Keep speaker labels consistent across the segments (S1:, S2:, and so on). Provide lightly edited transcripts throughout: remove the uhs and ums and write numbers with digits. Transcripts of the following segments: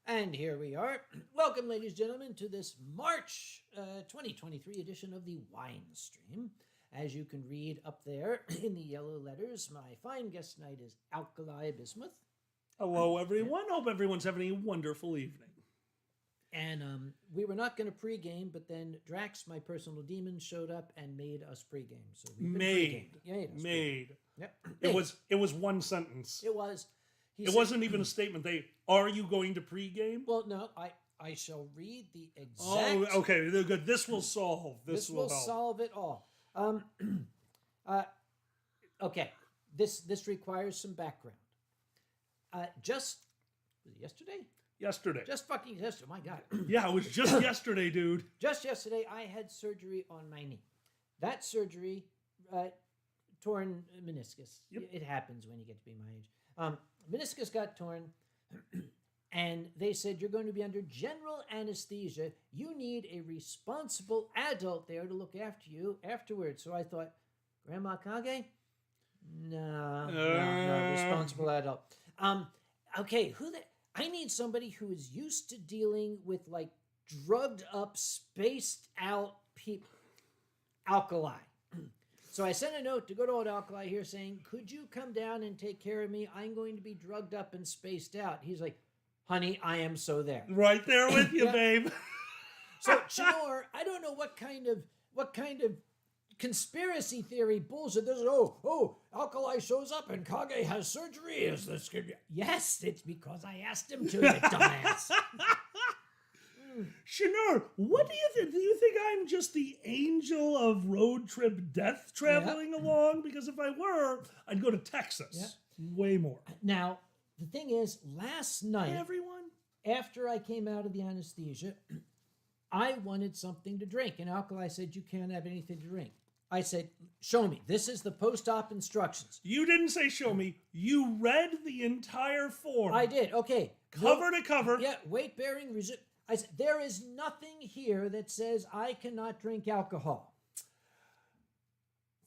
S1: And here we are. Welcome, ladies and gentlemen, to this March 2023 edition of the Winestream. As you can read up there in the yellow letters, my fine guest tonight is Alkali Bismuth.
S2: Hello, everyone. Hope everyone's having a wonderful evening.
S1: And we were not going to pregame, but then Drax, my personal demon, showed up and made us pregame. So we've been pregaming.
S2: Made.
S1: Yep.
S2: It was one sentence.
S1: It was.
S2: It wasn't even a statement. Are you going to pregame?
S1: Well, no, I shall read the exact.
S2: Oh, okay. Good. This will solve. This will help.
S1: Solve it all. Okay. This requires some background. Was it yesterday?
S2: Yesterday.
S1: Just fucking yesterday. My God.
S2: Yeah, it was just yesterday, dude.
S1: Just yesterday, I had surgery on my knee. That surgery, torn meniscus.
S2: Yep.
S1: It happens when you get to be my age. Meniscus got torn, and they said, you're going to be under general anesthesia. You need a responsible adult there to look after you afterwards. So I thought, Grandma Kage? No, responsible adult. Okay, I need somebody who is used to dealing with like drugged up, spaced out people. Alkali. So I sent a note to good old Alkali here saying, could you come down and take care of me? I'm going to be drugged up and spaced out. He's like, honey, I am so there.
S2: Right there with you, babe.
S1: So, Chinor, I don't know what kind of conspiracy theory bullshit this is. Alkali shows up and Kage has surgery. Is this good? Yes, it's because I asked him to, you dumbass.
S2: Shanur, what do you think? Do you think I'm just the angel of road trip death traveling along? Because if I were, I'd go to Texas. Way more.
S1: Now, the thing is, last night,
S2: Everyone?
S1: after I came out of the anesthesia, I wanted something to drink. And Alkali said, you can't have anything to drink. I said, show me. This is the post-op instructions.
S2: You didn't say show me. You read the entire form.
S1: I did. Okay.
S2: Cover to cover.
S1: Yeah, weight-bearing. I said, there is nothing here that says I cannot drink alcohol.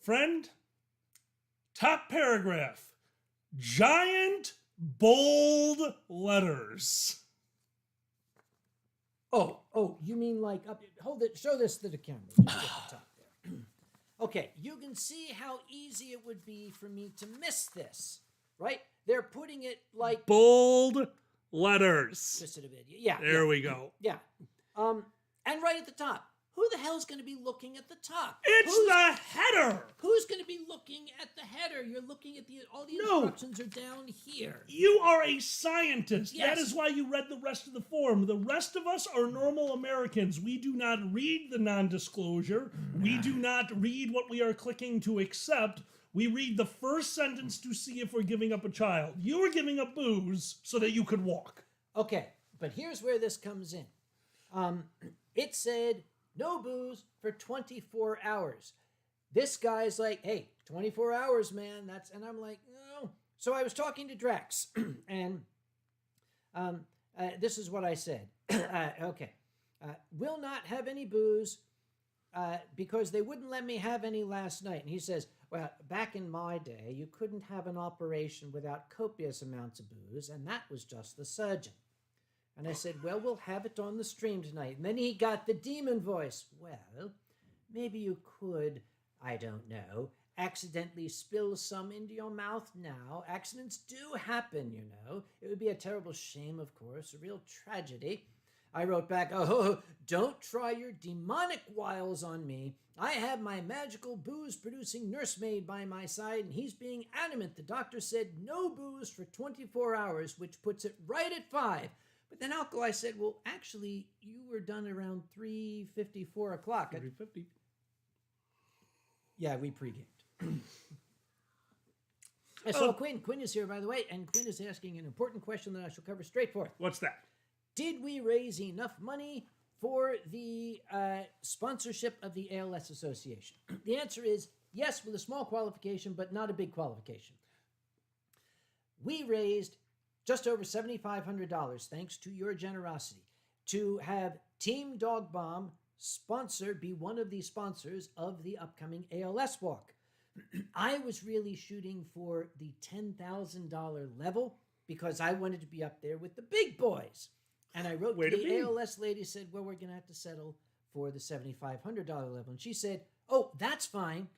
S2: Friend, top paragraph. Giant, bold letters.
S1: Oh, you mean like up? Hold it. Show this to the camera. Just at the top there. Okay, you can see how easy it would be for me to miss this, right? They're putting it like
S2: Bold letters.
S1: just at a video. Yeah.
S2: There we go.
S1: Yeah. And right at the top. Who the hell's going to be looking at the top?
S2: It's the header.
S1: Who's going to be looking at the header? You're looking at all the instructions are down here.
S2: You are a scientist.
S1: Yes.
S2: That is why you read the rest of the form. The rest of us are normal Americans. We do not read the non-disclosure. We do not read what we are clicking to accept. We read the first sentence to see if we're giving up a child. You were giving up booze so that you could walk.
S1: Okay, but here's where this comes in. It said no booze for 24 hours. This guy's like, hey, 24 hours, man. And I'm like, no. So I was talking to Drax, and this is what I said. Okay. Will not have any booze because they wouldn't let me have any last night. And he says, well, back in my day, you couldn't have an operation without copious amounts of booze, and that was just the surgeon. And I said, well, we'll have it on the stream tonight. And then he got the demon voice. Well, maybe you could, I don't know, accidentally spill some into your mouth now. Accidents do happen, you know. It would be a terrible shame, of course, a real tragedy. I wrote back, oh, don't try your demonic wiles on me. I have my magical booze-producing nursemaid by my side, and he's being adamant. The doctor said no booze for 24 hours, which puts it right at 5. But then Alkali said, well, actually, you were done around 3:50, 4 o'clock.
S2: 3:50.
S1: Yeah, we pre-gamed. I saw Quinn. Quinn is here, by the way, and Quinn is asking an important question that I shall cover straight forth.
S2: What's that?
S1: Did we raise enough money for the sponsorship of the ALS Association? The answer is yes, with a small qualification, but not a big qualification. We raised just over $7,500, thanks to your generosity, to have Team Dog Bomb be one of the sponsors of the upcoming ALS walk. I was really shooting for the $10,000 level because I wanted to be up there with the big boys. And I wrote
S2: Way
S1: to
S2: to
S1: the
S2: be.
S1: ALS lady, said, well, we're going to have to settle for the $7,500 level. And she said, oh, that's fine.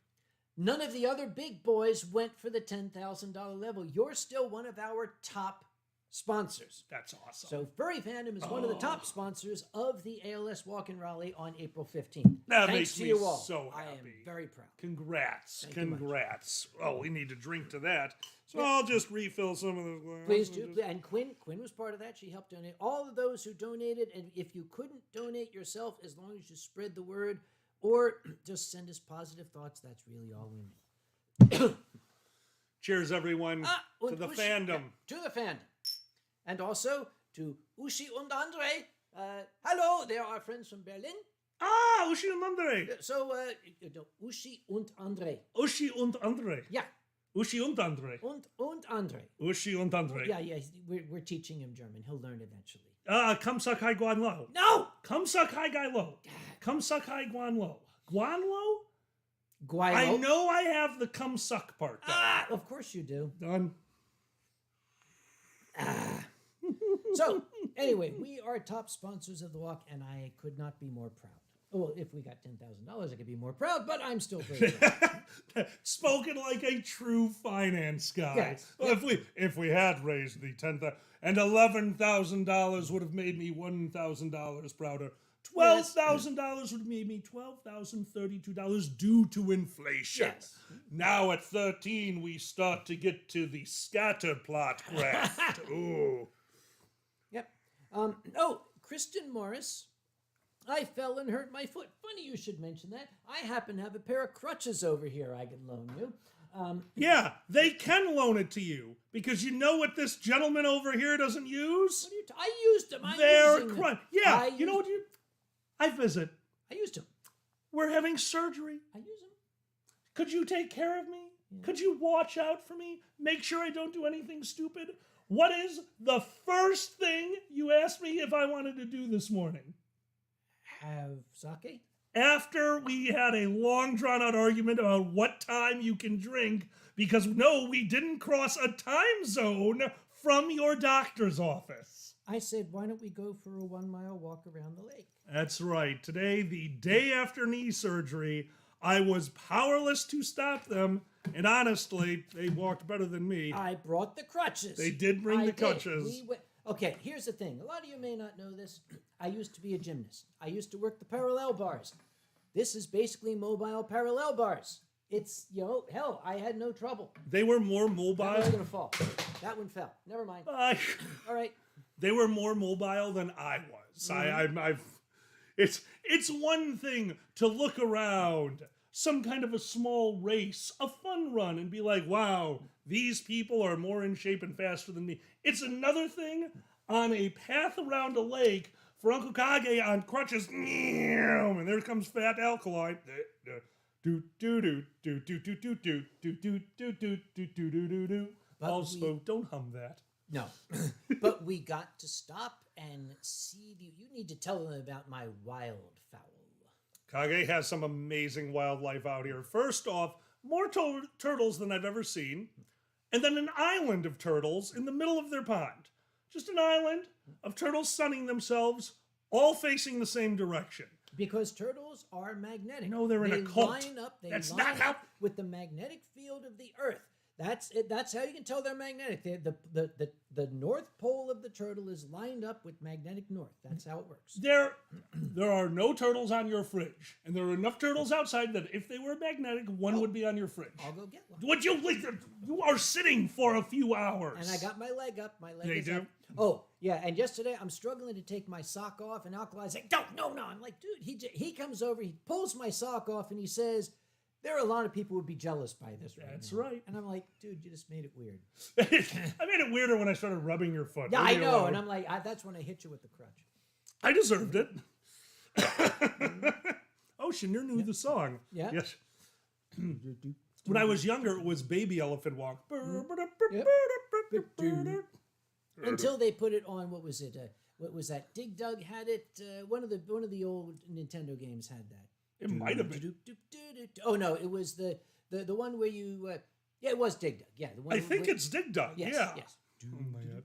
S1: None of the other big boys went for the $10,000 level. You're still one of our top sponsors.
S2: That's awesome.
S1: So Furry Fandom is one of the top sponsors of the ALS Walk in Raleigh on April 15th.
S2: That
S1: Thanks
S2: makes
S1: to
S2: me
S1: you all.
S2: so
S1: I am
S2: happy.
S1: very proud.
S2: Congrats.
S1: Thank you much.
S2: Congrats. Oh, we need to drink to that. So I'll just refill some of the glass.
S1: Please do. And Quinn was part of that. She helped donate. All of those who donated, and if you couldn't donate yourself, as long as you spread the word or just send us positive thoughts, that's really all we need.
S2: Cheers, everyone, to the fandom.
S1: To the fandom. And also to Ushi und Andre. Hello, they are our friends from Berlin.
S2: Ah, Ushi und Andre.
S1: So, Ushi und Andre.
S2: Ushi und Andre.
S1: Yeah.
S2: Ushi und Andre.
S1: Und Andre.
S2: Ushi und Andre.
S1: Yeah, we're teaching him German. He'll learn eventually.
S2: Come suck high guan lo.
S1: No!
S2: Come suck high guy lo. Come suck high guan lo. Guan lo?
S1: Guaylo.
S2: I know I have the come suck part. Though.
S1: Of course you do.
S2: Done.
S1: So, anyway, we are top sponsors of the walk, and I could not be more proud. Well, if we got $10,000, I could be more proud, but I'm still very proud.
S2: Spoken like a true finance guy.
S1: Yes.
S2: Well, if we had raised the $10,000 and $11,000 would have made me $1,000 prouder. $12,000 would have made me $12,032 due to inflation.
S1: Yes.
S2: Now at 13, we start to get to the scatter plot graft. Ooh.
S1: Yep. Kristen Morris. I fell and hurt my foot. Funny you should mention that. I happen to have a pair of crutches over here I can loan you.
S2: Yeah, they can loan it to you because you know what this gentleman over here doesn't use?
S1: What are you I used them. I'm
S2: They're
S1: using them.
S2: Yeah, you know what you... I visit.
S1: I used them.
S2: We're having surgery.
S1: I use them.
S2: Could you take care of me? Yeah. Could you watch out for me? Make sure I don't do anything stupid? What is the first thing you asked me if I wanted to do this morning?
S1: Have sake?
S2: After we had a long drawn-out argument about what time you can drink, because no, we didn't cross a time zone from your doctor's office.
S1: I said, why don't we go for a 1 mile walk around the lake?
S2: That's right. Today, the day after knee surgery, I was powerless to stop them, and honestly, they walked better than me.
S1: I brought the crutches.
S2: They did bring the crutches.
S1: Okay, here's the thing. A lot of you may not know this. I used to be a gymnast. I used to work the parallel bars. This is basically mobile parallel bars. It's, hell, I had no trouble.
S2: They were more mobile.
S1: That one's going to fall. That one fell. Never mind. All right.
S2: They were more mobile than I was. Mm-hmm. It's one thing to look around, some kind of a small race, a fun run, and be like, wow, these people are more in shape and faster than me. It's another thing on a path around a lake for Uncle Kage on crutches, and there comes Fat Alkali. Also, don't hum that.
S1: No, but we got to stop and see. You need to tell them about my wildfowl.
S2: Kage has some amazing wildlife out here. First off, more turtles than I've ever seen, and then an island of turtles in the middle of their pond. Just an island of turtles sunning themselves, all facing the same direction.
S1: Because turtles are magnetic.
S2: No, they're in a cult.
S1: They line up with the magnetic field of the Earth. That's it. That's how you can tell they're magnetic. The North Pole of the turtle is lined up with magnetic north. That's how it works.
S2: There are no turtles on your fridge, and there are enough turtles outside that if they were magnetic, one would be on your fridge.
S1: I'll go get one.
S2: Would you? You are sitting for a few hours.
S1: And I got my leg up. My leg
S2: they
S1: is
S2: do?
S1: up. Oh yeah, and yesterday I'm struggling to take my sock off, and Alkali's like, no. I'm like, dude. He comes over, he pulls my sock off, and he says, there are a lot of people who would be jealous by this right
S2: That's
S1: now.
S2: right.
S1: And I'm like, dude, you just made it weird.
S2: I made it weirder when I started rubbing your foot.
S1: Yeah, I know. And I'm like, that's when I hit you with the crutch.
S2: I deserved it. Oh, Shanir knew the song.
S1: Yeah.
S2: Yes. When I was younger, it was Baby Elephant Walk.
S1: Yep. Until they put it on, what was it? What was that? Dig Dug had it. One of the old Nintendo games had that.
S2: It might have been.
S1: Oh no, it was the one where you. Yeah, it was Dig Dug. Yeah, the one.
S2: I think it's Dig Dug.
S1: Yes,
S2: yeah.
S1: Yes.
S2: Oh my God.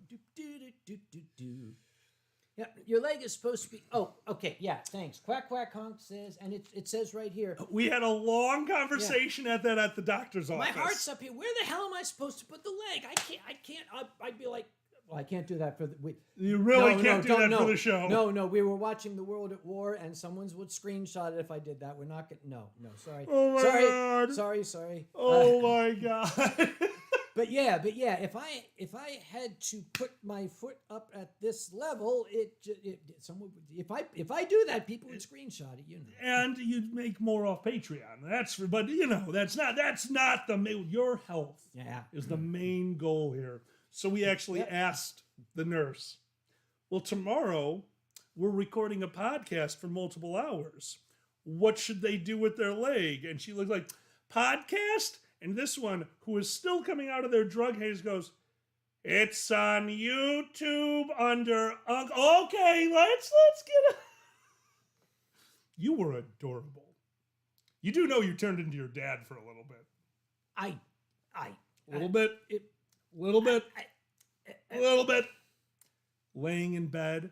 S1: Yeah, your leg is supposed to be. Oh, okay. Yeah, thanks. Quack quack honk says, and it says right here.
S2: We had a long conversation at the doctor's office.
S1: My heart's up here. Where the hell am I supposed to put the leg? I can't. I'd be like, well, I can't do that for the.
S2: You really can't do that for the show.
S1: No. We were watching The World at War, and someone would screenshot it if I did that. We're not gonna. No. Sorry.
S2: Oh my God.
S1: Sorry.
S2: Oh my God.
S1: But yeah, if I had to put my foot up at this level, someone if I do that, people would screenshot it,
S2: And you'd make more off Patreon. But that's not your health. Is the main goal here. So we actually asked the nurse, well, tomorrow we're recording a podcast for multiple hours. What should they do with their leg? And she looked like, podcast? And this one, who is still coming out of their drug haze, goes, it's on YouTube under okay, let's get it. You were adorable. You do know you turned into your dad for a little bit. A little bit. Laying in bed,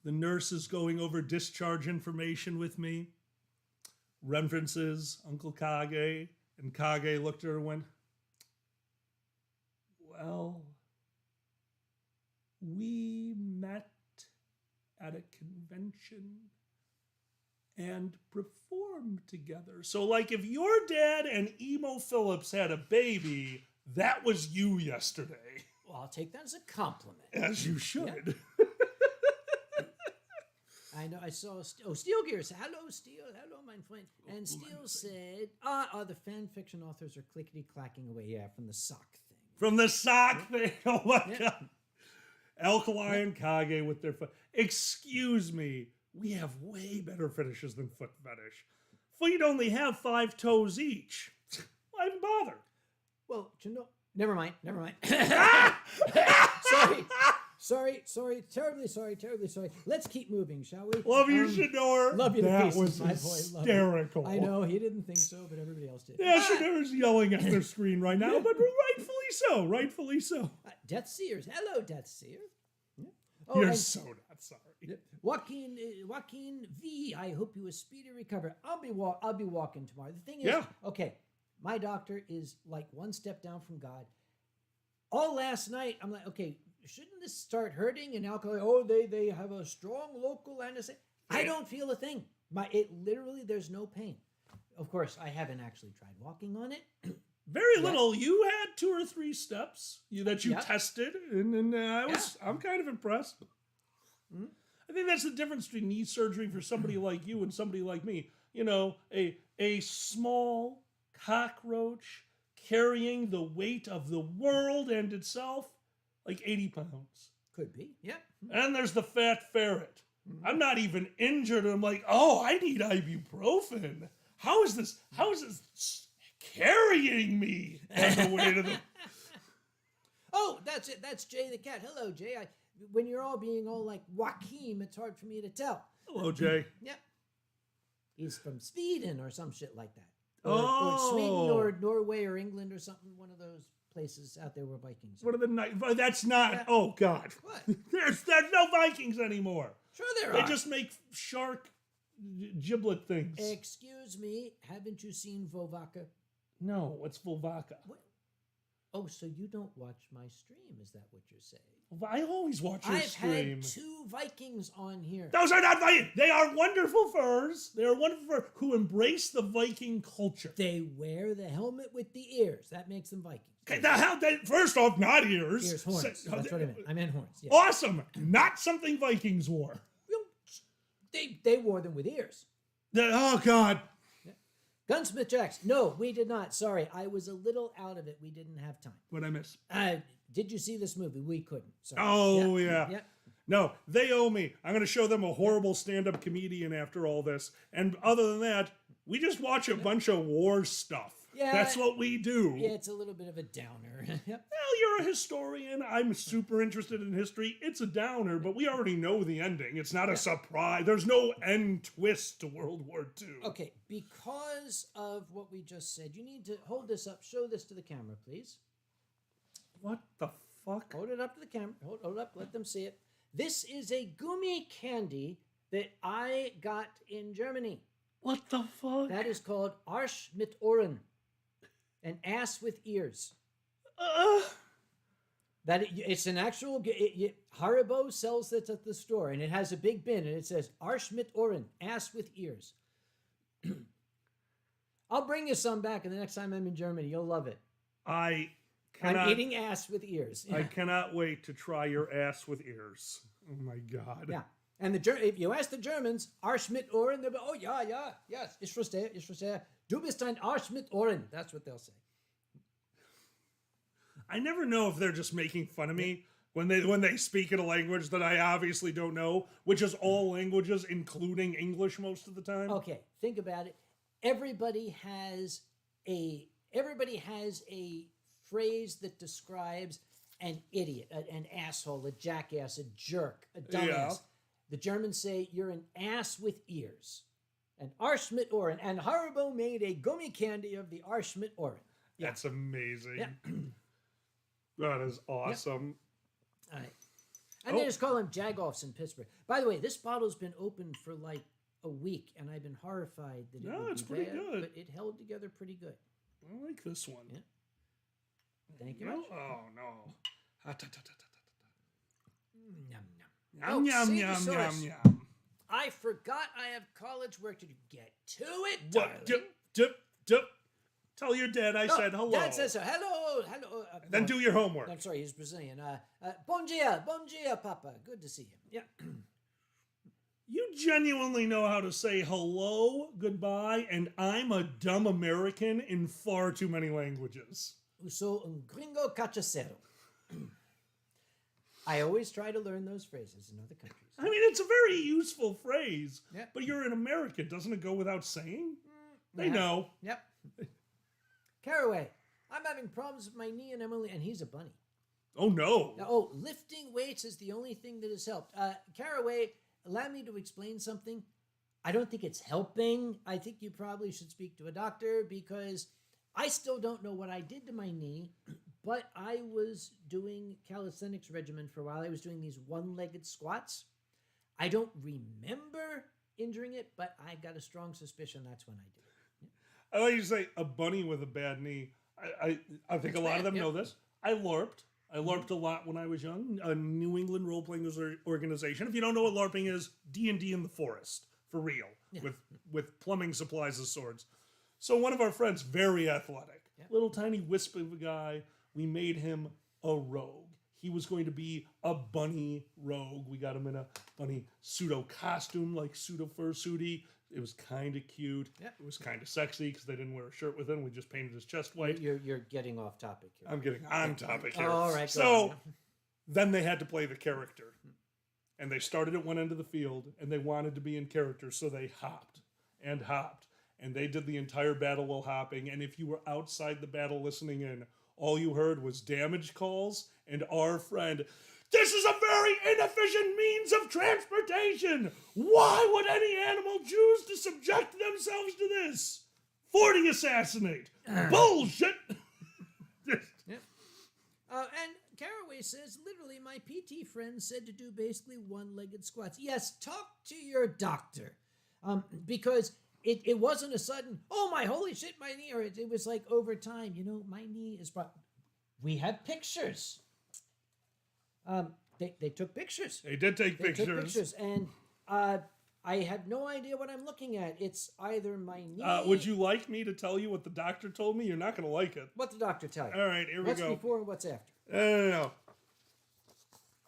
S2: the nurse is going over discharge information with me. References Uncle Kage. And Kage looked at her and went, well, we met at a convention and performed together. So, like, if your dad and Emo Phillips had a baby, that was you yesterday.
S1: Well, I'll take that as a compliment.
S2: As you should.
S1: Yeah. I know. I saw. Steel Gears. Hello, Steel. Hello, my friend. And Steel said, the fan fiction authors are clickety clacking away. Yeah, from the sock thing.
S2: From the sock thing. Oh my God. Alkali and Kage with their foot. Excuse me. We have way better fetishes than foot fetish. Feet only have 5 toes each. Why even bother?
S1: Well, never mind. Sorry. Terribly sorry. Let's keep moving, shall we?
S2: Love you, Shador.
S1: Love you to
S2: that
S1: pieces,
S2: was
S1: my boy.
S2: hysterical.
S1: I know, he didn't think so, but everybody else did.
S2: Yeah, Shador's yelling at their screen right now, but rightfully so.
S1: Death Seers. Hello, Death Seer. Yeah.
S2: You're so not sorry.
S1: Joaquin V, I hope you a speedy recovery. I'll be walking tomorrow. The thing is, okay, my doctor is like one step down from God. All last night, I'm like, okay, shouldn't this start hurting? And Alkali, they have a strong local anesthesia. I don't feel a thing. Literally, there's no pain. Of course, I haven't actually tried walking on it.
S2: Very little. You had 2 or 3 steps that you tested, and I'm kind of impressed. Mm-hmm. I think that's the difference between knee surgery for somebody like you and somebody like me. A small cockroach carrying the weight of the world and itself, like 80 pounds.
S1: Could be, yeah.
S2: And there's the fat ferret. Mm-hmm. I'm not even injured. I'm like, I need ibuprofen. How is this carrying me on the way to the...
S1: Oh, that's it. That's Jay the cat. Hello, Jay. When you're all being all like Joaquin, it's hard for me to tell.
S2: Hello, Jay.
S1: Yeah. He's from Sweden or some shit like that. Or Sweden or Norway or England or something. One of those places out there where Vikings are.
S2: What are the that's not... Yeah. Oh, God.
S1: What?
S2: There's no Vikings anymore.
S1: Sure there
S2: are. They
S1: just
S2: just make shark giblet things.
S1: Excuse me. Haven't you seen Vovaka?
S2: No, what's Volvaka?
S1: What? Oh, so you don't watch my stream? Is that what you're saying?
S2: I always watch your stream.
S1: I've had 2 Vikings on here.
S2: Those are not Vikings. They are wonderful furs. They are wonderful furs who embrace the Viking culture.
S1: They wear the helmet with the ears. That makes them Vikings.
S2: Okay, first off, not ears.
S1: Ears, horns. That's what I meant. I meant horns. Yeah.
S2: Awesome. Not something Vikings wore.
S1: They wore them with ears.
S2: Oh, God.
S1: Gunsmith Jacks. No, we did not. Sorry, I was a little out of it. We didn't have time.
S2: What'd I miss?
S1: Did you see this movie? We couldn't. Sorry.
S2: Oh, yeah. No, they owe me. I'm going to show them a horrible stand-up comedian after all this. And other than that, we just watch a bunch of war stuff. Yeah, that's what we do.
S1: Yeah, it's a little bit of a downer.
S2: Well, you're a historian. I'm super interested in history. It's a downer, but we already know the ending. It's not a surprise. There's no end twist to World War II.
S1: Okay, because of what we just said, you need to hold this up. Show this to the camera, please.
S2: What the fuck?
S1: Hold it up to the camera. Hold it up. Let them see it. This is a gummy candy that I got in Germany.
S2: What the fuck?
S1: That is called Arsch mit Ohren, an ass with ears. It's an actual. Haribo sells it at the store, and it has a big bin, and it says Arsch mit Ohren, ass with ears. I'll bring you some back, and the next time I'm in Germany, you'll love it.
S2: I'm
S1: eating ass with ears.
S2: I cannot wait to try your ass with ears. Oh my god.
S1: Yeah. And if you ask the Germans, Arsch mit Ohren, they'll be, oh, yeah, yes, ich verstehe. Du bist ein Arsch mit Ohren. That's what they'll say.
S2: I never know if they're just making fun of me when they speak in a language that I obviously don't know, which is all languages, including English most of the time.
S1: Okay, think about it. Everybody has a phrase that describes an idiot, an asshole, a jackass, a jerk, a dumbass.
S2: Yeah.
S1: The Germans say you're an ass with ears. An Arsch mit Ohren. And Haribo made a gummy candy of the Arsch mit Ohren. Yeah.
S2: That's amazing.
S1: Yeah.
S2: That is awesome.
S1: All right. And they just call them Jagoffs in Pittsburgh. By the way, this bottle's been open for like a week, and I've been horrified that it would
S2: it's
S1: be
S2: pretty
S1: bad,
S2: good.
S1: but it held together pretty good.
S2: I like this one.
S1: Yeah. Thank you
S2: No?
S1: much.
S2: Oh, no.
S1: Yum, yum.
S2: Yum, yum,
S1: see,
S2: yum,
S1: Source.
S2: yum, yum.
S1: I forgot I have college work to do. Get to it, darling.
S2: What? Tell your dad I said hello.
S1: Dad says hello.
S2: Then do your homework.
S1: I'm sorry, he's Brazilian. Bom dia, Papa. Good to see you. Yeah.
S2: You genuinely know how to say hello, goodbye, and I'm a dumb American in far too many languages.
S1: Uso un gringo cachacero. I always try to learn those phrases in other countries.
S2: I mean, it's a very useful phrase,
S1: Yep.
S2: but you're an American. Doesn't it go without saying? They
S1: Yeah.
S2: know.
S1: Yep. Caraway, I'm having problems with my knee and Emily, and he's a bunny.
S2: Oh, no.
S1: Now, lifting weights is the only thing that has helped. Caraway, allow me to explain something. I don't think it's helping. I think you probably should speak to a doctor because I still don't know what I did to my knee, but I was doing calisthenics regimen for a while. I was doing these one-legged squats. I don't remember injuring it, but I got a strong suspicion that's when I did it.
S2: I like you to say a bunny with a bad knee. I think
S1: It's
S2: a lot
S1: bad,
S2: of them
S1: yep.
S2: know this. I LARPed. I LARPed a lot when I was young. A New England role-playing organization. If you don't know what LARPing is, D&D in the forest. For real.
S1: Yeah.
S2: With plumbing supplies as swords. So one of our friends, very athletic,
S1: Yeah.
S2: little tiny wisp of a guy, we made him a rogue. He was going to be a bunny rogue. We got him in a bunny pseudo costume, like pseudo fursuity. It was kind of cute.
S1: Yeah.
S2: It was kind of sexy because they didn't wear a shirt with him. We just painted his chest white.
S1: You're getting off topic here.
S2: I'm getting on topic here.
S1: All right.
S2: So then they had to play the character. And they started at one end of the field, and they wanted to be in character, so they hopped and hopped. And they did the entire battle while hopping. And if you were outside the battle listening in, all you heard was damage calls and our friend, "This is a very inefficient means of transportation. Why would any animal choose to subject themselves to this? 40 assassinate. Bullshit."
S1: And Caraway says, literally, my PT friend said to do basically one-legged squats. Yes, talk to your doctor. Because it wasn't a sudden, oh my holy shit, my knee, or it was like over time, my knee is we have pictures. They took pictures.
S2: They did take
S1: They
S2: pictures.
S1: took pictures, and I have no idea what I'm looking at. It's either my knee.
S2: Would you like me to tell you what the doctor told me? You're not going to like it.
S1: What the doctor tell you?
S2: All right, here we
S1: What's
S2: go.
S1: before and what's after?
S2: No.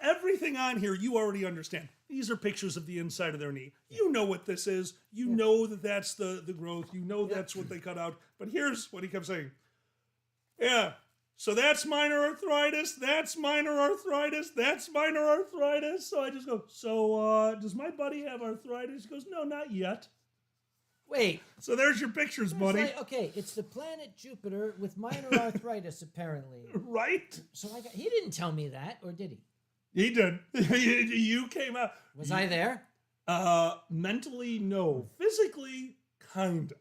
S2: Everything on here you already understand. These are pictures of the inside of their knee. You know what this is. You know that that's the growth. You know that's what they cut out. But here's what he kept saying. Yeah, so that's minor arthritis. That's minor arthritis. That's minor arthritis. So I just go, so does my buddy have arthritis? He goes, no, not yet.
S1: Wait.
S2: So there's your pictures,
S1: It's
S2: buddy.
S1: like, okay, it's the planet Jupiter with minor arthritis, apparently.
S2: Right?
S1: So he didn't tell me that, or did he?
S2: He did. You came out.
S1: Was I there?
S2: Mentally, no. Physically, kinda.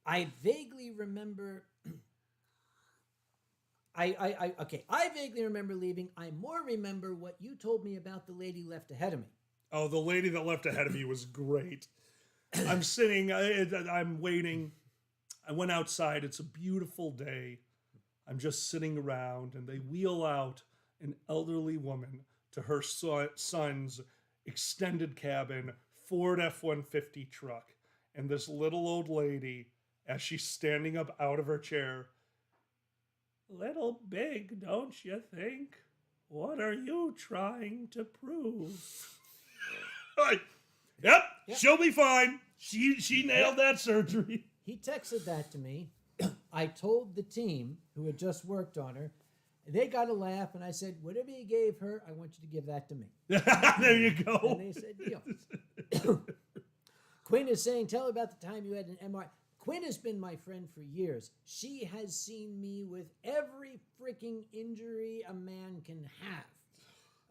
S1: I vaguely remember Okay, I vaguely remember leaving. I more remember what you told me about the lady left ahead of me.
S2: Oh, the lady that left ahead of me was great. I'm sitting, I'm waiting. I went outside. It's a beautiful day. I'm just sitting around, and they wheel out an elderly woman to her son's extended cabin Ford F-150 truck. And this little old lady, as she's standing up out of her chair, little big, don't you think? What are you trying to prove? Like, yep, she'll be fine. She nailed that surgery.
S1: He texted that to me. I told the team who had just worked on her. They got a laugh, and I said, whatever you gave her, I want you to give that to me.
S2: There you go.
S1: And they said, deal. Quinn is saying, tell her about the time you had an MRI. Quinn has been my friend for years. She has seen me with every freaking injury a man can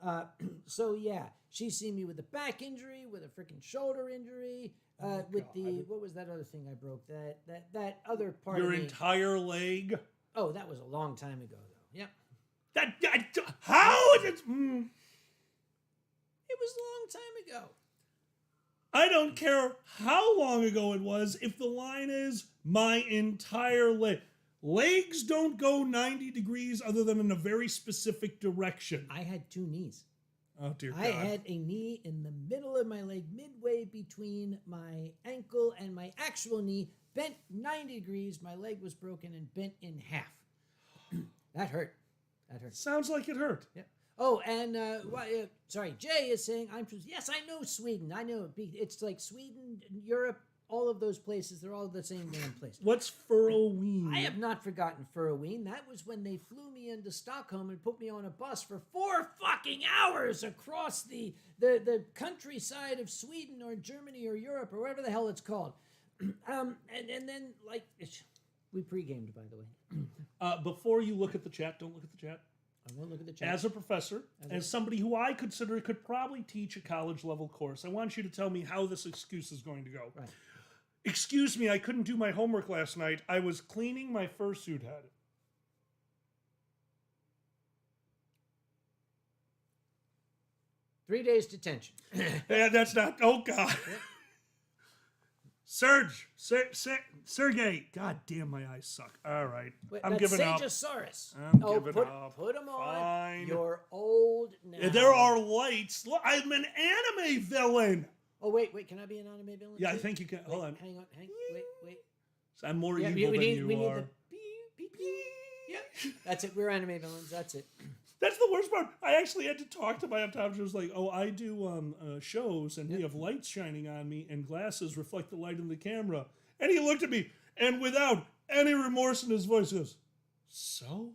S1: have. So yeah, she's seen me with a back injury, with a freaking shoulder injury, with the, what was that other thing I broke? That other part
S2: Your
S1: of me.
S2: entire leg?
S1: Oh, that was a long time ago, though. Yep.
S2: How is it?
S1: It was a long time ago.
S2: I don't care how long ago it was if the line is my entire leg. Legs don't go 90 degrees other than in a very specific direction.
S1: I had two knees.
S2: Oh, dear God.
S1: I had a knee in the middle of my leg, midway between my ankle and my actual knee, bent 90 degrees. My leg was broken and bent in half. That hurt. That hurt.
S2: Sounds like it hurt.
S1: Yeah. Oh, and sorry, Jay is saying, yes, I know Sweden. I know it's like Sweden, Europe, all of those places. They're all the same damn place.
S2: What's Furroween?
S1: I have not forgotten Furroween. That was when they flew me into Stockholm and put me on a bus for 4 fucking hours across the countryside of Sweden or Germany or Europe or whatever the hell it's called. And then, like, we pre-gamed, by the way.
S2: Before you look at the chat, don't look at the chat.
S1: I won't look at the chat.
S2: As a professor, as somebody who I consider could probably teach a college level course, I want you to tell me how this excuse is going to go.
S1: Right.
S2: Excuse me, I couldn't do my homework last night. I was cleaning my fursuit head.
S1: 3 days detention.
S2: Yeah, that's not. Oh God. Sergey. God damn, my eyes suck. All right,
S1: Wait,
S2: I'm
S1: that's
S2: giving up.
S1: Sagesaurus.
S2: I'm giving up.
S1: Put them on.
S2: Fine.
S1: You're old now.
S2: There are lights. Look, I'm an anime villain.
S1: Oh wait. Can I be an anime villain?
S2: Yeah,
S1: too?
S2: I think you can. Hold on.
S1: Hang on. Wait.
S2: I'm more
S1: Yeah,
S2: evil than you
S1: we need
S2: are.
S1: the beep, beep. Yeah, that's it. We're anime villains. That's it.
S2: That's the worst part. I actually had to talk to my optometrist. She was like, "Oh, I do shows, and we have lights shining on me, and glasses reflect the light in the camera." And he looked at me, and without any remorse in his voice, goes, "So,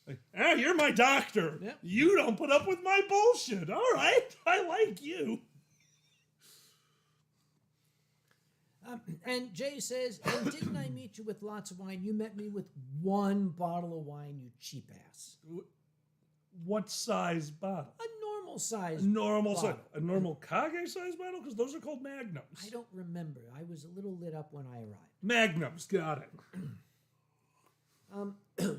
S2: like, you're my doctor.
S1: Yep.
S2: You don't put up with my bullshit. All right, I like you."
S1: And Jay says, and didn't I meet you with lots of wine? You met me with one bottle of wine, you cheap ass.
S2: What size bottle?
S1: A normal size.
S2: A normal size.
S1: bottle.
S2: A normal Kage size bottle? Because those are called magnums.
S1: I don't remember. I was a little lit up when I arrived.
S2: Magnums, got it.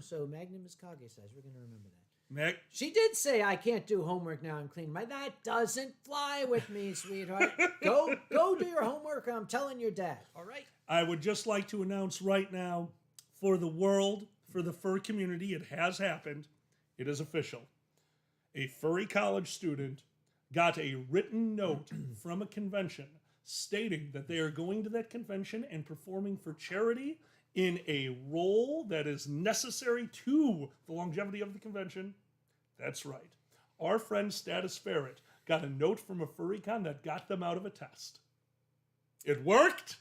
S1: So Magnum is Kage size. We're going to remember that.
S2: Mag-
S1: She did say I can't do homework now. I'm clean. That doesn't fly with me, sweetheart. Go do your homework. I'm telling your dad. All right.
S2: I would just like to announce right now, for the world, for the fur community, it has happened. It is official. A furry college student got a written note from a convention stating that they are going to that convention and performing for charity in a role that is necessary to the longevity of the convention. That's right. Our friend Status Ferret got a note from a furry con that got them out of a test. It worked.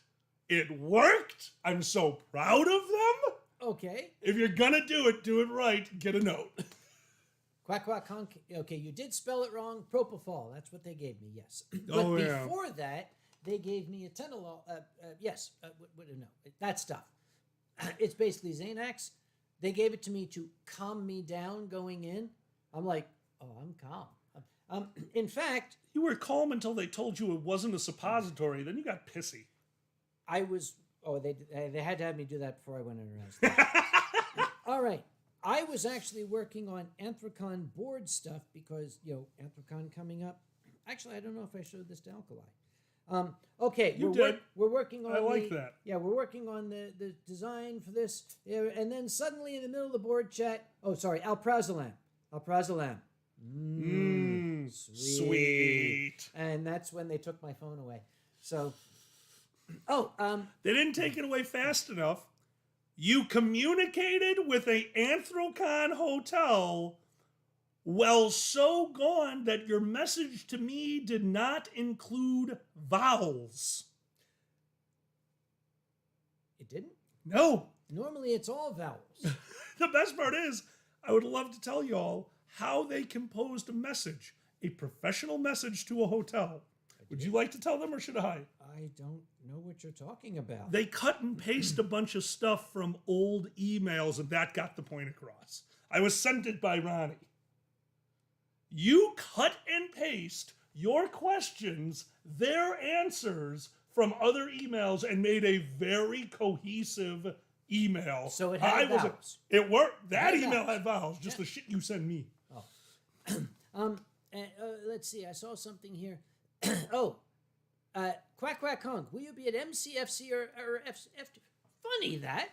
S2: It worked. I'm so proud of them.
S1: Okay.
S2: If you're gonna do it right. Get a note.
S1: Quack, quack, honk. Okay, you did spell it wrong. Propofol. That's what they gave me, yes. But
S2: Oh, yeah.
S1: before that, they gave me a Tenolol. Yes. No, that stuff. It's basically Xanax. They gave it to me to calm me down going in. I'm like, oh, I'm calm. In fact,
S2: You were calm until they told you it wasn't a suppository. Then you got pissy.
S1: I was. Oh, they had to have me do that before I went in around. All right. I was actually working on Anthrocon board stuff because, Anthrocon coming up. Actually, I don't know if I showed this to Alkali. Okay,
S2: You did.
S1: We're working on
S2: I like that.
S1: Yeah, we're working on the design for this. Yeah, and then suddenly in the middle of the board chat, alprazolam. Sweet. And that's when they took my phone away. So,
S2: they didn't take it away fast enough. You communicated with a Anthrocon hotel, well, so gone that your message to me did not include vowels.
S1: It didn't?
S2: No.
S1: Normally it's all vowels.
S2: The best part is, I would love to tell you all how they composed a message, a professional message to a hotel. Would you like to tell them or should I?
S1: I don't know what you're talking about.
S2: They cut and paste a bunch of stuff from old emails, and that got the point across. I was sent it by Ronnie. You cut and paste your questions, their answers from other emails, and made a very cohesive email.
S1: So it had vowels.
S2: It worked. That email had vowels, just the shit you send me.
S1: Oh. Let's see. I saw something here. Quack Quack Honk, will you be at MCFC or FT? Funny that.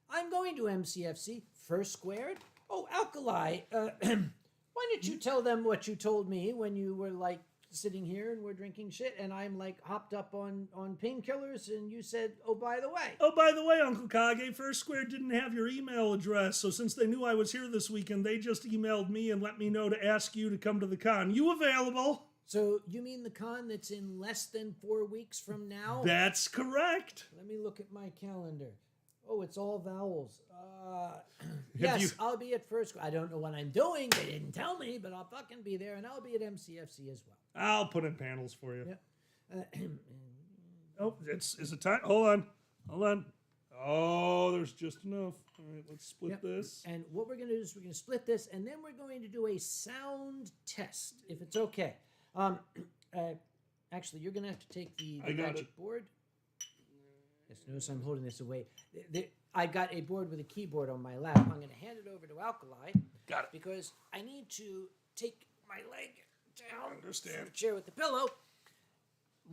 S1: I'm going to MCFC. First squared. Oh, Alkali. Why didn't you tell them what you told me when you were like sitting here and we're drinking shit and I'm like hopped up on painkillers and you said, oh, by the way.
S2: Oh, by the way, Uncle Kage, First Square didn't have your email address, so since they knew I was here this weekend, they just emailed me and let me know to ask you to come to the con. You available?
S1: So you mean the con that's in less than 4 weeks from now?
S2: That's correct.
S1: Let me look at my calendar. Oh, it's all vowels. Yes, I'll be at First. I don't know what I'm doing. They didn't tell me, but I'll fucking be there, and I'll be at MCFC as well.
S2: I'll put in panels for you.
S1: Yeah.
S2: Is it time? Hold on. Oh, there's just enough. All right, let's split this.
S1: And what we're going to do is we're going to split this, and then we're going to do a sound test, if it's okay. Actually, you're going to have to take the magic board. Yes, notice I'm holding this away. I got a board with a keyboard on my lap. I'm going to hand it over to Alkali.
S2: Got it.
S1: Because I need to take my leg down.
S2: Understand.
S1: From the chair with the pillow.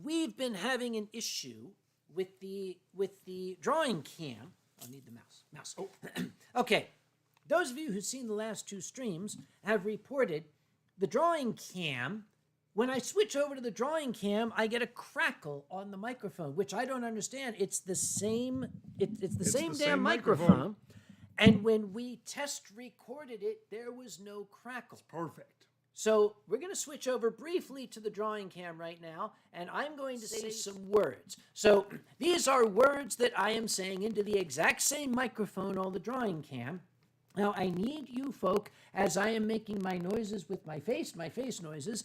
S1: We've been having an issue with the drawing cam. I'll need the mouse.
S2: Oh.
S1: Okay. Those of you who've seen the last 2 streams have reported the drawing cam. When I switch over to the drawing cam, I get a crackle on the microphone, which I don't understand. It's the same. It's the same damn microphone. And when we test recorded it, there was no crackle.
S2: It's perfect.
S1: So we're going to switch over briefly to the drawing cam right now, and I'm going to say some words. So these are words that I am saying into the exact same microphone on the drawing cam. Now, I need you folk, as I am making my noises with my face noises.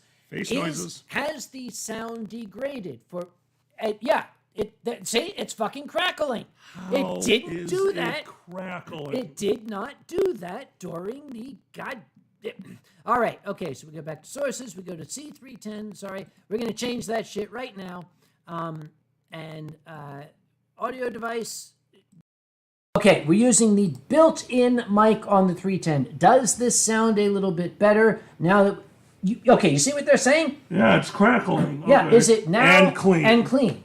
S1: Has the sound degraded? See, it's fucking crackling.
S2: How
S1: it didn't do that.
S2: Crackling.
S1: It did not do that during the All right, okay, so we go back to sources. We go to C310. Sorry, we're going to change that shit right now. Audio device. Okay, we're using the built-in mic on the 310. Does this sound a little bit better now that... you see what they're saying?
S2: Yeah, it's crackling.
S1: Yeah,
S2: okay.
S1: Is it now
S2: and clean?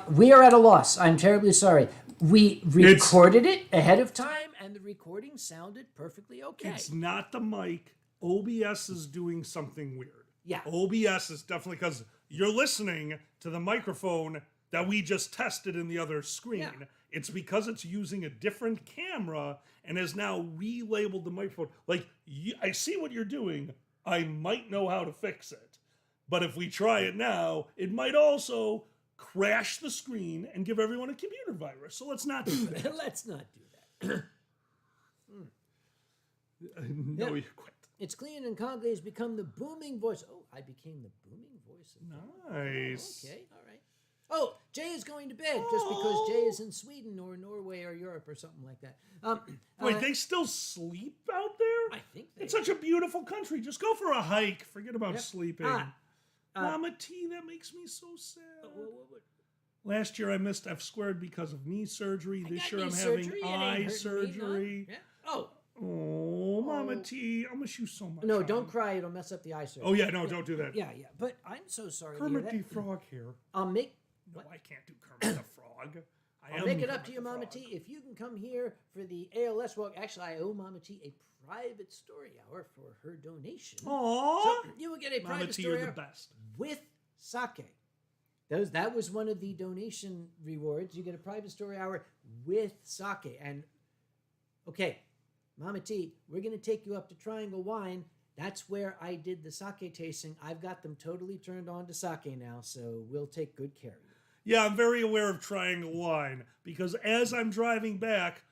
S1: We are at a loss. I'm terribly sorry. We recorded it ahead of time, and the recording sounded perfectly okay.
S2: It's not the mic. OBS is doing something weird.
S1: Yeah.
S2: OBS is definitely, because you're listening to the microphone that we just tested in the other screen.
S1: Yeah.
S2: It's because it's using a different camera and has now relabeled the microphone. I see what you're doing. I might know how to fix it. But if we try it now, it might also crash the screen and give everyone a computer virus. So let's not do that.
S1: Let's not do that.
S2: No, you quit.
S1: It's clean, and Kage has become the booming voice. Oh, I became the booming voice.
S2: Nice.
S1: Okay, all right. Oh, Jay is going to bed just because Jay is in Sweden or Norway or Europe or something like that.
S2: Wait, they still sleep out there?
S1: I think
S2: it's such a beautiful country. Just go for a hike. Forget about sleeping. Mama T, that makes me so sad. Last year I missed F squared because of knee surgery. This year I'm having eye surgery.
S1: Yeah.
S2: Oh, Mama T, I miss you so much.
S1: No,
S2: hon.
S1: don't cry. It'll mess up the eye circuit.
S2: Oh, yeah, no, don't do that.
S1: Yeah. But I'm so sorry to
S2: Kermit
S1: hear
S2: the
S1: that.
S2: Frog here.
S1: I'll make...
S2: No, I can't do Kermit the Frog.
S1: I'll make it up to you, Mama T, if you can come here for the ALS walk. Actually, I owe Mama T a private story hour for her donation.
S2: Aww.
S1: So you will get a
S2: Mama
S1: private
S2: T,
S1: story
S2: you're
S1: hour
S2: the best.
S1: with sake. That was one of the donation rewards. You get a private story hour with sake. And, okay, Mama T, we're going to take you up to Triangle Wine. That's where I did the sake tasting. I've got them totally turned on to sake now, so we'll take good care of you.
S2: Yeah, I'm very aware of Triangle Wine because as I'm driving back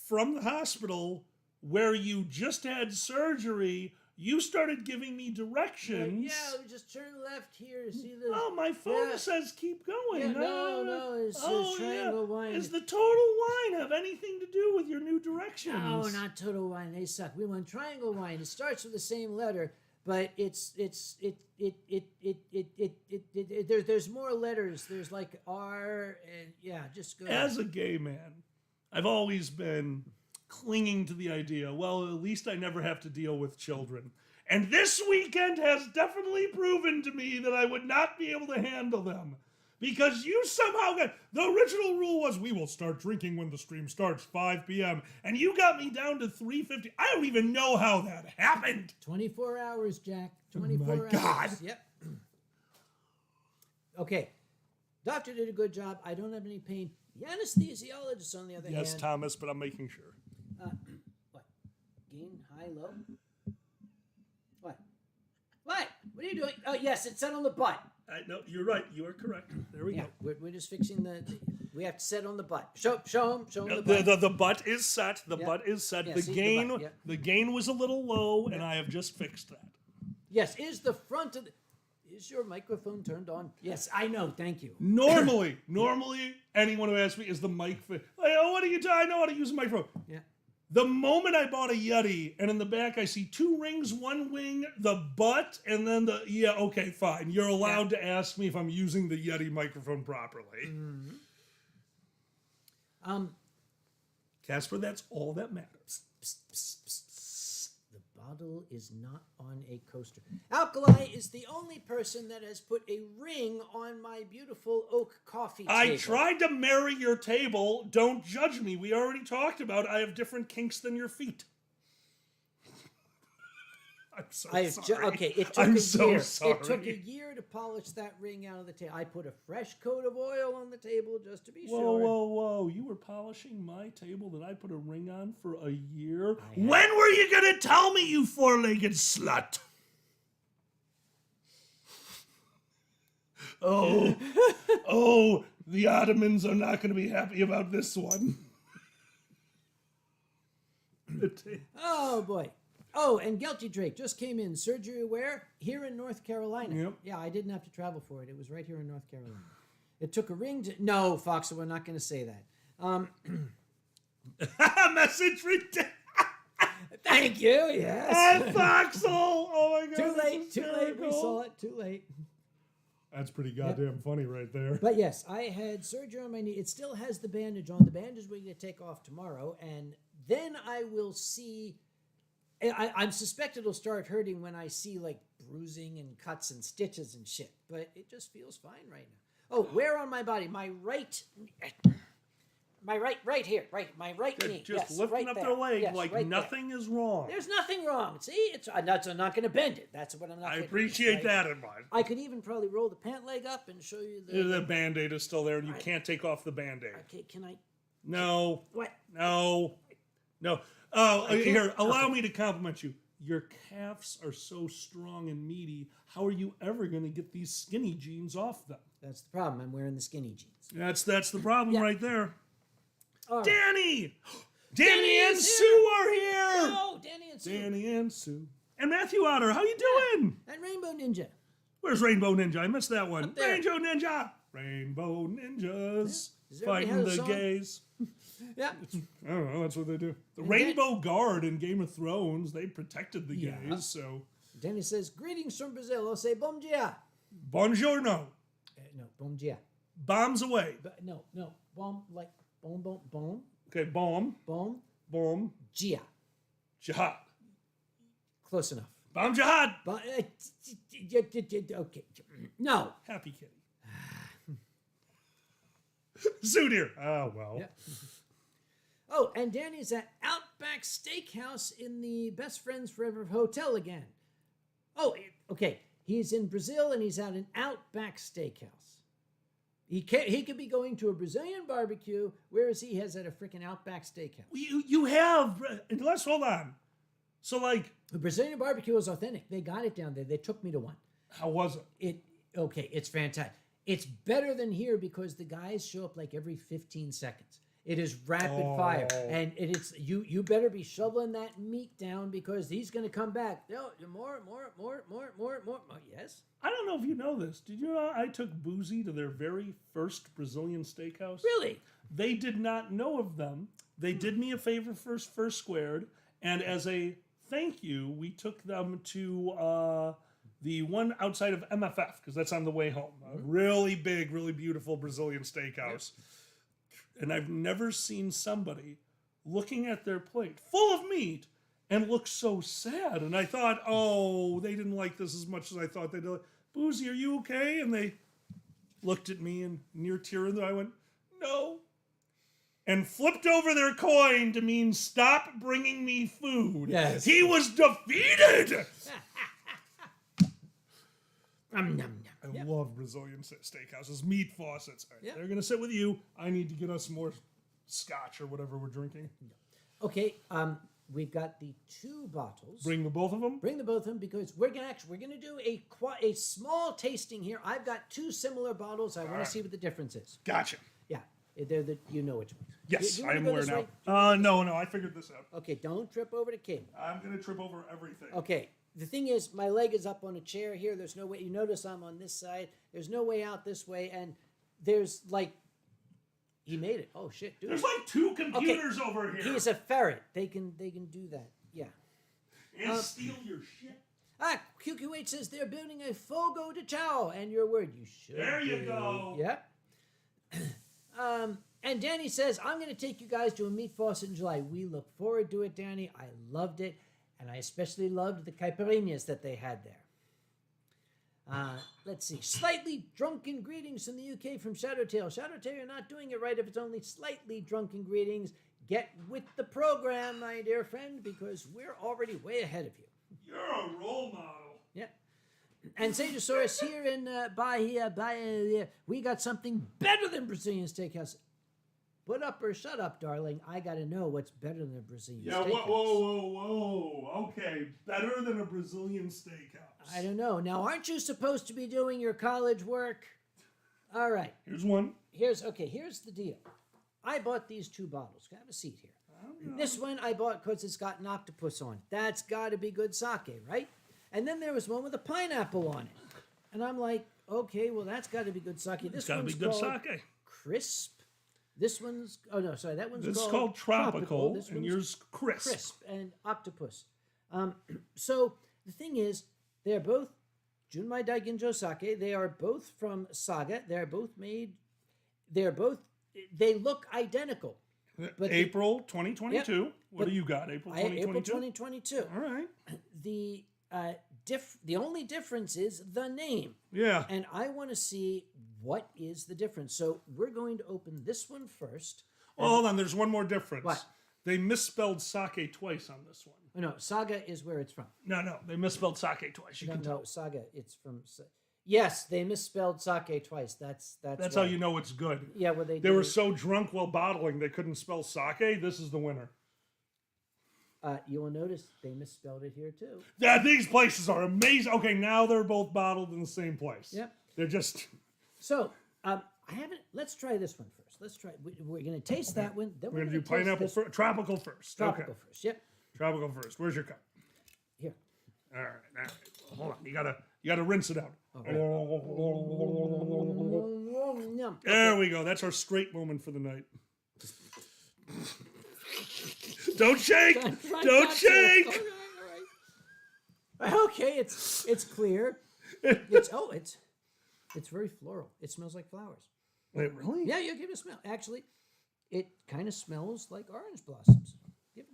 S2: from the hospital where you just had surgery, you started giving me directions.
S1: Yeah, we just turn left here to see the...
S2: Oh, my phone says keep going.
S1: Yeah, no, it's Triangle Wine.
S2: Does the Total Wine have anything to do with your new directions?
S1: No, not Total Wine. They suck. We want Triangle Wine. It starts with the same letter, but there's more letters. There's like R and yeah, just go.
S2: As a gay man, I've always been clinging to the idea, well, at least I never have to deal with children. And this weekend has definitely proven to me that I would not be able to handle them. Because you somehow got... The original rule was we will start drinking when the stream starts, 5 p.m. And you got me down to 3:50. I don't even know how that happened.
S1: 24 hours, Jack. 24 hours.
S2: My God.
S1: Yep. Okay. Doctor did a good job. I don't have any pain. The anesthesiologist, on the other hand...
S2: Yes, Thomas, but I'm making sure.
S1: What? Gain, high, low? What? What are you doing? Oh, yes, it's set on the butt.
S2: No, you're right. You are correct. There we go.
S1: We're just fixing we have to set on the butt. Show him the butt.
S2: The butt is set. The butt is set.
S1: Yeah,
S2: the
S1: see,
S2: gain
S1: butt,
S2: the gain was a little low, and I have just fixed that.
S1: Yes, is the front of the... Is your microphone turned on? Yes, I know. Thank you.
S2: Normally, anyone who asks me, is the mic fit? Like, oh, what are you doing? I know how to use a microphone.
S1: Yeah.
S2: The moment I bought a Yeti, and in the back I see 2 rings, 1 wing, the butt, and then the... Yeah, okay, fine. You're allowed to ask me if I'm using the Yeti microphone properly.
S1: Mm-hmm.
S2: Casper, that's all that matters.
S1: The bottle is not on a coaster. Alkali is the only person that has put a ring on my beautiful oak coffee table.
S2: I tried to marry your table. Don't judge me. We already talked about I have different kinks than your feet. I'm so sorry.
S1: Okay, it took
S2: I'm
S1: a
S2: so
S1: year.
S2: sorry.
S1: It took a year to polish that ring out of the table. I put a fresh coat of oil on the table just to be sure.
S2: Whoa. You were polishing my table that I put a ring on for a year? When were you going to tell me, you 4-legged slut? Oh, the Ottomans are not going to be happy about this one.
S1: Oh, boy. Oh, and Gelty Drake just came in. Surgery where? Here in North Carolina.
S2: Yep.
S1: Yeah, I didn't have to travel for it. It was right here in North Carolina. It took a ring to... No, Fox, we're not going to say that.
S2: Message rejected.
S1: Thank you, yes.
S2: Foxhole! Oh, my God.
S1: Too late. We saw it. Too late.
S2: That's pretty goddamn funny right there.
S1: But yes, I had surgery on my knee. It still has the bandage on. The bandage we're going to take off tomorrow. And then I will see... I suspect it'll start hurting when I see like bruising and cuts and stitches and shit, but it just feels fine right now. Oh, where on my body? My right here, my right knee.
S2: Just
S1: yes,
S2: lifting
S1: right
S2: up
S1: there.
S2: their leg
S1: yes,
S2: like
S1: right
S2: nothing is wrong.
S1: There's nothing wrong. See, it's I'm not going to bend it. That's what I'm not.
S2: I
S1: gonna
S2: appreciate
S1: do,
S2: that in mind.
S1: I could even probably roll the pant leg up and show you
S2: The Band-Aid is still there, and you can't take off the Band-Aid.
S1: Okay, can I?
S2: No.
S1: What?
S2: No. Oh, here, allow me to compliment you. Your calves are so strong and meaty. How are you ever going to get these skinny jeans off them?
S1: That's the problem. I'm wearing the skinny jeans.
S2: That's the problem right there.
S1: All right.
S2: Danny and Sue are here.
S1: Oh, Danny and Sue.
S2: Danny and Sue. And Matthew Otter, how you doing?
S1: And Rainbow Ninja.
S2: Where's Rainbow Ninja? I missed that one.
S1: Up there.
S2: Rainbow Ninjas.
S1: Does everybody
S2: Fighting
S1: have a
S2: the
S1: song?
S2: gays.
S1: Yeah.
S2: I don't know, that's what they do. The
S1: And
S2: Rainbow Guard in Game of Thrones, they protected the
S1: Yeah.
S2: gays, so...
S1: Danny says, greetings from Brazil. I'll say bom dia.
S2: Buongiorno.
S1: No, bom dia.
S2: Bombs away.
S1: No. Bom, like, bom.
S2: Okay, bomb.
S1: Bom,
S2: Bomb.
S1: gia.
S2: Jihad.
S1: Close enough.
S2: Bomb jihad.
S1: But okay, no.
S2: Happy Kitty. Suit here. Oh, well.
S1: Yeah. Oh, and Danny's at Outback Steakhouse in the Best Friends Forever Hotel again. Oh, okay. He's in Brazil and he's at an Outback Steakhouse. He could be going to a Brazilian barbecue, whereas he has at a freaking Outback Steakhouse.
S2: You have. Let's hold on. So, like.
S1: The Brazilian barbecue is authentic. They got it down there. They took me to one.
S2: How was it?
S1: It's fantastic. It's better than here because the guys show up like every 15 seconds. It is rapid fire, and it's you better be shoveling that meat down because he's going to come back. No, more. Yes.
S2: I don't know if you know this. Did you know I took Boozy to their very first Brazilian steakhouse?
S1: Really?
S2: They did not know of them. They did me a favor first squared, and as a thank you, we took them to the one outside of MFF because that's on the way home. A really big, really beautiful Brazilian steakhouse. Yep. And I've never seen somebody looking at their plate full of meat and look so sad. And I thought, oh, they didn't like this as much as I thought they'd like. Boozy, are you okay? And they looked at me and near tearing. I went, no. And flipped over their coin to mean stop bringing me food.
S1: Yes.
S2: He was defeated. I love Brazilian steakhouses. Meat faucets. Right, yep. They're going to sit with you. I need to get us more scotch or whatever we're drinking.
S1: Okay, we've got the 2 bottles.
S2: Bring the both of them?
S1: Bring the both of them because we're going to do a small tasting here. I've got 2 similar bottles. I want to see what the difference is.
S2: Gotcha.
S1: Yeah, you know which ones.
S2: Yes, I am aware now. No, I figured this out.
S1: Okay, don't trip over the king.
S2: I'm going to trip over everything.
S1: Okay. The thing is, my leg is up on a chair here. There's no way. You notice I'm on this side. There's no way out this way. And there's like, he made it. Oh, shit, dude.
S2: There's like 2 computers over here.
S1: He's a ferret. They can do that. Yeah.
S2: And steal your shit.
S1: QQ8 says they're building a Fogo de Chao. And your word, you should.
S2: There you go.
S1: Yep. And Danny says, I'm going to take you guys to a meat faucet in July. We look forward to it, Danny. I loved it. And I especially loved the caipirinhas that they had there. Let's see. Slightly drunken greetings from the UK from Shadowtail. Shadowtail, you're not doing it right if it's only slightly drunken greetings. Get with the program, my dear friend, because we're already way ahead of you.
S2: You're a role model.
S1: Yep. And Sageosaurus here in Bahia, we got something better than Brazilian steakhouse. Put up or shut up, darling. I got to know what's better than a Brazilian steakhouse.
S2: Whoa. Okay, better than a Brazilian steakhouse.
S1: I don't know. Now, aren't you supposed to be doing your college work? All right.
S2: Here's one.
S1: Here's the deal. I bought these 2 bottles. Can I have a seat here? This one I bought because it's got an octopus on it. That's got to be good sake, right? And then there was one with a pineapple on it. And I'm like, okay, well, that's got to be good sake. This
S2: got to be good sake.
S1: Crisp. This one's, that one's
S2: this called Tropical,
S1: this
S2: and yours Crisp.
S1: Crisp and Octopus. So the thing is, they're both Junmai Daiginjo sake. They are both from Saga. They look identical.
S2: But April 2022. Yep, what do you got? April 2022?
S1: April 2022.
S2: All right.
S1: The only difference is the name.
S2: Yeah.
S1: And I want to see what is the difference. So we're going to open this one first.
S2: Oh, hold on. There's one more difference.
S1: What?
S2: They misspelled sake twice on this one.
S1: No, Saga is where it's from.
S2: No. They misspelled sake twice. You can tell.
S1: No, Saga. It's from... Yes, they misspelled sake twice. That's
S2: how you know it's good.
S1: Yeah, well, they
S2: were so drunk while bottling they couldn't spell sake. This is the winner.
S1: You will notice they misspelled it here too.
S2: Yeah, these places are amazing. Okay, now they're both bottled in the same place.
S1: Yep.
S2: They're just...
S1: So, I haven't... Let's try this one first. Let's try... We're going to taste that one. Then
S2: we're going to do pineapple first. Tropical first.
S1: Tropical first, yep.
S2: Tropical first. Where's your cup?
S1: Here.
S2: All right. Hold on. You gotta rinse it out.
S1: Okay.
S2: There we go. That's our straight moment for the night. Don't shake! Don't shake!
S1: All right. Okay, it's clear. It's very floral. It smells like flowers.
S2: Wait, really?
S1: Yeah, give it a smell. Actually, it kind of smells like orange blossoms. Give.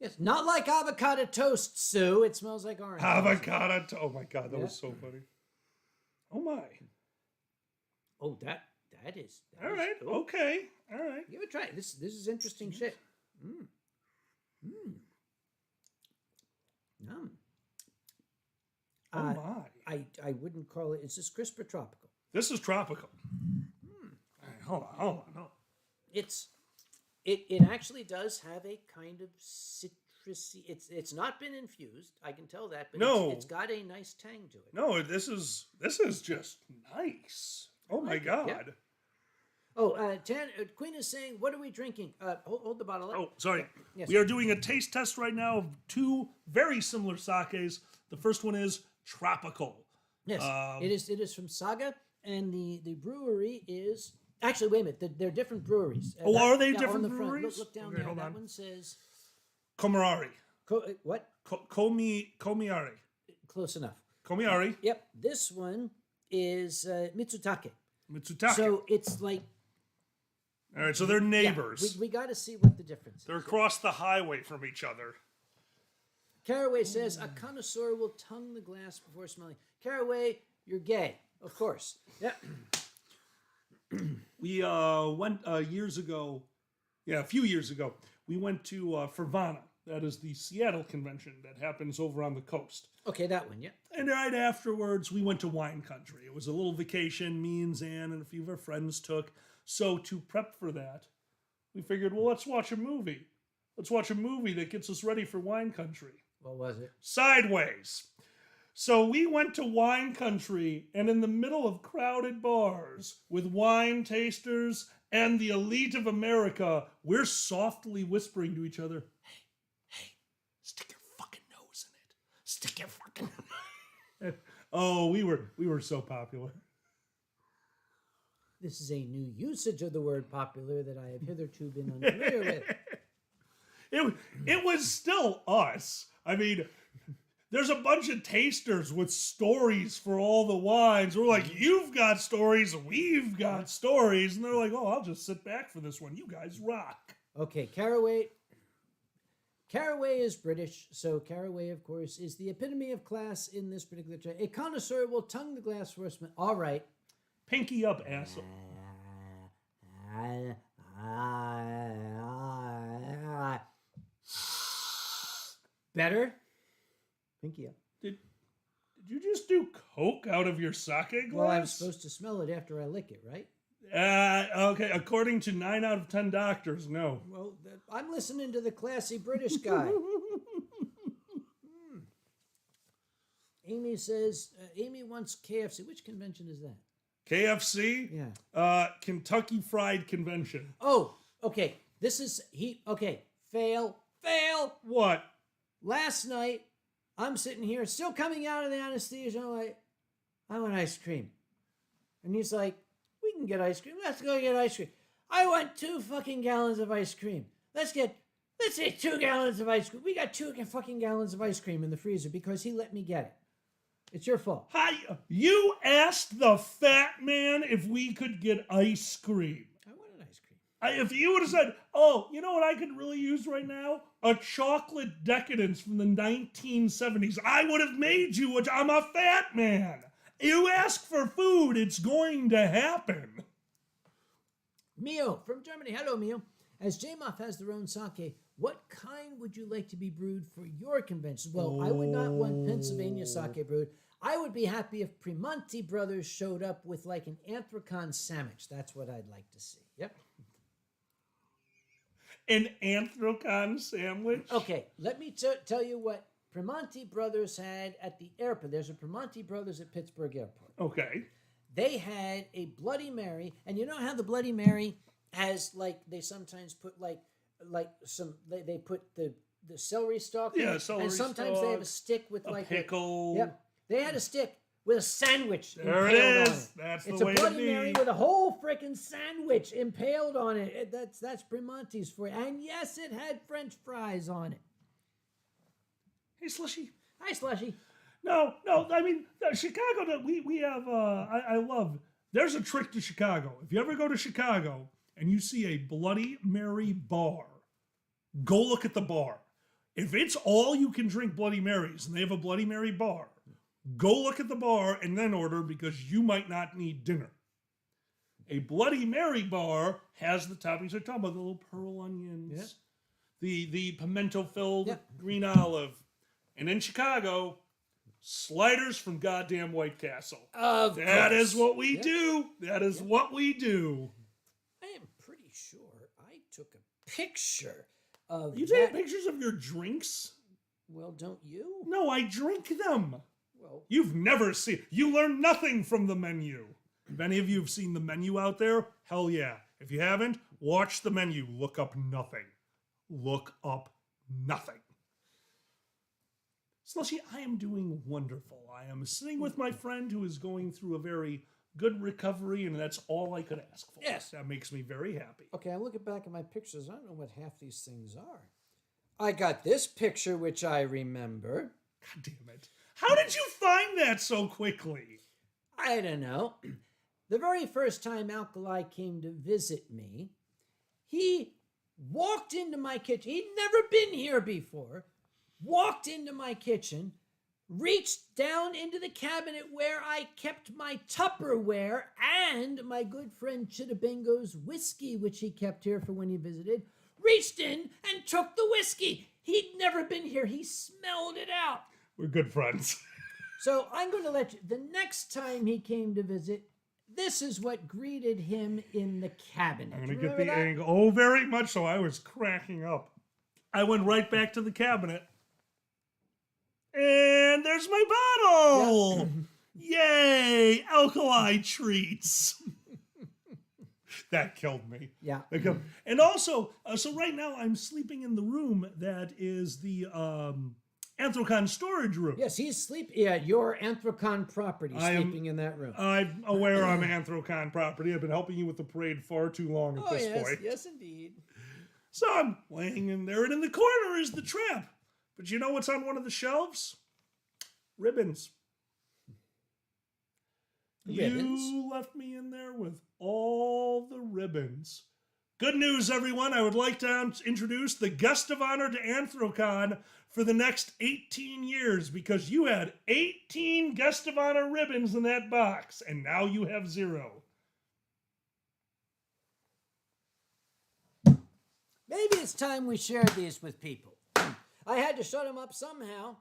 S1: Yes, not like avocado toast, Sue. It smells like orange.
S2: Avocado. Oh my God, that
S1: Yeah.
S2: was so funny. Oh my.
S1: Oh, that is.
S2: All right.
S1: Oh,
S2: Okay. All right.
S1: give it a try. This is interesting shit. Yum.
S2: Oh my.
S1: I wouldn't call it. Is this crisp or tropical?
S2: This is tropical. All right, hold on.
S1: It actually does have a kind of citrusy. It's not been infused. I can tell that, but
S2: No.
S1: it's got a nice tang to it.
S2: No, this is just nice. Oh my
S1: like it,
S2: God.
S1: yeah. Oh, Queen is saying, "What are we drinking?" Hold the bottle up.
S2: Oh, sorry.
S1: Yes.
S2: We are doing a taste test right now of two very similar sakes. The first one is tropical.
S1: Yes, it is from Saga, and the brewery is actually. Wait a minute, they're different breweries.
S2: Are they
S1: on
S2: different
S1: the front.
S2: breweries?
S1: Look down
S2: Okay,
S1: there.
S2: hold
S1: That
S2: on.
S1: one says
S2: Komirari.
S1: what?
S2: Komiari.
S1: Close enough.
S2: Komiari.
S1: Yep. This one is Mitsutake.
S2: Mitsutake.
S1: So it's like
S2: All right, so they're neighbors.
S1: we got to see what the difference is.
S2: They're across the highway from each other.
S1: Caraway says a connoisseur will tongue the glass before smelling. Caraway, you're gay, of course. Yep.
S2: We went years ago. Yeah, a few years ago. We went to Fervana. That is the Seattle convention that happens over on the coast.
S1: Okay, that one. Yeah.
S2: And right afterwards, we went to wine country. It was a little vacation me and Zan and a few of our friends took. So to prep for that, we figured, well, let's watch a movie. Let's watch a movie that gets us ready for wine country.
S1: What was it?
S2: Sideways. So we went to wine country, and in the middle of crowded bars with wine tasters and the elite of America, we're softly whispering to each other, hey, stick your fucking nose in it. Stick your fucking Oh, we were so popular.
S1: This is a new usage of the word popular that I have hitherto been unfamiliar with.
S2: It was still us. I mean, there's a bunch of tasters with stories for all the wines. We're like, you've got stories, we've got stories. And they're like, oh, I'll just sit back for this one. You guys rock.
S1: Okay, Caraway. Caraway is British, so Caraway, of course, is the epitome of class in this particular trade. A connoisseur will tongue the glass for a smell. All right.
S2: Pinky up, asshole.
S1: Better? Pinky up.
S2: Did you just do Coke out of your sake glass?
S1: Well, I'm supposed to smell it after I lick it, right?
S2: Okay, according to 9 out of 10 doctors, no.
S1: Well, I'm listening to the classy British guy. Amy says, Amy wants KFC. Which convention is that?
S2: KFC?
S1: Yeah.
S2: Kentucky Fried Convention.
S1: Oh, okay. Okay. Fail.
S2: What?
S1: Last night, I'm sitting here, still coming out of the anesthesia. I'm like, I want ice cream. And he's like, we can get ice cream. Let's go get ice cream. I want 2 fucking gallons of ice cream. Let's say 2 gallons of ice cream. We got 2 fucking gallons of ice cream in the freezer because he let me get it. It's your fault.
S2: Hi, you asked the fat man if we could get ice cream.
S1: I wanted ice cream.
S2: If you would have said, oh, you know what I could really use right now? A chocolate decadence from the 1970s. I would have made you, I'm a fat man. You ask for food, it's going to happen.
S1: Mio from Germany. Hello, Mio. As JMOF has their own sake, what kind would you like to be brewed for your convention? Well, I would not want Pennsylvania sake brewed. I would be happy if Primanti Brothers showed up with like an anthracon sandwich. That's what I'd like to see. Yep.
S2: An anthracon sandwich?
S1: Okay, let me tell you what Primanti Brothers had at the airport. There's a Primanti Brothers at Pittsburgh Airport.
S2: Okay.
S1: They had a Bloody Mary, and you know how the Bloody Mary has like they sometimes put like some they put the celery stalk.
S2: Yeah, celery
S1: and sometimes
S2: stalk,
S1: they have a stick with
S2: a
S1: like
S2: pickle.
S1: Yep, they had a stick with a sandwich
S2: There it
S1: impaled
S2: is.
S1: on it.
S2: That's
S1: It's
S2: the
S1: a
S2: way
S1: Bloody
S2: to be.
S1: Mary with a whole freaking sandwich impaled on it. That's Primanti's for you. And yes, it had French fries on it.
S2: Hey, Slushy.
S1: Hi, Slushy.
S2: No, I mean, Chicago, we have, I love, there's a trick to Chicago. If you ever go to Chicago and you see a Bloody Mary bar, go look at the bar. If it's all you can drink Bloody Marys and they have a Bloody Mary bar, go look at the bar and then order because you might not need dinner. A Bloody Mary bar has the toppings they're talking about, the little pearl onions, the pimento-filled green olive. And in Chicago, sliders from goddamn White Castle. That is what we do. That is what we do.
S1: I am pretty sure I took a picture of
S2: You take pictures of your drinks?
S1: Well, don't you?
S2: No, I drink them.
S1: Well,
S2: You've never seen... You learn nothing from the menu. If any of you have seen the menu out there, hell yeah. If you haven't, watch the menu. Look up nothing. Look up nothing. Slushy, I am doing wonderful. I am sitting with my friend who is going through a very good recovery, and that's all I could ask for.
S1: Yes.
S2: That makes me very happy.
S1: okay, I'm looking back at my pictures. I don't know what half these things are. I got this picture, which I remember.
S2: God damn it. How did you find that so quickly?
S1: I don't know. The very first time Alkali came to visit me, he walked into my kitchen. He'd never been here before. Walked into my kitchen, reached down into the cabinet where I kept my Tupperware and my good friend Chittabingo's whiskey, which he kept here for when he visited, reached in and took the whiskey. He'd never been here. He smelled it out.
S2: We're good friends.
S1: So I'm going to let you, the next time he came to visit, this is what greeted him in the cabinet.
S2: I'm going to get the angle. Oh, very much so. I was cracking up. I went right back to the cabinet. And there's my bottle! Yay! Alkali treats. That killed me.
S1: Yeah.
S2: And also, so right now I'm sleeping in the room that is the Anthrocon storage room.
S1: Yes, he's sleeping. Yeah, your Anthrocon property, sleeping in that room.
S2: I'm aware I'm Anthrocon property. I've been helping you with the parade far too long at this point.
S1: Yes, indeed.
S2: So I'm laying in there, and in the corner is the trap. But you know what's on one of the shelves? Ribbons. You left me in there with all the ribbons. Good news, everyone. I would like to introduce the guest of honor to Anthrocon for the next 18 years, because you had 18 guest of honor ribbons in that box, and now you have 0.
S1: Maybe it's time we shared these with people. I had to shut them up somehow.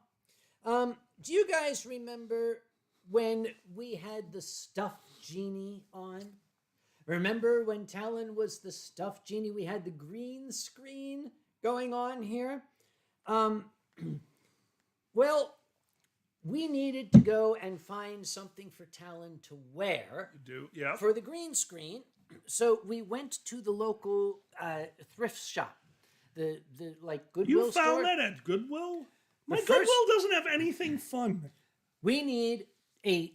S1: Do you guys remember when we had the stuffed genie on? Remember when Talon was the stuffed genie? We had the green screen going on here. Well, we needed to go and find something for Talon to wear for the green screen. So we went to the local thrift shop, the like Goodwill store.
S2: You found that at Goodwill? My Goodwill doesn't have anything fun.
S1: We need a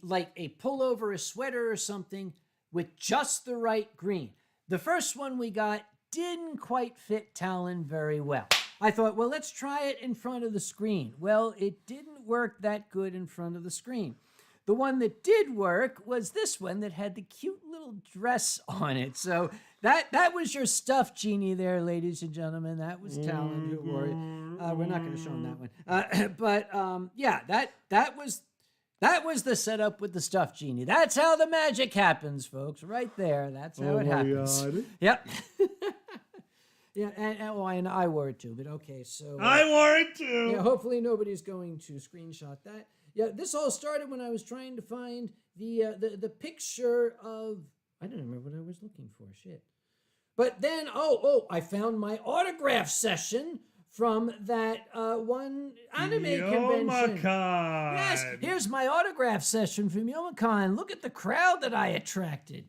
S1: pullover, a sweater or something with just the right green. The first one we got didn't quite fit Talon very well. I thought, well, let's try it in front of the screen. Well, it didn't work that good in front of the screen. The one that did work was this one that had the cute little dress on it. So that was your stuffed genie there, ladies and gentlemen. That was Talon who wore it. We're not going to show him that one. But yeah, that was the setup with the stuffed genie. That's how the magic happens, folks. Right there. That's how it happens. God. Yep. Yeah, and I wore it too. But okay, so
S2: I wore it too.
S1: Yeah, hopefully nobody's going to screenshot that. Yeah, this all started when I was trying to find the picture of, I don't remember what I was looking for. Shit. But then I found my autograph session from that one anime convention. Yes, here's my autograph session from Youmacon. Look at the crowd that I attracted.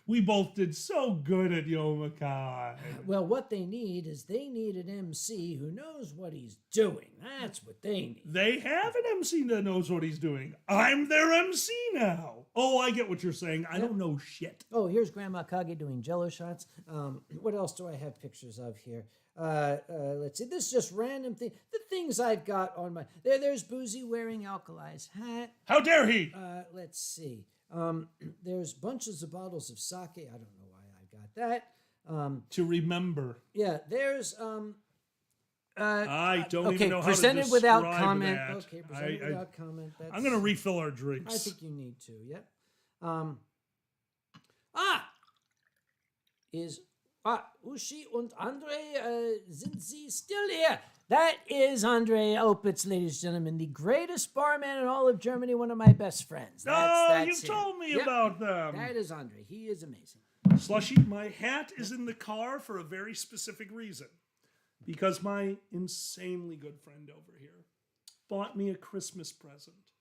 S2: We both did so good at Youmacon.
S1: Well, what they need is an MC who knows what he's doing. That's what they need.
S2: They have an MC that knows what he's doing. I'm their MC now. Oh, I get what you're saying. I don't know shit.
S1: Oh, here's Grandma Kage doing jello shots. What else do I have pictures of here? Let's see. This is just random things. The things I've got on my... There's Boozy wearing Alkali's hat.
S2: How dare he?
S1: Let's see. There's bunches of bottles of sake. I don't know why I got that.
S2: To remember.
S1: Yeah, there's
S2: I don't
S1: okay,
S2: even know how to
S1: presented
S2: describe
S1: without comment.
S2: that.
S1: Okay, presented without comment. That's,
S2: I'm going to refill our
S1: I
S2: drinks.
S1: think you need to. Yep. Uschi und Andre, sind Sie still here? That is Andre Opitz, ladies and gentlemen, the greatest barman in all of Germany, one of my best friends. That's
S2: You've
S1: him.
S2: told me
S1: Yep.
S2: about them.
S1: That is Andre. He is amazing.
S2: Slushy, my hat is in the car for a very specific reason. Because my insanely good friend over here bought me a Christmas present.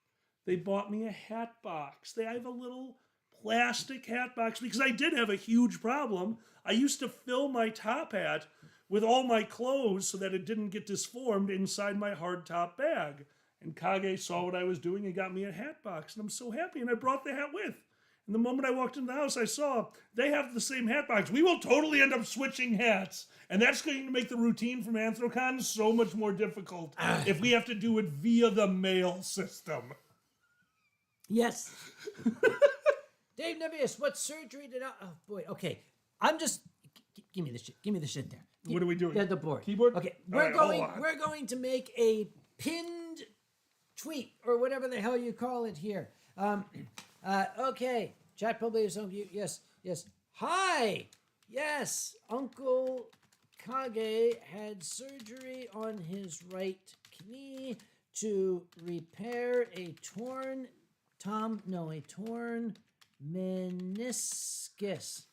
S2: They bought me a hat box. They have a little plastic hat box because I did have a huge problem. I used to fill my top hat with all my clothes so that it didn't get disformed inside my hard top bag. And Kage saw what I was doing and got me a hat box. And I'm so happy. And I brought the hat with. And the moment I walked into the house, I saw they have the same hat box. We will totally end up switching hats. And that's going to make the routine from Anthrocon so much more difficult if we have to do it via the mail system.
S1: Yes. Dave Nevius, what surgery did I... Oh, boy. Okay. I'm just... Give me the shit. Give me the shit there.
S2: What are we doing?
S1: Yeah, the board.
S2: Keyboard?
S1: Okay.
S2: All right, hold on.
S1: We're going to make a pinned tweet or whatever the hell you call it here. Okay. Chat probably is on you. Yes. Hi. Yes. Uncle Kage had surgery on his right knee to repair a torn meniscus.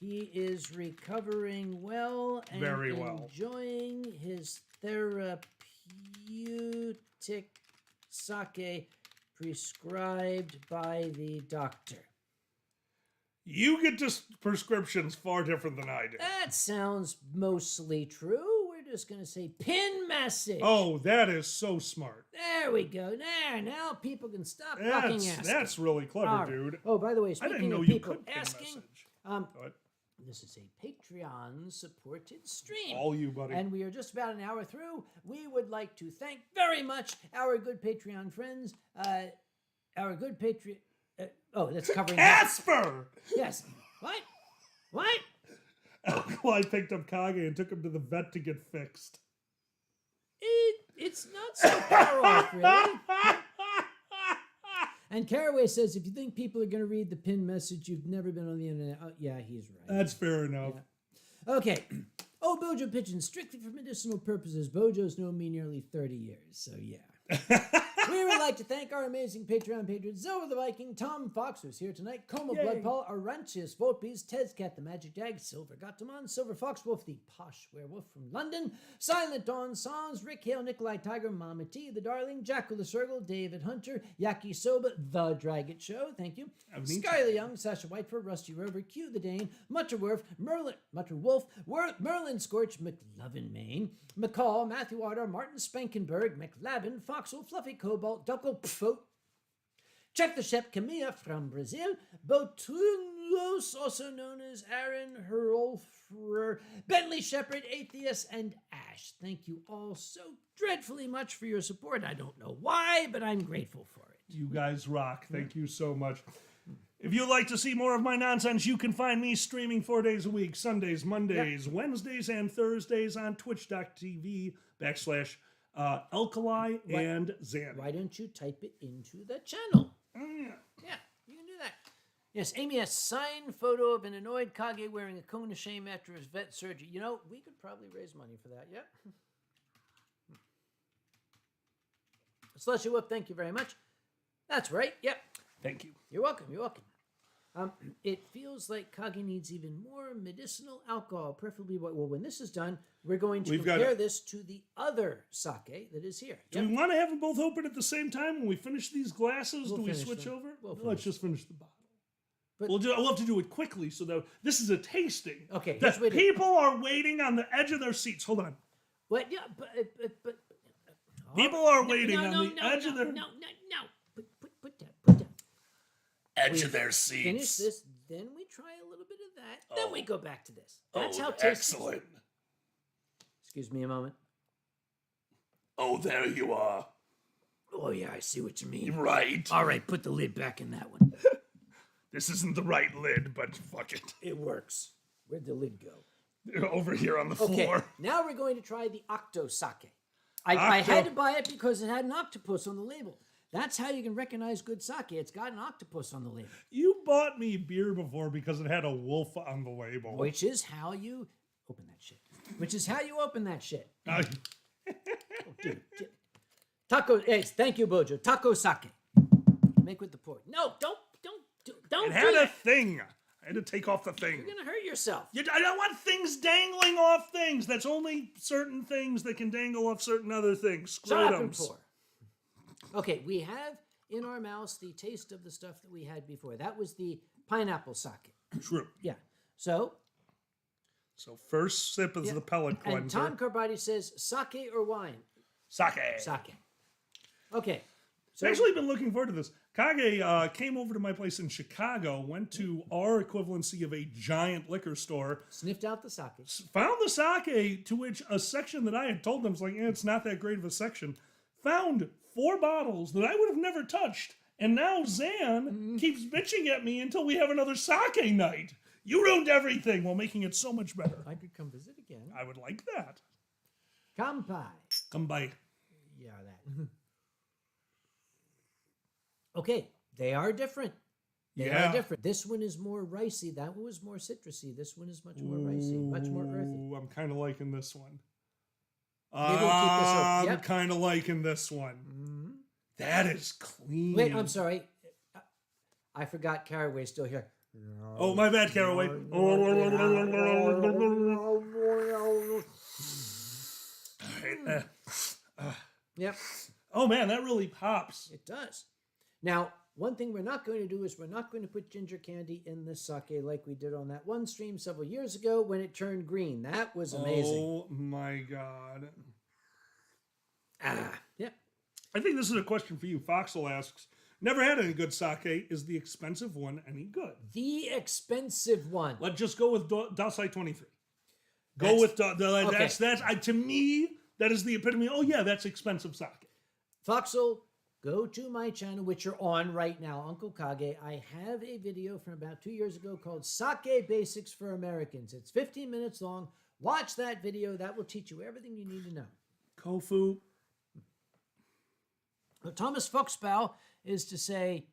S1: He is recovering well and
S2: Very well.
S1: enjoying his therapeutic sake prescribed by the doctor.
S2: You get prescriptions far different than I do.
S1: That sounds mostly true. We're just going to say pin message.
S2: Oh, that is so smart.
S1: There we go. There, now people can stop fucking asking.
S2: That's really clever,
S1: All right.
S2: dude.
S1: Oh, by the way,
S2: I
S1: speaking
S2: didn't know
S1: of
S2: you
S1: people
S2: could pin
S1: asking,
S2: message.
S1: this is a Patreon-supported stream.
S2: All you, buddy.
S1: And we are just about an hour through. We would like to thank very much our good Patreon friends. Our good Patreon... that's covering...
S2: Casper!
S1: Yes. What?
S2: Well, I picked up Kage and took him to the vet to get fixed.
S1: It's not so far off, really. And Caraway says, if you think people are going to read the pin message, you've never been on the internet. Oh, yeah, he's right.
S2: That's fair enough.
S1: Yeah. Okay. Oh, Bojo Pigeon, strictly for medicinal purposes. Bojo's known me nearly 30 years, so yeah. We would like to thank our amazing Patreon patrons, Silver the Viking, Tom Fox, who's here tonight, Como Bloodpaw, Arantius Volpes, Ted's Cat, the Magic Dag, Silver Gatamon, Silver Fox Wolf, the Posh Werewolf from London, Silent Dawn Songs, Rick Hale, Nikolai Tiger, Mama T, The Darling, Jackal the Circle, David Hunter, Yaki Soba, The Dragon Show, thank you, Skylar Young, Sasha Whiteford, Rusty Rover, Q the Dane, Mutterwolf, Merlin Scorch, McLovin Maine, McCall, Matthew Otter, Martin Spankenberg, McLabin, Foxel, Fluffy Cobalt, Duckle Pfo, Check the Shep Camilla from Brazil, Botunos, also known as Aaron Hurlfrer, Bentley Shepherd, Atheist, and Ash. Thank you all so dreadfully much for your support. I don't know why, but I'm grateful for it.
S2: You guys rock. Thank you so much. If you'd like to see more of my nonsense, you can find me streaming 4 days a week, Sundays, Mondays, Wednesdays, and Thursdays on twitch.tv/Alkali and Xan.
S1: Why don't you type it into the channel?
S2: Yeah.
S1: Yeah, you can do that. Yes, Amy has signed photo of an annoyed Kage wearing a cone of shame after his vet surgery. You know, we could probably raise money for that, yeah? Slushy Whoop, thank you very much. That's right, yep.
S2: Thank you.
S1: You're welcome, you're welcome. It feels like Kage needs even more medicinal alcohol, preferably, well, when this is done, we're going to compare this to the other sake that is here.
S2: Do we want to have them both open at the same time when we finish these glasses? Do we switch over? Let's just finish the bottle. But we'll have to do it quickly so that this is a tasting.
S1: Okay.
S2: The people are waiting on the edge of their seats. Hold on.
S1: What? Yeah, but
S2: people are waiting on the edge of their...
S1: Put that.
S2: Edge of their seats.
S1: Finish this, then we try a little bit of that, then we go back to this. That's how
S2: excellent.
S1: Excuse me a moment.
S2: Oh, there you are.
S1: Oh, yeah, I see what you mean.
S2: Right.
S1: All right, put the lid back in that one.
S2: This isn't the right lid, but fuck it.
S1: It works. Where'd the lid go?
S2: Over here on the
S1: Okay,
S2: floor.
S1: now we're going to try the Octo Sake. I had to buy it because it had an octopus on the label. That's how you can recognize good sake. It's got an octopus on the label.
S2: You bought me beer before because it had a wolf on the label.
S1: Which is how you open that shit.
S2: Oh,
S1: Dude. Taco, yes, thank you, Bojo. Taco sake. Make with the pork. No, don't
S2: it
S1: do
S2: had a
S1: it.
S2: thing. I had to take off the thing.
S1: You're gonna hurt yourself.
S2: I don't want things dangling off things. That's only certain things that can dangle off certain other things.
S1: Shut up and
S2: Scrotums.
S1: pour. Okay, we have in our mouths the taste of the stuff that we had before. That was the pineapple sake.
S2: True.
S1: Yeah. So
S2: first sip is the pellet
S1: and
S2: cleanser.
S1: Tom Carbati says sake or wine?
S2: Sake.
S1: Sake. Okay. So
S2: I've actually been looking forward to this. Kage came over to my place in Chicago, went to our equivalency of a giant liquor store,
S1: sniffed out the sake.
S2: found the sake, to which a section that I had told them was like, it's not that great of a section, found 4 bottles that I would have never touched. And now Zan keeps bitching at me until we have another sake night. You ruined everything while making it so much better.
S1: I could come visit again.
S2: I would like that.
S1: Kampai.
S2: Come by.
S1: Yeah, that. Okay, they are different. They are different. This one is more ricey. That one was more citrusy. This one is much more ricey, much more earthy.
S2: Ooh, I'm kind of liking this one.
S1: Maybe we'll keep this open.
S2: I'm
S1: Yep.
S2: kind of liking this one.
S1: Mm-hmm.
S2: That is clean.
S1: Wait, I'm sorry. I forgot Caraway's still here.
S2: Oh, my bad, Caraway.
S1: Yep,
S2: Oh, man, that really pops.
S1: it does. Now, one thing we're not going to do is we're not going to put ginger candy in this sake like we did on that one stream several years ago when it turned green. That was amazing.
S2: Oh, my God.
S1: Yep.
S2: I think this is a question for you. Foxel asks, never had any good sake. Is the expensive one any good?
S1: The expensive one.
S2: Let's just go with Dasai 23.
S1: That's-
S2: Go with
S1: okay.
S2: to me, that is the epitome. Oh, yeah, that's expensive sake.
S1: Foxel, go to my channel, which you're on right now, Uncle Kage. I have a video from about 2 years ago called Sake Basics for Americans. It's 15 minutes long. Watch that video. That will teach you everything you need to know.
S2: Kofu.
S1: Well, Thomas Foxbow is to say,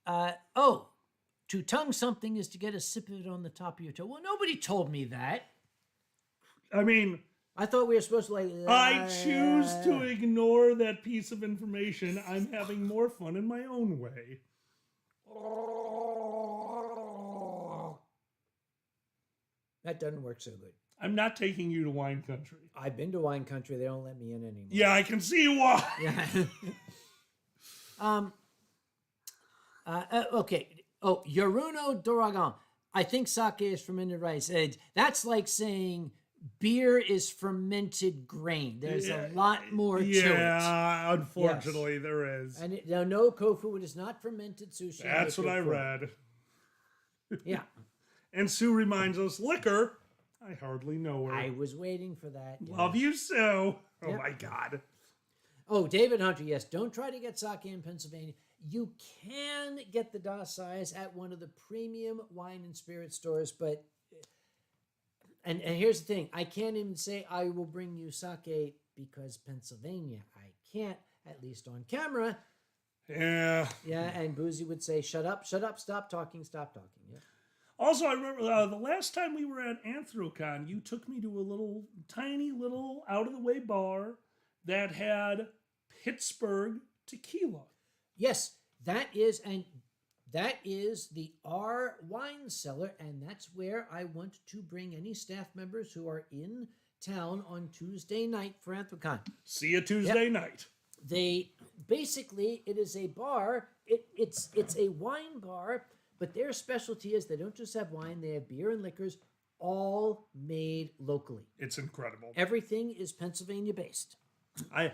S1: to tongue something is to get a sip of it on the top of your toe. Well, nobody told me that.
S2: I mean,
S1: I thought we were supposed to
S2: I choose to ignore that piece of information. I'm having more fun in my own way.
S1: That doesn't work so good.
S2: I'm not taking you to wine country.
S1: I've been to wine country. They don't let me in anymore.
S2: Yeah, I can see why.
S1: Yeah. Okay. Oh, Yoruno Doragon. I think sake is fermented rice. That's like saying beer is fermented grain. There's a lot more to it.
S2: Yeah, unfortunately, there is.
S1: And no, Kofu, it is not fermented sushi.
S2: That's what I read.
S1: Yeah.
S2: And Sue reminds us, liquor. I hardly know her.
S1: I was waiting for that.
S2: Love you, Sue. Oh,
S1: Yep.
S2: my God.
S1: Oh, David Hunter, yes. Don't try to get sake in Pennsylvania. You can get the DOS size at one of the premium wine and spirit stores, but... And here's the thing. I can't even say I will bring you sake because Pennsylvania. I can't, at least on camera.
S2: Yeah.
S1: Yeah, and Boozy would say, shut up, stop talking, stop talking. Yeah.
S2: Also, I remember the last time we were at Anthrocon, you took me to a tiny little out-of-the-way bar that had Pittsburgh tequila.
S1: Yes, that is the R wine cellar, and that's where I want to bring any staff members who are in town on Tuesday night for Anthrocon.
S2: See you Tuesday night.
S1: It is a bar. It's a wine bar, but their specialty is they don't just have wine; they have beer and liquors, all made locally.
S2: It's incredible.
S1: Everything is Pennsylvania based.
S2: I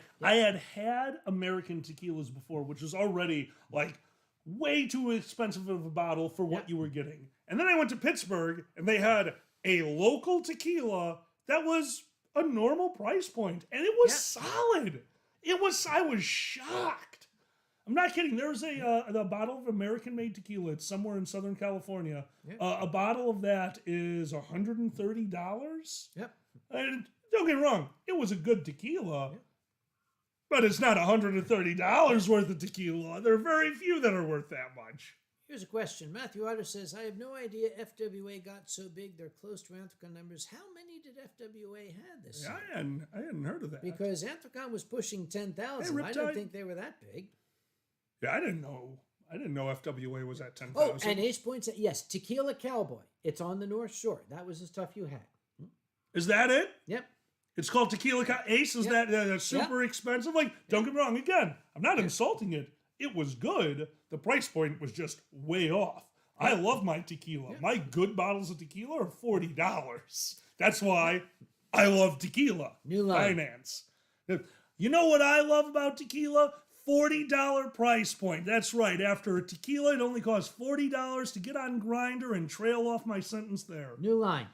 S2: had American tequilas before, which was already like way too expensive of a bottle for what you were getting. And then I went to Pittsburgh and they had a local tequila that was a normal price point, and it was solid. I was shocked. I'm not kidding. There's a bottle of American-made tequila. It's somewhere in Southern California.
S1: Yeah.
S2: A bottle of that is $130.
S1: Yep.
S2: And don't get me wrong, it was a good tequila, but it's not $130 worth of tequila. There are very few that are worth that much.
S1: Here's a question. Matthew Otter says, I have no idea FWA got so big they're close to Anthrocon numbers. How many did FWA have this year?
S2: I hadn't heard of that.
S1: Because Anthrocon was pushing 10,000.
S2: Hey,
S1: I didn't think they were that big.
S2: Yeah, I didn't know FWA was at 10,000.
S1: Oh, and Ace points out, yes, Tequila Cowboy. It's on the North Shore. That was the stuff you had.
S2: Is that it?
S1: Yep.
S2: It's called Tequila Ace. Is that super expensive? Like, don't get me wrong. Again, I'm not insulting it. It was good. The price point was just way off. I love my tequila. My good bottles of tequila are $40. That's why I love tequila.
S1: New line.
S2: Finance. You know what I love about tequila? $40 price point. That's right. After a tequila, it only costs $40 to get on Grindr and trail off my sentence there.
S1: New line.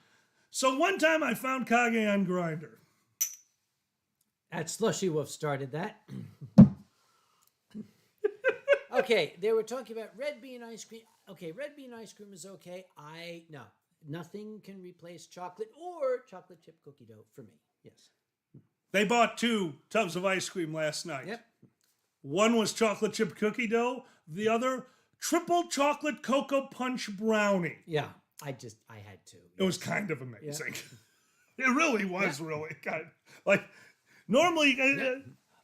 S2: So one time I found Kage on Grindr.
S1: That Slushy Wolf started that. Okay, they were talking about red bean ice cream. Okay, red bean ice cream is okay. No, nothing can replace chocolate or chocolate chip cookie dough for me. Yes.
S2: They bought 2 tubs of ice cream last night.
S1: Yep.
S2: One was chocolate chip cookie dough. The other, triple chocolate cocoa punch brownie.
S1: Yeah, I had to.
S2: It was kind of amazing. Yeah. It really was really kind of, like, normally,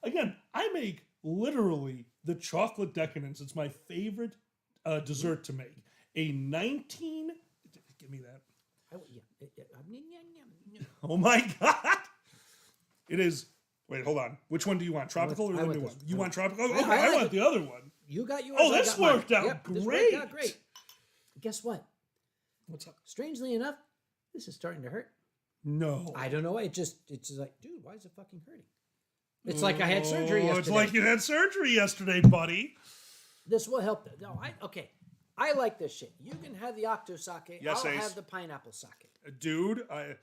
S2: again, I make literally the chocolate decadence. It's my favorite dessert to make. Give me that. Oh my God. It is, wait, hold on. Which one do you want? Tropical or the new one? You want tropical? Okay, I want the other one.
S1: You got yours.
S2: Oh, this worked out great.
S1: This worked out great. Guess what?
S2: What's up?
S1: Strangely enough, this is starting to hurt.
S2: No.
S1: I don't know. It's just like, dude, why is it fucking hurting? It's like I had surgery yesterday.
S2: It's like you had surgery yesterday, buddy.
S1: This will help. No, okay. I like this shit. You can have the octo sake.
S2: Yes,
S1: I'll
S2: Ace.
S1: have the pineapple sake.
S2: Dude, I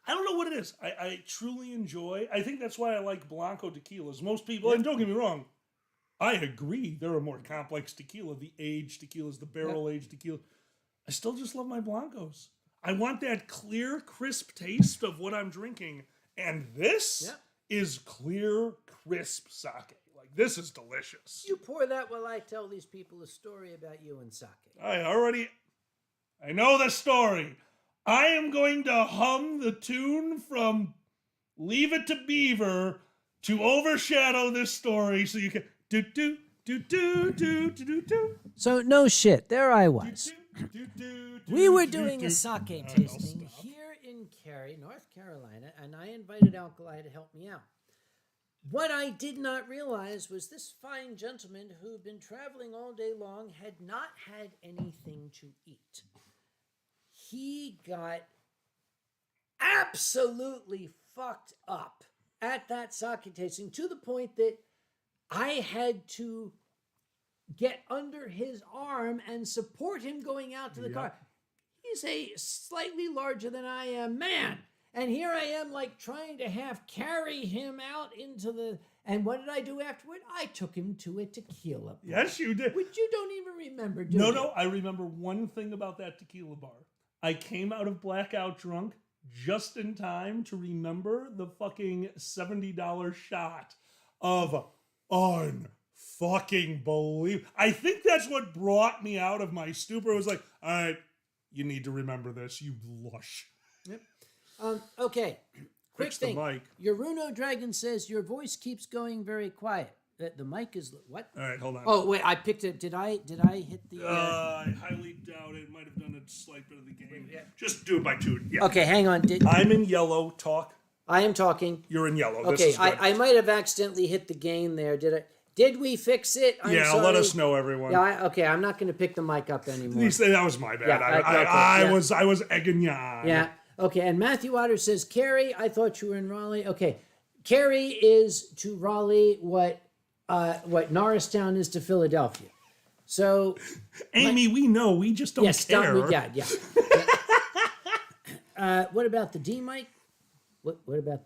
S2: don't know what it is. I truly enjoy. I think that's why I like Blanco tequilas. Most people, and don't get me wrong, I agree. There are more complex tequila, the aged tequilas, the barrel-aged tequila. I still just love my Blancos. I want that clear, crisp taste of what I'm drinking. And this is clear, crisp sake. Like, this is delicious.
S1: You pour that while I tell these people a story about you and sake.
S2: I know the story. I am going to hum the tune from Leave It to Beaver to overshadow this story so you can do.
S1: So no shit, there I was. We were doing a sake tasting here in Cary, North Carolina, and I invited Alkali to help me out. What I did not realize was this fine gentleman who'd been traveling all day long had not had anything to eat. He got absolutely fucked up at that sake tasting to the point that I had to get under his arm and support him going out to the car. He's a slightly larger than I am man. And here I am, like, trying to carry him out into the... And what did I do afterward? I took him to a tequila bar.
S2: Yes, you did.
S1: Which you don't even remember, do you?
S2: No, I remember one thing about that tequila bar. I came out of blackout drunk just in time to remember the fucking $70 shot of unfucking believe. I think that's what brought me out of my stupor. It was like, all right, you need to remember this, you lush.
S1: Yep. Okay. Quick thing.
S2: Mic.
S1: Your Runo Dragon says your voice keeps going very quiet. The mic is what?
S2: All right, hold on.
S1: Oh wait, I picked it. Did I hit the?
S2: I highly doubt it. Might have done a slight bit of the game. Yeah. Just do it by 2. Yeah.
S1: Okay, hang on.
S2: I'm in yellow. Talk.
S1: I am talking.
S2: You're in yellow.
S1: Okay,
S2: this is good.
S1: I might have accidentally hit the gain there. Did I? Did we fix it? I'm sorry.
S2: Let us know, everyone.
S1: Yeah. Okay, I'm not going to pick the mic up anymore.
S2: That was my bad.
S1: Yeah,
S2: I was egging you on.
S1: Yeah. Okay, and Matthew Waters says, Cary, I thought you were in Raleigh. Okay, Cary is to Raleigh what Norristown is to Philadelphia. So,
S2: Amy, we know. We just don't care.
S1: What about the D mic? What about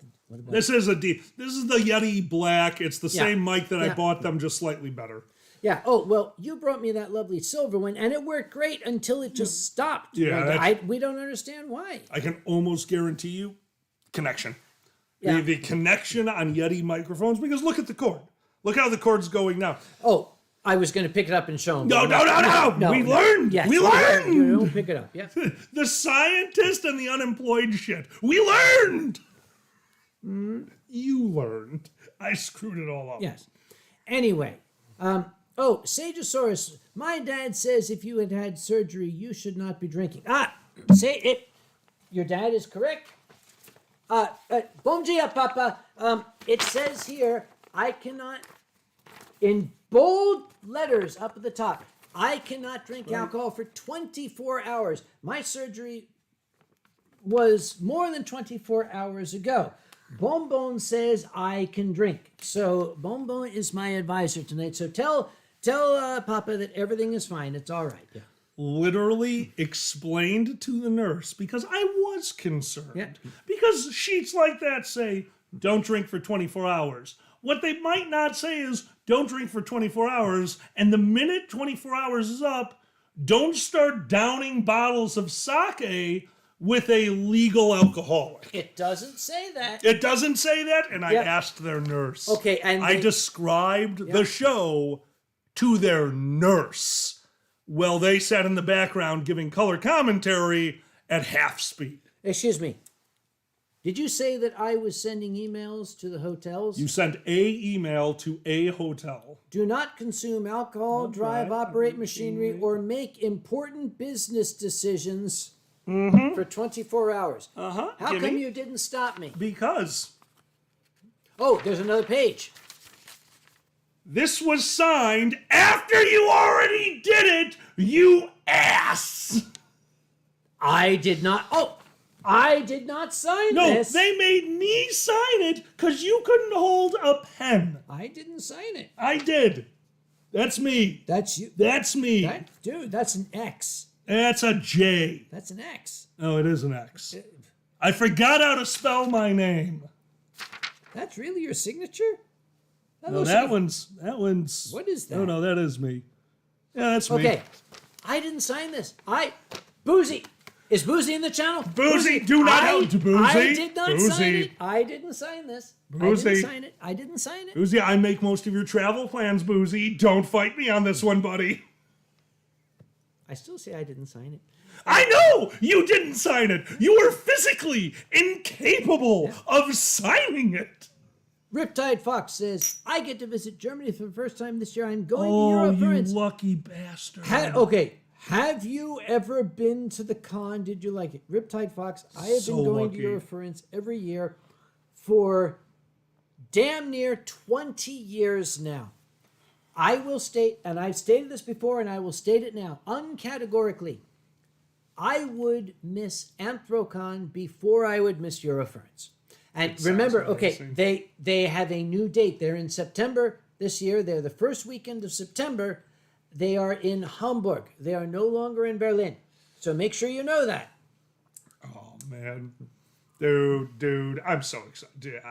S2: This is a D. This is the Yeti Black. It's the same mic that I bought them, just slightly better.
S1: Yeah. Oh, well, you brought me that lovely silver one, and it worked great until it just stopped.
S2: Yeah,
S1: we don't understand why.
S2: I can almost guarantee you, connection.
S1: Yeah.
S2: The connection on Yeti microphones, because look at the cord. Look how the cord's going now.
S1: Oh, I was going to pick it up and show him.
S2: No. We learned.
S1: Yes,
S2: we learned.
S1: You don't pick it up. Yeah.
S2: The scientist and the unemployed shit. We learned. You learned. I screwed it all up.
S1: Yes. Anyway, Sagosaurus, my dad says if you had had surgery, you should not be drinking. Say it. Your dad is correct. Bom dia, Papa. It says here, I cannot, in bold letters up at the top, I cannot drink alcohol for 24 hours. My surgery was more than 24 hours ago. Bonbon says I can drink. So Bonbon is my advisor tonight. So tell Papa that everything is fine. It's all right. Yeah.
S2: Literally explained to the nurse because I was concerned.
S1: Yeah.
S2: Because sheets like that say, don't drink for 24 hours. What they might not say is, don't drink for 24 hours, and the minute 24 hours is up, don't start downing bottles of sake with a legal alcoholic.
S1: It doesn't say that.
S2: It doesn't say that, and I
S1: Yep.
S2: asked their nurse.
S1: Okay, and
S2: I
S1: they-
S2: described the show to their nurse. Well, they sat in the background giving color commentary at half speed.
S1: Excuse me. Did you say that I was sending emails to the hotels?
S2: You sent a email to a hotel.
S1: Do not consume alcohol, drive, operate machinery, or make important business decisions for 24 hours.
S2: Uh-huh.
S1: How come you didn't stop me?
S2: Because
S1: Oh, there's another page.
S2: this was signed after you already did it, you ass!
S1: I did not sign
S2: No,
S1: this.
S2: they made me sign it because you couldn't hold a pen.
S1: I didn't sign it.
S2: I did. That's me.
S1: That's you.
S2: That's me.
S1: Dude, that's an X.
S2: That's a J.
S1: That's an X.
S2: Oh, it is an X. I forgot how to spell my name.
S1: That's really your signature?
S2: No,
S1: looks
S2: that
S1: like-
S2: one's.
S1: What is that?
S2: No, that is me. Yeah, that's me.
S1: Okay. I didn't sign this. Boozy. Is Boozy in the channel?
S2: Boozy, do not help to Boozy.
S1: I did not sign
S2: Boozy.
S1: it. I didn't sign this.
S2: Boozy.
S1: I didn't sign it.
S2: Boozy, I make most of your travel plans, Boozy. Don't fight me on this one, buddy.
S1: I still say I didn't sign it.
S2: I know you didn't sign it. You were physically incapable of signing it.
S1: Riptide Fox says, I get to visit Germany for the first time this year. I'm going
S2: Oh,
S1: to
S2: you
S1: Eurofurence.
S2: lucky bastard.
S1: Have you ever been to the con? Did you like it? Riptide Fox, I have
S2: So
S1: been going
S2: lucky.
S1: to Eurofurence every year for damn near 20 years now. I will state, and I've stated this before and I will state it now, uncategorically, I would miss Anthrocon before I would miss Eurofurence. And remember,
S2: amazing.
S1: they have a new date. They're in September this year. They're the first weekend of September. They are in Hamburg. They are no longer in Berlin. So make sure you know that.
S2: Oh, man. Dude, I'm so excited. Dude,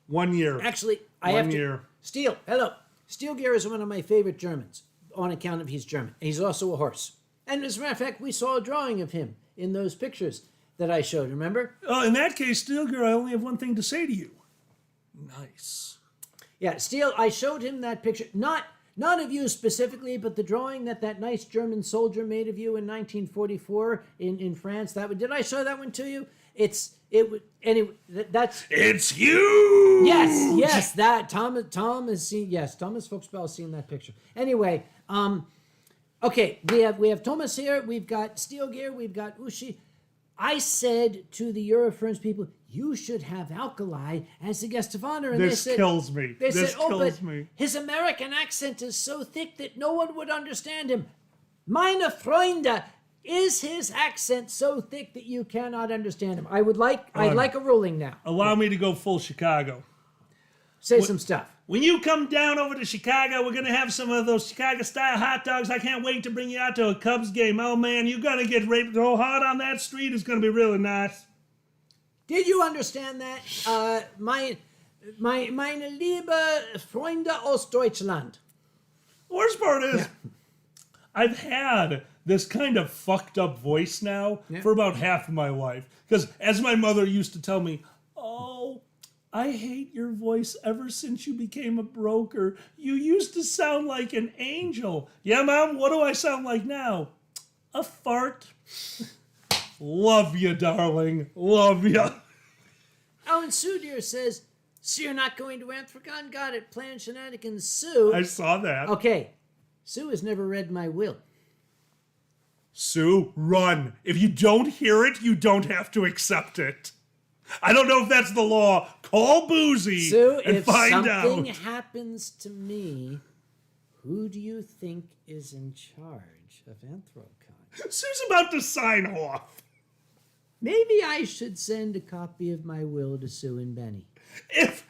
S2: 1 year.
S1: Actually, I
S2: 1
S1: have to.
S2: year.
S1: Steel, hello. Steel Gear is one of my favorite Germans on account of he's German. He's also a horse. And as a matter of fact, we saw a drawing of him in those pictures that I showed, remember?
S2: Oh, in that case, Steel Girl, I only have one thing to say to you. Nice.
S1: Yeah, Steel, I showed him that picture. Not of you specifically, but the drawing that nice German soldier made of you in 1944 in France. Did I show that one to you? That's
S2: It's huge.
S1: yes, that Tom has seen. Yes, Thomas Folksbell has seen that picture. Anyway, okay, we have Thomas here. We've got Steel Gear. We've got Ushi. I said to the Eurofurence people, you should have Alkali as the guest of honor, and
S2: This
S1: they said,
S2: kills me.
S1: They
S2: This
S1: said, "Oh,
S2: kills
S1: but
S2: me.
S1: his American accent is so thick that no one would understand him." Meine Freunde, is his accent so thick that you cannot understand him? I'd like a ruling now.
S2: Allow me to go full Chicago.
S1: Say some stuff.
S2: When you come down over to Chicago, we're going to have some of those Chicago-style hot dogs. I can't wait to bring you out to a Cubs game. Oh, man, you're going to get raped so hot on that street. It's going to be really nice.
S1: Did you understand that? Meine liebe Freunde aus Deutschland.
S2: The worst part is, I've had this kind of fucked up voice now for about half of my life. Because as my mother used to tell me, oh, I hate your voice ever since you became a broker. You used to sound like an angel. Yeah, Mom, what do I sound like now? A fart. Love you, darling. Love you.
S1: Oh, and Sue Deer says, so you're not going to Anthrocon? Got it. Plan shenanigans, Sue.
S2: I saw that.
S1: Okay. Sue has never read my will.
S2: Sue, run. If you don't hear it, you don't have to accept it. I don't know if that's the law. Call Boozy
S1: Sue,
S2: and
S1: if
S2: find
S1: something
S2: out.
S1: happens to me, who do you think is in charge of Anthrocon?
S2: Sue's about to sign off.
S1: Maybe I should send a copy of my will to Sue and Benny.
S2: If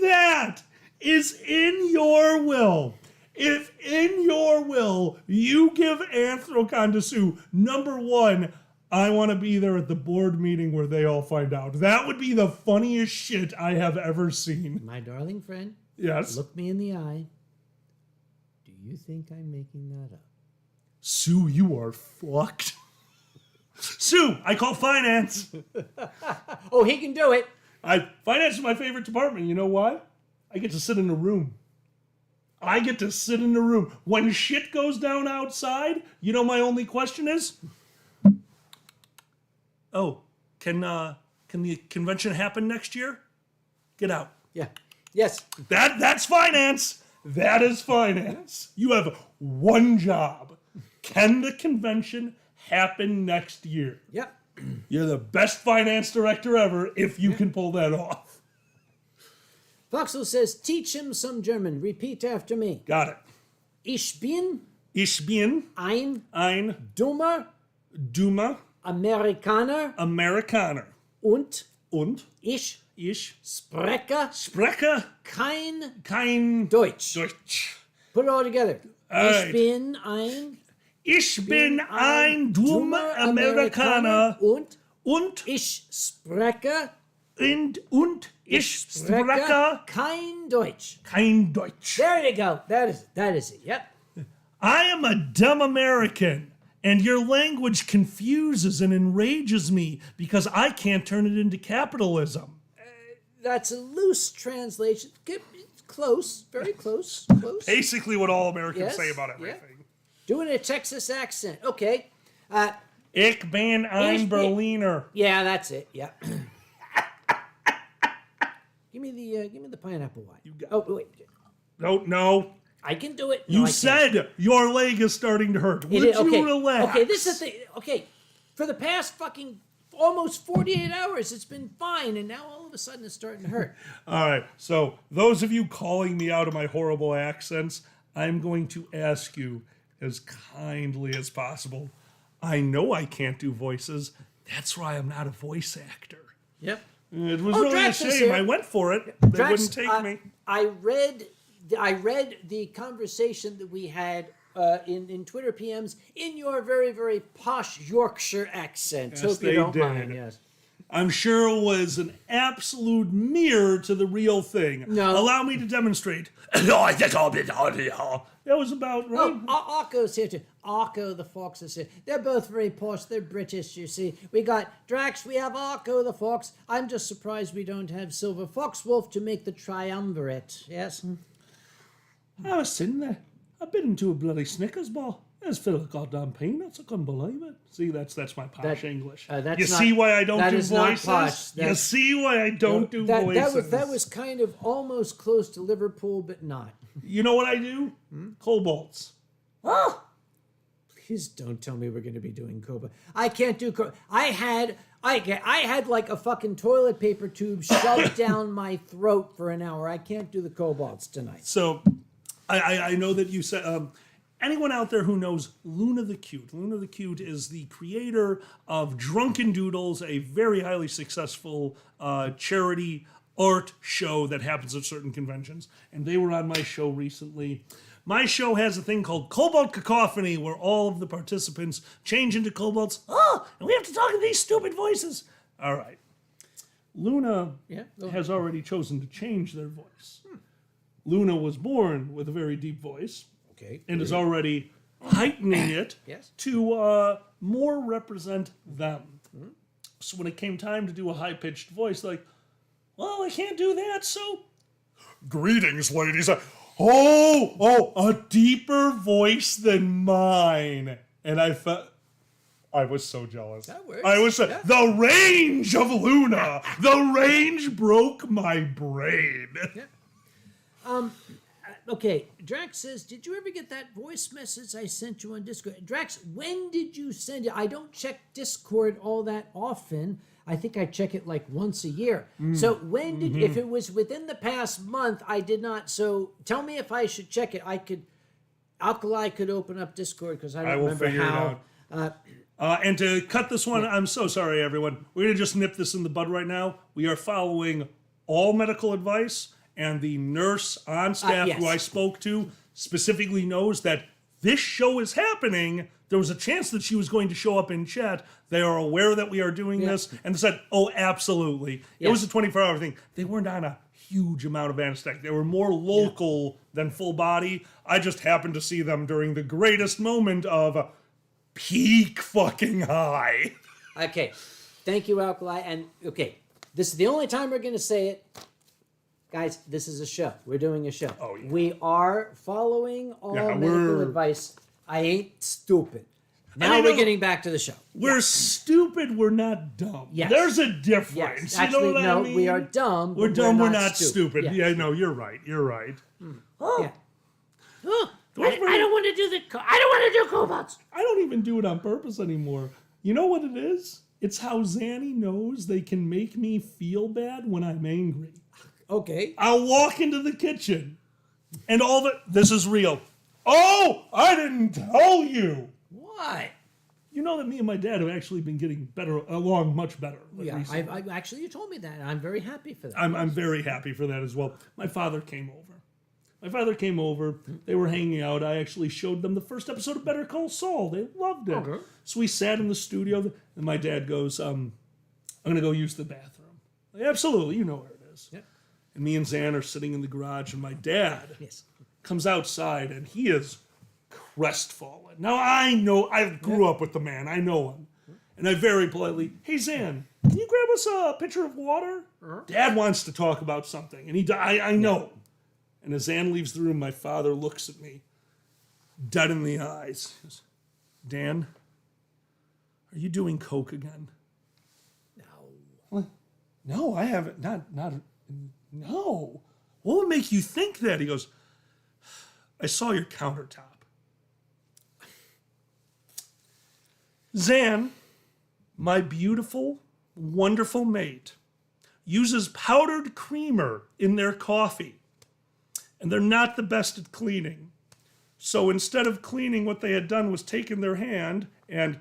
S2: that is in your will, if in your will you give Anthrocon to Sue, number one, I want to be there at the board meeting where they all find out. That would be the funniest shit I have ever seen.
S1: My darling friend,
S2: Yes.
S1: look me in the eye. Do you think I'm making that up?
S2: Sue, you are fucked. Sue, I call finance.
S1: Oh, he can do it.
S2: Finance is my favorite department. You know why? I get to sit in a room. I get to sit in the room. When shit goes down outside, you know my only question is? Oh, can the convention happen next year? Get out.
S1: Yeah. Yes.
S2: That's finance. That is finance. You have one job. Can the convention happen next year?
S1: Yep.
S2: You're the best finance director ever if you can pull that off.
S1: Foxel says, teach him some German. Repeat after me.
S2: Got it.
S1: Ich bin
S2: Ein
S1: ein dummer
S2: Duma
S1: Amerikaner
S2: Amerikaner
S1: und
S2: ich
S1: spreche
S2: kein
S1: Deutsch.
S2: Deutsch.
S1: Put it all together.
S2: All right.
S1: Ich bin
S2: ein dummer Amerikaner
S1: und ich spreche kein Deutsch.
S2: Kein Deutsch.
S1: There you go. That is it. Yep.
S2: I am a dumb American, and your language confuses and enrages me because I can't turn it into capitalism.
S1: That's a loose translation. Close. Very close. Close.
S2: Basically what all Americans
S1: Yes,
S2: say about
S1: yeah.
S2: everything.
S1: Doing a Texas accent. Okay.
S2: Ich bin ein Berliner.
S1: Yeah, that's it. Yeah. Give me the pineapple wine.
S2: You got
S1: Oh wait.
S2: No.
S1: I can do it.
S2: You
S1: No, I
S2: said
S1: can't.
S2: your leg is starting to hurt. Would
S1: Okay.
S2: you relax?
S1: Okay, this is the thing. Okay, for the past fucking almost 48 hours, it's been fine, and now all of a sudden it's starting to hurt.
S2: All right. So those of you calling me out of my horrible accents, I'm going to ask you as kindly as possible. I know I can't do voices. That's why I'm not a voice actor.
S1: Yep.
S2: It was
S1: Oh,
S2: really
S1: Drax
S2: a
S1: is
S2: shame.
S1: here.
S2: I went for it. They
S1: Drax,
S2: wouldn't take me.
S1: I read the conversation that we had in Twitter PMs in your very, very posh Yorkshire accent.
S2: Yes,
S1: Hope you
S2: they
S1: don't
S2: did.
S1: mind. Yes.
S2: I'm sure it was an absolute mirror to the real thing.
S1: No.
S2: Allow me to demonstrate. That was about right.
S1: Oh, Arco's here too. Arco the Fox is here. They're both very posh. They're British, you see. We got Drax, we have Arco the Fox. I'm just surprised we don't have Silver Fox Wolf to make the triumvirate. Yes?
S2: I was sitting there. I've been into a bloody Snickers bar. It's full of goddamn peanuts. I couldn't believe it. See, that's my posh English.
S1: that's
S2: you
S1: not-
S2: see why I don't
S1: that
S2: do
S1: is not
S2: voices?
S1: posh.
S2: You
S1: That's-
S2: see why I don't do voices?
S1: That was kind of almost close to Liverpool, but not.
S2: You know what I do? Cobalts.
S1: Oh! Please don't tell me we're going to be doing Cobra. I can't do Cobra. I had like a fucking toilet paper tube shoved down my throat for an hour. I can't do the cobalts tonight.
S2: So, I know that you said... anyone out there who knows Luna the Cute? Luna the Cute is the creator of Drunken Doodles, a very highly successful charity art show that happens at certain conventions. And they were on my show recently. My show has a thing called Cobalt Cacophony, where all of the participants change into kobolds. Oh, and we have to talk in these stupid voices. All right. Luna has already chosen to change their voice. Luna was born with a very deep voice.
S1: Okay.
S2: and is already heightening it
S1: Yes.
S2: to more represent them. So when it came time to do a high-pitched voice, like, well, I can't do that, so... Greetings, ladies. A deeper voice than mine. And I felt... I was so jealous.
S1: That works.
S2: I was
S1: Yeah.
S2: the range of Luna. The range broke my brain.
S1: Okay, Drax says, did you ever get that voice message I sent you on Discord? Drax, when did you send it? I don't check Discord all that often. I think I check it like once a year. So when did, if it was within the past month, I did not. So tell me if I should check it. Alkali could open up Discord because I don't
S2: will
S1: remember
S2: figure it
S1: how.
S2: And to cut this one, I'm so sorry, everyone. We're going to just nip this in the bud right now. We are following all medical advice, and the nurse on staff
S1: yes.
S2: who I spoke to specifically knows that this show is happening. There was a chance that she was going to show up in chat. They are aware that we are doing this, and they said, oh, absolutely. It was a 24-hour thing. They weren't on a huge amount of anesthetic. They were more local than full body. I just happened to see them during the greatest moment of peak fucking high.
S1: Okay, thank you, Alkali. And okay, this is the only time we're going to say it. Guys, this is a show. We're doing a show.
S2: Oh, yeah.
S1: We are following all medical
S2: we're-
S1: advice. I ain't stupid. Now
S2: mean,
S1: we're
S2: no,
S1: getting back to the show.
S2: We're stupid, we're not dumb.
S1: Yes.
S2: There's a difference.
S1: Yes,
S2: You
S1: actually,
S2: know what
S1: no,
S2: I mean?
S1: we are dumb.
S2: We're
S1: but
S2: dumb, we're not stupid.
S1: Yeah.
S2: Yeah, no, you're right. You're right.
S1: Yeah. Oh, I don't want to do I don't want to do cobots.
S2: I don't even do it on purpose anymore. You know what it is? It's how Zanny knows they can make me feel bad when I'm angry.
S1: Okay.
S2: I'll walk into the kitchen and this is real. Oh, I didn't tell you.
S1: Why?
S2: You know that me and my dad have actually been getting along much better.
S1: Yeah,
S2: recently.
S1: I actually, you told me that. I'm very happy for that.
S2: I'm very happy for that as well. My father came over. They were hanging out. I actually showed them the first episode of Better Call Saul. They loved it.
S1: Okay.
S2: So we sat in the studio, and my dad goes, I'm going to go use the bathroom. Absolutely, you know where it is.
S1: Yeah.
S2: And me and Zan are sitting in the garage, and my dad
S1: Yes.
S2: comes outside, and he is crestfallen. Now, I know, I grew up with the man. I know him. And I very politely, hey, Zan, can you grab us a pitcher of water? Dad wants to talk about something, and I know. And as Zan leaves the room, my father looks at me, dead in the eyes. He goes, Dan, are you doing coke again? No, I haven't. No. What would make you think that? He goes, I saw your countertop. Zan, my beautiful, wonderful mate, uses powdered creamer in their coffee. And they're not the best at cleaning. So instead of cleaning, what they had done was taken their hand and,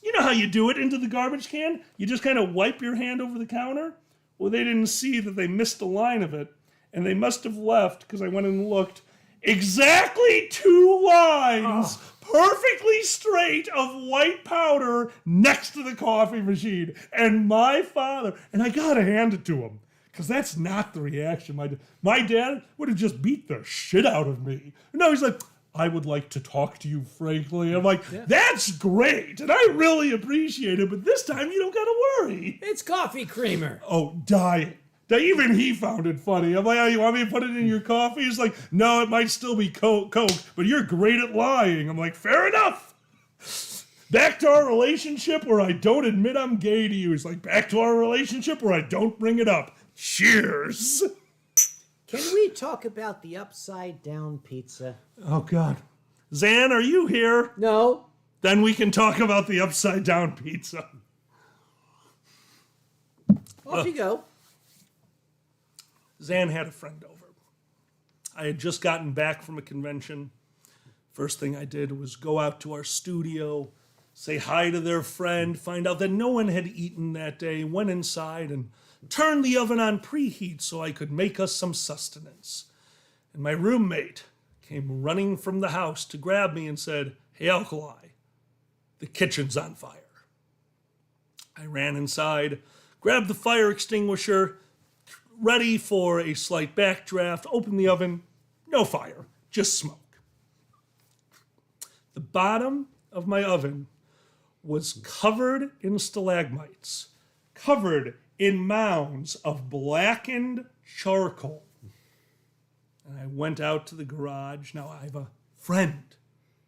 S2: you know how you do it, into the garbage can? You just kind of wipe your hand over the counter? Well, they didn't see that they missed a line of it. And they must have left, because I went and looked, exactly 2 lines, perfectly straight, of white powder next to the coffee machine. And my father, and I gotta hand it to him, because that's not the reaction. My dad would have just beat the shit out of me. No, he's like, I would like to talk to you frankly. I'm like, that's great, and I really appreciate it, but this time you don't gotta worry.
S1: It's coffee creamer.
S2: Oh, diet. Even he found it funny. I'm like, oh, you want me to put it in your coffee? He's like, no, it might still be Coke, but you're great at lying. I'm like, fair enough. Back to our relationship where I don't admit I'm gay to you. He's like, back to our relationship where I don't bring it up. Cheers.
S1: Can we talk about the upside down pizza?
S2: Oh, God. Zan, are you here?
S1: No.
S2: Then we can talk about the upside down pizza.
S1: Off you go.
S2: Zan had a friend over. I had just gotten back from a convention. First thing I did was go out to our studio, say hi to their friend, find out that no one had eaten that day, went inside and turned the oven on preheat so I could make us some sustenance. And my roommate came running from the house to grab me and said, hey, Alkali, the kitchen's on fire. I ran inside, grabbed the fire extinguisher, ready for a slight backdraft, opened the oven, no fire, just smoke. The bottom of my oven was covered in stalagmites, covered in mounds of blackened charcoal. And I went out to the garage. Now I have a friend.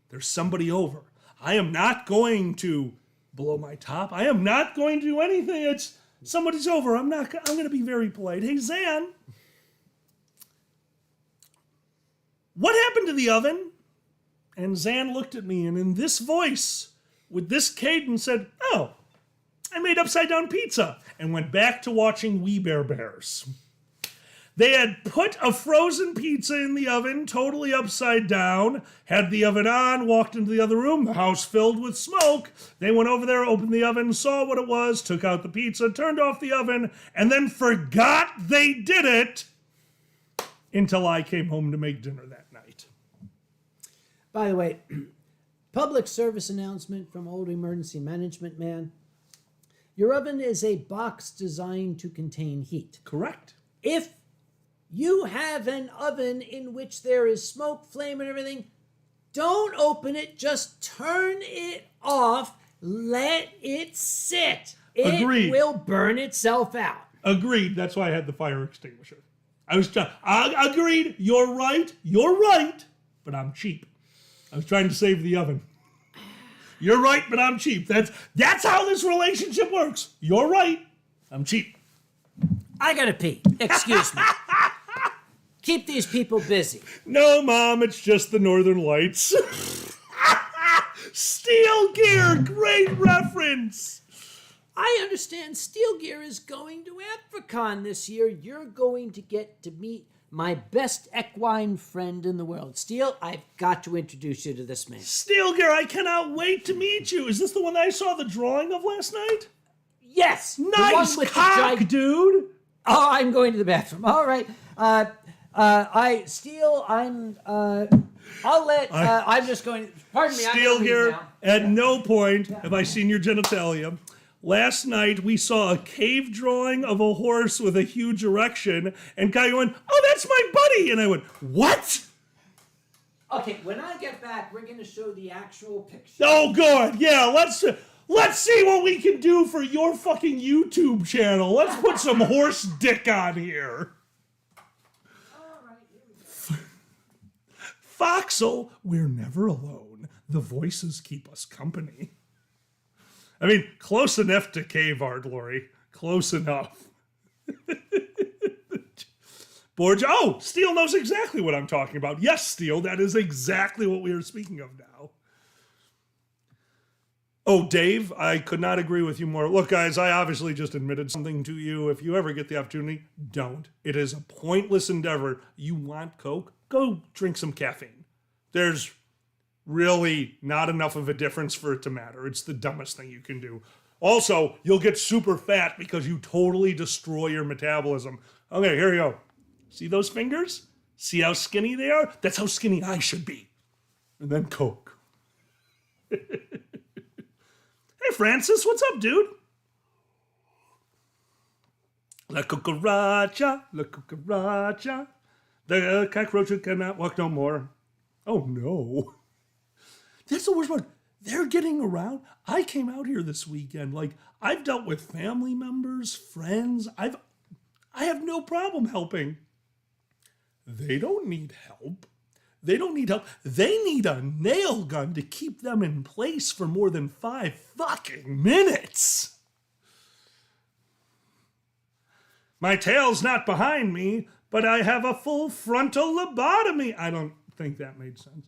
S2: There's somebody over. I am not going to blow my top. I am not going to do anything. It's somebody's over. I'm going to be very polite. Hey, Zan, what happened to the oven? And Zan looked at me and in this voice, with this cadence, said, oh, I made upside down pizza, and went back to watching We Bare Bears. They had put a frozen pizza in the oven, totally upside down, had the oven on, walked into the other room, the house filled with smoke. They went over there, opened the oven, saw what it was, took out the pizza, turned off the oven, and then forgot they did it until I came home to make dinner that night.
S1: By the way, public service announcement from old emergency management man. Your oven is a box designed to contain heat.
S2: Correct.
S1: If you have an oven in which there is smoke, flame, and everything, don't open it. Just turn it off. Let it sit.
S2: Agreed.
S1: It will burn itself out.
S2: Agreed. That's why I had the fire extinguisher. Agreed. You're right, but I'm cheap. I was trying to save the oven. You're right, but I'm cheap. That's how this relationship works. You're right. I'm cheap.
S1: I gotta pee. Excuse me. Keep these people busy.
S2: No, Mom, it's just the Northern Lights. Steel Gear, great reference.
S1: I understand Steel Gear is going to Africon this year. You're going to get to meet my best equine friend in the world. Steel, I've got to introduce you to this man.
S2: Steel Gear, I cannot wait to meet you. Is this the one that I saw the drawing of last night?
S1: Yes.
S2: Nice cock, dude.
S1: Oh, I'm going to the bathroom. All right. I'm just going, pardon me.
S2: Steel Gear, at no point have I seen your genitalia. Last night, we saw a cave drawing of a horse with a huge erection, and Kage went, oh, that's my buddy! And I went, what?
S1: Okay, when I get back, we're going to show the actual picture.
S2: Oh, good. Yeah, let's see what we can do for your fucking YouTube channel. Let's put some horse dick on here.
S1: All right, here we go.
S2: Foxel, we're never alone. The voices keep us company. I mean, close enough to cave art, Lori. Close enough. Borgia, oh, Steele knows exactly what I'm talking about. Yes, Steele, that is exactly what we are speaking of now. Oh, Dave, I could not agree with you more. Look, guys, I obviously just admitted something to you. If you ever get the opportunity, don't. It is a pointless endeavor. You want Coke? Go drink some caffeine. There's really not enough of a difference for it to matter. It's the dumbest thing you can do. Also, you'll get super fat because you totally destroy your metabolism. Okay, here you go. See those fingers? See how skinny they are? That's how skinny I should be. And then Coke. Hey, Francis, what's up, dude? La cucaracha, la cucaracha. The cockroach cannot walk no more. Oh, no. That's the worst part. They're getting around. I came out here this weekend. Like, I've dealt with family members, friends. I have no problem helping. They don't need help. They don't need help. They need a nail gun to keep them in place for more than 5 fucking minutes. My tail's not behind me, but I have a full frontal lobotomy. I don't think that made sense.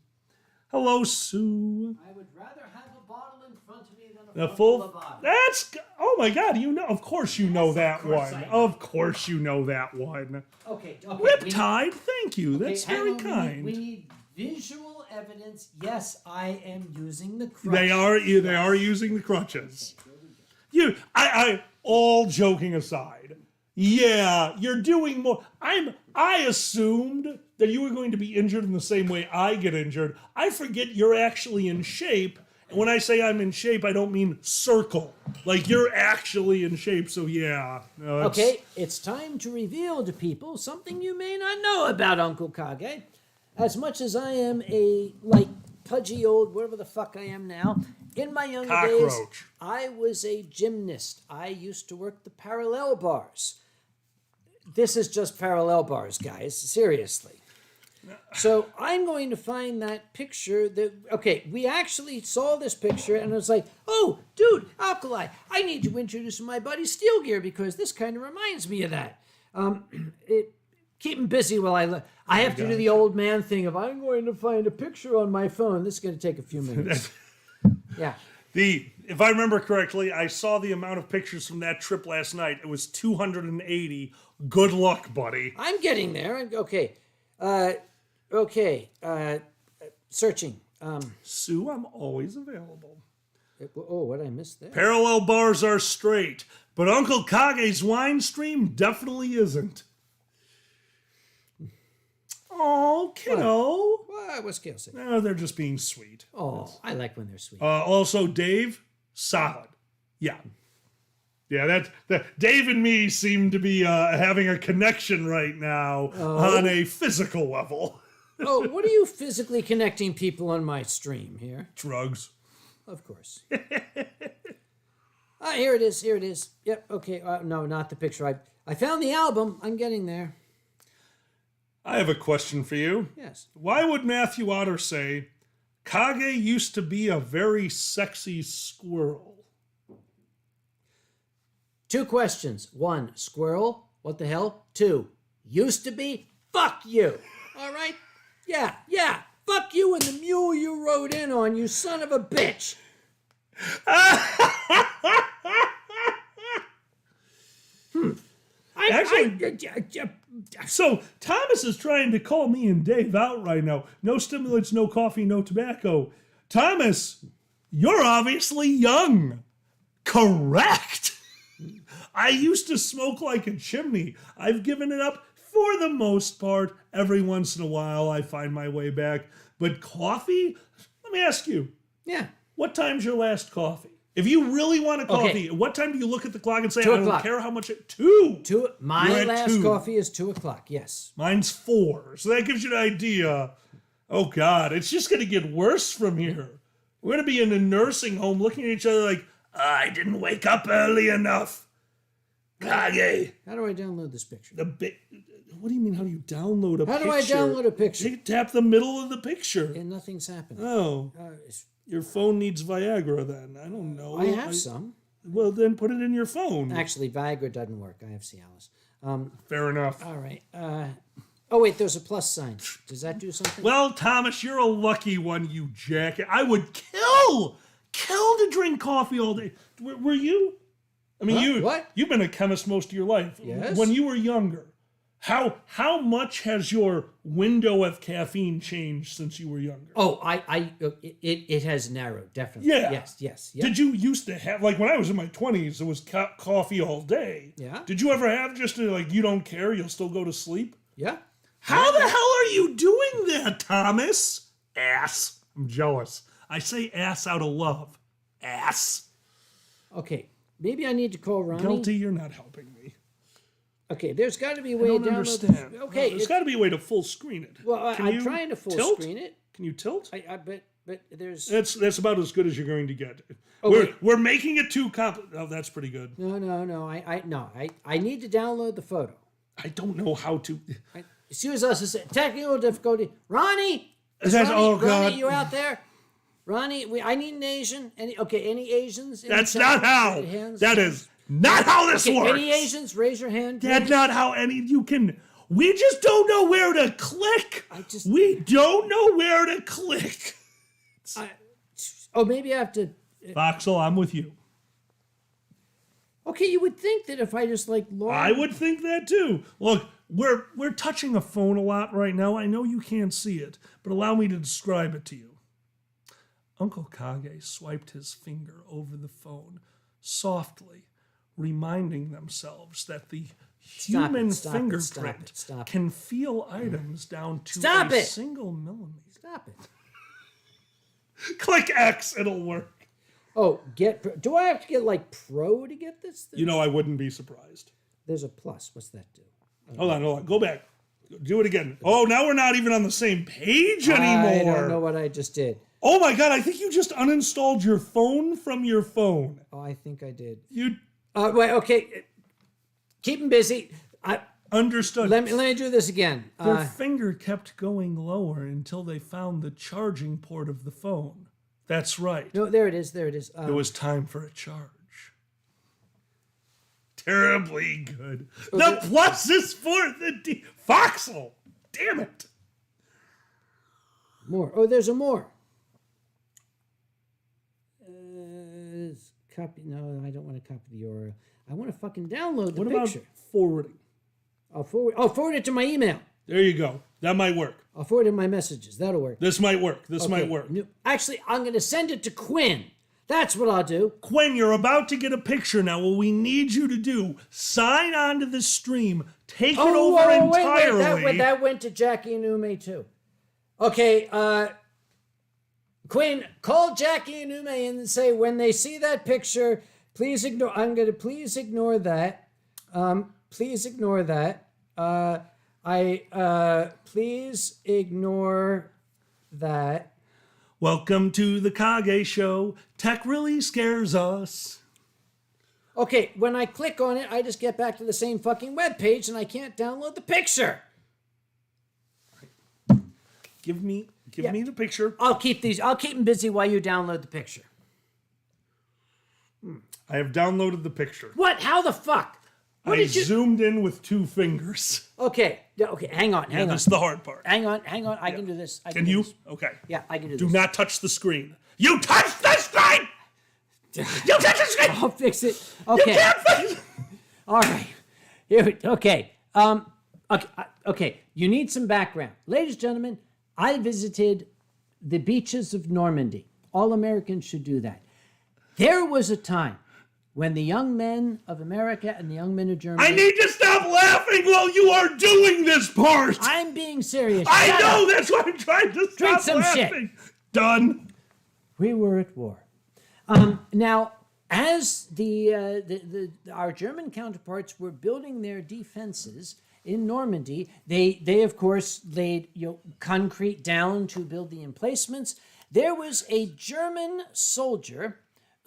S2: Hello, Sue.
S1: I would rather have a bottle in front of me than a
S2: full
S1: lobotomy.
S2: That's, oh my God, you know, of course you know that
S1: course
S2: one.
S1: I know.
S2: Of course you know that one.
S1: Okay.
S2: Riptide, thank you. That's
S1: hang
S2: very
S1: on,
S2: kind.
S1: We need visual evidence. Yes, I am using the crutch.
S2: They are using the crutches. I all joking aside, yeah, you're doing more. I assumed that you were going to be injured in the same way I get injured. I forget you're actually in shape. And when I say I'm in shape, I don't mean circle. Like, you're actually in shape, so yeah. No,
S1: Okay, it's time to reveal to people something you may not know about Uncle Kage. As much as I am a, pudgy old, whatever the fuck I am now. In my younger days,
S2: Cockroach.
S1: I was a gymnast. I used to work the parallel bars. This is just parallel bars, guys. Seriously. So I'm going to find that picture okay, we actually saw this picture and I was like, oh, dude, Alkali, I need to introduce my buddy Steel Gear because this kind of reminds me of that. Keep him busy while I have to do the old man thing of I'm going to find a picture on my phone. This is going to take a few minutes. Yeah.
S2: If I remember correctly, I saw the amount of pictures from that trip last night. It was 280. Good luck, buddy.
S1: I'm getting there. Okay. Searching.
S2: Sue, I'm always available.
S1: What did I miss there?
S2: Parallel bars are straight, but Uncle Kage's Winestream definitely isn't. Oh, kiddo.
S1: What's Gail saying?
S2: No, they're just being sweet.
S1: Oh, I like when they're sweet.
S2: Also, Dave, solid. Yeah. Yeah, that Dave and me seem to be having a connection right now on a physical level.
S1: Oh, what are you physically connecting people on my stream here?
S2: Drugs.
S1: Of course. Here it is. Here it is. Yep. Okay. No, not the picture. I found the album. I'm getting there.
S2: I have a question for you.
S1: Yes.
S2: Why would Matthew Otter say, Kage used to be a very sexy squirrel?
S1: 2 questions. 1, squirrel. What the hell? 2, used to be. Fuck you. All right? Yeah. Fuck you and the mule you rode in on, you son of a bitch.
S2: So Thomas is trying to call me and Dave out right now. No stimulants, no coffee, no tobacco. Thomas, you're obviously young. Correct. I used to smoke like a chimney. I've given it up for the most part. Every once in a while I find my way back. But coffee? Let me ask you.
S1: Yeah.
S2: What time's your last coffee? If you really want a coffee, what time do you look at the clock and say, I don't care how much it... 2.
S1: My last coffee is 2 o'clock, yes.
S2: Mine's 4. So that gives you an idea. Oh, God, it's just going to get worse from here. We're going to be in a nursing home looking at each other like, I didn't wake up early enough. Kage.
S1: How do I download this picture?
S2: What do you mean, how do you download a picture?
S1: How do I download a picture?
S2: Tap the middle of the picture.
S1: And nothing's happening.
S2: Oh. Your phone needs Viagra then. I don't know.
S1: I have some.
S2: Well, then put it in your phone.
S1: Actually, Viagra doesn't work. I have Cialis.
S2: Fair enough.
S1: All right. Oh, wait, there's a plus sign. Does that do something?
S2: Well, Thomas, you're a lucky one, you jacket. I would kill to drink coffee all day. Were you? I mean, you've been a chemist most of your life.
S1: Yes.
S2: When you were younger, how much has your window of caffeine changed since you were younger?
S1: Oh, it has narrowed, definitely.
S2: Yeah.
S1: Yes.
S2: Did you used to have, like when I was in my 20s, it was coffee all day.
S1: Yeah.
S2: Did you ever have just you don't care, you'll still go to sleep?
S1: Yeah.
S2: How the hell are you doing that, Thomas? Ass. I'm jealous. I say ass out of love. Ass.
S1: Okay, maybe I need to call Ronnie.
S2: Guilty, you're not helping me.
S1: Okay, there's got to be a way
S2: I
S1: to
S2: don't
S1: download.
S2: understand.
S1: Okay,
S2: there's got to be a way to full screen it.
S1: Well, I'm trying to full screen it.
S2: Can you tilt?
S1: But there's.
S2: That's about as good as you're going to get.
S1: Oh,
S2: we're making it too complicated. Oh, that's pretty good.
S1: No. I need to download the photo.
S2: I don't know how to.
S1: Excuse us, technical difficulty. Ronnie,
S2: Oh God,
S1: Ronnie, you out there? Ronnie, I need an Asian. Any Asians?
S2: That's not how. That is not how this works.
S1: Any Asians? Raise your hand.
S2: That's not how you can. We just don't know where to click. We don't know where to click.
S1: Maybe I have to.
S2: Voxel, I'm with you.
S1: Okay, you would think that if I just
S2: I would think that too. Look, we're touching a phone a lot right now. I know you can't see it, but allow me to describe it to you. Uncle Kage swiped his finger over the phone softly, reminding themselves that the human fingerprint can feel items down to a single millimeter.
S1: Stop it.
S2: Click X, it'll work.
S1: Oh, do I have to get pro to get this thing?
S2: I wouldn't be surprised.
S1: There's a plus. What's that do?
S2: Hold on. Go back. Do it again. Oh, now we're not even on the same page anymore.
S1: I don't know what I just did.
S2: Oh my God, I think you just uninstalled your phone from your phone.
S1: Oh, I think I did.
S2: You
S1: Wait, okay. Keep him busy.
S2: understood.
S1: Let me do this again.
S2: Their finger kept going lower until they found the charging port of the phone. That's right.
S1: No, there it is. There it is.
S2: It was time for a charge. Terribly good. The plus is for the Foxhole. Damn it.
S1: More. Oh, there's a more. Copy. No, I don't want to copy the URL. I want to fucking download the picture.
S2: About forwarding?
S1: I'll forward it to my email.
S2: There you go. That might work.
S1: I'll forward it to my messages. That'll work.
S2: This might work. This might work.
S1: Actually, I'm going to send it to Quinn. That's what I'll do.
S2: Quinn, you're about to get a picture now. What we need you to do, sign on to the stream, take it over entirely.
S1: Wait, that went to Jackie and Ume too. Okay, Quinn, call Jackie and Ume and say when they see that picture, please ignore. I'm going to please ignore that. Please ignore that. Please ignore that.
S2: Welcome to the Kage Show. Tech really scares us.
S1: Okay, when I click on it, I just get back to the same fucking web page and I can't download the picture.
S2: Give me the picture.
S1: I'll keep them busy while you download the picture.
S2: I have downloaded the picture.
S1: What? How the fuck? What
S2: I zoomed in with 2 fingers.
S1: Okay. Yeah, okay. Hang on.
S2: That's the hard part.
S1: Hang on. I can do this.
S2: Can you? Okay.
S1: Yeah, I can do
S2: Do
S1: this.
S2: not touch the screen. You touched the screen! You touched the screen!
S1: I'll fix it. Okay.
S2: You can't fix it!
S1: All right. Okay. Okay. You need some background. Ladies and gentlemen, I visited the beaches of Normandy. All Americans should do that. There was a time when the young men of America and the young men of Germany...
S2: I need to stop laughing while you are doing this part!
S1: I'm being serious.
S2: I know, that's why I'm trying to stop
S1: Drink some
S2: laughing.
S1: shit.
S2: Done.
S1: We were at war. Now, as our German counterparts were building their defenses in Normandy, they of course laid concrete down to build the emplacements. There was a German soldier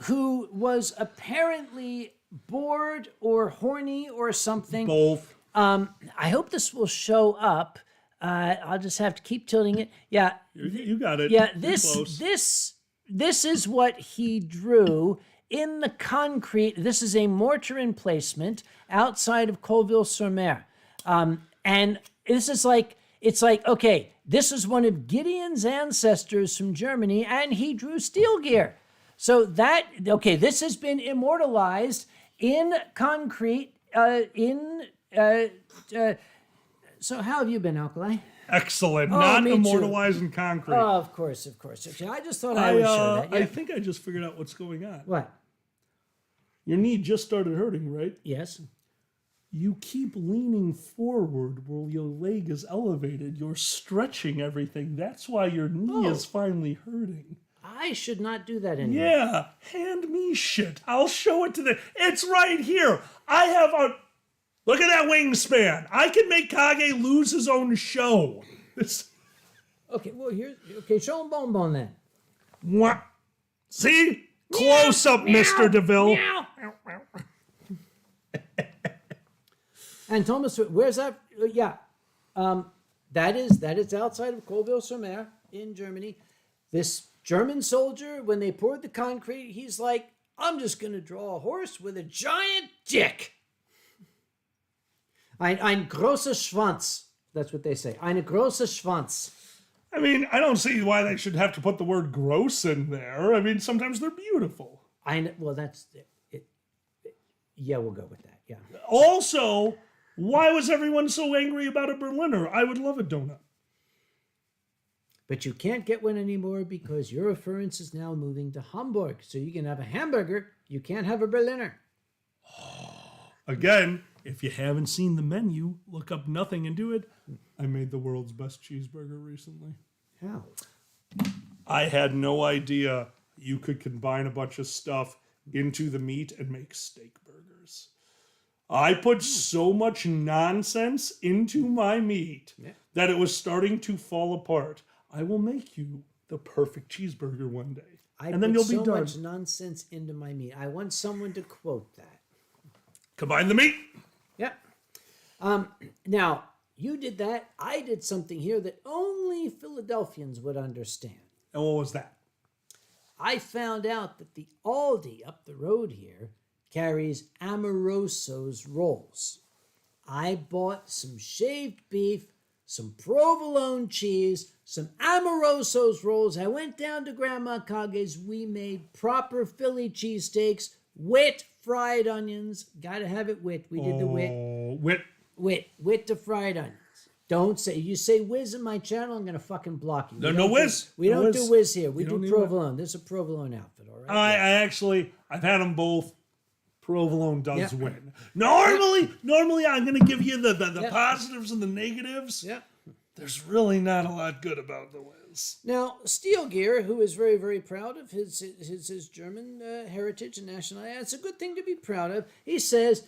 S1: who was apparently bored or horny or something.
S2: Both.
S1: I hope this will show up. I'll just have to keep tilting it. Yeah.
S2: You got it.
S1: Yeah,
S2: You're close.
S1: this is what he drew in the concrete. This is a mortar emplacement outside of Colville-sur-Mer. And this is it's like, okay, this is one of Gideon's ancestors from Germany, and he drew steel gear. So this has been immortalized in concrete, so how have you been, Alkali?
S2: Excellent.
S1: Oh,
S2: Not
S1: me too.
S2: immortalized in concrete.
S1: Oh, of course. Okay, I just thought I would show that. Yeah.
S2: I think I just figured out what's going on.
S1: What?
S2: Your knee just started hurting, right?
S1: Yes.
S2: You keep leaning forward while your leg is elevated. You're stretching everything. That's why your knee is finally hurting.
S1: I should not do that anymore.
S2: Yeah, hand me shit. I'll show it to the... It's right here. I have a... Look at that wingspan. I can make Kage lose his own show.
S1: Okay, well, okay, show him Bonbon then.
S2: What? See? Close up, Mr. DeVille.
S1: Meow. And Thomas, where's that? That is outside of Colville-sur-Mer in Germany. This German soldier, when they poured the concrete, he's like, I'm just going to draw a horse with a giant dick. Ein großer Schwanz. That's what they say. Ein großer Schwanz.
S2: I mean, I don't see why they should have to put the word gross in there. I mean, sometimes they're beautiful.
S1: Well, that's it. Yeah, we'll go with that. Yeah.
S2: Also, why was everyone so angry about a Berliner? I would love a donut.
S1: But you can't get one anymore because your reference is now moving to Hamburg. So you can have a hamburger. You can't have a Berliner.
S2: Again, if you haven't seen the menu, look up Nothing and do it. I made the world's best cheeseburger recently.
S1: How?
S2: I had no idea you could combine a bunch of stuff into the meat and make steak burgers. I put so much nonsense into my meat that it was starting to fall apart. I will make you the perfect cheeseburger one day.
S1: I
S2: and then
S1: put
S2: you'll be
S1: so
S2: done.
S1: much nonsense into my meat. I want someone to quote that.
S2: Combine the meat.
S1: Yep. Now, you did that. I did something here that only Philadelphians would understand.
S2: And what was that?
S1: I found out that the Aldi up the road here carries Amoroso's rolls. I bought some shaved beef, some provolone cheese, some Amoroso's rolls. I went down to Grandma Kage's. We made proper Philly cheesesteaks, wit fried onions. Gotta have it wit. We did the wit. Wit to fried onions. Don't say, you say whiz in my channel, I'm gonna fucking block you.
S2: No whiz.
S1: We don't do whiz here. We do provolone.
S2: That.
S1: This is a provolone outfit, all right?
S2: I've had them both. Provolone does win. Normally I'm going to give you the positives and the negatives.
S1: Yeah.
S2: There's really not a lot good about the whiz.
S1: Now, Steel Gear, who is very, very proud of his German heritage and nationality, it's a good thing to be proud of. He says,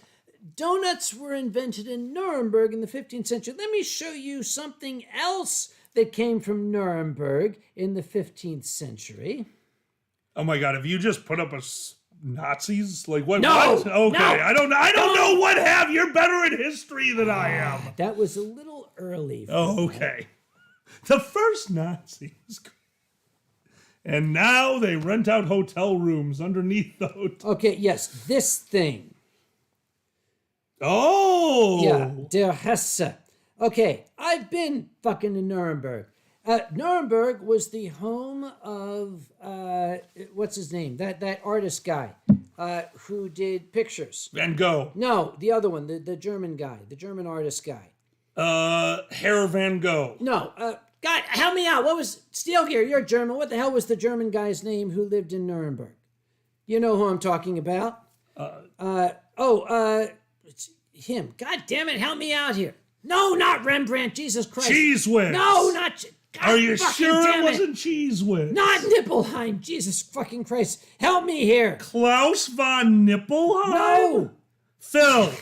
S1: donuts were invented in Nuremberg in the 15th century. Let me show you something else that came from Nuremberg in the 15th century.
S2: Oh my God! Have you just put up Nazis? Like what?
S1: No.
S2: What? Okay,
S1: No,
S2: I don't know what have. You're better at history than I am.
S1: That was a little early.
S2: Oh, okay. The first Nazis. And now they rent out hotel rooms underneath the hotel.
S1: Okay, yes, this thing.
S2: Oh.
S1: Yeah, der Hesse. Okay, I've been fucking in Nuremberg. Nuremberg was the home of, what's his name? That artist guy who did pictures.
S2: Van Gogh.
S1: No, the other one, the German guy, the German artist guy.
S2: Herr Van Gogh.
S1: No, God, help me out. What was, Steel Gear, you're German. What the hell was the German guy's name who lived in Nuremberg? You know who I'm talking about? It's him. God damn it, help me out here. No, not Rembrandt, Jesus Christ.
S2: Cheese Whiz.
S1: No, not... God,
S2: are you sure it wasn't Cheese Whiz?
S1: Not Nippelheim, Jesus fucking Christ. Help me here.
S2: Klaus von Nippelheim?
S1: No.
S2: Phil.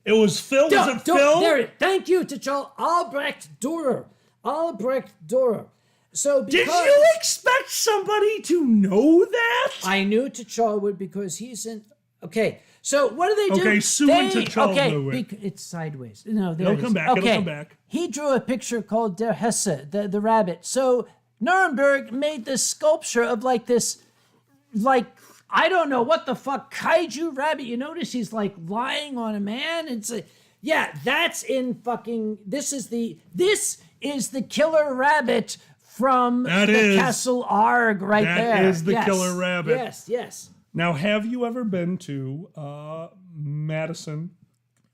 S2: It was Phil. Was it Phil?
S1: There it is. Thank you, T'Challa. Albrecht Dürer. So because...
S2: Did you expect somebody to know that?
S1: I knew T'Challa would because he's in... Okay, so what do they do?
S2: Okay, Sue and T'Challa know it.
S1: It's sideways. No, there
S2: It'll
S1: it is.
S2: come back.
S1: Okay.
S2: It'll come back.
S1: He drew a picture called Der Hesse, the rabbit. So Nuremberg made this sculpture of like this, like, I don't know what the fuck, kaiju rabbit. You notice he's like lying on a man? It's like, yeah, that's in fucking, this is the killer rabbit from the Castle Arg right there.
S2: That is the killer rabbit.
S1: Yes.
S2: Now, have you ever been to Madison,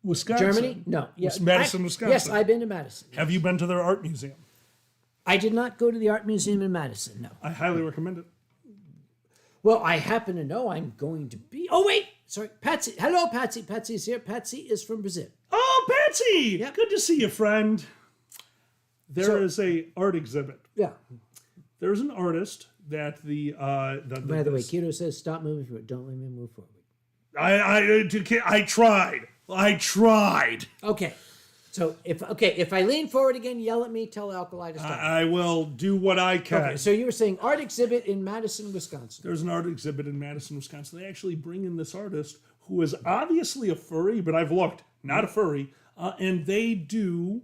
S2: Wisconsin?
S1: Germany? No. Yes.
S2: Madison, Wisconsin.
S1: Yes, I've been to Madison.
S2: Have you been to their art museum?
S1: I did not go to the art museum in Madison, no.
S2: I highly recommend it.
S1: Well, I happen to know I'm going to be... Oh, wait! Sorry, Patsy. Hello, Patsy. Patsy's here. Patsy is from Brazil.
S2: Oh, Patsy!
S1: Yep.
S2: Good to see you, friend. There is a art exhibit.
S1: Yeah.
S2: There's an artist that
S1: By the way, Keto says stop moving forward. Don't let me move forward.
S2: I tried.
S1: Okay. So if I lean forward again, yell at me, tell Alkali to stop.
S2: I will do what I can.
S1: Okay, so you were saying art exhibit in Madison, Wisconsin.
S2: There's an art exhibit in Madison, Wisconsin. They actually bring in this artist who is obviously a furry, but I've looked, not a furry, and they do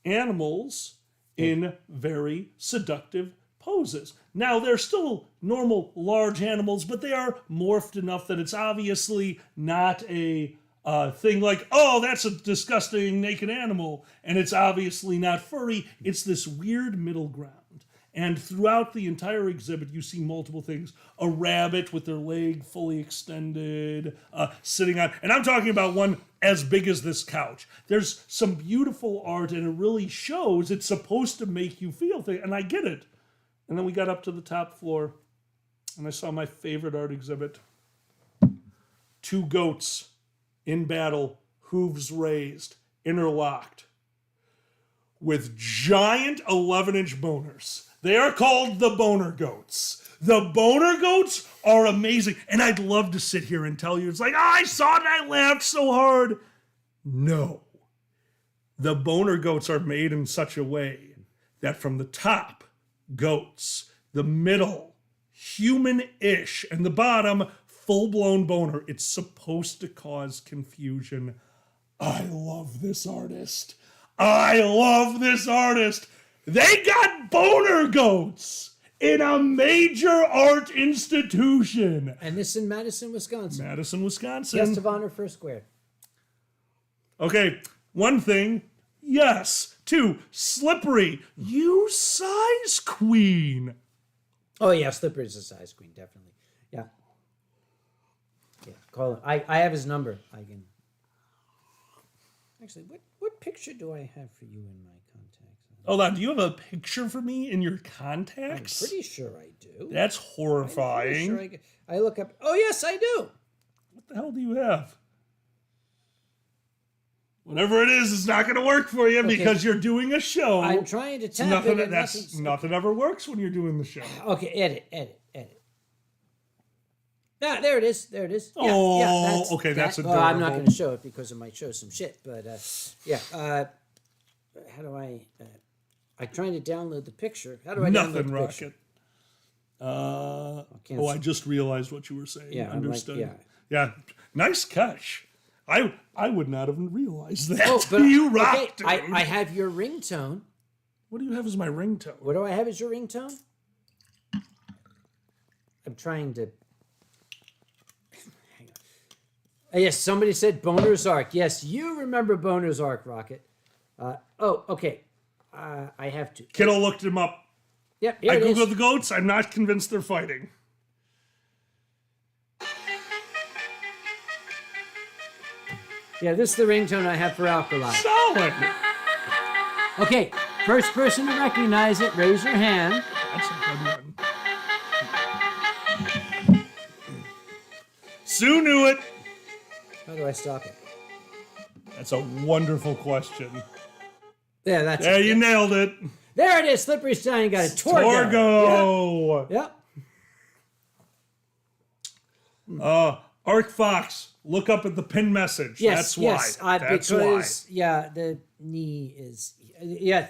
S2: animals in very seductive poses. Now, they're still normal large animals, but they are morphed enough that it's obviously not a thing like, oh, that's a disgusting naked animal, and it's obviously not furry. It's this weird middle ground. And throughout the entire exhibit, you see multiple things. A rabbit with their leg fully extended, sitting on, and I'm talking about one as big as this couch. There's some beautiful art, and it really shows. It's supposed to make you feel things, and I get it. And then we got up to the top floor, and I saw my favorite art exhibit. 2 goats in battle, hooves raised, interlocked, with giant 11-inch boners. They are called the boner goats. The boner goats are amazing. And I'd love to sit here and tell you, it's like, oh, I saw it and I laughed so hard. No. The boner goats are made in such a way that from the top, goats, The middle, human-ish. And the bottom, full-blown boner. It's supposed to cause confusion. I love this artist. I love this artist. They got boner goats in a major art institution.
S1: And this in Madison, Wisconsin.
S2: Madison, Wisconsin.
S1: Guest of honor, first squared.
S2: Okay, one thing, yes. 2, slippery. You size queen.
S1: Oh, yeah, Slippery is a size queen, definitely. Yeah. Yeah, call him. I have his number. I can. Actually, what picture do I have for you in my contacts?
S2: Hold on, do you have a picture for me in your
S1: I'm
S2: contacts?
S1: pretty sure I do.
S2: That's
S1: I'm pretty
S2: horrifying.
S1: sure I look up. Oh, yes, I do.
S2: What the hell do you have? Whatever it is, it's not going to work for you because you're doing a show.
S1: I'm trying to tap
S2: nothing,
S1: it. And
S2: nothing ever works when you're doing the show.
S1: Okay, edit. Ah, there it is. Yeah,
S2: Oh, okay, that's
S1: Well, I'm not
S2: adorable.
S1: going to show it because it might show some shit. But yeah, how do I? I'm trying to download the picture. How do I download
S2: Nothing,
S1: the picture?
S2: Rocket. I just realized what you were saying.
S1: Yeah,
S2: understood.
S1: I'm like,
S2: yeah, nice catch. I would not have realized that.
S1: Oh, but
S2: you rocked,
S1: okay,
S2: dude.
S1: I have your ringtone.
S2: What do you have as my ringtone?
S1: What do I have as your ringtone? I'm trying to. Hang on. Yes, somebody said Boner's Ark. Yes, you remember Boner's Ark, Rocket. Oh, okay. I have to.
S2: Kiddo looked him up.
S1: Yep, here
S2: I
S1: it is.
S2: googled the goats. I'm not convinced they're fighting.
S1: Yeah, this is the ringtone I have for Alkali.
S2: Solid.
S1: Okay, first person to recognize it, raise your hand.
S2: That's a good one. Sue knew it.
S1: How do I stop it?
S2: That's a wonderful question.
S1: Yeah, that's
S2: Yeah,
S1: it.
S2: you nailed it.
S1: There it is. Slippery Stein got a Torgo.
S2: Torgo.
S1: Yep.
S2: Arc Fox, look up at the pin message.
S1: Yes,
S2: That's
S1: yes.
S2: why. That's
S1: because, yeah, the knee is, yeah.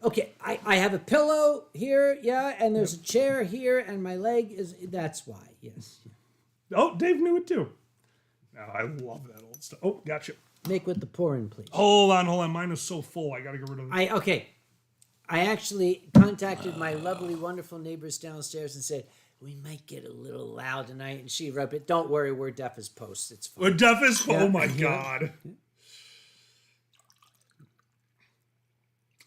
S1: Okay, I have a pillow here, yeah, and there's a chair here, and my leg is, that's why, yes.
S2: why. Oh, Dave knew it too. No, I love that old stuff. Oh, gotcha.
S1: Make with the pouring, please.
S2: Hold on. Mine is so full. I got to get rid of it.
S1: Okay. I actually contacted my lovely, wonderful neighbors downstairs and said, we might get a little loud tonight. And she wrote it, don't worry, we're deaf as posts. It's fine.
S2: We're deaf as...
S1: Yeah.
S2: Oh, my God.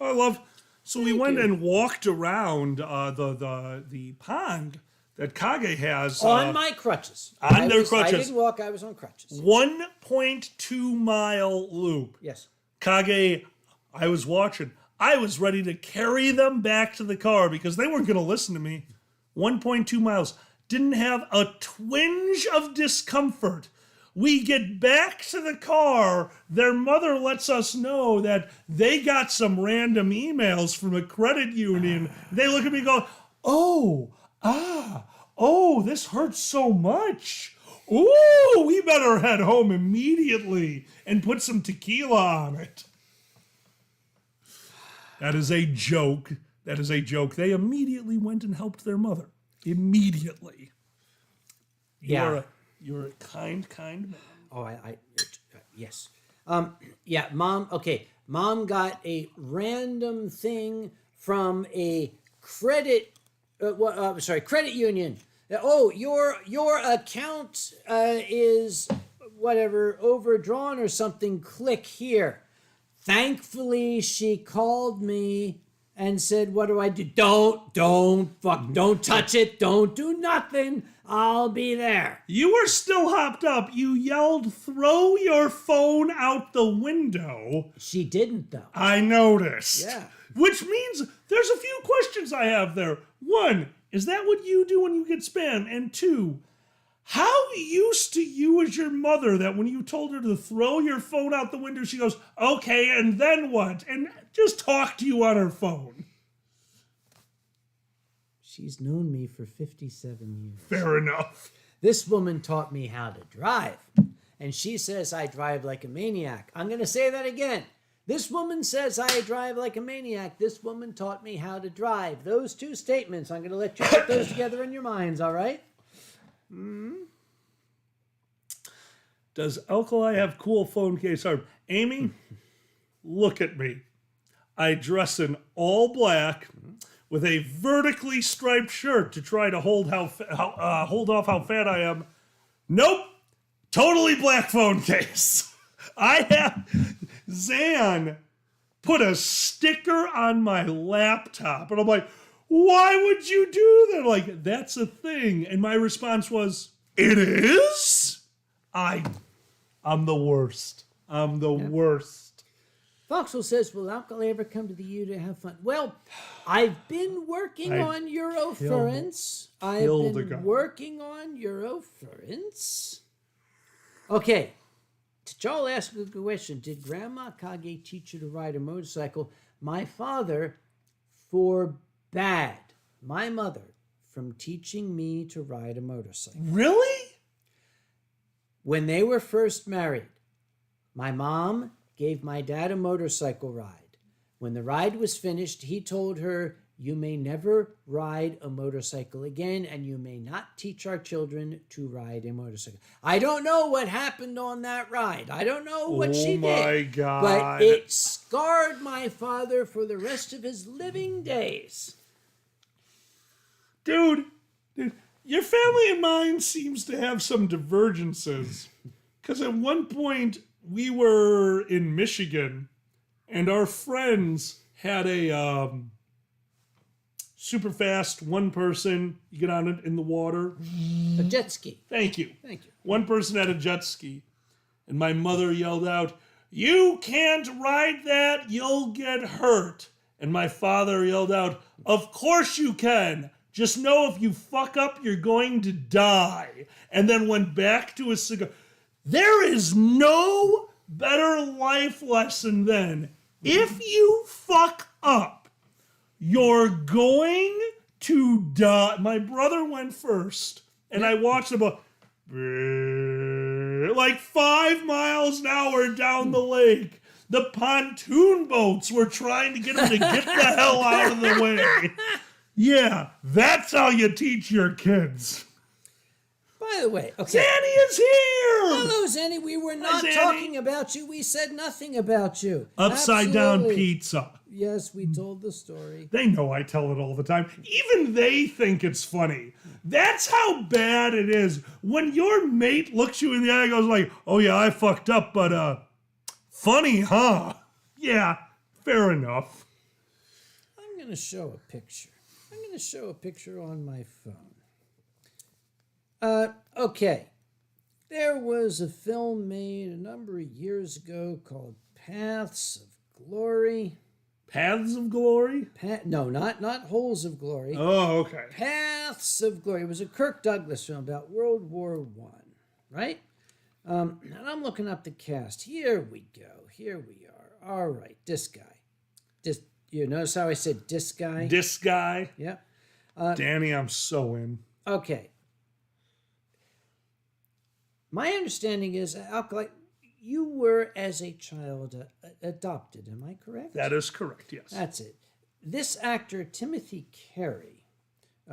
S2: I love... So we went and walked around the pond that Kage has.
S1: On my crutches.
S2: On their
S1: I
S2: crutches.
S1: didn't walk, I was on crutches.
S2: 1.2 mile loop.
S1: Yes.
S2: Kage, I was watching. I was ready to carry them back to the car because they weren't going to listen to me. 1.2 miles. Didn't have a twinge of discomfort. We get back to the car. Their mother lets us know that they got some random emails from a credit union. They look at me and go, oh, this hurts so much. Ooh, we better head home immediately and put some tequila on it. That is a joke. That is a joke. They immediately went and helped their mother. Immediately.
S1: Yeah.
S2: You're a kind man.
S1: Oh, yes. Yeah, Mom, okay. Mom got a random thing from a credit union. Oh, your account is whatever overdrawn or something. Click here. Thankfully, she called me and said, "What do I do? Don't touch it. Don't do nothing. I'll be there."
S2: You were still hopped up. You yelled, "Throw your phone out the window."
S1: She didn't, though.
S2: I noticed.
S1: Yeah.
S2: Which means there's a few questions I have there. One, is that what you do when you get spam? And two, how used to you as your mother that when you told her to throw your phone out the window, she goes, "Okay, and then what?" And just talk to you on her phone.
S1: She's known me for 57 years.
S2: Fair enough.
S1: This woman taught me how to drive. And she says I drive like a maniac. I'm going to say that again. This woman says I drive like a maniac. This woman taught me how to drive. Those two statements, I'm going to let you put those together in your minds, all right?
S2: Does Alkali have cool phone case art? Amy, look at me. I dress in all black with a vertically striped shirt to try to hold off how fat I am. Nope. Totally black phone case. I have Zan put a sticker on my laptop. And I'm like, why would you do that? Like, that's a thing. And my response was, it is? I'm the worst. I'm the worst.
S1: Foxwell says, will Alkali ever come to the U to have fun? Well, I've been working on Eurofurence. I've been working on Eurofurence. Okay. Joel asked a good question. Did Grandma Kage teach you to ride a motorcycle? My father forbade my mother from teaching me to ride a motorcycle.
S2: Really?
S1: When they were first married, my mom gave my dad a motorcycle ride. When the ride was finished, he told her, you may never ride a motorcycle again, and you may not teach our children to ride a motorcycle. I don't know what happened on that ride. I don't know what she did.
S2: Oh my God.
S1: But it scarred my father for the rest of his living days.
S2: Dude, your family and mine seems to have some divergences. Because at one point, we were in Michigan, and our friends had a super fast one person, you get on it in the water.
S1: A jet ski.
S2: Thank you.
S1: Thank you.
S2: One person had a jet ski, and my mother yelled out, you can't ride that, you'll get hurt. And my father yelled out, of course you can. Just know if you fuck up, you're going to die. And then went back to his cigar. There is no better life lesson than if you fuck up, you're going to die. My brother went first, and I watched him like 5 miles an hour down the lake. The pontoon boats were trying to get him to get the hell out of the way. Yeah, that's how you teach your kids.
S1: By the way, okay.
S2: Zanny is here!
S1: Hello, Zanny. We were not talking about you. We said nothing about you.
S2: Upside down pizza.
S1: Yes, we told the story.
S2: They know I tell it all the time. Even they think it's funny. That's how bad it is. When your mate looks you in the eye and goes like, oh yeah, I fucked up, but funny, huh? Yeah, fair enough.
S1: I'm going to show a picture. I'm going to show a picture on my phone. Okay. There was a film made a number of years ago called Paths of Glory.
S2: Paths of Glory?
S1: No, not Holes of Glory.
S2: Oh, okay.
S1: Paths of Glory. It was a Kirk Douglas film about World War I, right? And I'm looking up the cast. Here we go. Here we are. All right, this guy. You notice how I said this guy?
S2: This guy?
S1: Yeah.
S2: Danny, I'm so in.
S1: Okay. My understanding is, Alkali, you were, as a child, adopted. Am I correct?
S2: That is correct, yes.
S1: That's it. This actor, Timothy Carey.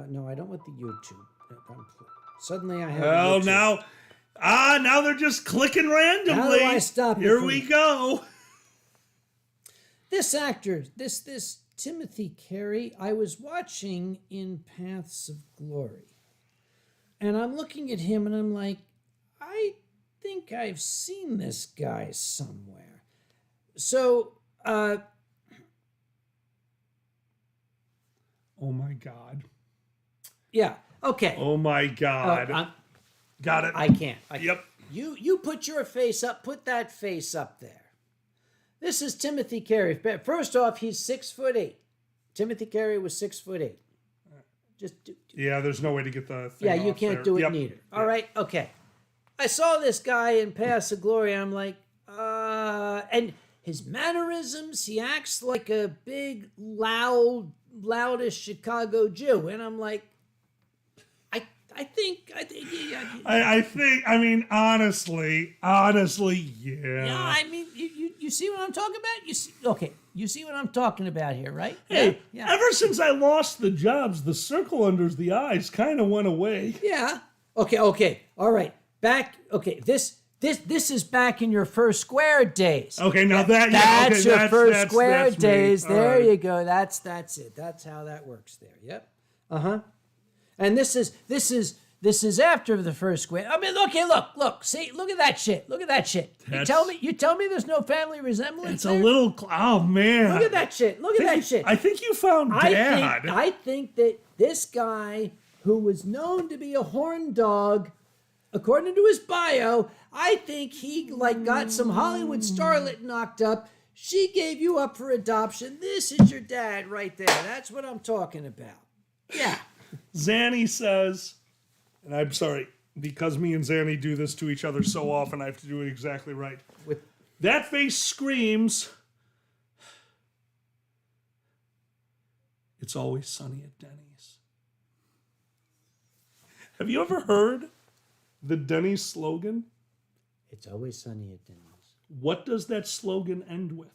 S1: No, I don't want the YouTube. Suddenly I have YouTube.
S2: Now they're just clicking randomly.
S1: How do I stop it?
S2: Here we go.
S1: This actor, this Timothy Carey, I was watching in Paths of Glory. And I'm looking at him and I'm like, I think I've seen this guy somewhere. So,
S2: oh my God.
S1: Yeah, okay.
S2: Oh my God. Got it.
S1: I can't.
S2: Yep.
S1: You put your face up, put that face up there. This is Timothy Carey. First off, he's 6'8". Timothy Carey was 6'8".
S2: Yeah, there's no way to get the thing
S1: you
S2: off
S1: can't
S2: there.
S1: do it
S2: Yep.
S1: neither. All right, okay. I saw this guy in Paths of Glory, and I'm like, and his mannerisms, he acts like a big, loudest Chicago Jew, and I'm like, I think, yeah.
S2: I mean, honestly, yeah.
S1: Yeah, I mean, you see what I'm talking about? You see what I'm talking about here, right?
S2: Hey,
S1: Yeah.
S2: ever since I lost the jobs, the circle under the eyes kind of went away.
S1: Yeah. Okay, all right. This is back in your first square days.
S2: Okay, now
S1: that's your first square
S2: that's me.
S1: days.
S2: All
S1: There
S2: right.
S1: you go. That's it. That's how that works there. Yep. And this is after the first square. I mean, look. See, look at that shit. You tell me there's no family resemblance.
S2: It's
S1: there?
S2: a little. Oh man!
S1: Look at that shit.
S2: I think you found Dad.
S1: I think that this guy who was known to be a horn dog, according to his bio, I think he got some Hollywood starlet knocked up. She gave you up for adoption. This is your dad right there. That's what I'm talking about. Yeah.
S2: Zanny says, and I'm sorry, because me and Zanny do this to each other so often, I have to do it exactly right. That face screams, it's always sunny at Denny's. Have you ever heard the Denny's slogan?
S1: It's always sunny at Denny's.
S2: What does that slogan end with?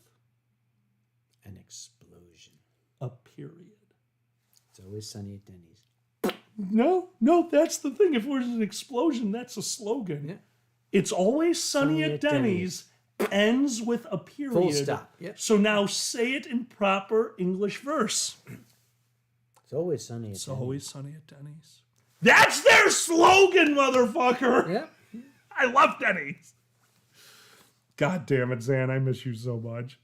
S1: An explosion.
S2: A period.
S1: It's always sunny at Denny's.
S2: No, that's the thing. If there's an explosion, that's a slogan.
S1: Yeah.
S2: It's always sunny at Denny's ends with a period.
S1: Full stop. Yep.
S2: So now say it in proper English verse.
S1: It's always sunny at
S2: It's
S1: Denny's.
S2: always sunny at Denny's. That's their slogan, motherfucker!
S1: Yep.
S2: I love Denny's. God damn it, Zan. I miss you so much.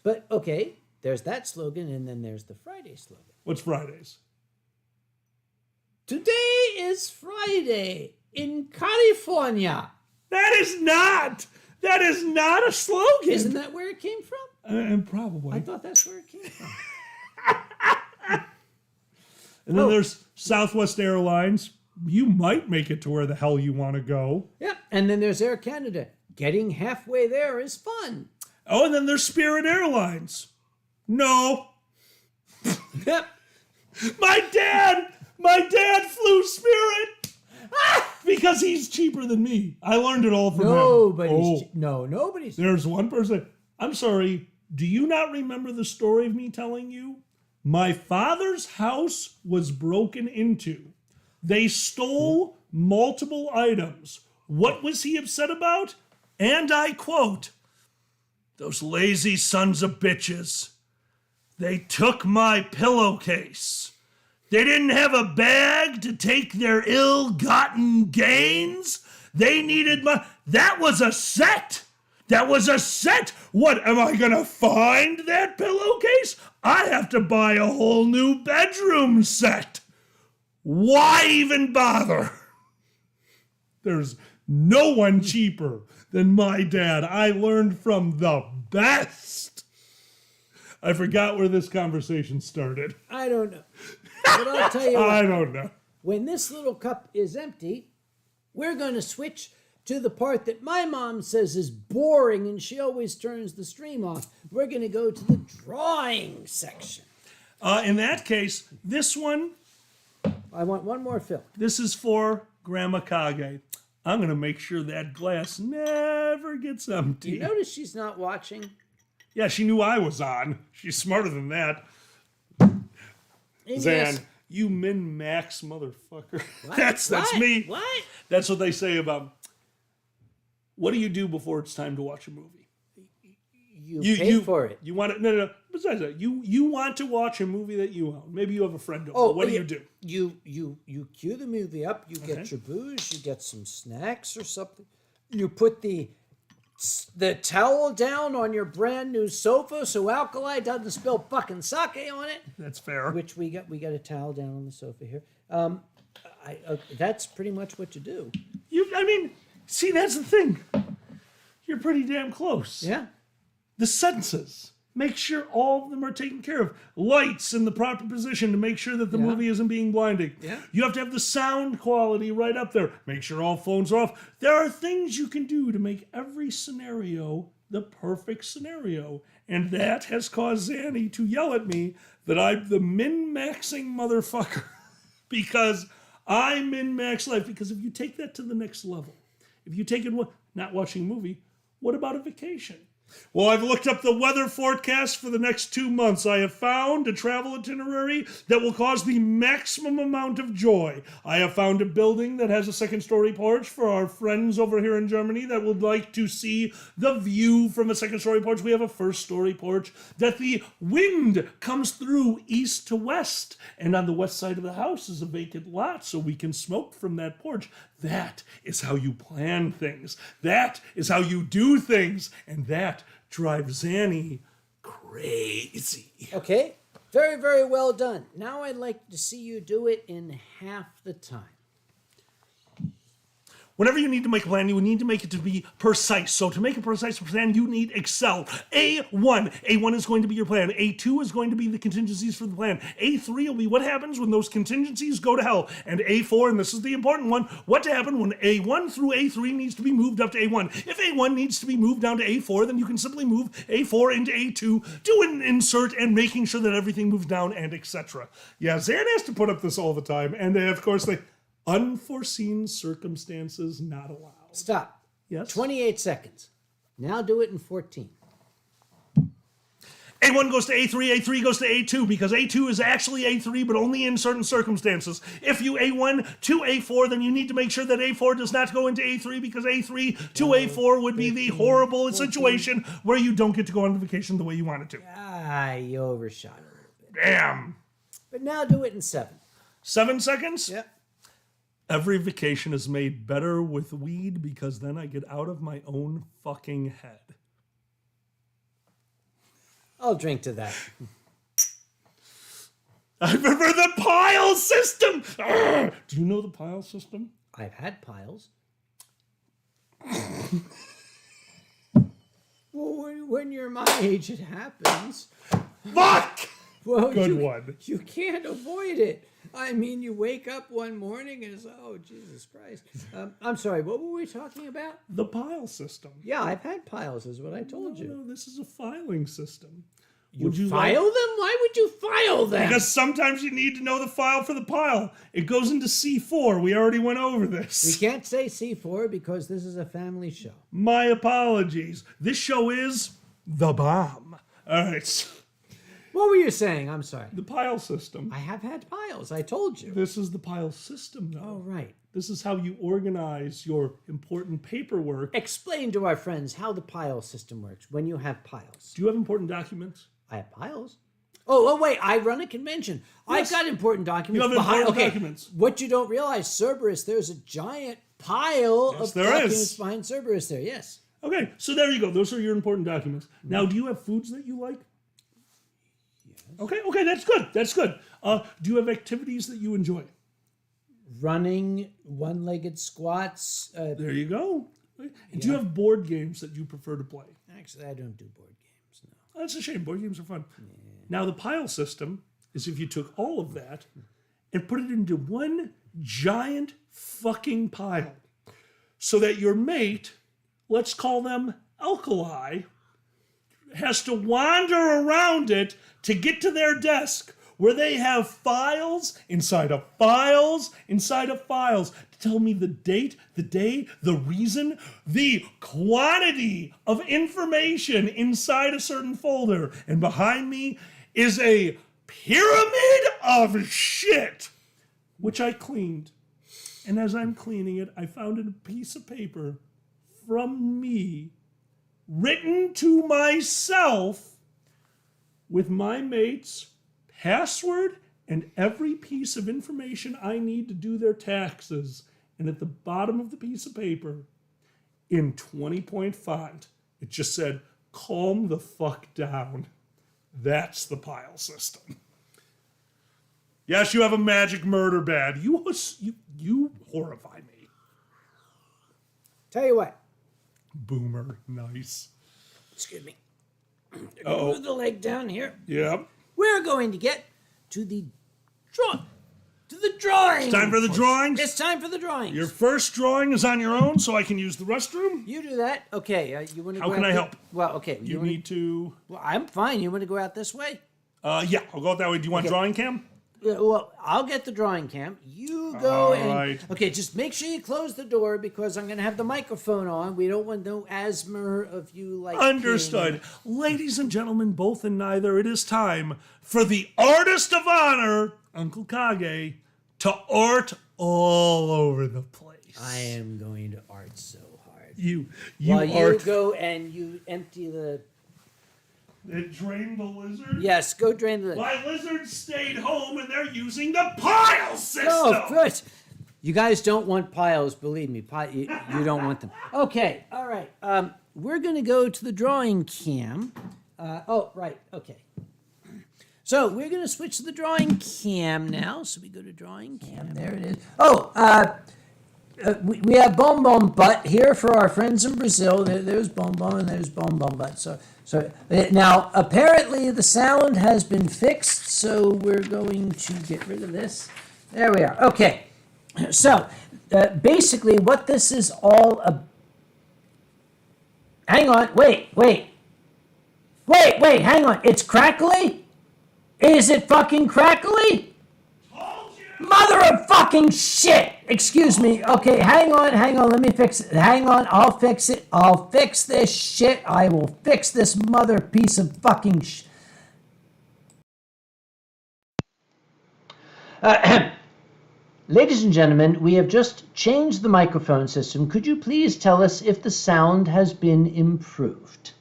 S1: But, okay, there's that slogan, and then there's the Friday slogan.
S2: What's Fridays?
S1: Today is Friday in California.
S2: That is not a slogan.
S1: Isn't that where it came from?
S2: Probably.
S1: I thought that's where it came from.
S2: And then there's Southwest Airlines. You might make it to where the hell you want to go.
S1: Yep. And then there's Air Canada. Getting halfway there is fun.
S2: Oh, and then there's Spirit Airlines. No.
S1: Yep.
S2: My dad flew Spirit because he's cheaper than me. I learned it all from him.
S1: Nobody's.
S2: There's one person. I'm sorry. Do you not remember the story of me telling you? My father's house was broken into. They stole multiple items. What was he upset about? And I quote, "Those lazy sons of bitches. They took my pillowcase. They didn't have a bag to take their ill-gotten gains. They needed my..." That was a set. What, am I going to find that pillowcase? I have to buy a whole new bedroom set. Why even bother? There's no one cheaper than my dad. I learned from the best. I forgot where this conversation started.
S1: I don't know. But I'll tell you what.
S2: I don't know.
S1: When this little cup is empty, we're going to switch to the part that my mom says is boring and she always turns the stream off. We're going to go to the drawing section.
S2: In that case, this one,
S1: I want one more fill.
S2: this is for Grandma Kage. I'm going to make sure that glass never gets empty.
S1: You notice she's not watching?
S2: Yeah, she knew I was on. She's smarter than that.
S1: And
S2: Zan,
S1: yes-
S2: you min-max motherfucker.
S1: What?
S2: That's
S1: What?
S2: me.
S1: What?
S2: That's what they say about, what do you do before it's time to watch a movie?
S1: You pay for it.
S2: You want to, no. Besides that, you want to watch a movie that you own. Maybe you have a friend over. What do you do?
S1: You cue the movie up. You get your booze. You get some snacks or something. You put the towel down on your brand new sofa so Alkali doesn't spill fucking sake on it.
S2: That's fair.
S1: Which we got a towel down on the sofa here. That's pretty much what you do.
S2: See, that's the thing. You're pretty damn close.
S1: Yeah.
S2: The senses. Make sure all of them are taken care of. Lights in the proper position to make sure that the movie isn't being blinding.
S1: Yeah.
S2: You have to have the sound quality right up there. Make sure all phones are off. There are things you can do to make every scenario the perfect scenario. And that has caused Zanny to yell at me that I'm the min-maxing motherfucker. Because I min-max life, because if you take that to the next level, if you take it, not watching a movie, what about a vacation? Well, I've looked up the weather forecast for the next 2 months. I have found a travel itinerary that will cause the maximum amount of joy. I have found a building that has a second-story porch for our friends over here in Germany that would like to see the view from a second-story porch. We have a first-story porch that the wind comes through east to west. And on the west side of the house is a vacant lot, so we can smoke from that porch. That is how you plan things. That is how you do things. And that drives Zanny crazy.
S1: Okay, very, very well done. Now I'd like to see you do it in half the time.
S2: Whenever you need to make a plan, you need to make it to be precise. So to make a precise plan, you need Excel. A1. A1 is going to be your plan. A2 is going to be the contingencies for the plan. A3 will be what happens when those contingencies go to hell. And A4, and this is the important one, what to happen when A1 through A3 needs to be moved up to A1. If A1 needs to be moved down to A4, then you can simply move A4 into A2, do an insert, and making sure that everything moves down, and etc. Yeah, Zan has to put up this all the time. And of course, unforeseen circumstances not allowed.
S1: Stop.
S2: Yes?
S1: 28 seconds. Now do it in 14.
S2: A1 goes to A3, A3 goes to A2, because A2 is actually A3, but only in certain circumstances. If you A1 to A4, then you need to make sure that A4 does not go into A3, because A3 to A4 would be the horrible situation where you don't get to go on vacation the way you wanted to.
S1: You overshot it a little bit.
S2: Damn.
S1: But now do it in 7.
S2: 7 seconds?
S1: Yep.
S2: Every vacation is made better with weed because then I get out of my own fucking head.
S1: I'll drink to that.
S2: I prefer the pile system! Arrgh! Do you know the pile system?
S1: I've had piles. Well, when you're my age, it happens.
S2: Fuck!
S1: Well,
S2: Good one.
S1: You can't avoid it. I mean, you wake up one morning and it's, oh, Jesus Christ. I'm sorry, what were we talking about?
S2: The pile system.
S1: Yeah, I've had piles, is what I told you.
S2: No, this is a filing system.
S1: Would you file them? Why would you file them?
S2: Because sometimes you need to know the file for the pile. It goes into C4. We already went over
S1: We
S2: this.
S1: can't say C4 because this is a family show.
S2: My apologies. This show is The Bomb. All right.
S1: What were you saying? I'm sorry.
S2: The pile system.
S1: I have had piles, I told you.
S2: This is the pile system, though.
S1: Oh, right.
S2: This is how you organize your important paperwork.
S1: Explain to our friends how the pile system works when you have piles.
S2: Do you have important documents?
S1: I have piles. Oh, wait, I run a convention.
S2: Yes.
S1: I've got important documents.
S2: You have important documents.
S1: What you don't realize, Cerberus, there's a giant pile of
S2: there
S1: documents
S2: is.
S1: behind Cerberus there, yes.
S2: Okay, so there you go. Those are your important documents. Now, do you have foods that you like? Okay, that's good. That's good. Do you have activities that you enjoy?
S1: Running, one-legged squats.
S2: There you go. Do you have board games that you prefer to play?
S1: Actually, I don't do board games, no.
S2: That's a shame. Board games are fun. Now, the pile system is if you took all of that and put it into one giant fucking pile so that your mate, let's call them Alkali, has to wander around it to get to their desk where they have files inside of files inside of files to tell me the date, the day, the reason, the quantity of information inside a certain folder. And behind me is a pyramid of shit, which I cleaned. And as I'm cleaning it, I found a piece of paper from me written to myself with my mate's password and every piece of information I need to do their taxes. And at the bottom of the piece of paper, in 20-point font, it just said, calm the fuck down. That's the pile system. Yes, you have a magic murder bed. You horrify me.
S1: Tell you what.
S2: Boomer, nice.
S1: Excuse me.
S2: Uh-oh.
S1: Move the leg down here.
S2: Yep.
S1: We're going to get to the drawing. To the drawing.
S2: It's time for the drawings.
S1: It's time for the drawings.
S2: Your first drawing is on your own, so I can use the restroom.
S1: You do that. Okay. You want to?
S2: How can I help?
S1: Well, okay.
S2: You
S1: wanna,
S2: need to.
S1: Well, I'm fine. You want to go out this way?
S2: Yeah, I'll go out that way. Do you want drawing cam?
S1: Well, I'll get the drawing cam. You go
S2: All
S1: and
S2: right.
S1: okay. Just make sure you close the door because I'm going to have the microphone on. We don't want no asthma of you like.
S2: Understood. Ladies and gentlemen, both and neither, it is time for the artist of honor, Uncle Kage, to art all over the place.
S1: I am going to art so hard.
S2: You
S1: While you
S2: art.
S1: go and you empty the.
S2: It drained the lizard?
S1: Yes, go drain the.
S2: My lizards stayed home and they're using the pile system.
S1: Oh, good. You guys don't want piles, believe me. You don't want them. Okay, all right. We're going to go to the drawing cam. Right, okay. So we're going to switch to the drawing cam now. So we go to drawing cam. There it is. We have Bom Bom Butt here for our friends in Brazil. There's Bom Bom and there's Bom Bom Butt. So now apparently the sound has been fixed. So we're going to get rid of this. There we are. Okay. So basically what this is all about. Hang on. Wait. Hang on. It's crackly? Is it fucking crackly? Mother of fucking shit! Excuse me. Okay, hang on. Let me fix it. Hang on, I'll fix it. I'll fix this shit. I will fix this mother piece of fucking Ladies and gentlemen, we have just changed the microphone system. Could you please tell us if the sound has been improved?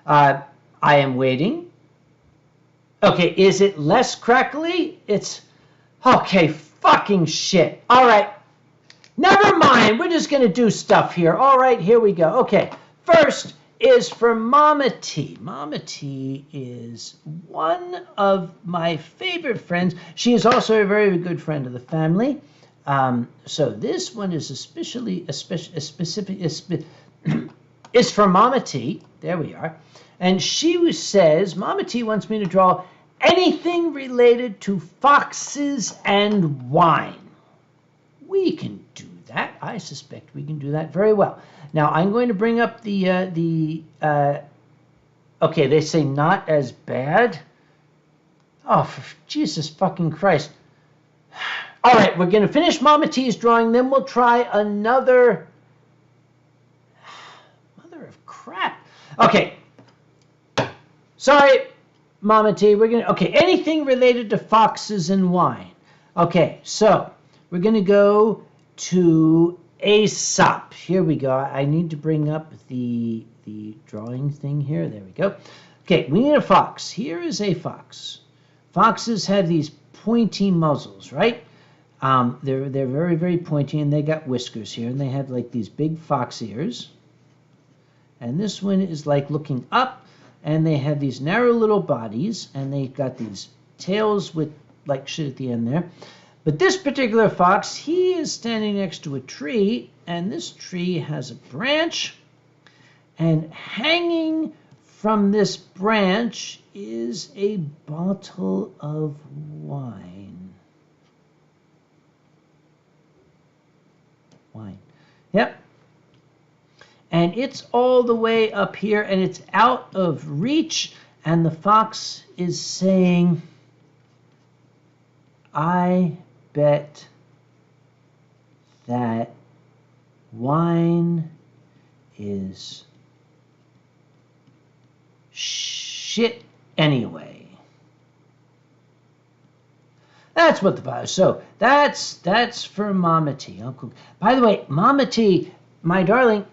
S1: I am waiting. Okay, is it less crackly? It's... Okay, fucking shit. All right. Never mind. We're just going to do stuff here. All right, here we go. Okay, first is for Mama T. Mama T is one of my favorite friends. She is also a very good friend of the family. So this one is is for Mama T. There we are. And she says, Mama T wants me to draw anything related to foxes and wine. We can do that. I suspect we can do that very well. Now, I'm going to bring up okay, they say not as bad. Oh, for Jesus fucking Christ. All right, we're going to finish Mama T's drawing, then we'll try another. Mother of crap. Okay. Sorry, Mama T, anything related to foxes and wine. Okay, so we're going to go to Aesop. Here we go. I need to bring up the drawing thing here. There we go. Okay, we need a fox. Here is a fox. Foxes have these pointy muzzles, right? They're very, very pointy, and they got whiskers here, and they have like these big fox ears. And this one is like looking up. And they have these narrow little bodies, and they've got these tails with like shit at the end there. But this particular fox, he is standing next to a tree, and this tree has a branch, and hanging from this branch is a bottle of wine. Yep. And it's all the way up here, and it's out of reach, and the fox is saying, I bet that wine is shit anyway. That's what the Bible. So that's for Mama T. Uncle. By the way, Mama T, my darling,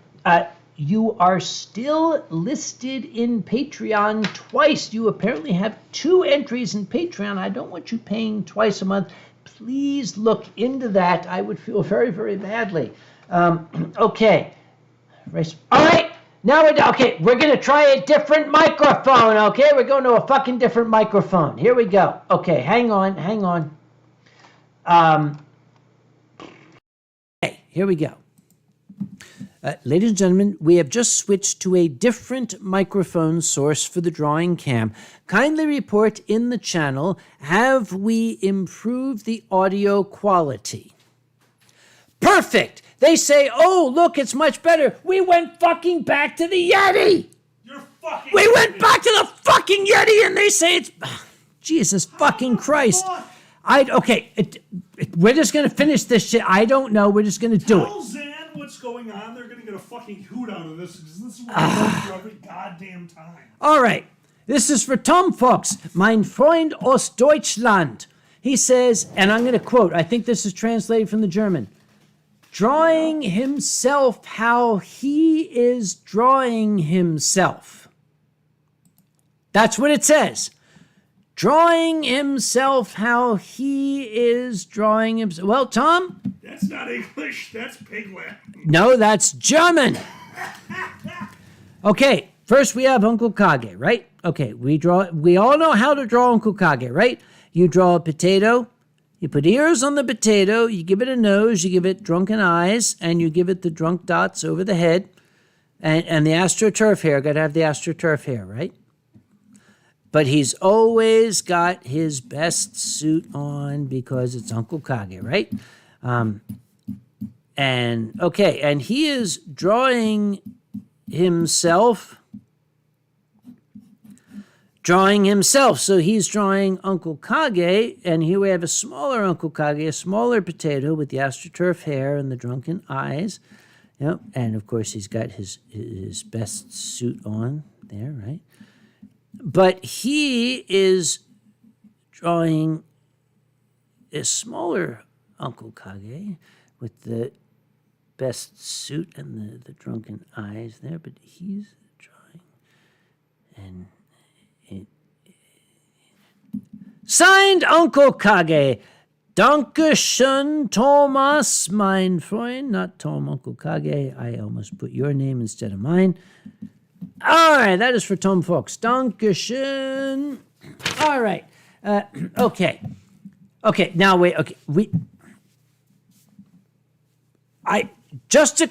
S1: you are still listed in Patreon twice. You apparently have 2 entries in Patreon. I don't want you paying twice a month. Please look into that. I would feel very, very badly. Okay. All right. Now we're going to try a different microphone, okay? We're going to a fucking different microphone. Here we go. Okay, hang on. Okay, here we go. Ladies and gentlemen, we have just switched to a different microphone source for the drawing cam. Kindly report in the channel, have we improved the audio quality? Perfect! They say, oh, look, it's much better. We went fucking back to the Yeti. We went back to the fucking Yeti, and they say it's... Jesus fucking Christ. We're just gonna finish this shit. I don't know. We're just gonna do it.
S2: Tell Zan what's going on. They're gonna get a fucking hoot out of this because this is what I do every goddamn time.
S1: All right. This is for Tom Fox, mein Freund aus Deutschland. He says, and I'm gonna quote. I think this is translated from the German. Drawing himself how he is drawing himself. That's what it says. Drawing himself how he is drawing himself. Well, Tom?
S2: That's not English. That's pig Latin.
S1: No, that's German. Okay, first we have Uncle Kage, right? Okay, we all know how to draw Uncle Kage, right? You draw a potato. You put ears on the potato, you give it a nose, you give it drunken eyes, and you give it the drunk dots over the head. And the astroturf hair, got to have the astroturf hair, right? But he's always got his best suit on because it's Uncle Kage, right? And he is drawing himself. So he's drawing Uncle Kage, and here we have a smaller Uncle Kage, a smaller potato with the astroturf hair and the drunken eyes. Yep, and of course he's got his best suit on there, right? But he is drawing a smaller Uncle Kage with the best suit and the drunken eyes there, but he's drawing and signed Uncle Kage. Dankeschön, Thomas, mein Freund. Not Tom, Uncle Kage. I almost put your name instead of mine. All right, that is for Tom Fox. Dankeschön. All right. Okay. Now wait. Okay. Just to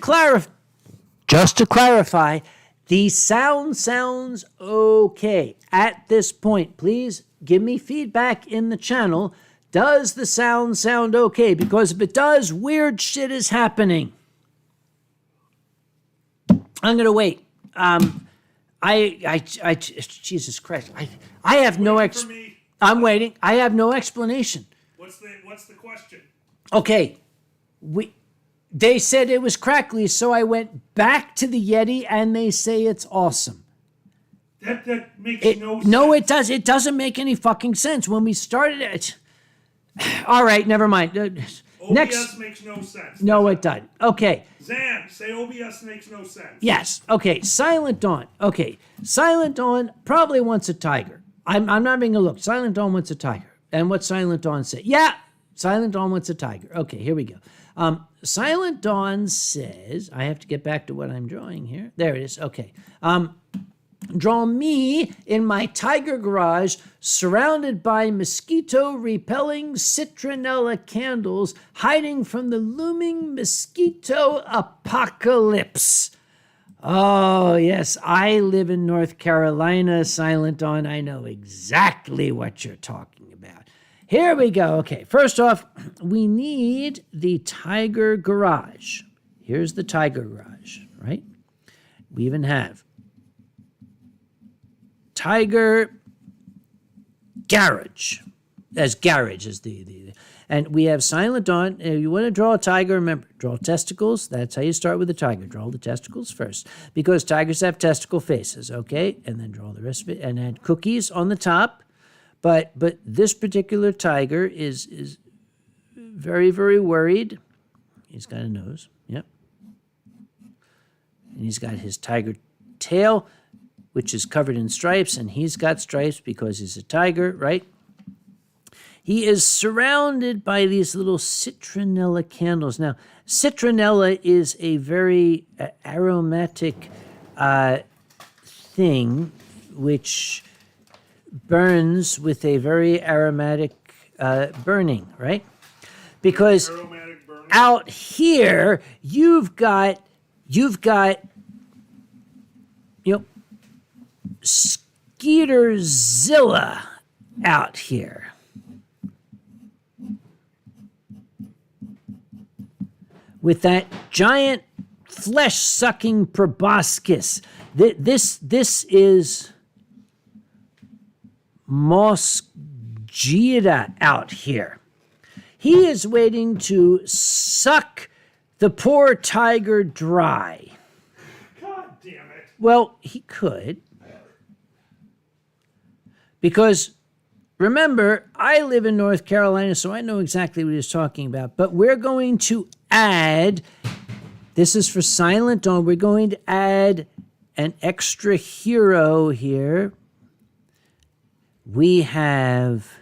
S1: clarify, the sound sounds okay at this point. Please give me feedback in the channel. Does the sound sound okay? Because if it does, weird shit is happening. I'm gonna wait. Jesus Christ. I have no I'm waiting. I have no explanation.
S2: What's the question?
S1: Okay. They said it was crackly, so I went back to the Yeti and they say it's awesome.
S2: That makes no sense.
S1: No, it does. It doesn't make any fucking sense. When we started it. All right, never mind.
S2: OBS makes no sense.
S1: No, it doesn't. Okay.
S2: Zan, say OBS makes no sense.
S1: Yes. Okay. Silent Dawn. Okay. Silent Dawn probably wants a tiger. I'm not having a look. Silent Dawn wants a tiger. And what Silent Dawn said? Yeah, Silent Dawn wants a tiger. Okay, here we go. Silent Dawn says, I have to get back to what I'm drawing here. There it is. Okay. Draw me in my tiger garage surrounded by mosquito-repelling citronella candles hiding from the looming mosquito apocalypse. Oh, yes, I live in North Carolina, Silent Dawn. I know exactly what you're talking about. Here we go. Okay, first off, we need the tiger garage. Here's the tiger garage, right? We even have tiger garage. As garage is and we have Silent Dawn. You want to draw a tiger, remember, draw testicles. That's how you start with a tiger. Draw the testicles first. Because tigers have testicle faces, okay? And then draw the rest of it. And add cookies on the top. But this particular tiger is very, very worried. He's got a nose, yep. And he's got his tiger tail, which is covered in stripes, and he's got stripes because he's a tiger, right? He is surrounded by these little citronella candles. Now, citronella is a very aromatic thing which burns with a very aromatic burning, right? Because out here, you've got Skeeterzilla out here. With that giant flesh-sucking proboscis. This is Mosqueda out here. He is waiting to suck the poor tiger dry.
S2: God damn it.
S1: Well, he could. Because, remember, I live in North Carolina, so I know exactly what he's talking about. But we're going to add, this is for Silent Dawn, we're going to add an extra hero here. We have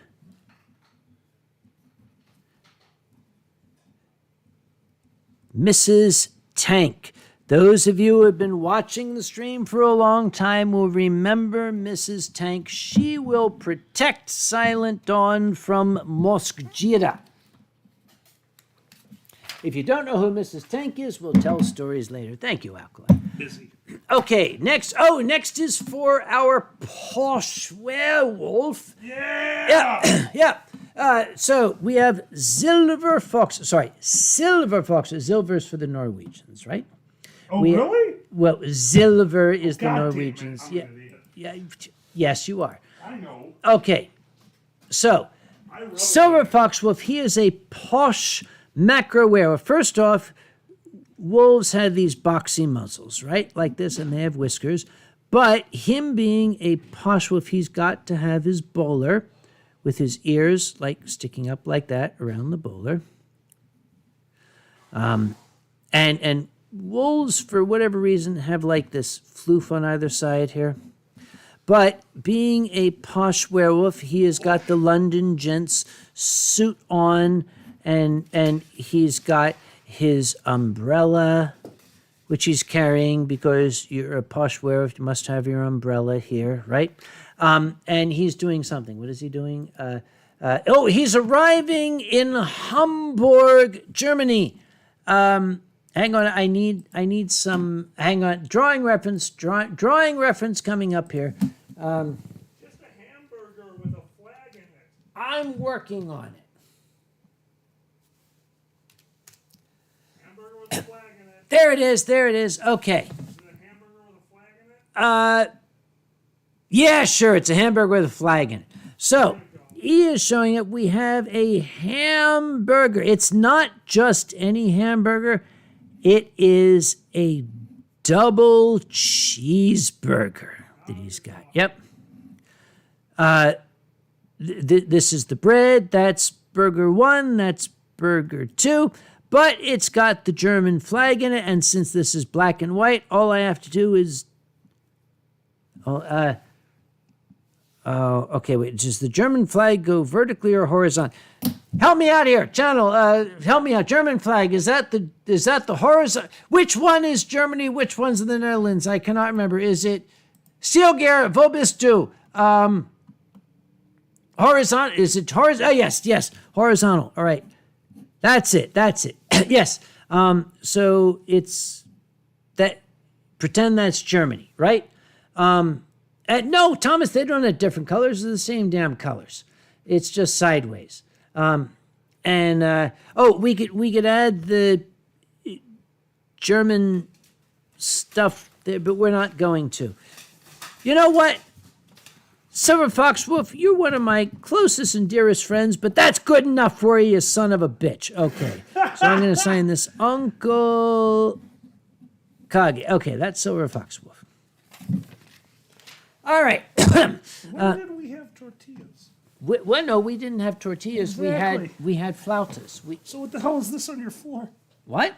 S1: Mrs. Tank. Those of you who have been watching the stream for a long time will remember Mrs. Tank. She will protect Silent Dawn from Moskjira. If you don't know who Mrs. Tank is, we'll tell stories later. Thank you, Alkali.
S2: Busy.
S1: Okay, next is for our posh werewolf.
S2: Yeah!
S1: Yeah. So we have Silver Fox. Sorry, Silver Foxes. Silver's for the Norwegians, right?
S2: Oh, really?
S1: Well, Silver is the
S2: God
S1: Norwegians.
S2: damn it, I'm
S1: Yeah.
S2: an idiot.
S1: Yeah. Yes, you are.
S2: I know.
S1: Okay. So, Silver Foxwolf, he is a posh macro werewolf. First off, wolves have these boxy muzzles, right? Like this, and they have whiskers. But him being a posh wolf, he's got to have his bowler with his ears like sticking up like that around the bowler. And wolves, for whatever reason, have like this floof on either side here. But being a posh werewolf, he has got the London gents suit on, and he's got his umbrella, which he's carrying because you're a posh werewolf. You must have your umbrella here, right? And he's doing something. What is he doing? He's arriving in Hamburg, Germany. Hang on, I need some. Hang on, drawing reference coming up here.
S2: Just a hamburger with a flag in it.
S1: I'm working on it.
S2: Hamburger with a flag in it.
S1: There it is. There it is. Okay.
S2: Is it a hamburger with a flag in it?
S1: Yeah, sure. It's a hamburger with a flag in it. So he is showing it. We have a hamburger. It's not just any hamburger. It is a double cheeseburger that he's got. Yep. This is the bread. That's burger 1. That's burger 2. But it's got the German flag in it. And since this is black and white, all I have to do is... okay, wait. Does the German flag go vertically or horizontal? Help me out here, channel. Help me out. German flag, is that the horizontal? Which one is Germany? Which one's the Netherlands? I cannot remember. Is it Stielger, wo bist du? Horizontal. Is it horizontal? Oh, yes, horizontal. All right. That's it. Yes. So it's that. Pretend that's Germany, right? No, Thomas, they don't have different colors. They're the same damn colors. It's just sideways. We could add the German stuff there, but we're not going to. You know what? Silver Fox Wolf, you're one of my closest and dearest friends, but that's good enough for you, you son of a bitch. Okay. So I'm going to sign this Uncle Kage. Okay, that's Silver Fox Wolf. All right.
S2: When did we have tortillas?
S1: No, we didn't have tortillas.
S2: Exactly.
S1: We had flautas.
S2: So what the hell is this on your floor?
S1: What?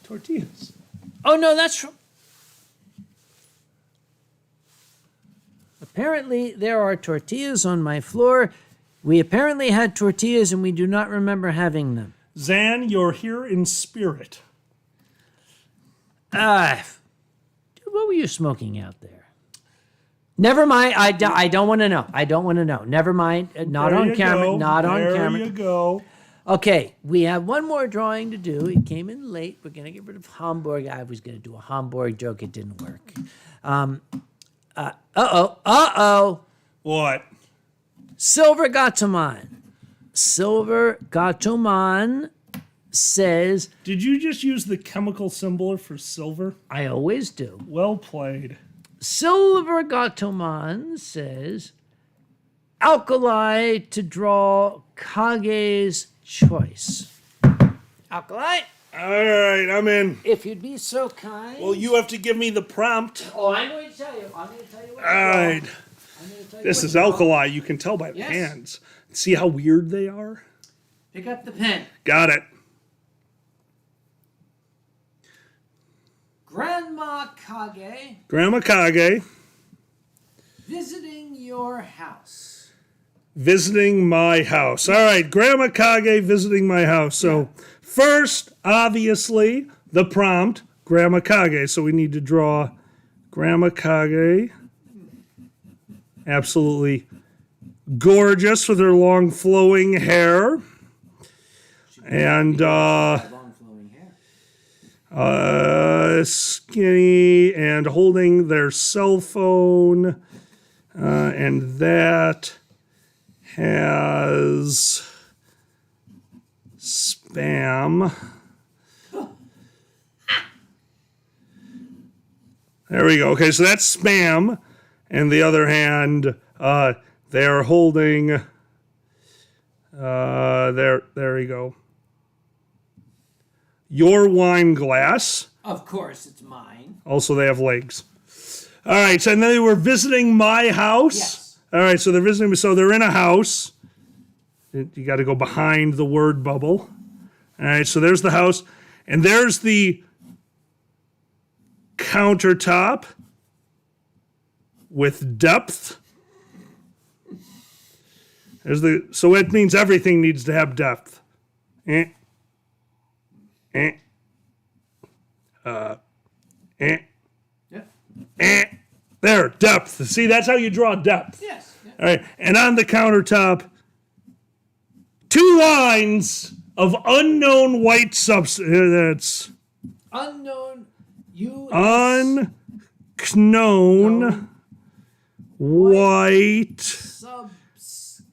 S2: Tortillas.
S1: Oh, no, that's from... Apparently, there are tortillas on my floor. We apparently had tortillas, and we do not remember having them.
S2: Zan, you're here in spirit.
S1: What were you smoking out there? Never mind. I don't want to know. I don't want to know. Never mind. Not on camera. Not on camera.
S2: There you go.
S1: Okay, we have one more drawing to do. It came in late. We're going to get rid of Hamburg. I was going to do a Hamburg joke. It didn't work.
S2: What?
S1: Silver Gatoman says...
S2: Did you just use the chemical symbol for silver?
S1: I always do.
S2: Well played.
S1: Silver Gatoman says... Alkali to draw Kage's choice. Alkali,
S2: All right, I'm in.
S1: if you'd be so kind.
S2: Well, you have to give me the prompt.
S1: Oh, I'm going to tell you. I'm going to tell you what.
S2: All right.
S1: I'm going to tell you
S2: This
S1: what
S2: is
S1: to draw.
S2: alkali. You can tell by the
S1: Yes.
S2: hands. See how weird they are?
S1: Pick up the pen.
S2: Got it.
S1: Grandma Kage
S2: Grandma Kage
S1: visiting your house.
S2: visiting my house. All right, Grandma Kage visiting my house. So first, obviously, the prompt, Grandma Kage. So we need to draw Grandma Kage. Absolutely gorgeous with her long flowing hair. And
S1: Long flowing hair.
S2: skinny and holding their cell phone. And that has spam. There we go. Okay, so that's spam. And the other hand, they are holding. There you go. Your wine glass.
S1: Of course, it's mine.
S2: Also, they have legs. All right, so and then they were visiting my house.
S1: Yes.
S2: All right, so they're visiting me. So they're in a house. You got to go behind the word bubble. All right, so there's the house. And there's the countertop with depth. So it means everything needs to have depth. Eh. Eh. Eh.
S1: Yeah.
S2: There, depth. See, that's how you draw depth.
S1: Yes. Yeah.
S2: All right, and on the countertop, 2 lines of unknown white substance. That's
S1: Unknown.
S2: unknown white.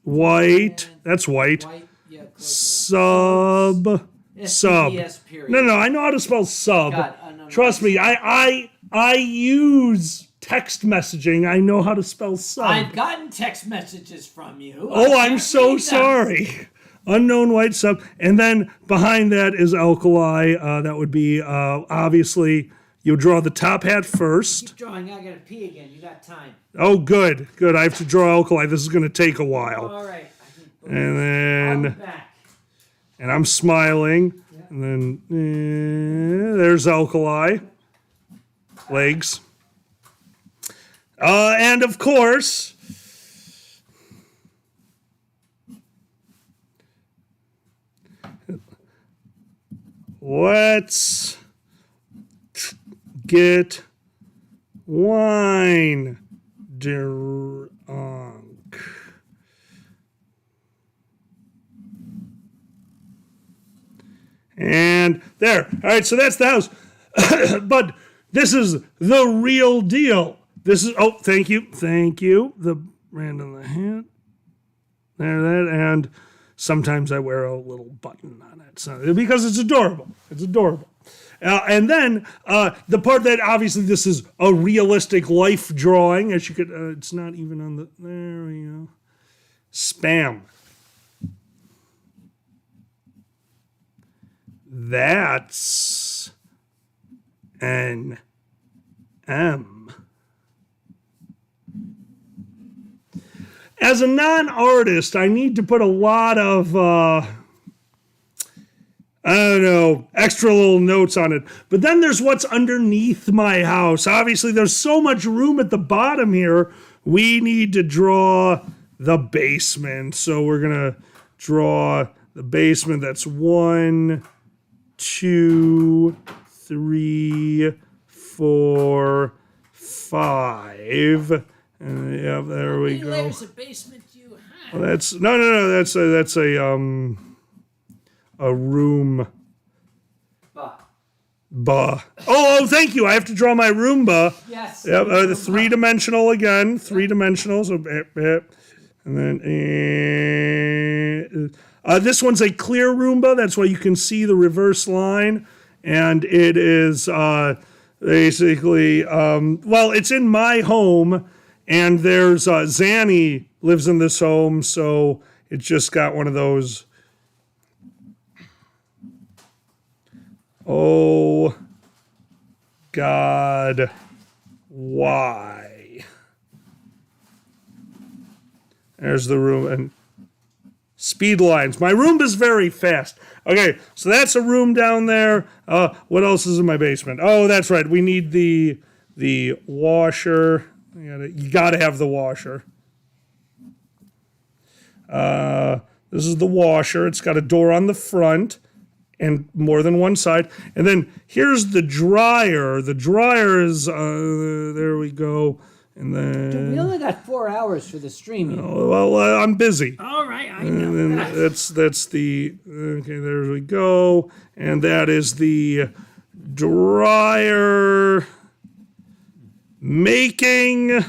S2: White. That's white.
S1: White. Yeah.
S2: Sub. Sub.
S1: Period.
S2: No, I know how to spell sub.
S1: God, unknown
S2: Trust me, I use text messaging. I know how to spell sub.
S1: I've gotten text messages from you.
S2: Oh,
S1: I
S2: I'm
S1: can't
S2: so
S1: read them.
S2: sorry. Unknown white sub. And then behind that is alkali. That would be, obviously, you draw the top hat first.
S1: Keep drawing. I gotta pee again. You got time.
S2: Oh, good. I have to draw alkali. This is going to take a while.
S1: All right.
S2: And
S1: I'll
S2: then,
S1: be back.
S2: and I'm smiling. And then there's alkali. Legs. And of course, let's get wine drunk. And there. All right, so that's the house. But this is the real deal. This is, oh, thank you. The brand on the hat. There, that, and sometimes I wear a little button on it. So, because it's adorable. And then the part that obviously this is a realistic life drawing, as you could, it's not even on the, there we go. Spam. That's an M. As a non-artist, I need to put a lot of, I don't know, extra little notes on it. But then there's what's underneath my house. Obviously, there's so much room at the bottom here. We need to draw the basement. So we're going to draw the basement. That's 1, 2, 3, 4, 5. Yeah, there we go.
S1: How many layers of basement do you have?
S2: Well, that's no. That's a room. Ba. Oh, thank you. I have to draw my Roomba.
S1: Yes.
S2: Yep. The 3-dimensional again. 3-dimensional. So, and then this one's a clear Roomba. That's why you can see the reverse line, and it is basically well, it's in my home. And there's Zanny lives in this home, so it's just got one of those Oh, God, why? There's the room. And speed lines. My room is very fast. Okay, so that's a room down there. What else is in my basement? Oh, that's right. We need the washer. You gotta have the washer. This is the washer. It's got a door on the front and more than one side. And then here's the dryer. The dryer is, there we go. And then...
S1: We only got 4 hours for the streaming.
S2: Oh, well, I'm busy.
S1: All right, I know.
S2: And then that's the, okay, there we go. And that is the dryer making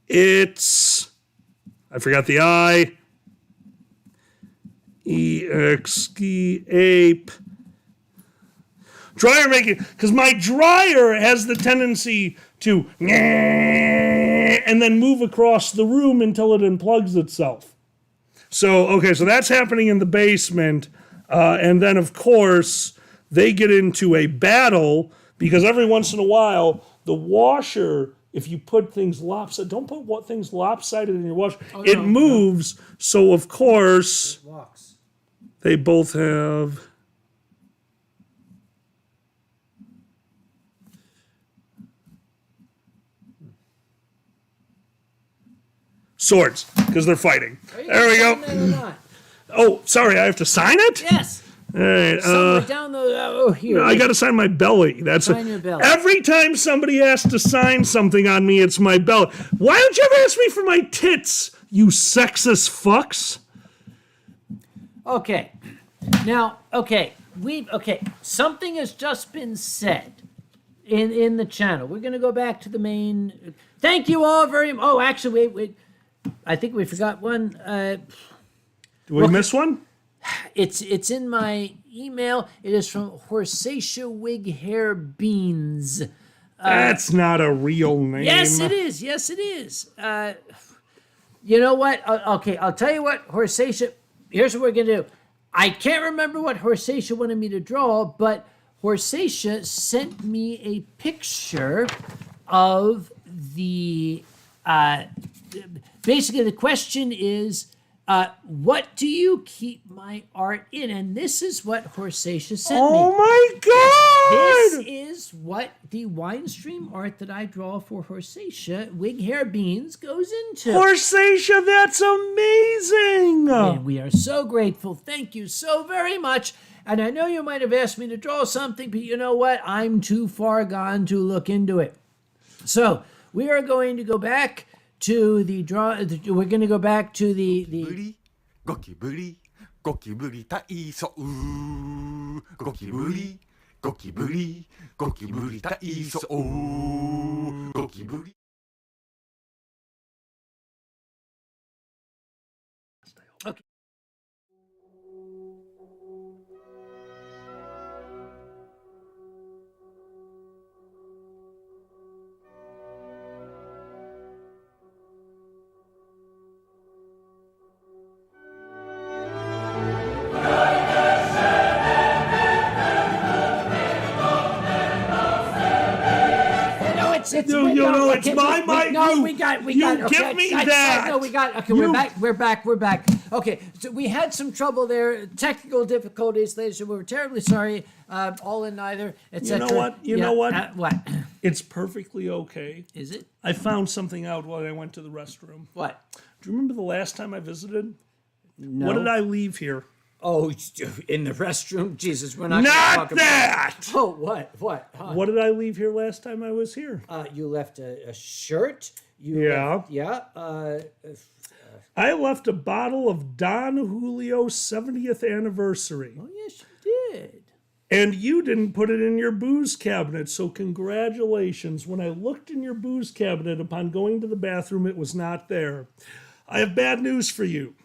S2: its, I forgot the I, ape. Dryer making, because my dryer has the tendency to and then move across the room until it unplugs itself. So, okay, so that's happening in the basement. And then, of course, they get into a battle because every once in a while, the washer, if you put things lopsided, don't put things lopsided in your washer. Oh, it moves. No. So, of course,
S1: it walks.
S2: They both have... swords, because they're fighting. There we go. Oh, sorry, I have to sign it?
S1: Yes.
S2: All right.
S1: Somewhere down the here.
S2: I got to sign my belly.
S1: Sign your belly.
S2: Every time somebody has to sign something on me, it's my belly. Why don't you ever ask me for my tits, you sexist fucks?
S1: Okay. Now, something has just been said in the channel. We're going to go back to the main. Thank you all very much. Oh, actually, wait. I think we forgot one.
S2: Did we miss one?
S1: It's in my email. It is from Horsatia Wig Hair Beans.
S2: That's not a real name.
S1: Yes, it is. Yes, it is. You know what? Okay, I'll tell you what, Horsatia. Here's what we're going to do. I can't remember what Horsatia wanted me to draw, but Horsatia sent me a picture of the... basically, the question is, what do you keep my art in? And this is what Horsatia sent me.
S2: Oh my God!
S1: This is what the Winestream art that I draw for Horsatia, Wig Hair Beans, goes into.
S2: Horsatia, that's amazing!
S1: And we are so grateful. Thank you so very much. And I know you might have asked me to draw something, but you know what? I'm too far gone to look into it. So we are going to go back to the draw. We're going to go back to the.
S3: Gokiburi, gokiburi taiso. Gokiburi, gokiburi, gokiburi taiso. Gokiburi.
S1: Okay.
S2: It's my mic.
S1: We got.
S2: Give me that.
S1: No, we got. Okay, we're back. Okay, so we had some trouble there, technical difficulties, ladies. We're terribly sorry. All in neither, etc.
S2: You know what?
S1: What?
S2: It's perfectly okay.
S1: Is it?
S2: I found something out while I went to the restroom.
S1: What?
S2: Do you remember the last time I visited?
S1: No.
S2: What did I leave here?
S1: Oh, in the restroom? Jesus, we're not.
S2: Not that!
S1: Oh, what? What? Huh?
S2: What did I leave here last time I was here?
S1: You left a shirt.
S2: I left a bottle of Don Julio's 70th anniversary.
S1: Oh, yes, you did.
S2: And you didn't put it in your booze cabinet, so congratulations. When I looked in your booze cabinet upon going to the bathroom, it was not there. I have bad news for you.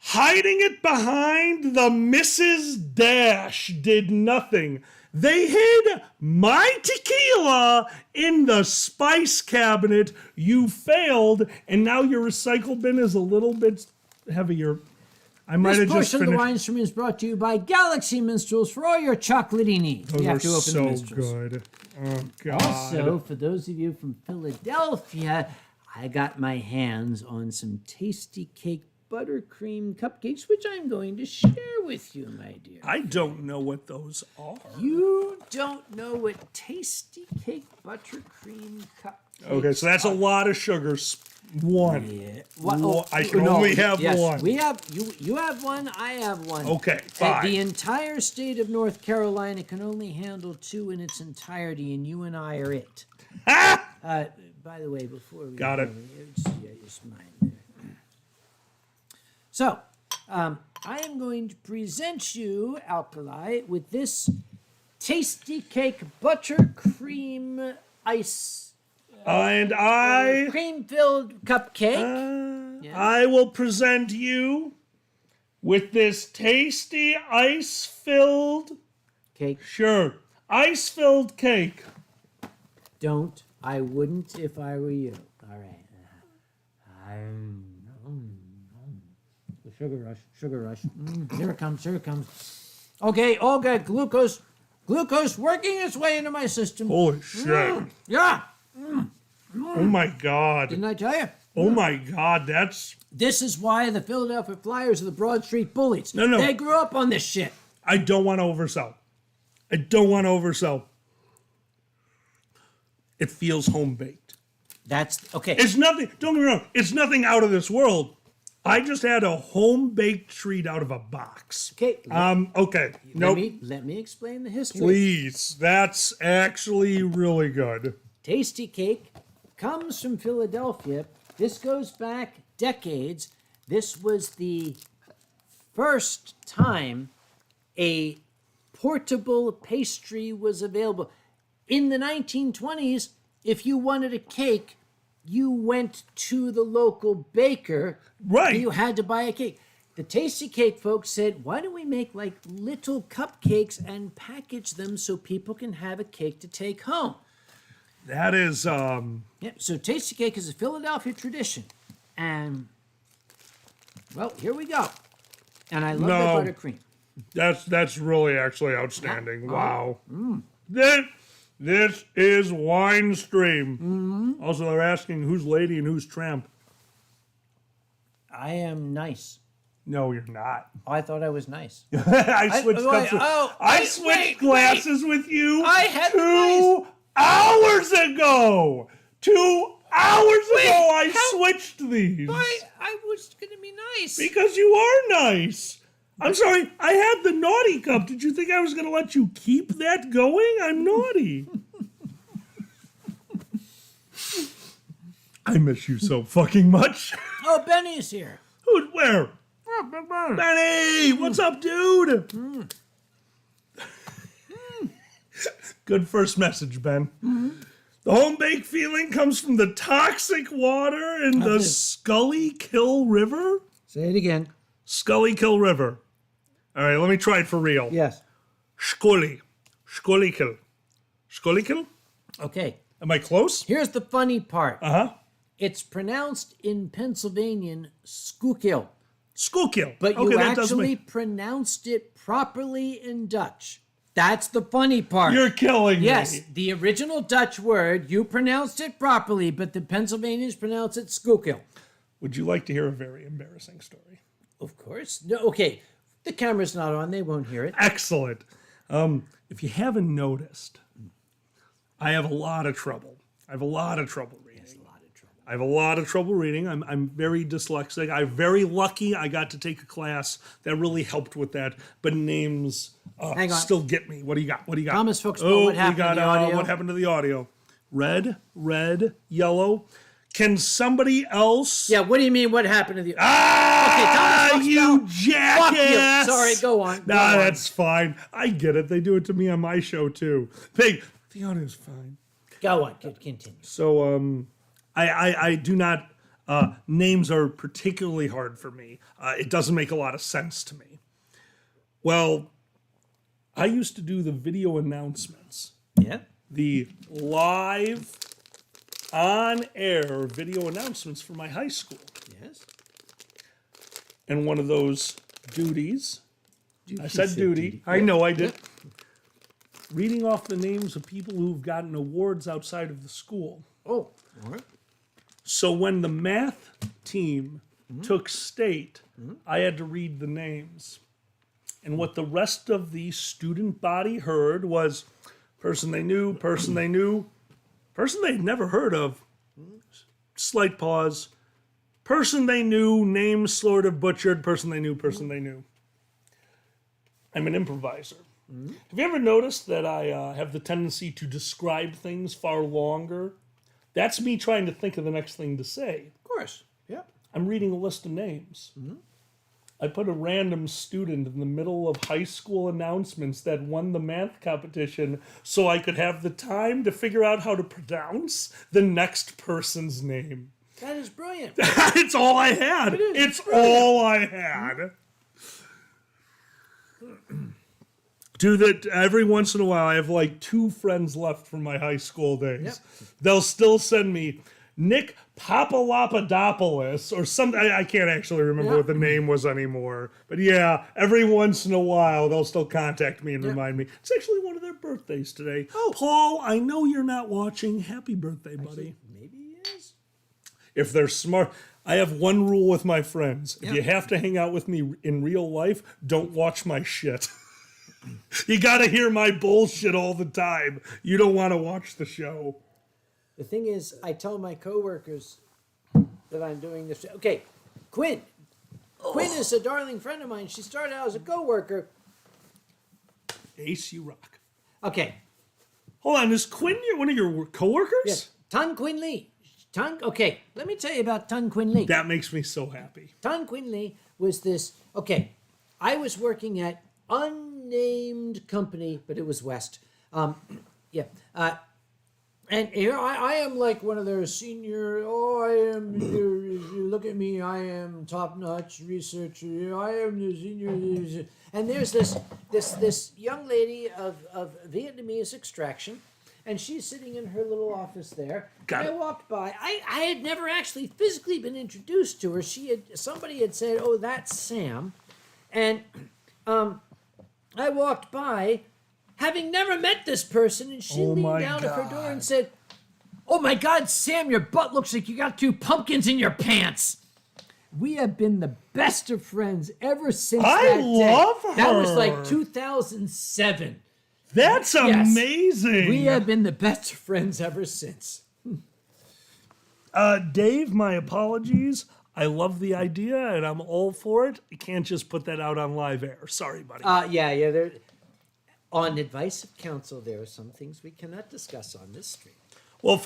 S2: Hiding it behind the Mrs. Dash did nothing. They hid my tequila in the spice cabinet. You failed, and now your recycle bin is a little bit heavier. I might
S1: This
S2: have just
S1: portion of the
S2: finished.
S1: Winestream is brought to you by Galaxy Minstrels for all your chocolatey needs.
S2: Those
S1: You
S2: are
S1: have to open the
S2: so
S1: Minstrels.
S2: good. Oh, God.
S1: Also, for those of you from Philadelphia, I got my hands on some tasty cake buttercream cupcakes, which I'm going to share with you, my dear.
S2: I don't know what those are.
S1: You don't know what tasty cake buttercream cupcakes
S2: Okay, so that's a lot of sugar. One.
S1: Yeah.
S2: I can only have
S1: yes,
S2: one.
S1: We have you have one. I have one.
S2: Okay, fine.
S1: The entire state of North Carolina can only handle 2 in its entirety, and you and I are it. By the way, before we
S2: Got it.
S1: Just mine there. So, I am going to present you, Alkali, with this tasty cake buttercream ice.
S2: And I,
S1: Cream-filled cupcake. Yes.
S2: I will present you with this tasty ice-filled,
S1: Cake.
S2: sure, ice-filled cake.
S1: Don't. I wouldn't if I were you. All right. Sugar rush. Sugar rush. Here it comes. Here it comes. Okay. All good. Glucose working its way into my system.
S2: Holy shit.
S1: Yeah.
S2: Oh my God.
S1: Didn't I tell you?
S2: Oh my God, that's...
S1: This is why the Philadelphia Flyers are the Broad Street Bullies.
S2: No.
S1: They grew up on this shit.
S2: I don't want to oversell. I don't want to oversell. It feels home-baked.
S1: That's okay.
S2: It's nothing, don't get me wrong, it's nothing out of this world. I just had a home-baked treat out of a box.
S1: Okay.
S2: Okay. Nope.
S1: Let me explain the history.
S2: Please. That's actually really good.
S1: Tasty cake comes from Philadelphia. This goes back decades. This was the first time a portable pastry was available. In the 1920s, if you wanted a cake, you went to the local baker.
S2: Right.
S1: You had to buy a cake. The Tasty Cake folks said, why don't we make like little cupcakes and package them so people can have a cake to take home?
S2: That is,
S1: Yeah, so Tasty Cake is a Philadelphia tradition. And, well, here we go. And I love the buttercream.
S2: that's really actually outstanding. Wow. This is Winestream. Also, they're asking who's lady and who's tramp.
S1: I am nice.
S2: No, you're not.
S1: Oh, I thought I was nice.
S2: I switched
S1: wait,
S2: I switched glasses with you
S1: I had
S2: 2 hours ago. 2 hours ago, I switched these.
S1: I was going to be nice.
S2: Because you are nice. I'm sorry, I had the naughty cup. Did you think I was going to let you keep that going? I'm naughty. I miss you so fucking much.
S1: Oh, Benny's here.
S2: Where? Benny, what's up, dude? Good first message, Ben. The home-baked feeling comes from the toxic water in the Scully-Kill River?
S1: Say it again.
S2: Scully-Kill River. All right, let me try it for real.
S1: Yes.
S2: Scully-Kill. Scully-Kill?
S1: Okay.
S2: Am I close?
S1: Here's the funny part.
S2: Uh-huh.
S1: It's pronounced in Pennsylvanian Schuylkill.
S2: Schuylkill.
S1: But
S2: Okay,
S1: you
S2: that does
S1: actually
S2: make...
S1: pronounced it properly in Dutch. That's the funny part.
S2: You're killing
S1: Yes,
S2: me.
S1: the original Dutch word, you pronounced it properly, but the Pennsylvanians pronounce it Schuylkill.
S2: Would you like to hear a very embarrassing story?
S1: Of course. No, okay, the camera's not on. They won't hear it.
S2: Excellent. If you haven't noticed, I have a lot of trouble. I have a lot of trouble reading. I have a lot of trouble reading. I'm very dyslexic. I'm very lucky I got to take a class that really helped with that. But names
S1: Hang on.
S2: still get me. What do you got? What do you got?
S1: Thomas Folksville, what happened to the audio?
S2: What happened to the audio? Red, yellow. Can somebody else?
S1: Yeah, what do you mean, what happened to the...
S2: Ah,
S1: Thomas Folksville,
S2: you
S1: fuck
S2: jackass!
S1: you. Sorry, go on. Go
S2: Nah,
S1: on.
S2: that's fine. I get it. They do it to me on my show, too. The audio's fine.
S1: Go on, continue.
S2: So, I do not, names are particularly hard for me. It doesn't make a lot of sense to me. Well, I used to do the video announcements,
S1: Yeah?
S2: the live, on-air video announcements for my high school.
S1: Yes?
S2: And one of those duties. I
S1: You
S2: said duty. I know I did.
S1: Yep.
S2: Reading off the names of people who've gotten awards outside of the school.
S1: Oh, all right.
S2: So when the math team took state, I had to read the names. And what the rest of the student body heard was person they knew, person they knew, person they'd never heard of. Slight pause. Person they knew, name sort of butchered, person they knew, person they knew. I'm an improviser. Have you ever noticed that I have the tendency to describe things far longer? That's me trying to think of the next thing to say.
S1: Of course. Yeah.
S2: I'm reading a list of names. I put a random student in the middle of high school announcements that won the math competition so I could have the time to figure out how to pronounce the next person's name.
S1: That is brilliant.
S2: It's all I had.
S1: It is.
S2: It's all I had. Do that every once in a while. I have like 2 friends left from my high school days.
S1: Yep.
S2: They'll still send me Nick Papalapadopoulos or something. I can't actually remember what the name was anymore. But yeah, every once in a while they'll still contact me and remind me. It's actually one of their birthdays today. Oh, Paul, I know you're not watching. Happy birthday, buddy.
S1: Maybe he is.
S2: If they're smart. I have one rule with my friends. If
S1: Yeah.
S2: you have to hang out with me in real life, don't watch my shit. You got to hear my bullshit all the time. You don't want to watch the show.
S1: The thing is, I tell my coworkers that I'm doing this. Okay, Quinn. Quinn is a darling friend of mine. She started out as a coworker.
S2: Ace, you rock.
S1: Okay.
S2: Hold on, is Quinn one of your coworkers?
S1: Yes. Tan Quinn Lee. Okay, let me tell you about Tan Quinn Lee.
S2: That makes me so happy.
S1: Tan Quinn Lee was this. Okay, I was working at unnamed company, but it was West. Yeah. And here I am like one of their senior. Oh, I am. You look at me. I am top-notch researcher. I am the senior. And there's this young lady of Vietnamese extraction, and she's sitting in her little office there.
S2: Got
S1: and
S2: it.
S1: I walked by. I had never actually physically been introduced to her. Somebody had said, "Oh, that's Sam," and I walked by, having never met this person, and she
S2: Oh
S1: leaned
S2: my
S1: out of her door
S2: God.
S1: and said, "Oh my God, Sam, your butt looks like you got 2 pumpkins in your pants." We have been the best of friends ever since
S2: I
S1: that day.
S2: love
S1: That was
S2: her.
S1: like 2007.
S2: That's
S1: Yes.
S2: amazing.
S1: We have been the best of friends ever since.
S2: Dave, my apologies. I love the idea and I'm all for it. You can't just put that out on live air. Sorry, buddy.
S1: Yeah. There, on advice of counsel, there are some things we cannot discuss on this stream.
S2: Well,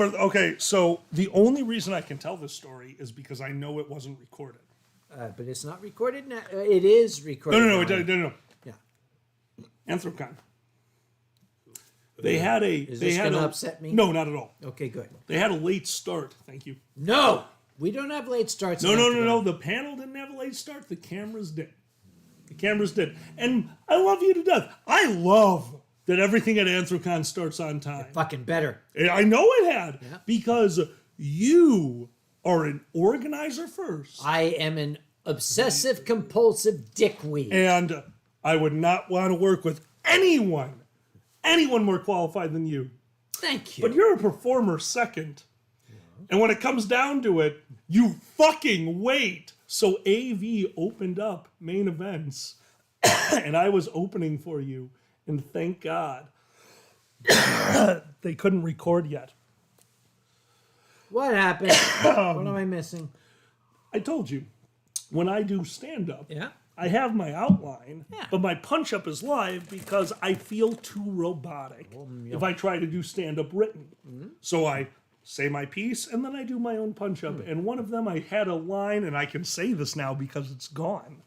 S2: so the only reason I can tell this story is because I know it wasn't recorded.
S1: But it's not recorded now. It is recorded.
S2: No.
S1: Yeah.
S2: Anthrocon. They had a.
S1: Is
S2: they
S1: this
S2: had
S1: gonna
S2: a,
S1: upset me?
S2: No, not at all.
S1: Okay, good.
S2: They had a late start. Thank you.
S1: No, we don't have late starts.
S2: No.
S1: in Octagon.
S2: The panel didn't have a late start. The cameras did. And I love you to death. I love that everything at Anthrocon starts on time.
S1: Fucking better.
S2: I know it had.
S1: Yeah.
S2: Because you are an organizer first.
S1: I am an obsessive compulsive dickweed.
S2: And I would not want to work with anyone more qualified than you.
S1: Thank you.
S2: But you're a performer second. And when it comes down to it, you fucking wait. So AV opened up main events, and I was opening for you. And thank God they couldn't record yet.
S1: What happened? What am I missing?
S2: I told you, when I do stand-up,
S1: Yeah.
S2: I have my outline,
S1: Yeah.
S2: but my punch-up is live because I feel too robotic if I try to do stand-up written. So I say my piece, and then I do my own punch-up. And one of them, I had a line, and I can say this now because it's gone.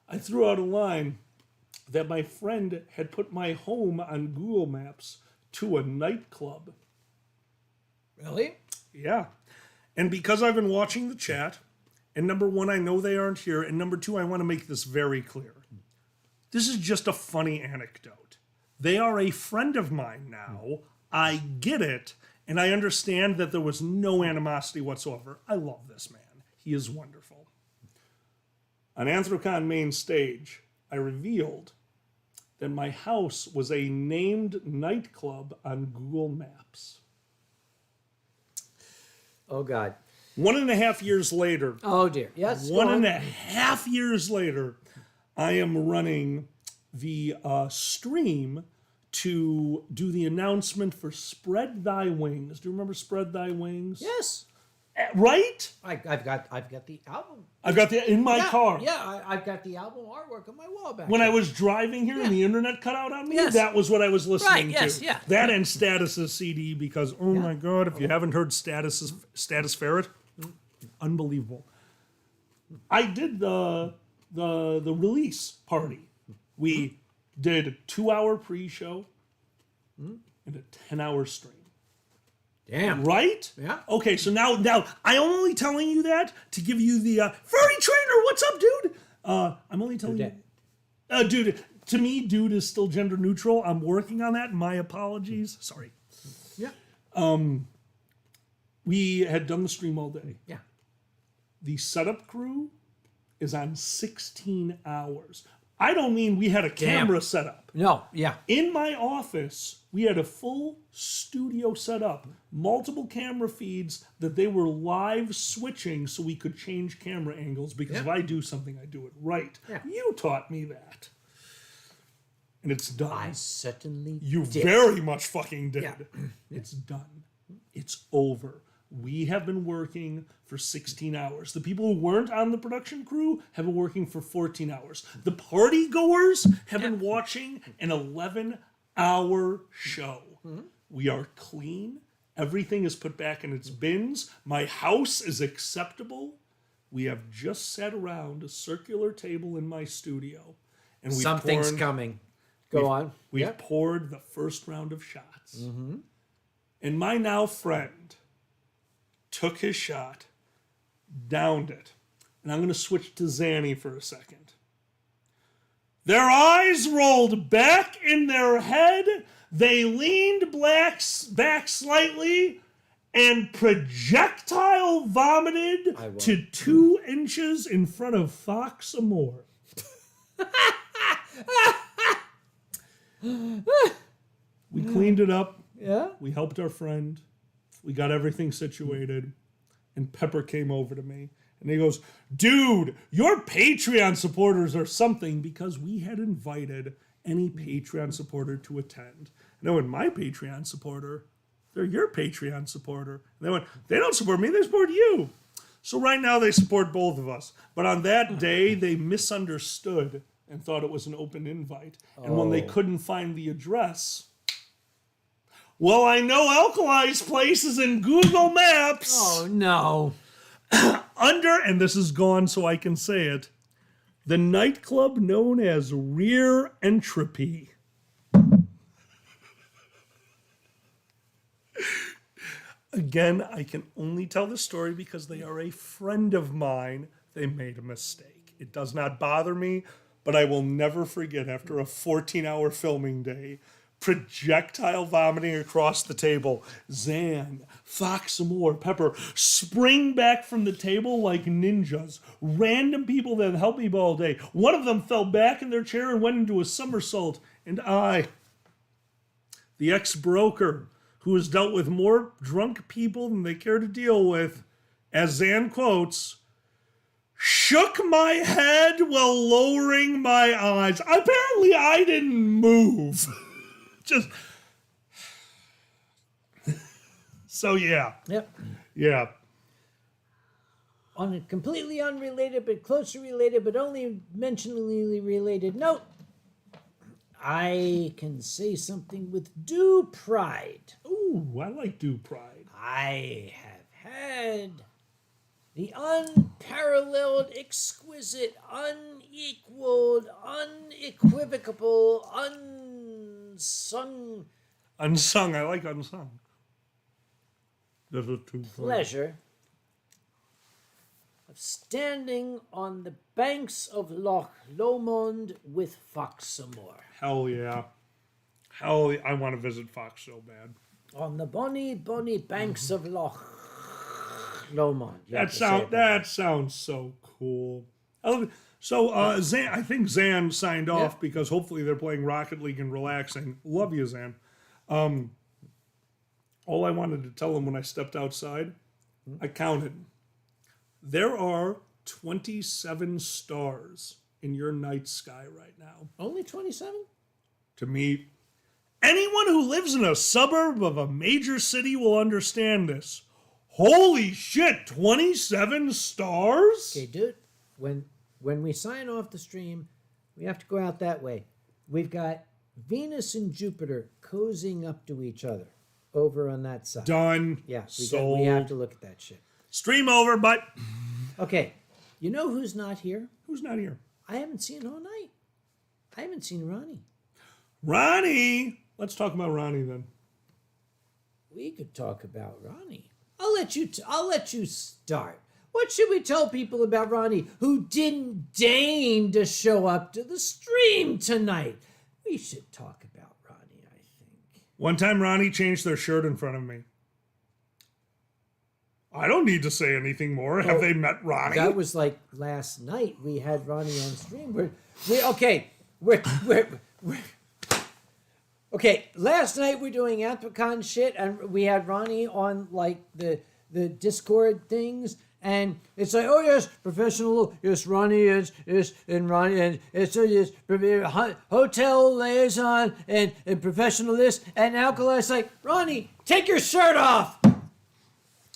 S2: I threw out a line that my friend had put my home on Google Maps to a nightclub.
S1: Really?
S2: Yeah. And because I've been watching the chat, and number one, I know they aren't here, and number two, I want to make this very clear. This is just a funny anecdote. They are a friend of mine now. I get it, and I understand that there was no animosity whatsoever. I love this man. He is wonderful. On Anthrocon main stage, I revealed that my house was a named nightclub on Google Maps.
S1: Oh, God.
S2: 1.5 years later,
S1: Oh, dear. Yes. go
S2: One
S1: on.
S2: and a half years later, I am running the stream to do the announcement for Spread Thy Wings. Do you remember Spread Thy Wings?
S1: Yes.
S2: Right?
S1: I've got the album.
S2: I've got that in my car.
S1: Yeah, I've got the album artwork on my wall back
S2: When
S1: there.
S2: I was driving here and the internet cut out on me,
S1: Yes.
S2: that was what I was listening
S1: Right, yes,
S2: to.
S1: yeah.
S2: That and Status's CD because, oh my God, if you haven't heard Status Ferret, unbelievable. I did the release party. We did a 2-hour pre-show and a 10-hour stream.
S1: Damn.
S2: Right?
S1: Yeah.
S2: Okay, so now I'm only telling you that to give you the furry trainer. What's up, dude? I'm only telling you, dude. To me, dude is still gender neutral. I'm working on that. My apologies. Sorry.
S1: Yeah.
S2: We had done the stream all day.
S1: Yeah.
S2: The setup crew is on 16 hours. I don't mean we had a camera set up.
S1: No. Yeah.
S2: In my office, we had a full studio set up, multiple camera feeds that they were live switching so we could change camera angles because if I do something, I do it right.
S1: Yeah.
S2: You taught me that. And it's done.
S1: I certainly
S2: You
S1: did.
S2: very much fucking did.
S1: Yeah.
S2: It's done. It's over. We have been working for 16 hours. The people who weren't on the production crew have been working for 14 hours. The party goers have been watching an 11-hour show. We are clean. Everything is put back in its bins. My house is acceptable. We have just sat around a circular table in my studio. And we
S1: Something's coming. Go on.
S2: We've poured the first round of shots. And my now friend took his shot, downed it. And I'm going to switch to Zanny for a second. Their eyes rolled back in their head. They leaned back slightly and projectile vomited to 2 inches in front of Fox Amore. We cleaned it up.
S1: Yeah.
S2: We helped our friend. We got everything situated. And Pepper came over to me. And he goes, dude, your Patreon supporters are something because we had invited any Patreon supporter to attend. And I went, my Patreon supporter? They're your Patreon supporter. And they went, they don't support me, they support you. So right now they support both of us. But on that day, they misunderstood and thought it was an open invite. And when they couldn't find the address, well, I know Alkali's place is in Google Maps.
S1: Oh, no.
S2: Under, and this is gone so I can say it, the nightclub known as Rear Entropy. Again, I can only tell the story because they are a friend of mine. They made a mistake. It does not bother me, but I will never forget after a 14-hour filming day, projectile vomiting across the table. Zan, Fox Amore, Pepper spring back from the table like ninjas. Random people that helped me all day. One of them fell back in their chair and went into a somersault. And I, the ex-broker, who has dealt with more drunk people than they care to deal with, as Zan quotes, shook my head while lowering my eyes. Apparently I didn't move. Just so yeah.
S1: Yep.
S2: Yeah.
S1: On a completely unrelated but closely related but only mentionally related note, I can say something with due pride.
S2: Ooh, I like due pride.
S1: I have had the unparalleled, exquisite, unequaled, unequivocal, unsung
S2: Unsung. I like unsung. There's a two
S1: pleasure of standing on the banks of Loch Lomond with Fox Amore.
S2: Hell yeah. Hell yeah. I want to visit Fox so bad.
S1: On the bonny, bonny banks of Loch Lomond.
S2: That sounds so cool. I love it. So Zan, I think Zan signed off
S1: Yeah.
S2: because hopefully they're playing Rocket League and relaxing. Love you, Zan. All I wanted to tell him when I stepped outside, I counted. There are 27 stars in your night sky right now.
S1: Only 27?
S2: To me, anyone who lives in a suburb of a major city will understand this. Holy shit, 27 stars?
S1: Okay, dude, when we sign off the stream, we have to go out that way. We've got Venus and Jupiter cozying up to each other over on that side.
S2: Done.
S1: Yeah,
S2: Sold.
S1: we have to look at that shit.
S2: Stream over, but
S1: Okay, you know who's not here?
S2: who's not here?
S1: I haven't seen all night. I haven't seen Ronnie.
S2: Ronnie. Let's talk about Ronnie then.
S1: We could talk about Ronnie. I'll let you start. What should we tell people about Ronnie who didn't deign to show up to the stream tonight? We should talk about Ronnie, I think.
S2: One time Ronnie changed their shirt in front of me. I don't need to say anything more. Have they met Ronnie?
S1: That was like last night. We had Ronnie on stream. Okay. Last night we're doing Anthropocon shit, and we had Ronnie on like the Discord things, and it's like, oh yes, professional. Yes, Ronnie is and Ronnie and it's yes, hotel liaison and professionalist, and Alkali's like, Ronnie, take your shirt off.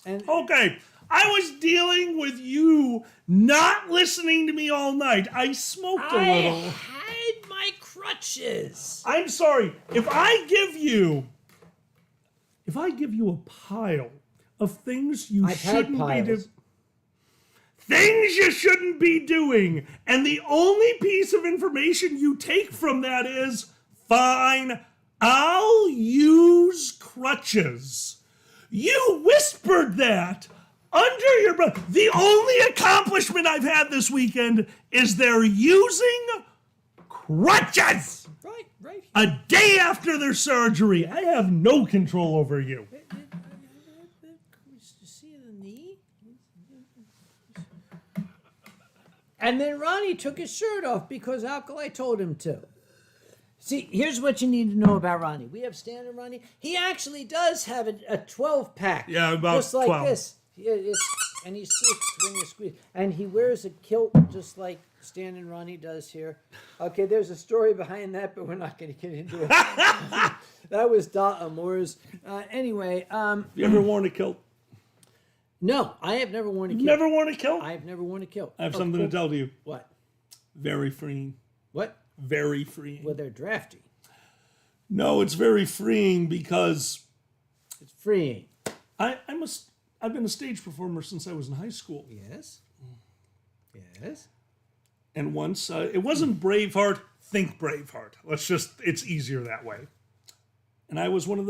S1: And
S2: Okay, I was dealing with you not listening to me all night. I smoked a
S1: I
S2: little.
S1: had my crutches.
S2: I'm sorry. If I give you a pile of things you
S1: I've had
S2: shouldn't be
S1: piles.
S2: doing, things you shouldn't be doing, and the only piece of information you take from that is, fine, I'll use crutches. You whispered that under your breath. The only accomplishment I've had this weekend is they're using crutches
S1: Right.
S2: a day after their surgery. I have no control over you.
S1: See the knee? And then Ronnie took his shirt off because Alkali told him to. See, here's what you need to know about Ronnie. We have standard Ronnie. He actually does have a 12-pack.
S2: Yeah, about
S1: just like
S2: 12.
S1: this. And he squeaks when you squeeze. And he wears a kilt just like standard Ronnie does here. Okay, there's a story behind that, but we're not going to get into it. That was Da Amour's. Anyway,
S2: You ever worn a kilt?
S1: no, I have never worn a kilt.
S2: Never worn a kilt?
S1: I've never worn a kilt.
S2: I have something to tell you.
S1: What?
S2: Very freeing.
S1: What?
S2: Very freeing.
S1: Well, they're drafty.
S2: No, it's very freeing because
S1: It's freeing.
S2: I've been a stage performer since I was in high school.
S1: Yes. Yes.
S2: And once, it wasn't Braveheart, think Braveheart. It's easier that way. And I was one of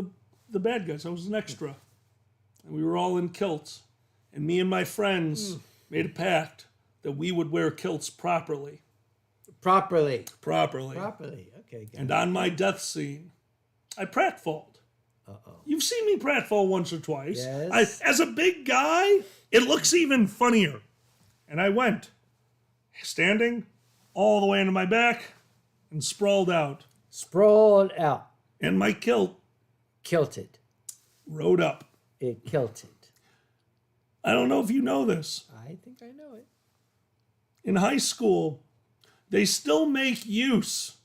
S2: the bad guys. I was an extra. And we were all in kilts. And me and my friends made a pact that we would wear kilts properly.
S1: Properly.
S2: Properly.
S1: Okay.
S2: And on my death scene, I pratfalled. You've seen me pratfall once or twice.
S1: Yes.
S2: As a big guy, it looks even funnier. And I went, standing all the way into my back and sprawled out.
S1: Sprawled out.
S2: And my kilt
S1: Kilted.
S2: rode up.
S1: It kilted.
S2: I don't know if you know this.
S1: I think I know it.
S2: In high school, they still make use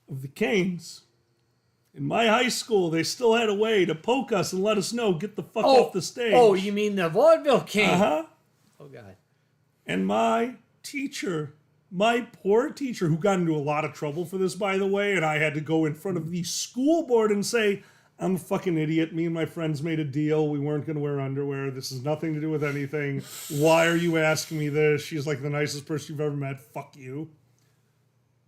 S2: of the canes. In my high school, they still had a way to poke us and let us know, get the fuck off the stage.
S1: Oh, you mean the vaudeville king?
S2: Uh-huh.
S1: Oh, God.
S2: And my teacher, my poor teacher, who got into a lot of trouble for this, by the way, and I had to go in front of the school board and say, I'm a fucking idiot. Me and my friends made a deal. We weren't going to wear underwear. This has nothing to do with anything. Why are you asking me this? She's like the nicest person you've ever met. Fuck you.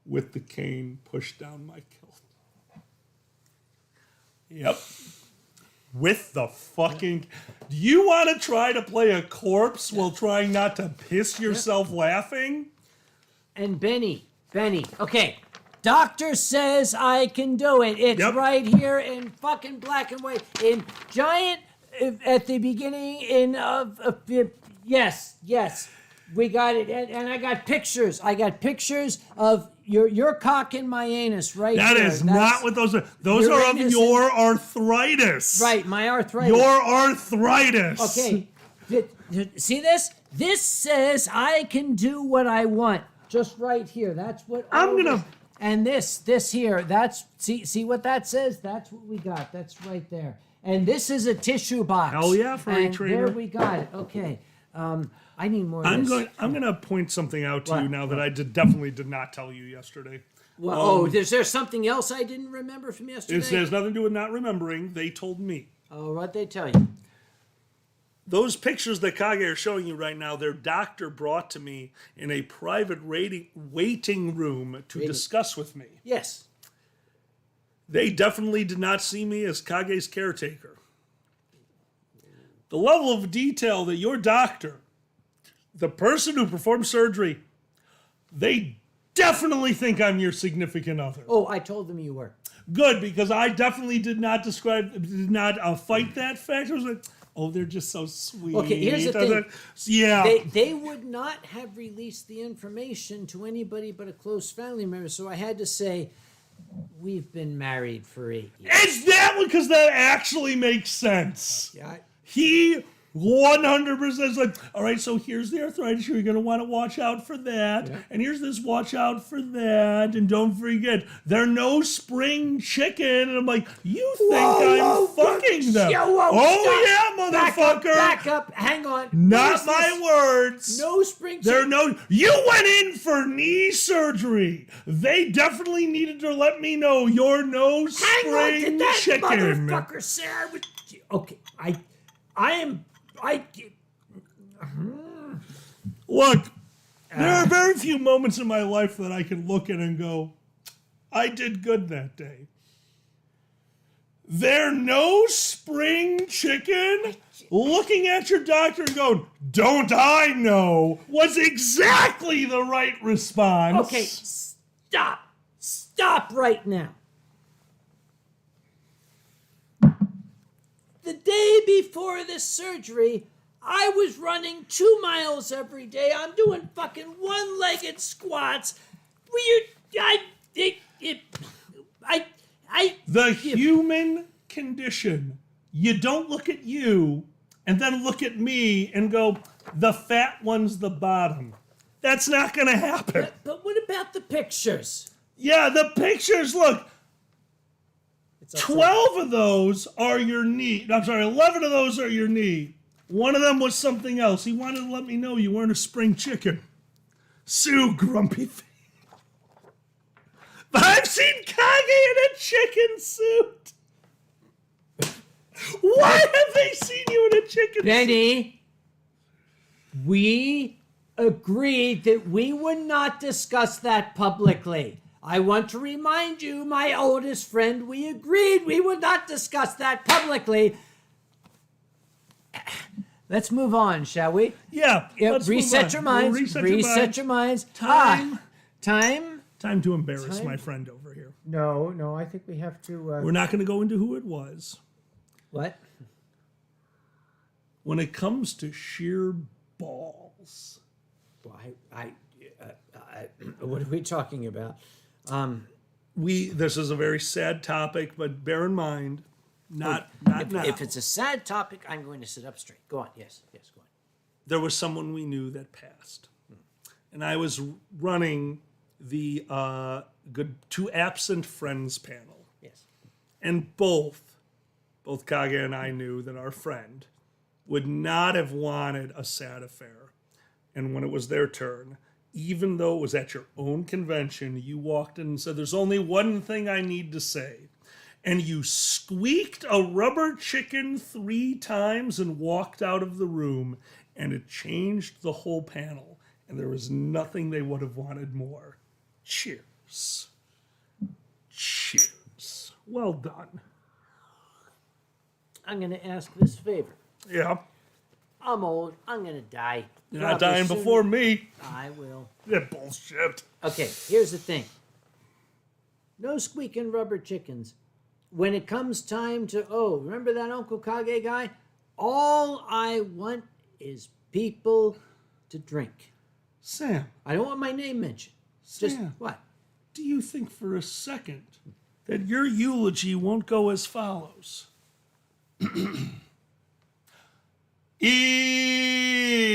S2: With the cane pushed down my kilt. Yep. With the fucking... Do you want to try to play a corpse while trying not to piss yourself laughing?
S1: And Benny. Okay. Doctor says I can do it. It's
S2: Yep.
S1: right here in fucking black and white. In giant at the beginning in yes. We got it, and I got pictures. I got pictures of your cock in my anus right
S2: That
S1: there.
S2: is not what those are. Those are of
S1: Uranus
S2: your arthritis.
S1: Right, my arthritis.
S2: Your arthritis.
S1: Okay. See this? This says I can do what I want. Just right here. That's what
S2: I'm gonna.
S1: And this here. That's see what that says? That's what we got. That's right there. And this is a tissue box.
S2: Hell yeah, furry
S1: and
S2: trainer.
S1: there we got it. Okay. I need more. Of this.
S2: I'm going to point something out to you now that I definitely did not tell you yesterday.
S1: Well, is there something else I didn't remember from yesterday?
S2: It has nothing to do with not remembering. They told me.
S1: Oh, what'd they tell you?
S2: Those pictures that Kage are showing you right now, their doctor brought to me in a private waiting room to discuss with me.
S1: Yes.
S2: They definitely did not see me as Kage's caretaker. The level of detail that your doctor, the person who performed surgery, they definitely think I'm your significant other.
S1: Oh, I told them you were.
S2: Good, because I definitely did not fight that fact. I was like, oh, they're just so sweet.
S1: Okay, here's the thing.
S2: Yeah.
S1: They would not have released the information to anybody but a close family member, so I had to say, we've been married for 8 years.
S2: Is that because that actually makes sense?
S1: Yeah.
S2: He 100% is like, all right, so here's the arthritis. You're going to want to watch out for that. Yeah. And here's this, watch out for that. And don't forget, they're no spring chicken. And I'm like, you think I'm fucking them. Oh, yeah, motherfucker.
S1: Back up. Hang on.
S2: Not my words.
S1: No spring chicken.
S2: They're no. You went in for knee surgery. They definitely needed to let me know you're no spring chicken.
S1: Hang on to that motherfucker, Sarah. Okay,
S2: Look, there are very few moments in my life that I can look at and go, I did good that day. They're no spring chicken. Looking at your doctor and going, don't I know, was exactly the right response.
S1: Okay, stop. Stop right now. The day before this surgery, I was running 2 miles every day. I'm doing fucking one-legged squats.
S2: The human condition. You don't look at you and then look at me and go, the fat one's the bottom. That's not going to happen.
S1: But what about the pictures?
S2: Yeah, the pictures, look. 12 of those are your knee. I'm sorry, 11 of those are your knee. One of them was something else. He wanted to let me know you weren't a spring chicken. Sue, grumpy thing. But I've seen Kage in a chicken suit. Why have they seen you in a chicken suit?
S1: Benny, we agreed that we would not discuss that publicly. I want to remind you, my oldest friend, we agreed we would not discuss that publicly. Let's move on, shall we?
S2: Yeah.
S1: Reset your minds. Reset your minds.
S2: Time.
S1: Time
S2: to embarrass my friend over here.
S1: No, I think we have to...
S2: We're not going to go into who it was.
S1: What?
S2: When it comes to sheer balls.
S1: Well, what are we talking about?
S2: This is a very sad topic, but bear in mind, not now.
S1: If it's a sad topic, I'm going to sit up straight. Go on. Yes, go on.
S2: There was someone we knew that passed. And I was running the Good Two Absent Friends panel.
S1: Yes.
S2: And both Kage and I knew that our friend would not have wanted a sad affair. And when it was their turn, even though it was at your own convention, you walked in and said, there's only one thing I need to say. And you squeaked a rubber chicken 3 times and walked out of the room, and it changed the whole panel. And there was nothing they would have wanted more. Cheers. Cheers. Well done.
S1: I'm going to ask this favor.
S2: Yeah.
S1: I'm old. I'm going to die.
S2: You're not dying before me.
S1: I will.
S2: That bullshit.
S1: Okay, here's the thing. No squeaking rubber chickens. When it comes time to, remember that Uncle Kage guy? All I want is people to drink.
S2: Sam,
S1: I don't want my name mentioned. Just
S2: Sam.
S1: what?
S2: Do you think for a second that your eulogy won't go as follows?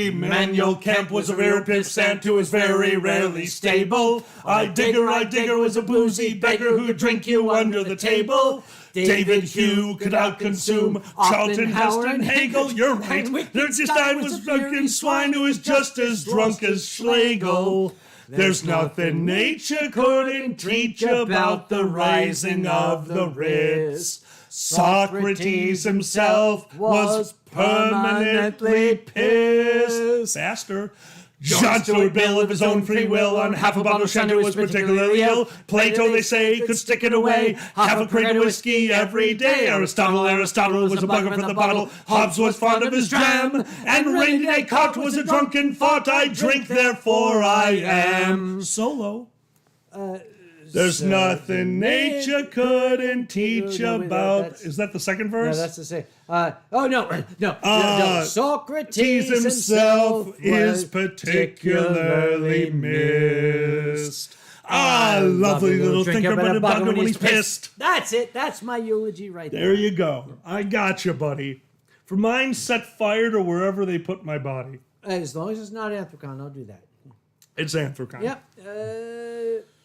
S2: Emmanuel Kemp was a rare pimp stamp who was very rarely stable. I digger was a boozy beggar who'd drink you under the table. David Hugh could outconsume Charlton Heston and Hegel. You're right. Wittgenstein was a drunken swine who was just as drunk as Schlegel. There's nothing nature couldn't teach about the rising of the Ritz. Socrates himself was permanently pissed. Faster. John Stuart Mill of his own free will on half a bottle of Shandy was particularly ill. Plato, they say, could stick it away. Half a crate of whiskey every day. Aristotle was a bugger for the bottle. Hobbes was fond of his dram. And René Descartes was a drunken fart. I drink, therefore I am. Solo. There's nothing nature couldn't teach about. Is that the second verse?
S1: No, that's the same. No. Socrates
S2: himself is particularly missed. Lovely little thinker, but a bugger when he's pissed.
S1: That's it. That's my eulogy right there.
S2: There you go. I got you, buddy. For mine, set fire to wherever they put my body.
S1: As long as it's not Anthrocon, I'll do that.
S2: It's Anthrocon.
S1: Yep.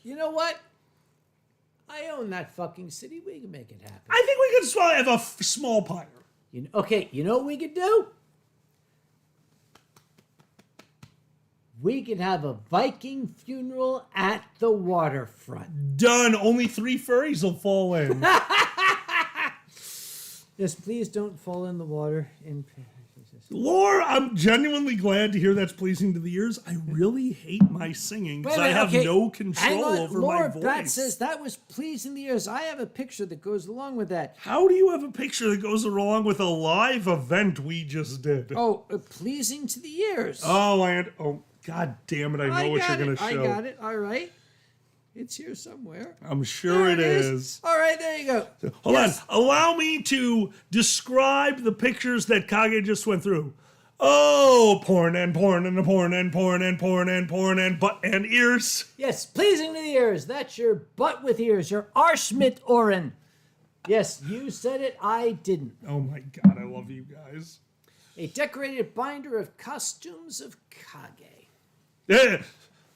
S1: You know what? I own that fucking city. We can make it happen.
S2: I think we could have a small pyre.
S1: You know what we could do? We could have a Viking funeral at the waterfront.
S2: Done. Only 3 furries will fall in.
S1: Yes, please don't fall in the water.
S2: Lore, I'm genuinely glad to hear that's pleasing to the ears. I really hate my singing because I have no control over my voice.
S1: That says that was pleasing the ears. I have a picture that goes along with that.
S2: How do you have a picture that goes along with a live event we just did?
S1: Oh, pleasing to the ears.
S2: Oh, God damn it! I know what you're going to show.
S1: I got it. All right. It's here somewhere.
S2: I'm sure it is.
S1: All right, there you go.
S2: Hold on. Allow me to describe the pictures that Kage just went through. Oh, porn and porn and porn and porn and porn and porn and butt and ears.
S1: Yes, pleasing to the ears. That's your butt with ears. Your Arschmidt Oren. Yes, you said it. I didn't.
S2: Oh my God, I love you guys.
S1: A decorated binder of costumes of Kage.
S2: Yeah.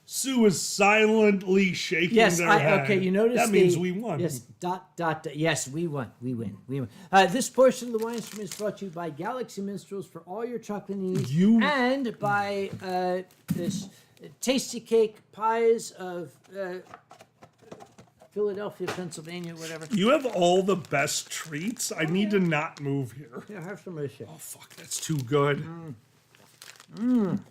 S2: Sue is silently shaking their head.
S1: Okay, you notice
S2: that means we won.
S1: Yes, ... Yes, we won. We win. This portion of the Winestream is brought to you by Galaxy Minstrels for all your chocolate needs, and by this tasty cake pies of Philadelphia, Pennsylvania, whatever.
S2: You have all the best treats. I need to not move here.
S1: Yeah, have some of this shit.
S2: Oh fuck, that's too good.
S1: Nom.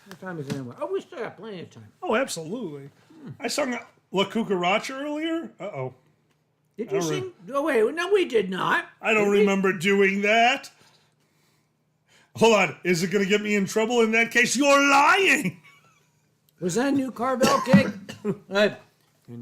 S1: What time is it anyway? Oh, we still have plenty of time.
S2: Oh, absolutely. I sung La Cucaracha earlier. Uh-oh.
S1: Did you sing? Oh, wait. No, we did not.
S2: I don't remember doing that. Hold on. Is it going to get me in trouble? In that case, you're lying.
S1: Was that a new Carvel cake? And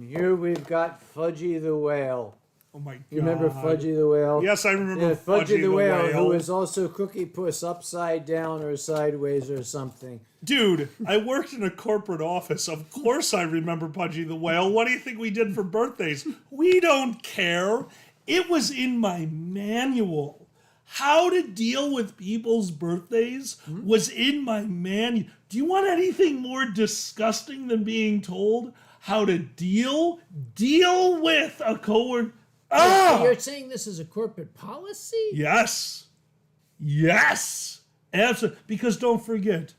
S1: here we've got Fudgy the Whale.
S2: Oh, my God.
S1: You remember Fudgy the Whale?
S2: Yes, I remember
S1: Fudgy the Whale, who was also Cookie Puss upside down or sideways or something.
S2: Dude, I worked in a corporate office. Of course I remember Pudgy the Whale. What do you think we did for birthdays? We don't care. It was in my manual. How to deal with people's birthdays was in my manual. Do you want anything more disgusting than being told how to deal with a coworker?
S1: So you're saying this is a corporate policy?
S2: Yes. Absolutely. Because don't forget,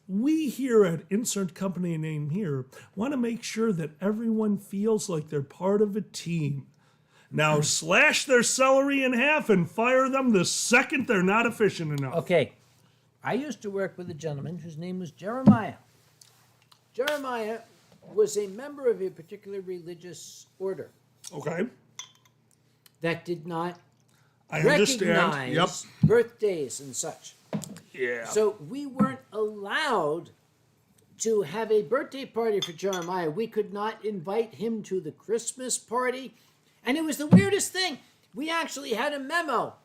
S2: we here at Insert Company Name here want to make sure that everyone feels like they're part of a team. Now slash their celery in half and fire them the second they're not efficient enough.
S1: Okay. I used to work with a gentleman whose name was Jeremiah. Jeremiah was a member of a particular religious order.
S2: Okay.
S1: That did not
S2: recognize
S1: birthdays and such.
S2: Yeah.
S1: So we weren't allowed to have a birthday party for Jeremiah. We could not invite him to the Christmas party. And it was the weirdest thing. We actually had a memo.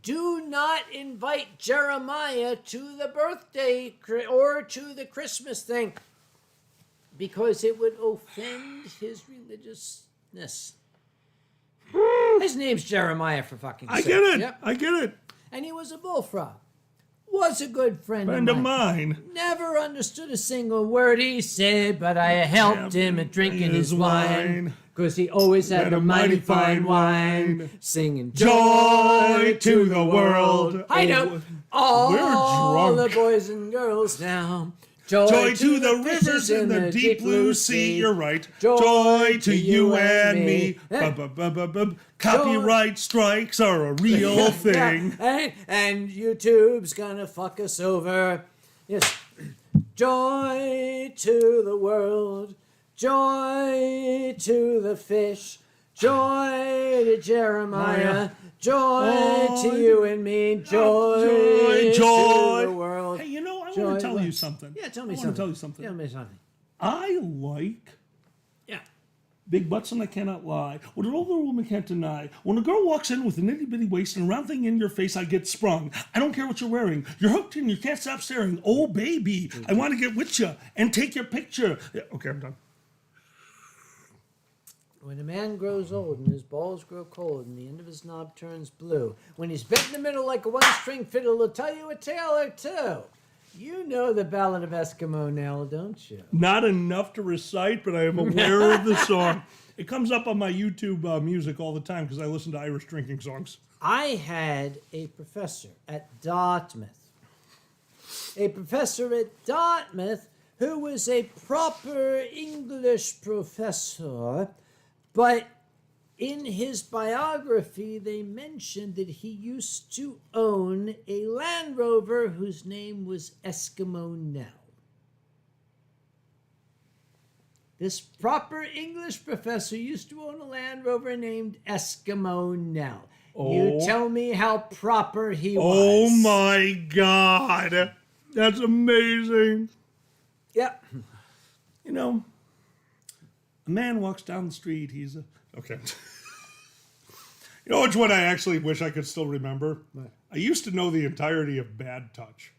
S1: do not invite Jeremiah to the birthday or to the Christmas thing because it would offend his religiousness. His name's Jeremiah, for fucking sake.
S2: I get it.
S1: Yep.
S2: I get it.
S1: And he was a bullfrog. Was a good friend
S2: Of mine.
S1: Never understood a single word he said, but I helped him at drinking his wine. Because he always had a mighty fine wine. Singing joy to the world. I know. All the boys and girls now.
S2: Joy to the rivers in the deep blue sea. You're right. Joy to you and me. Copyright strikes are a real thing.
S1: Yeah. And YouTube's gonna fuck us over. Yes. Joy to the world. Joy to the fish. Joy to Jeremiah. Joy to you and me. Joy to the world.
S2: Hey, you know, I want to tell you something.
S1: Yeah, tell me
S2: I
S1: something.
S2: want to tell you something.
S1: Tell me something.
S2: I like big butts and I cannot lie. What an older woman can't deny. When a girl walks in with an itty bitty waist and a round thing in your face, I get sprung. I don't care what you're wearing. You're hooked and you can't stop staring. Oh, baby, I want to get with you and take your picture. Yeah, okay, I'm done.
S1: When a man grows old and his balls grow cold and the end of his knob turns blue, when he's bent in the middle like a one-string fiddle, he'll tell you a tale or two. You know the Ballad of Eskimo Nell, don't you?
S2: Not enough to recite, but I am aware of the song. It comes up on my YouTube music all the time because I listen to Irish drinking songs.
S1: I had a professor at Dartmouth. A professor at Dartmouth who was a proper English professor, but in his biography, they mentioned that he used to own a Land Rover whose name was Eskimo Nell. This proper English professor used to own a Land Rover named Eskimo Nell. You tell me how proper he was.
S2: Oh my God. That's amazing.
S1: Yep.
S2: You know, a man walks down the street, he's a... Okay. You know which one I actually wish I could still remember?
S1: What?
S2: I used to know the entirety of Bad Touch.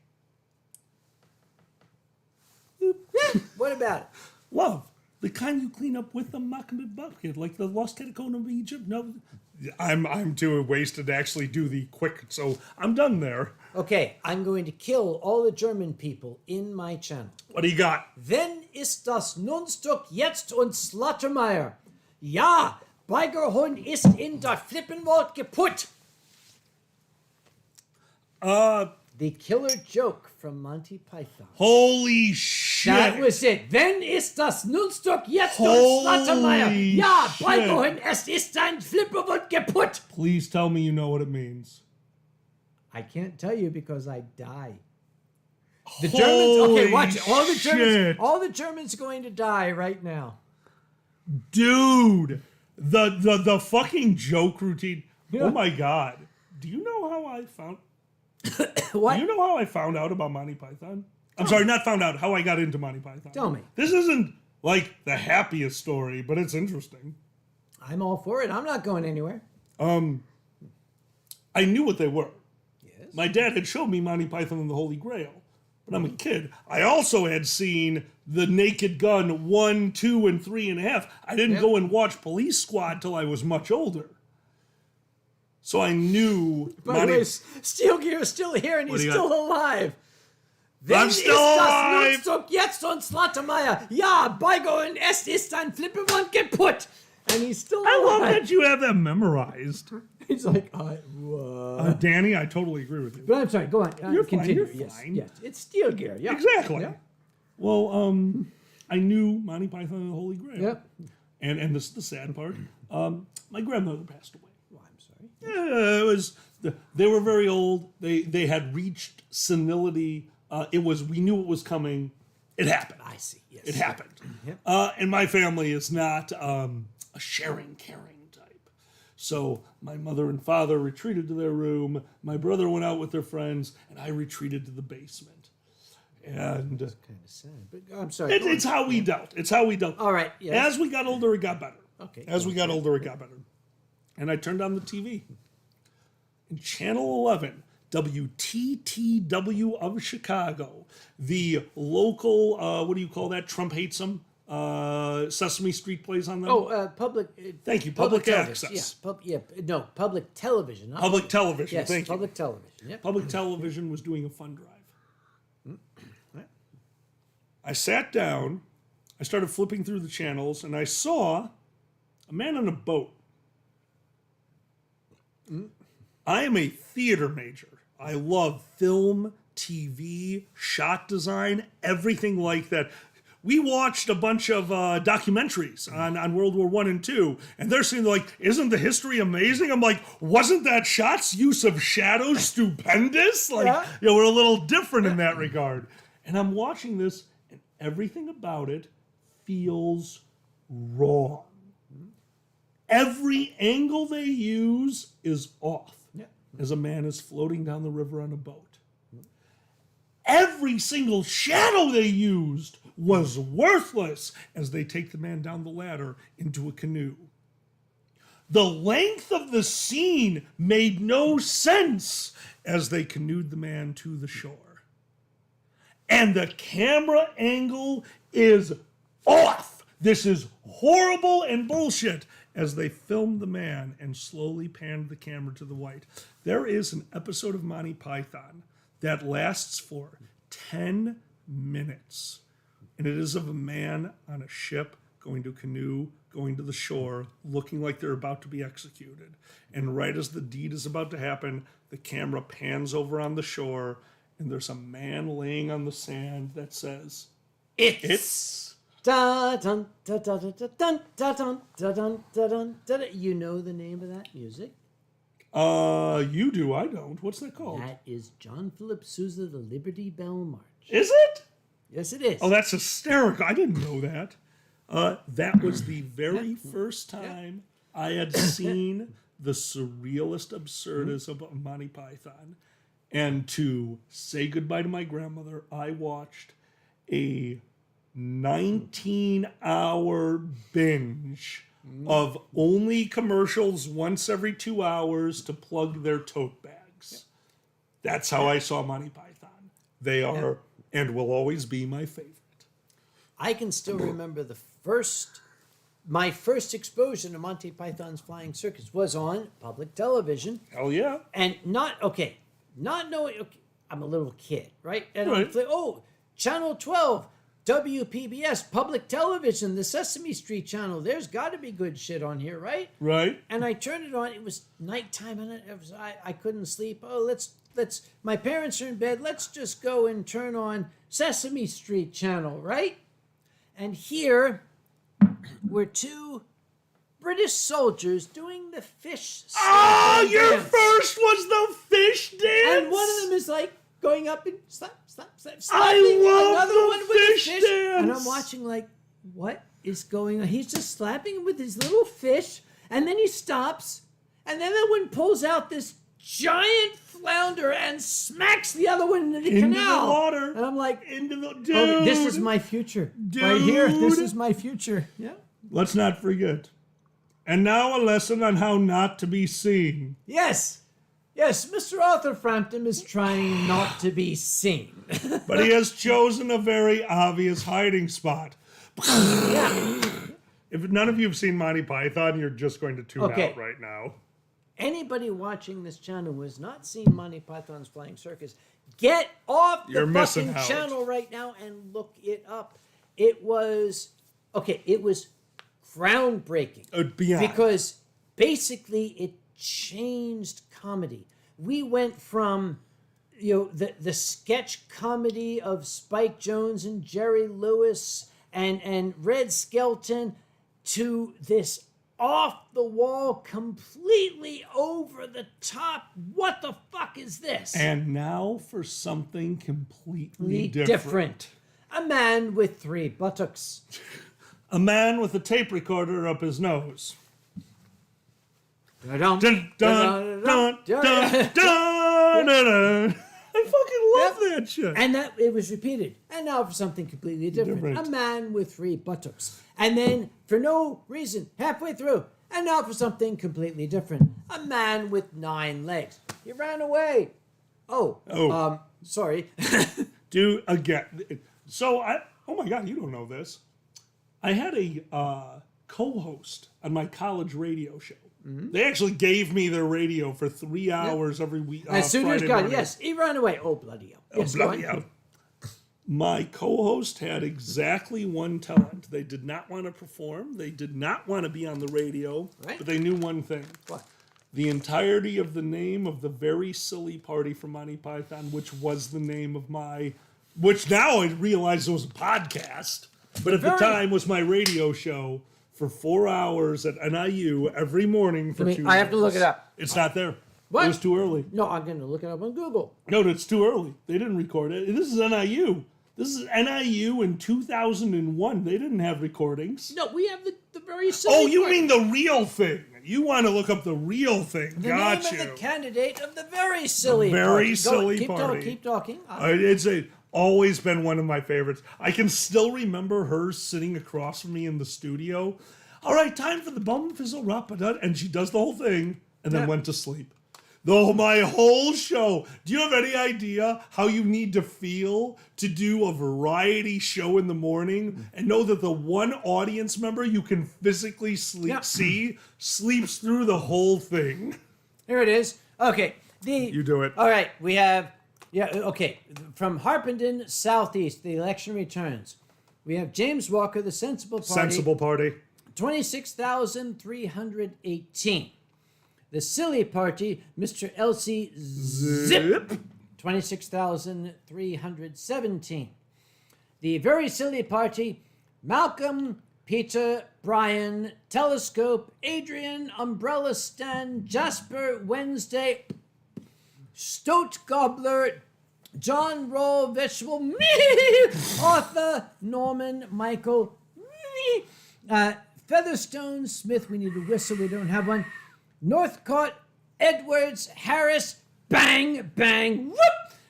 S1: What about it?
S2: Love. The kind you clean up with a Mahomet bucket, like the lost catacomb of Egypt. No, I'm too wasted to actually do the quick, so I'm done there.
S1: Okay, I'm going to kill all the German people in my channel.
S2: What do you got?
S1: Wenn ist das Nunstück jetzt und Slaughtermeier? Ja, Beigerhund ist in der Flippenwald kaputt. The killer joke from Monty Python.
S2: Holy shit.
S1: That was it. Wenn ist das Nunstück jetzt und Slaughtermeier? Ja, Beigerhund, es ist ein Flippenwald kaputt.
S2: Please tell me you know what it means.
S1: I can't tell you because I die. The Germans, okay, watch it. All the Germans are going to die right now.
S2: Dude, the fucking joke routine.
S1: Yeah.
S2: Oh my God. Do you know how I found...
S1: What?
S2: Do you know how I found out about Monty Python? I'm sorry, not found out, how I got into Monty Python.
S1: Tell me.
S2: This isn't like the happiest story, but it's interesting.
S1: I'm all for it. I'm not going anywhere.
S2: I knew what they were.
S1: Yes.
S2: My dad had showed me Monty Python and the Holy Grail, but I'm a kid. I also had seen The Naked Gun 1, 2, and 3.5. I didn't go and watch Police Squad till I was much older. So I knew...
S1: By the way, Steel Gear is still here and he's still alive.
S2: I'm still alive!
S1: Ist das Nunstück jetzt und Slaughtermeier? Ja, Beigerhund, es ist ein Flippenwand kaputt. And he's still alive.
S2: I love that you have that memorized.
S1: He's like, what?
S2: Danny, I totally agree with you.
S1: But I'm sorry, go on.
S2: You're
S1: continue.
S2: fine, you're fine.
S1: Yes, it's Steel Gear. Yeah.
S2: Exactly.
S1: Yeah.
S2: Well, I knew Monty Python and the Holy Grail.
S1: Yep.
S2: And this is the sad part. My grandmother passed away.
S1: Oh, I'm sorry.
S2: Yeah, it was. They were very old. They had reached senility. We knew it was coming. It happened.
S1: I see. Yes.
S2: It happened.
S1: Yep.
S2: And my family is not a sharing, caring type. So my mother and father retreated to their room. My brother went out with their friends, and I retreated to the basement. And
S1: Kind of sad, but I'm sorry.
S2: it's how we dealt. It's how we dealt.
S1: All right. Yes.
S2: As we got older, it got better.
S1: Okay.
S2: As we got older, it got better. And I turned on the TV. And Channel 11, WTTW of Chicago, the local, what do you call that? Trump hates them. Sesame Street plays on them.
S1: Public.
S2: Thank you. Public
S1: television.
S2: access.
S1: Public television. Not
S2: Public television.
S1: Yes,
S2: Thank you.
S1: public television. Yep.
S2: Public television was doing a fund drive. I sat down, I started flipping through the channels, and I saw a man on a boat. I am a theater major. I love film, TV, shot design, everything like that. We watched a bunch of documentaries on World War I and II, and they're saying, like, isn't the history amazing? I'm like, wasn't that shot's use of shadows stupendous? Like, we're a little different in that regard. And I'm watching this, and everything about it feels wrong. Every angle they use is off as a man is floating down the river on a boat. Every single shadow they used was worthless as they take the man down the ladder into a canoe. The length of the scene made no sense as they canoed the man to the shore. And the camera angle is off. This is horrible and bullshit as they filmed the man and slowly panned the camera to the white. There is an episode of Monty Python that lasts for 10 minutes. And it is of a man on a ship going to a canoe, going to the shore, looking like they're about to be executed. And right as the deed is about to happen, the camera pans over on the shore, and there's a man laying on the sand that says, It's...
S1: Da dun da da da da da dun da dun da dun da. You know the name of that music?
S2: You do, I don't. What's that called?
S1: That is John Philip Sousa, the Liberty Bell March.
S2: Is it?
S1: Yes, it is.
S2: Oh, that's hysterical. I didn't know that. That was the very first time I had seen the surrealist absurdism of Monty Python. And to say goodbye to my grandmother, I watched a 19-hour binge of only commercials once every 2 hours to plug their tote bags. That's how I saw Monty Python. They are and will always be my favorite.
S1: I can still remember my first exposure to Monty Python's Flying Circus was on public television.
S2: Hell yeah.
S1: And not knowing, I'm a little kid, right? And
S2: Right.
S1: I'm like, Channel 12, WPBS, public television, the Sesame Street channel. There's got to be good shit on here, right?
S2: Right.
S1: And I turned it on. It was nighttime, and I couldn't sleep. Let's. My parents are in bed. Let's just go and turn on Sesame Street channel, right? And here were two British soldiers doing the fish.
S2: Oh, your
S1: dance.
S2: first was the fish dance.
S1: And one of them is like going up and slap, slapping
S2: I love
S1: another
S2: the
S1: one with
S2: fish
S1: a fish.
S2: dance.
S1: And I'm watching like, what is going on? He's just slapping him with his little fish, and then he stops, and then the one pulls out this giant flounder and smacks the other one into the canal.
S2: The water.
S1: And I'm like,
S2: Dude.
S1: this is my future. Right here, this is my future. Yeah.
S2: Let's not forget. And now a lesson on how not to be seen.
S1: Yes, Mr. Arthur Frampton is trying not to be seen.
S2: But he has chosen a very obvious hiding spot.
S1: Yeah.
S2: If none of you have seen Monty Python, you're just going to tune out right now.
S1: Anybody watching this channel who has not seen Monty Python's Flying Circus, get off the
S2: missing
S1: fucking
S2: out.
S1: channel right now and look it up. It was groundbreaking.
S2: Beyond.
S1: Because basically it changed comedy. We went from the sketch comedy of Spike Jonze and Jerry Lewis and Red Skelton to this off-the-wall, completely over-the-top, what the fuck is this?
S2: And now for something completely different.
S1: Different. A man with 3 buttocks.
S2: A man with a tape recorder up his nose.
S1: Dun,
S2: Dun, dun, dun, dun, dun, dun, dun. I fucking love that shit.
S1: And that it was repeated. And now for something completely different. A man with 3 buttocks. And then, for no reason, halfway through, and now for something completely different. A man with 9 legs. He ran away. Oh. Sorry.
S2: Dude, again. So, oh my God, you don't know this. I had a co-host on my college radio show. Mm-hmm. They actually gave me their radio for 3 hours every week.
S1: As soon as
S2: Friday
S1: God,
S2: morning.
S1: yes, he ran away. Oh, bloody hell.
S2: Oh,
S1: Yes,
S2: bloody hell. My co-host had exactly one talent. They did not want to perform. They did not want to be on the radio.
S1: Right.
S2: But they knew one thing.
S1: What?
S2: The entirety of the name of the very silly party from Monty Python, which was the name of my... Which now I realize it was a podcast. But at the time was my radio show for 4 hours at NIU every morning for 2 years.
S1: I have to look it up.
S2: It's not there.
S1: What?
S2: It was too early.
S1: No, I'm going to look it up on Google.
S2: No, it's too early. They didn't record it. This is NIU. This is NIU in 2001. They didn't have recordings.
S1: No, we have the very silly
S2: Oh, you
S1: part.
S2: mean the real thing. You want to look up the real thing.
S1: The
S2: Got
S1: name
S2: you.
S1: of the candidate of the very silly
S2: very
S1: party.
S2: silly
S1: Keep
S2: party.
S1: Keep talking.
S2: It's always been one of my favorites. I can still remember her sitting across from me in the studio. All right, time for the bum fizzle rap, and she does the whole thing and then went to sleep. My whole show. Do you have any idea how you need to feel to do a variety show in the morning and know that the one audience member you can physically see sleeps through the whole thing?
S1: Here it is. Okay.
S2: You do it.
S1: All right. We have, okay. From Harpenden Southeast, the election returns. We have James Walker, the Sensible Party.
S2: Sensible Party.
S1: 26,318. The Silly Party, Mr. Elsie Zip, 26,317. The Very Silly Party, Malcolm, Peter, Brian, Telescope, Adrian, Umbrella Stan, Jasper, Wednesday, Stoat Gobbler, John Roll, Vegetable, Arthur, Norman, Michael, Featherstone, Smith, we need a whistle, we don't have one. Northcott, Edwards, Harris, bang, bang, whoop,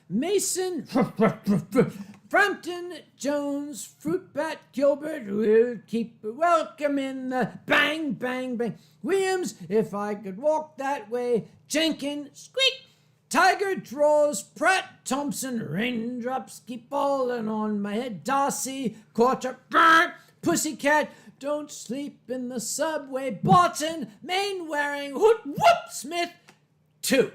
S1: Mason, Frampton, Jones, Fruitbat, Gilbert, we'll keep welcome in the bang, bang, bang. Williams, if I could walk that way, Jenkins, squeak, Tiger draws, Pratt, Thompson, raindrops keep falling on my head, Darcy, Quarter, Pussycat, don't sleep in the subway, Barton, Mainwaring, Hoot, Whoop, Smith, 2.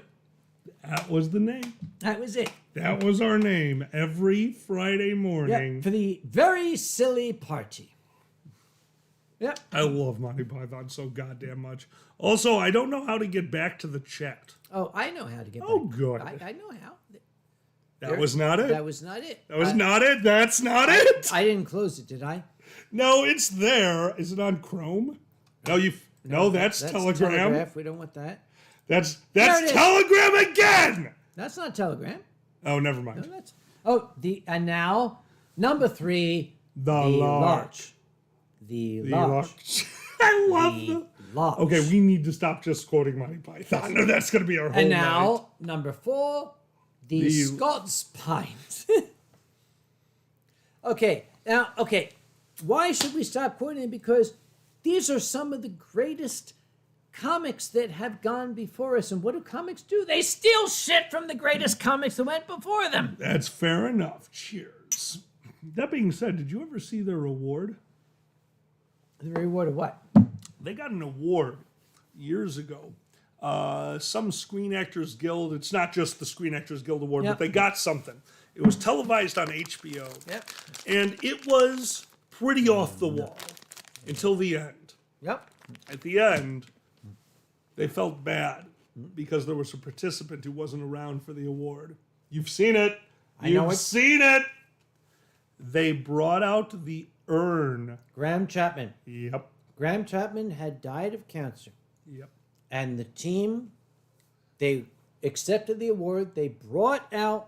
S2: That was the name.
S1: That was it.
S2: That was our name every Friday morning.
S1: Yep, for the Very Silly Party. Yep.
S2: I love Monty Python so goddamn much. Also, I don't know how to get back to the chat.
S1: Oh, I know how to get
S2: Oh,
S1: back.
S2: good.
S1: I know how.
S2: That was not it.
S1: That was not it.
S2: That was not it. That's not it.
S1: I didn't close it, did I?
S2: No, it's there. Is it on Chrome? No, that's Telegram.
S1: Telegraph. We don't want that.
S2: That's
S1: There it is.
S2: Telegram again.
S1: That's not Telegram.
S2: Oh, never mind.
S1: No, that's. Oh, and now number 3.
S2: The large.
S1: The
S2: The
S1: large.
S2: large. I love the.
S1: Large.
S2: Okay, we need to stop just quoting Monty Python. No, that's going to be our whole
S1: And
S2: night.
S1: now number 4. The
S2: The-
S1: Scots Pines. Okay. Now, okay. Why should we stop quoting them? Because these are some of the greatest comics that have gone before us. And what do comics do? They steal shit from the greatest comics that went before them.
S2: That's fair enough. Cheers. That being said, did you ever see their award?
S1: The reward of what?
S2: They got an award years ago. Some Screen Actors Guild. It's not just the Screen Actors Guild Award,
S1: Yep.
S2: but they got something. It was televised on HBO.
S1: Yep.
S2: And it was pretty off the wall until the end.
S1: Yep.
S2: At the end, they felt bad because there was a participant who wasn't around for the award. You've seen it.
S1: I know
S2: You've
S1: it.
S2: seen it. They brought out the urn.
S1: Graham Chapman.
S2: Yep.
S1: Graham Chapman had died of cancer.
S2: Yep.
S1: And the team, they accepted the award. They brought out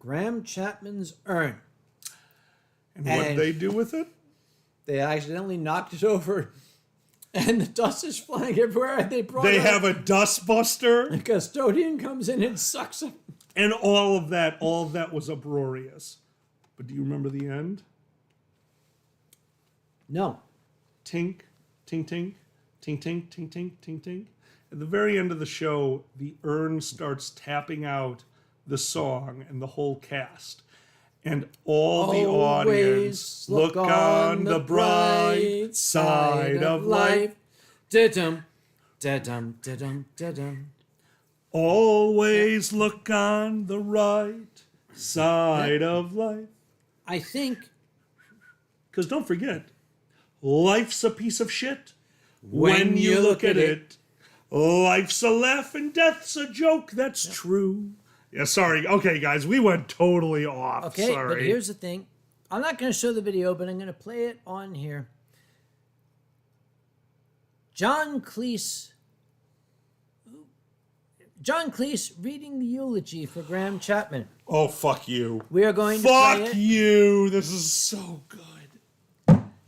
S1: Graham Chapman's urn.
S2: And what did they do with it?
S1: They accidentally knocked it over, and the dust is flying everywhere. And
S2: They have a dust buster.
S1: the custodian comes in and sucks it.
S2: And all of that was uproarious. But do you remember the end?
S1: No.
S2: Tink, tink, tink. Tink, tink, tink, tink, tink, tink. At the very end of the show, the urn starts tapping out the song and the whole cast. And all the audience look on the bright side of life.
S1: Da-dum, da-dum, da-dum, da-dum.
S2: Always look on the right side of life.
S1: I think...
S2: Because don't forget, life's a piece of shit when you look at it. Life's a laugh and death's a joke, that's true. Yeah, sorry. Okay, guys, we went totally off.
S1: Okay,
S2: sorry.
S1: but here's the thing. I'm not going to show the video, but I'm going to play it on here. John Cleese reading the eulogy for Graham Chapman.
S2: Oh, fuck you.
S1: We are going to play
S2: Fuck
S1: it.
S2: you. This is so good.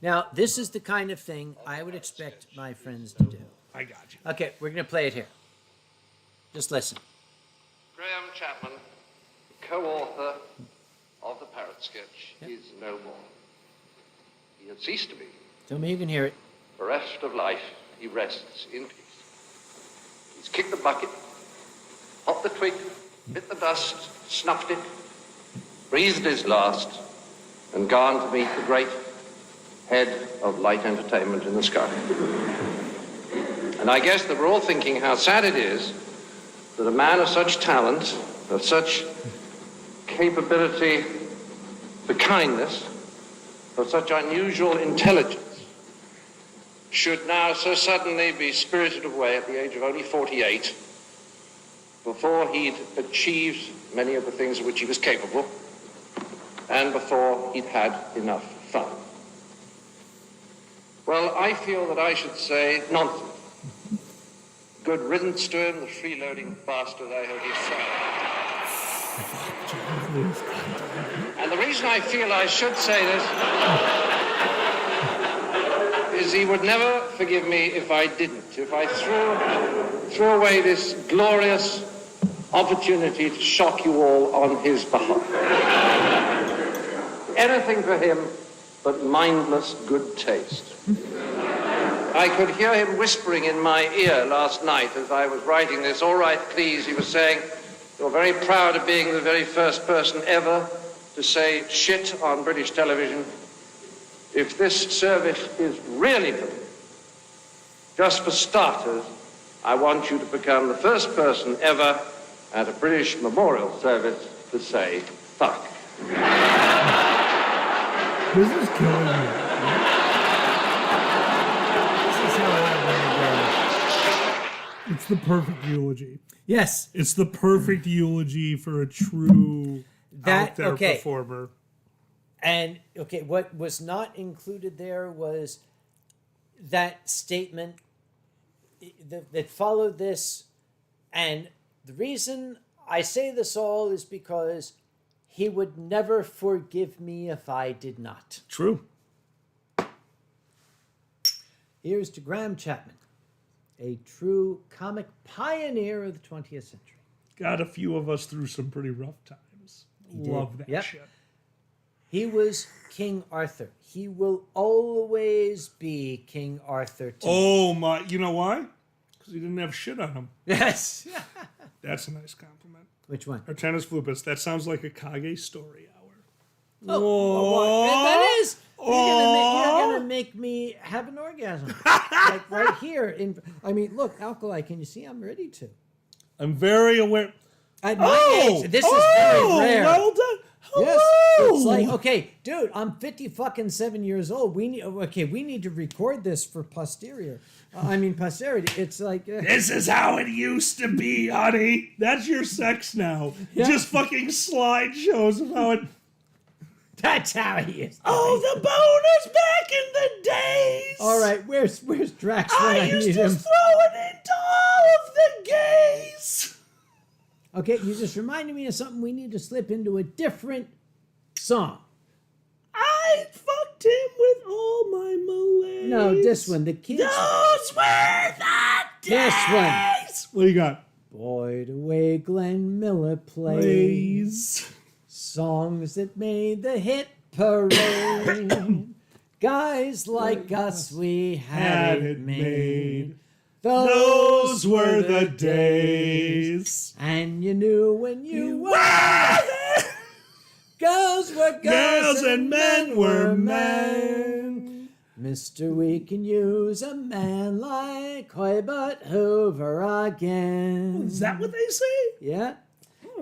S1: Now, this is the kind of thing I would expect my friends to do.
S2: I got you.
S1: Okay, we're going to play it here. Just listen.
S4: Graham Chapman, co-author of the Parrot Sketch, is no more. He had ceased to be.
S1: Tell me you can hear it.
S4: The rest of life, he rests in peace. He's kicked the bucket, popped the twig, bit the dust, snuffed it, breathed his last, and gone to meet the great head of light entertainment in the sky. And I guess that we're all thinking how sad it is that a man of such talent, of such capability for kindness, of such unusual intelligence, should now so suddenly be spirited away at the age of only 48, before he'd achieved many of the things of which he was capable, and before he'd had enough fun. Well, I feel that I should say nonsense. Good riddance to him, the freeloading bastard, I hope he's sorry. And the reason I feel I should say this is he would never forgive me if I didn't, if I threw away this glorious opportunity to shock you all on his behalf. Anything for him but mindless good taste. I could hear him whispering in my ear last night as I was writing this. All right, please, he was saying, you're very proud of being the very first person ever to say shit on British television. If this service is really for me, just for starters, I want you to become the first person ever at a British memorial service to say fuck.
S2: This is killing me. It's the perfect eulogy.
S1: Yes.
S2: It's the perfect eulogy for a true out there performer.
S1: And, okay, what was not included there was that statement that followed this. And the reason I say this all is because he would never forgive me if I did not.
S2: True.
S1: Here's to Graham Chapman, a true comic pioneer of the 20th century.
S2: Got a few of us through some pretty rough times. Love that shit.
S1: He was King Arthur. He will always be King Arthur to me.
S2: Oh my, you know why? Because he didn't have shit on him.
S1: Yes.
S2: That's a nice compliment.
S1: Which one?
S2: Artenis Flupus, that sounds like a Kage story hour.
S1: That is. You're gonna make me have an orgasm, like right here. I mean, look, Alkali. Can you see? I'm ready to.
S2: I'm very aware.
S1: At my age, this is very rare.
S2: Well done. Hello.
S1: Yes, it's like, okay, dude, I'm 57 years old. We need to record this for posterity. It's like
S2: this is how it used to be, honey. That's your sex now.
S1: Yeah.
S2: Just fucking slideshows of how it.
S1: That's how he is.
S2: Oh, the bonus back in the days.
S1: All right, where's Drax when I
S2: used
S1: need
S2: to
S1: him?
S2: throw it into all of the gays.
S1: Okay, you just reminded me of something. We need to slip into a different song.
S2: I fucked him with all my malaise.
S1: No, this one. The kids.
S2: Those were the days.
S1: This one.
S2: What do you got?
S1: Boy, the way Glenn Miller plays
S2: Please.
S1: songs that made the hit parade. Guys like us, we had it made.
S2: Those were the days.
S1: And you knew when you were girls were girls
S2: and men were men.
S1: Mister, we can use a man like Hoybert Hoover again.
S2: Is that what they say?
S1: Yeah.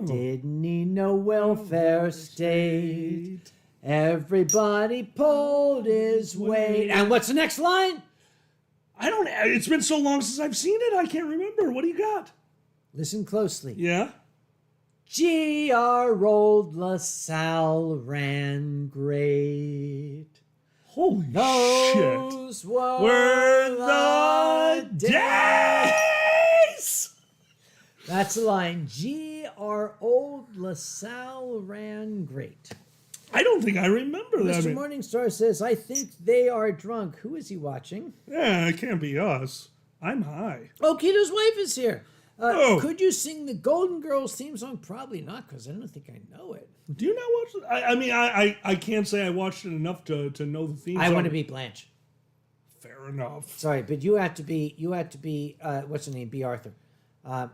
S1: Didn't need no welfare state. Everybody pulled his weight. And what's the next line?
S2: I don't. It's been so long since I've seen it. I can't remember. What do you got?
S1: Listen closely.
S2: Yeah.
S1: G.R. Old LaSalle ran great.
S2: Holy
S1: Those
S2: shit.
S1: were the
S2: days.
S1: That's the line. G.R. Old LaSalle ran great.
S2: I don't think I remember that.
S1: Mr. Morningstar says, I think they are drunk. Who is he watching?
S2: Yeah, it can't be us. I'm high.
S1: Oh, Kito's wife is here.
S2: Oh.
S1: Could you sing the Golden Girls theme song? Probably not, because I don't think I know it.
S2: Do you not watch it? I mean, I can't say I watched it enough to know the theme
S1: I
S2: song.
S1: want to be Blanche.
S2: Fair enough.
S1: Sorry, but you have to be, what's her name? B. Arthur.
S2: I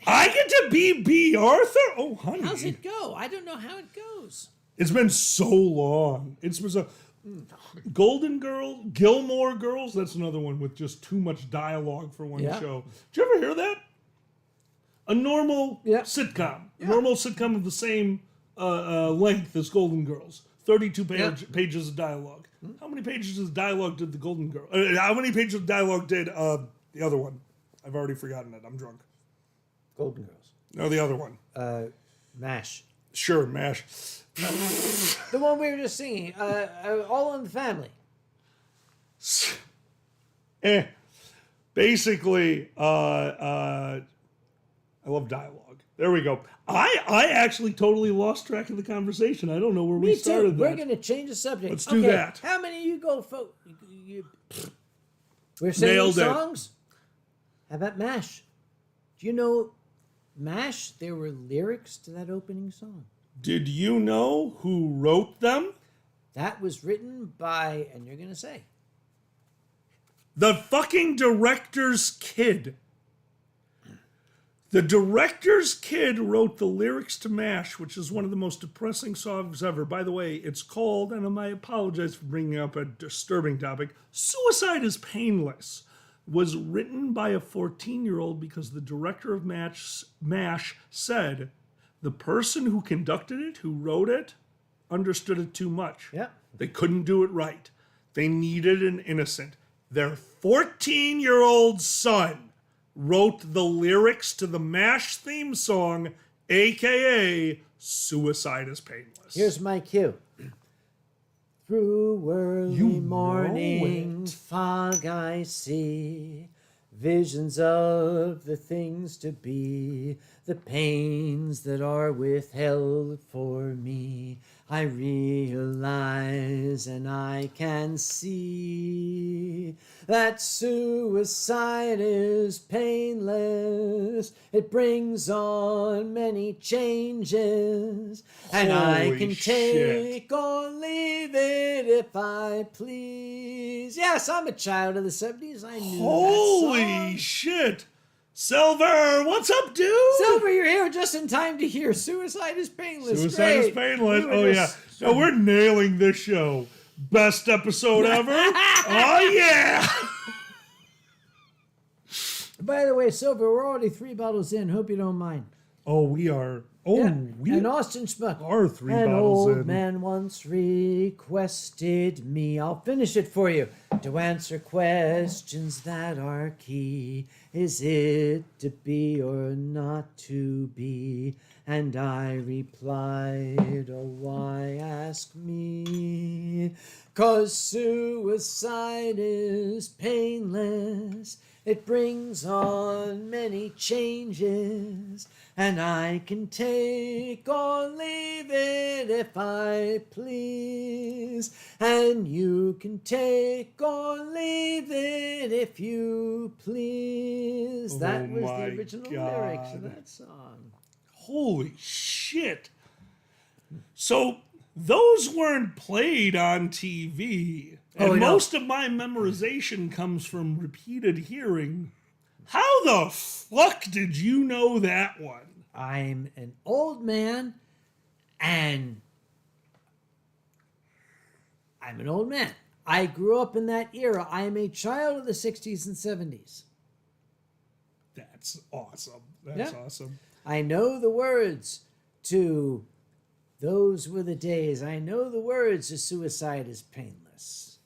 S2: get to be B. Arthur? Oh, honey.
S1: How's it go? I don't know how it goes.
S2: It's been so long. It was a Golden Girl, Gilmore Girls. That's another one with just too much dialogue for one
S1: Yeah.
S2: show. Did you ever hear that? A normal
S1: Yeah.
S2: sitcom.
S1: Yeah.
S2: Normal sitcom of the same length as Golden Girls. 32 pages of dialogue. How many pages of dialogue did the Golden Girl? How many pages of dialogue did the other one? I've already forgotten it. I'm drunk.
S1: Golden Girls.
S2: No, the other one.
S1: MASH.
S2: Sure, MASH.
S1: The one we were just singing. All in the Family.
S2: Basically, I love dialogue. There we go. I actually totally lost track of the conversation. I don't know where we
S1: Me too.
S2: started
S1: We're
S2: that.
S1: going to change the subject.
S2: Let's do that.
S1: How many of you go, We're singing
S2: Nailed it.
S1: songs? How about MASH? Do you know MASH? There were lyrics to that opening song.
S2: Did you know who wrote them?
S1: That was written by, and you're going to say,
S2: The fucking director's kid. The director's kid wrote the lyrics to MASH, which is one of the most depressing songs ever. By the way, it's called, and I apologize for bringing up a disturbing topic, Suicide is Painless. Was written by a 14-year-old because the director of MASH said the person who conducted it, who wrote it, understood it too much.
S1: Yeah.
S2: They couldn't do it right. They needed an innocent. Their 14-year-old son wrote the lyrics to the MASH theme song, a.k.a. Suicide is Painless.
S1: here's my cue. Through early
S2: You know
S1: morning
S2: it.
S1: fog I see visions of the things to be, the pains that are withheld for me. I realize and I can see that suicide is painless. It brings on many changes, and I
S2: Holy
S1: can
S2: shit.
S1: take or leave it if I please. Yes, I'm a child of the 70s. I knew that
S2: Holy
S1: song.
S2: shit. Silver, what's up, dude?
S1: Silver, you're here just in time to hear Suicide is Painless.
S2: Suicide is
S1: Great.
S2: Painless.
S1: We were
S2: Oh, yeah.
S1: just-
S2: No, we're nailing this show. Best episode ever. Oh, yeah.
S1: By the way, Silver, we're already 3 bottles in. Hope you don't mind.
S2: Oh, we are. Oh,
S1: Yeah.
S2: we
S1: And Austin Schmuck.
S2: are 3
S1: An
S2: bottles
S1: old
S2: in.
S1: man once requested me, I'll finish it for you, to answer questions that are key. Is it to be or not to be? And I replied, oh, why ask me? 'Cause suicide is painless. It brings on many changes, and I can take or leave it if I please. And you can take or leave it if you please. That
S2: Oh
S1: was
S2: my
S1: the original lyrics of
S2: God.
S1: that song.
S2: Holy shit. So, those weren't played on TV. And
S1: Oh, no.
S2: most of my memorization comes from repeated hearing. How the fuck did you know that one?
S1: I'm an old man, and I'm an old man. I grew up in that era. I am a child of the 60s and 70s.
S2: That's awesome. That's
S1: Yeah.
S2: awesome.
S1: I know the words to Those Were the Days. I know the words to Suicide is Painless.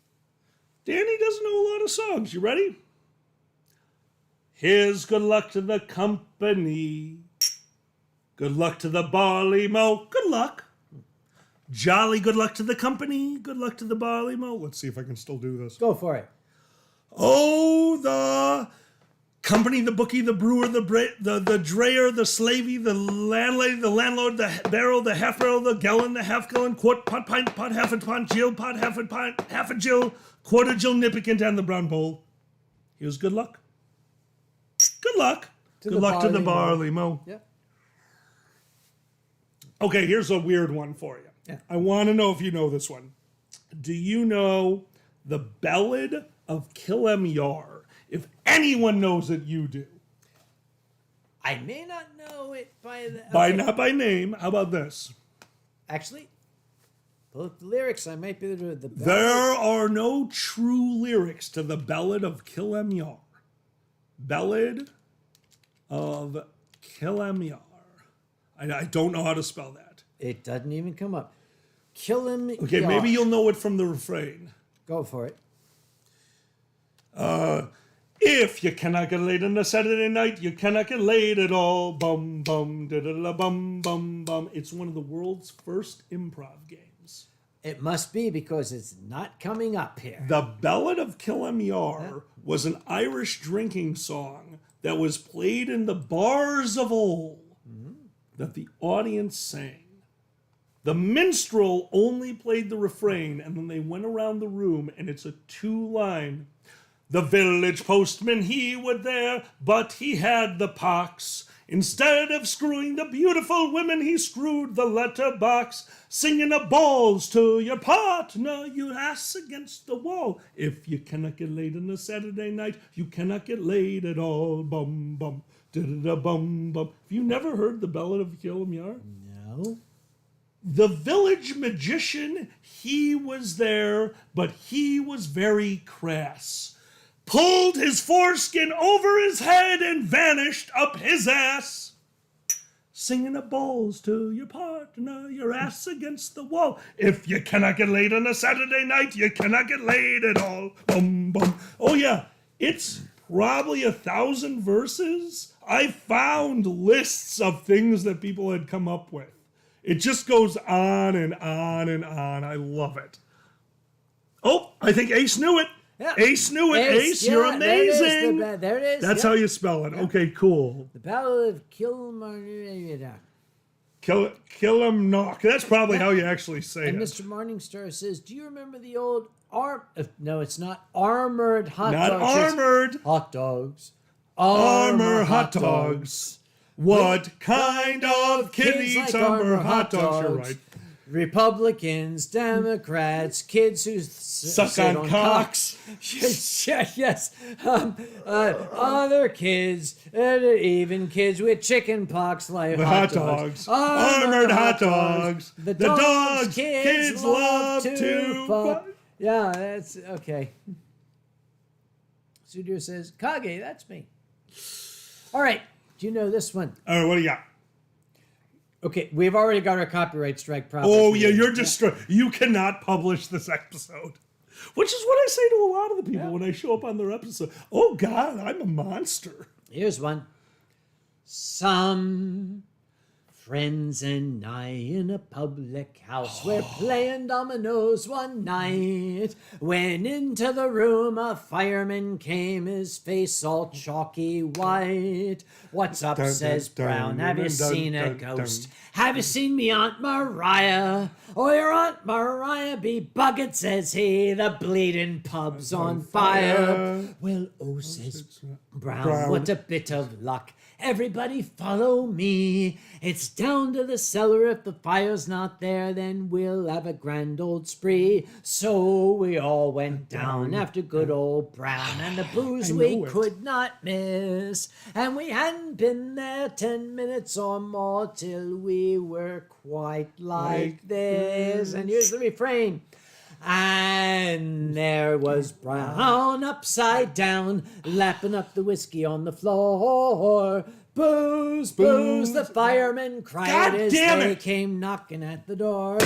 S2: Danny doesn't know a lot of songs. You ready? Here's good luck to the company. Good luck to the barley mow. Good luck. Jolly good luck to the company. Good luck to the barley mow. Let's see if I can still do this.
S1: Go for it.
S2: Oh, the company, the bookie, the brewer, the drayer, the slavey, the landlady, the landlord, the barrel, the half barrel, the gallon, the half gallon, quart, pot, pint, pot, half a pint, jill, pot, half a pint, half a jill, quarter jill, nippicant, and the brown bowl. Here's good luck. Good luck. Good luck to the barley mow.
S1: Yep.
S2: Okay, here's a weird one for you.
S1: Yeah.
S2: I want to know if you know this one. Do you know the Ballad of Killam Yar? If anyone knows it, you do.
S1: I may not know it by the...
S2: By not by name. How about this?
S1: Actually, pull up the lyrics. I might be able to do the...
S2: There are no true lyrics to the Ballad of Killam Yar. Ballad of Killam Yar. I don't know how to spell that.
S1: It doesn't even come up. Kill him.
S2: Okay, maybe you'll know it from the refrain.
S1: Go for it.
S2: If you cannot get laid on a Saturday night, you cannot get laid at all. Bum, bum, da-da-da, bum, bum, bum. It's one of the world's first improv games.
S1: It must be because it's not coming up here.
S2: The Ballad of Killam Yar was an Irish drinking song that was played in the bars of old that the audience sang. The minstrel only played the refrain, and then they went around the room, and it's a 2-line. The village postman, he was there, but he had the pox. Instead of screwing the beautiful women, he screwed the letterbox. Singing a balls to your partner, your ass against the wall. If you cannot get laid on a Saturday night, you cannot get laid at all. Bum, bum, da-da-da, bum, bum. Have you never heard the Ballad of Killam Yar?
S1: No.
S2: The village magician, he was there, but he was very crass. Pulled his foreskin over his head and vanished up his ass. Singing a balls to your partner, your ass against the wall. If you cannot get laid on a Saturday night, you cannot get laid at all. Bum, bum. Oh yeah, it's probably 1,000 verses. I found lists of things that people had come up with. It just goes on and on and on. I love it. Oh, I think Ace knew it.
S1: Yeah.
S2: Ace knew it. Ace, you're amazing.
S1: There it is.
S2: That's
S1: Yep.
S2: how you spell it. Okay, cool.
S1: The Ballad of Kilmarnock.
S2: Kill him, knock. That's probably how you actually say
S1: And
S2: it.
S1: Mr. Morningstar says, do you remember the old no, it's not armored hot
S2: Not
S1: dogs. It's
S2: armored.
S1: hot dogs.
S2: Armor hot dogs. What kind of kid
S1: Kids
S2: eats
S1: like
S2: armor hot dogs? You're right.
S1: Republicans, Democrats, kids who
S2: Suck
S1: sit
S2: on cocks.
S1: yes. Other kids, even kids with chicken pox like
S2: The hot dogs. Armored hot dogs.
S1: The
S2: The
S1: dogs,
S2: dogs kids love to
S1: fuck. Yeah, that's okay. Studio says, Kage, that's me. All right, do you know this one?
S2: All right, what do you got?
S1: Okay, we've already got our copyright strike problem.
S2: Oh, yeah, you're you cannot publish this episode. Which is what I say to a lot of the people when I show up on their episode. Oh, God, I'm a monster.
S1: Here's one. Some friends and I in a public house were playing dominoes one night. When into the room a fireman came, his face all chalky white. What's up, says Brown, have you seen a ghost? Have you seen me Aunt Mariah? Oh, your Aunt Mariah be bugged, says he, the bleeding pub's on fire. Well, oh, says Brown, what a bit of luck. Everybody follow me. It's down to the cellar. If the fire's not there, then we'll have a grand old spree. So we all went down after good old Brown, and the booze we could not miss. And we hadn't been there 10 minutes or more till we were quite like this. And here's the refrain. And there was Brown upside down, lapping up the whiskey on the floor. Booze, booze, the firemen cried as they came knocking at the door.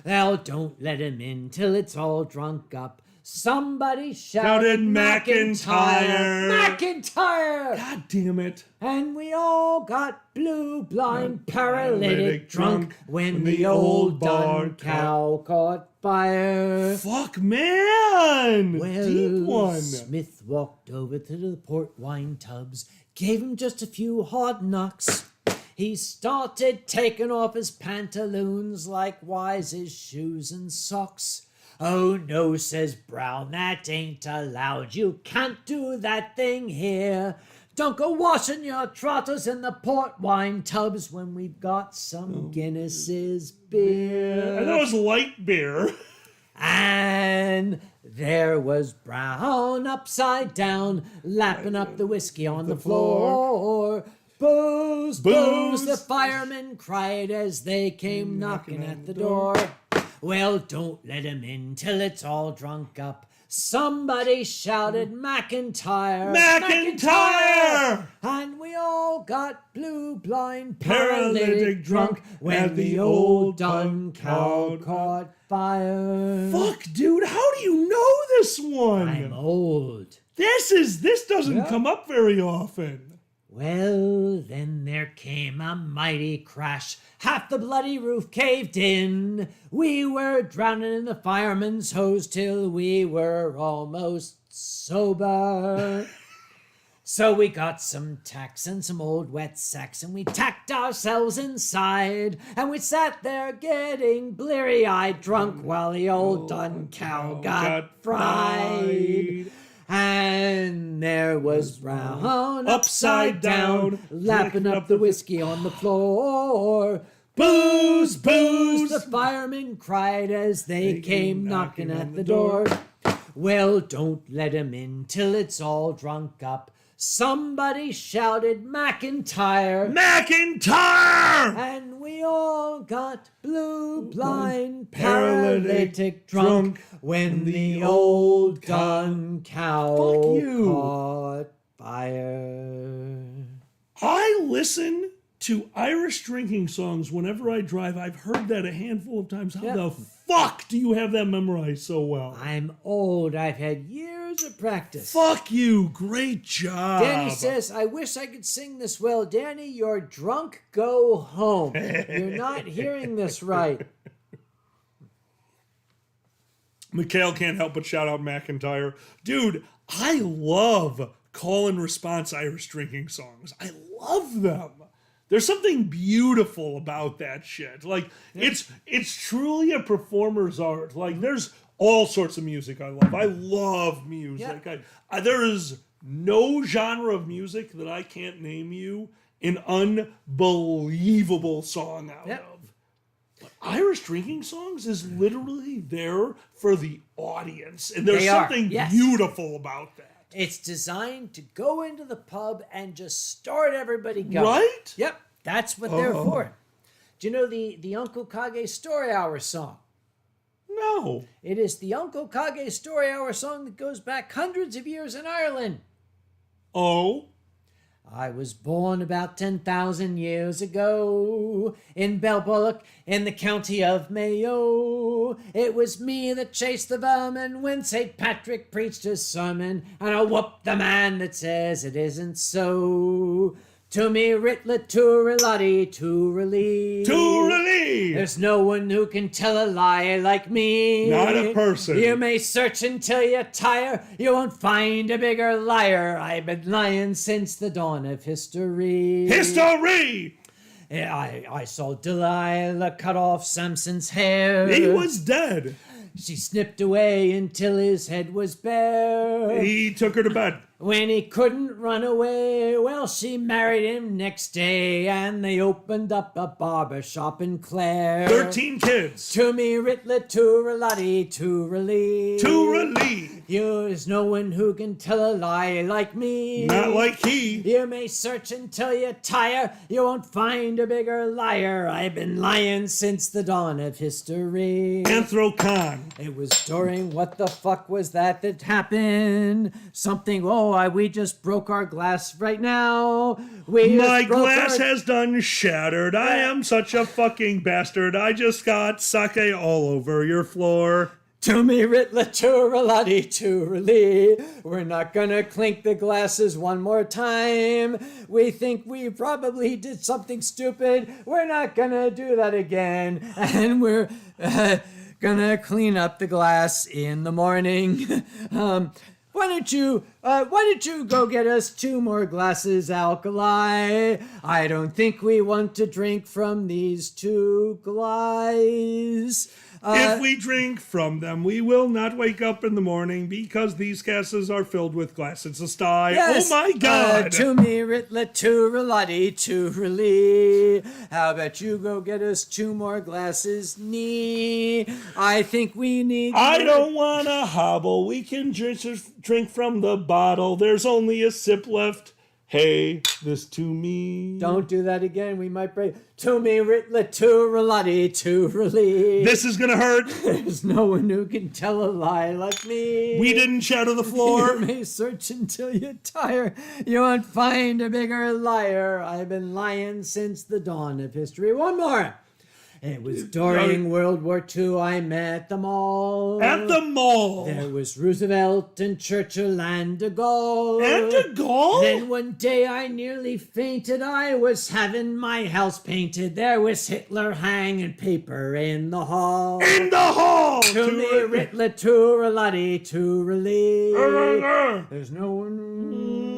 S1: Well, don't let him in till it's all drunk up. Somebody shouted McIntyre! McIntyre!
S2: God damn it.
S1: And we all got blue, blind, paralytic, drunk when the old dun cow caught fire.
S2: Fuck, man!
S1: Well,
S2: Deep one.
S1: Smith walked over to the port wine tubs, gave him just a few hard knocks. He started taking off his pantaloons, likewise his shoes and socks. Oh no, says Brown, that ain't allowed. You can't do that thing here. Don't go washing your trotters in the port wine tubs when we've got some Guinness's beer.
S2: I thought it was light beer.
S1: And there was Brown upside down, lapping up the whiskey on the floor. Booze, booze, the firemen cried as they came knocking at the door. Well, don't let him in till it's all drunk up. Somebody shouted McIntyre!
S2: McIntyre!
S1: And we all got blue, blind, paralytic drunk when the old dun cow caught fire.
S2: Fuck, dude, how do you know this one?
S1: I'm old.
S2: This doesn't come up very often.
S1: Well, then there came a mighty crash. Half the bloody roof caved in. We were drowning in the fireman's hose till we were almost sober. So we got some tacks and some old wet sacks, and we tacked ourselves inside, and we sat there getting bleary-eyed drunk while the old dun cow got fried. And there was Brown upside down, lapping up the whiskey on the floor. Booze, booze, the firemen cried as they came knocking at the door. Well, don't let him in till it's all drunk up. Somebody shouted McIntyre!
S2: McIntyre!
S1: And we all got blue, blind, paralytic, drunk when the old dun cow caught fire.
S2: I listen to Irish drinking songs whenever I drive. I've heard that a handful of times. How the fuck do you have that memorized so well?
S1: I'm old. I've had years of practice.
S2: Fuck you. Great job.
S1: Danny says, I wish I could sing this well. Danny, you're drunk. Go home. You're not hearing this right.
S2: Mikhail can't help but shout out McIntyre. Dude, I love call and response Irish drinking songs. I love them. There's something beautiful about that shit. Like, it's truly a performer's art. Like, there's all sorts of music I love. I love music.
S1: Yeah.
S2: There is no genre of music that I can't name you an unbelievable song out of. But Irish drinking songs is literally there for the audience. And there's something beautiful about that.
S1: It's designed to go into the pub and just start everybody going.
S2: Right?
S1: Yep, that's what they're for. Do you know the Uncle Kage Story Hour song?
S2: No.
S1: It is the Uncle Kage Story Hour song that goes back hundreds of years in Ireland.
S2: Oh?
S1: I was born about 10,000 years ago in Belbulloch in the county of Mayo. It was me that chased the vermin when St. Patrick preached his sermon, and I whooped the man that says it isn't so. To me, Ritlet, Tooralati, Tooralee.
S2: Tooralee!
S1: There's no one who can tell a lie like me.
S2: Not a person.
S1: You may search until you tire. You won't find a bigger liar. I've been lying since the dawn of history.
S2: History!
S1: I saw Delilah cut off Samson's hair.
S2: He was dead.
S1: She snipped away until his head was bare.
S2: He took her to bed.
S1: When he couldn't run away, well, she married him next day, and they opened up a barber shop in Clare.
S2: 13 kids.
S1: To me, Ritlet, to Relati, to Relee.
S2: To relieve.
S1: There's no one who can tell a lie like me.
S2: Not like he.
S1: You may search until you tire, you won't find a bigger liar. I've been lying since the dawn of history.
S2: Anthrocon.
S1: It was during what the fuck was that happened? Something, we just broke our glass right now.
S2: My glass has done shattered. I am such a fucking bastard. I just got sake all over your floor.
S1: To me, Ritla, to Relati, to Relee. We're not gonna clink the glasses one more time. We think we probably did something stupid. We're not gonna do that again. And we're gonna clean up the glass in the morning. Why don't you go get us 2 more glasses, Alkali? I don't think we want to drink from these 2 glasses.
S2: If we drink from them, we will not wake up in the morning because these glasses are filled with glass. It's a sty.
S1: Yes,
S2: Oh my God.
S1: To me, Ritla, to Relati, to Relee. How about you go get us 2 more glasses, Nee? I think we need...
S2: I don't want to hobble. We can just drink from the bottle. There's only a sip left. Hey, this to me.
S1: Don't do that again. We might break... To me, Ritla, to Relati, to Relee.
S2: This is going to hurt.
S1: There's no one who can tell a lie like me.
S2: We didn't shatter the floor.
S1: You may search until you tire. You won't find a bigger liar. I've been lying since the dawn of history. One more. It was during World War II I met them all.
S2: At the mall.
S1: There was Roosevelt and Churchill and de Gaulle.
S2: And de Gaulle?
S1: Then one day I nearly fainted. I was having my house painted. There was Hitler hanging paper in the hall.
S2: In the hall.
S1: To me, Ritla, to Relati, to Relee. There's no one...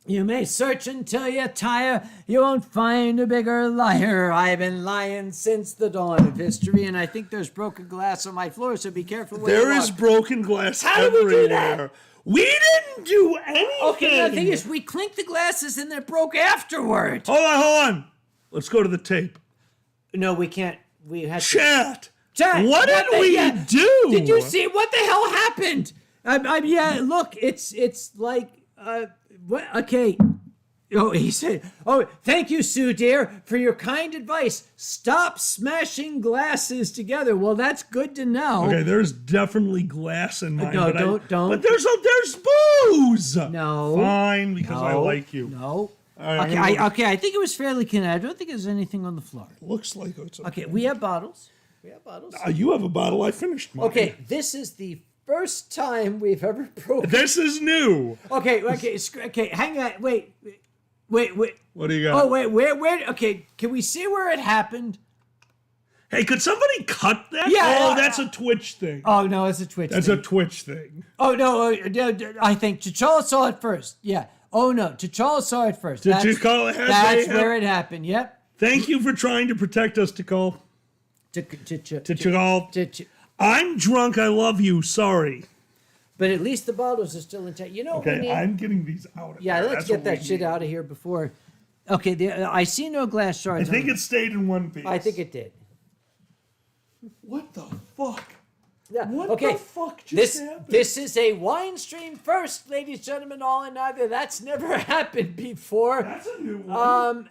S1: You may search until you tire. You won't find a bigger liar. I've been lying since the dawn of history, and I think there's broken glass on my floor, so be careful when you
S2: There is
S1: walk.
S2: broken glass
S1: How did
S2: everywhere.
S1: we do that?
S2: We didn't do anything.
S1: Okay, the thing is, we clinked the glasses and they broke afterward.
S2: Hold on. Let's go to the tape.
S1: No, we can't. We had to...
S2: Chat.
S1: Chat,
S2: What did we do?
S1: Did you see what the hell happened? Yeah, look, it's like... What? Okay. Oh, he said, thank you, Sue dear, for your kind advice. Stop smashing glasses together. Well, that's good to know.
S2: Okay, there's definitely glass in mine.
S1: No,
S2: but
S1: don't.
S2: But there's booze.
S1: No.
S2: Fine, because I like you.
S1: No.
S2: All right,
S1: Okay, I think it was fairly clean. I don't think there's anything on the floor.
S2: Looks like it's
S1: Okay, we have bottles.
S2: You have a bottle. I finished mine.
S1: Okay, this is the first time we've ever broken.
S2: This is new.
S1: Okay, hang on. Wait.
S2: What do you got?
S1: Oh, wait, where? Okay, can we see where it happened?
S2: Hey, could somebody cut that?
S1: Yeah.
S2: Oh, that's a Twitch thing.
S1: Oh, no, it's a Twitch
S2: That's
S1: thing.
S2: a Twitch thing.
S1: Oh, no, I think T'Challa saw it first. Yeah. Oh, no, T'Challa saw it first. That's where it happened. Yep.
S2: Thank you for trying to protect us, T'Challa. T'Challa. I'm drunk. I love you. Sorry.
S1: But at least the bottles are still intact. You know what we
S2: Okay,
S1: need?
S2: I'm getting these out.
S1: Yeah, let's
S2: That's
S1: get
S2: what
S1: that
S2: we
S1: shit
S2: need.
S1: out of here before. Okay, I see no glass shards.
S2: I think it stayed in one piece.
S1: I think it did.
S2: What the fuck?
S1: Yeah.
S2: What
S1: okay.
S2: the fuck just happened?
S1: This is a Winestream first, ladies and gentlemen, all and either. That's never happened before.
S2: That's a new one.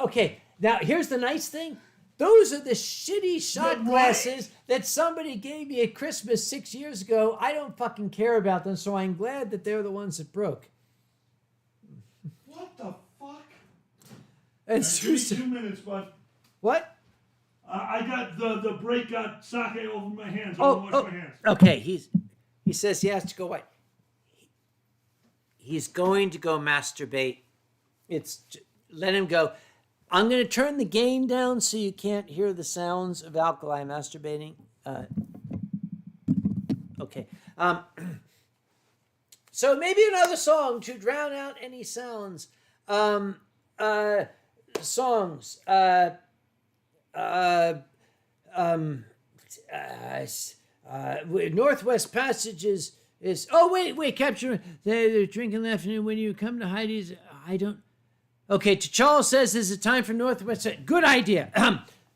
S1: Okay, now here's the nice thing. Those are the shitty shot glasses that somebody gave me at Christmas 6 years ago. I don't fucking care about them, so I'm glad that they're the ones that broke.
S2: What the fuck?
S1: And
S2: Give me
S1: Susan,
S2: 2 minutes, bud.
S1: what?
S2: I got the break got sake over my hands. I want to wash my hands.
S1: Okay. He says he has to go what? He's going to go masturbate. Let him go. I'm going to turn the gain down so you can't hear the sounds of Alkali masturbating. Okay. So maybe another song to drown out any sounds. Songs. Northwest Passages is, oh, wait, Captain, they're drinking afternoon when you come to Heidi's. I don't. Okay, T'Challa says, is it time for Northwest? Good idea.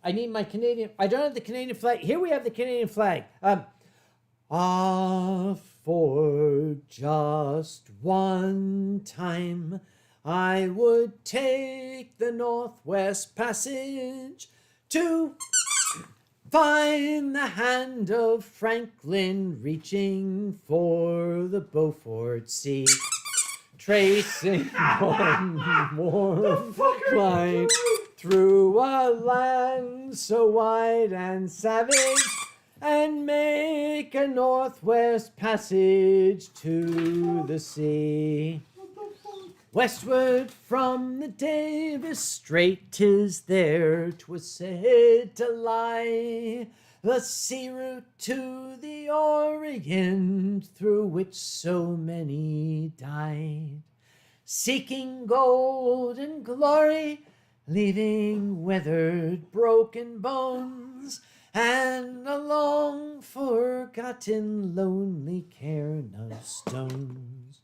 S1: I need my Canadian. I don't have the Canadian flag. Here we have the Canadian flag. For just one time, I would take the Northwest Passage to find the hand of Franklin reaching for the Beaufort Sea. Tracing one more line through a land so wide and savage, and make a Northwest Passage to the sea. Westward from the Davis Strait, 'tis there 'twas said to lie, the sea route to the Orient, through which so many died, seeking gold and glory, leaving weathered, broken bones, and a long forgotten lonely cairn of stones.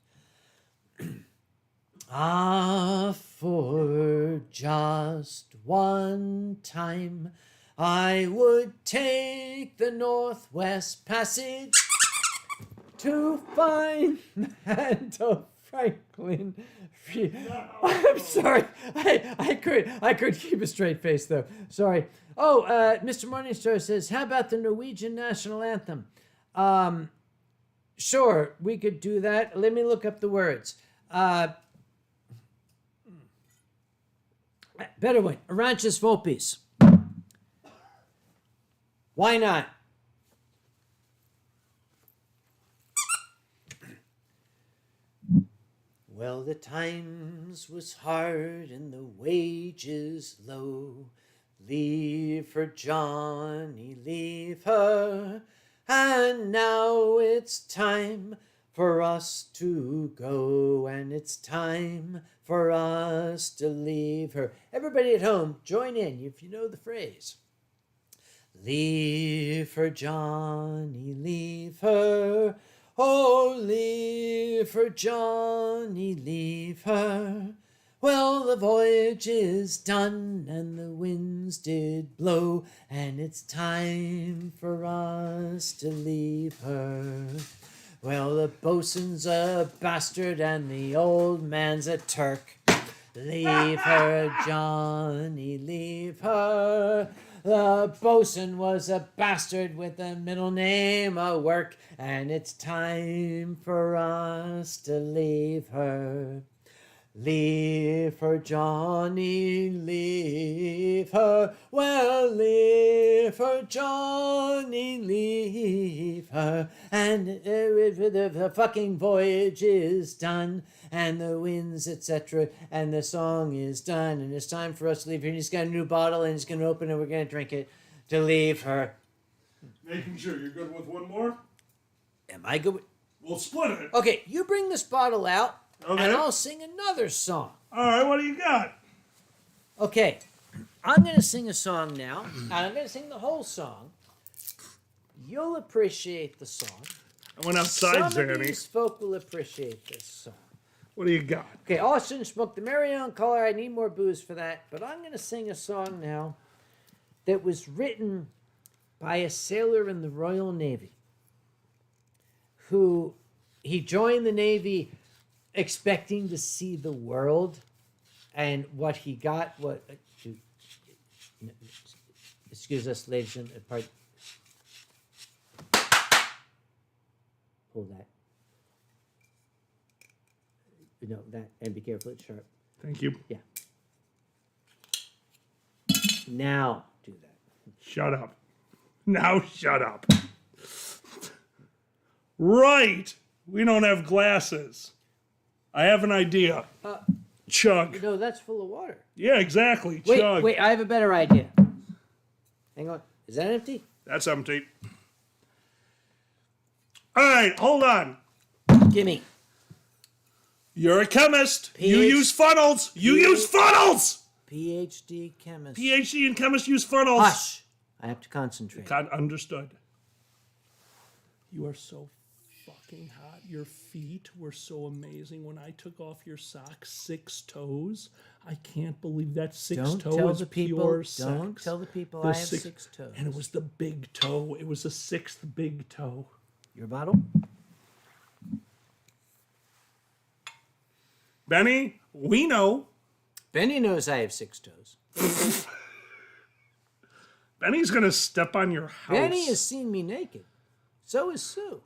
S1: For just one time, I would take the Northwest Passage to find the hand of Franklin. I'm sorry, I couldn't keep a straight face though. Sorry. Oh, Mr. Morningstar says, how about the Norwegian national anthem? Sure, we could do that. Let me look up the words. Better one. Aranches Volpes. Why not? Well, the times was hard and the wages low. Leave her, Johnny, leave her. And now it's time for us to go, and it's time for us to leave her. Everybody at home, join in if you know the phrase. Leave her, Johnny, leave her. Oh, leave her, Johnny, leave her. Well, the voyage is done and the winds did blow, and it's time for us to leave her. Well, the bosun's a bastard and the old man's a Turk. Leave her, Johnny, leave her. The bosun was a bastard with a middle name of work, and it's time for us to leave her. Leave her, Johnny, leave her. Well, leave her, Johnny, leave her. And the fucking voyage is done, and the winds, etc., and the song is done, and it's time for us to leave her. And he's got a new bottle, and he's going to open it, and we're going to drink it to leave her.
S2: Making sure you're good with one more?
S1: Am I good with...
S2: We'll split it.
S1: Okay, you bring this bottle out,
S2: Okay.
S1: and I'll sing another song.
S2: All right, what do you got?
S1: Okay, I'm going to sing a song now, and I'm going to sing the whole song. You'll appreciate the song.
S2: I went outside,
S1: Some of
S2: Zanny.
S1: these folk will appreciate this song.
S2: What do you got?
S1: Okay, Austin smoked the Marion color. I need more booze for that. But I'm going to sing a song now that was written by a sailor in the Royal Navy who he joined the Navy expecting to see the world, and what he got, excuse us, ladies and pardon. Pull that. No, that, and be careful, it's sharp.
S2: Thank you.
S1: Yeah. Now do that.
S2: Shut up. Now shut up. Right. We don't have glasses. I have an idea. Chug.
S1: No, that's full of water.
S2: Yeah, exactly.
S1: Wait,
S2: Chug.
S1: wait, I have a better idea. Hang on. Is that empty?
S2: That's empty. All right, hold on.
S1: Gimme.
S2: You're a chemist. You
S1: PhD.
S2: use funnels. You use funnels.
S1: PhD chemist.
S2: PhD and chemists use funnels.
S1: Hush. I have to concentrate.
S2: Understood. You are so fucked. fucking hot. Your feet were so amazing. When I took off your socks, 6 toes. I can't believe that 6
S1: Don't
S2: toe
S1: tell
S2: is
S1: the people.
S2: pure
S1: Don't
S2: sex.
S1: tell the people
S2: The
S1: I have 6 toes.
S2: And it was the big toe. It was the 6th big toe.
S1: Your bottle?
S2: Benny, we know.
S1: Benny knows I have 6 toes.
S2: Benny's gonna step on your house.
S1: Benny has seen me naked. So is Sue.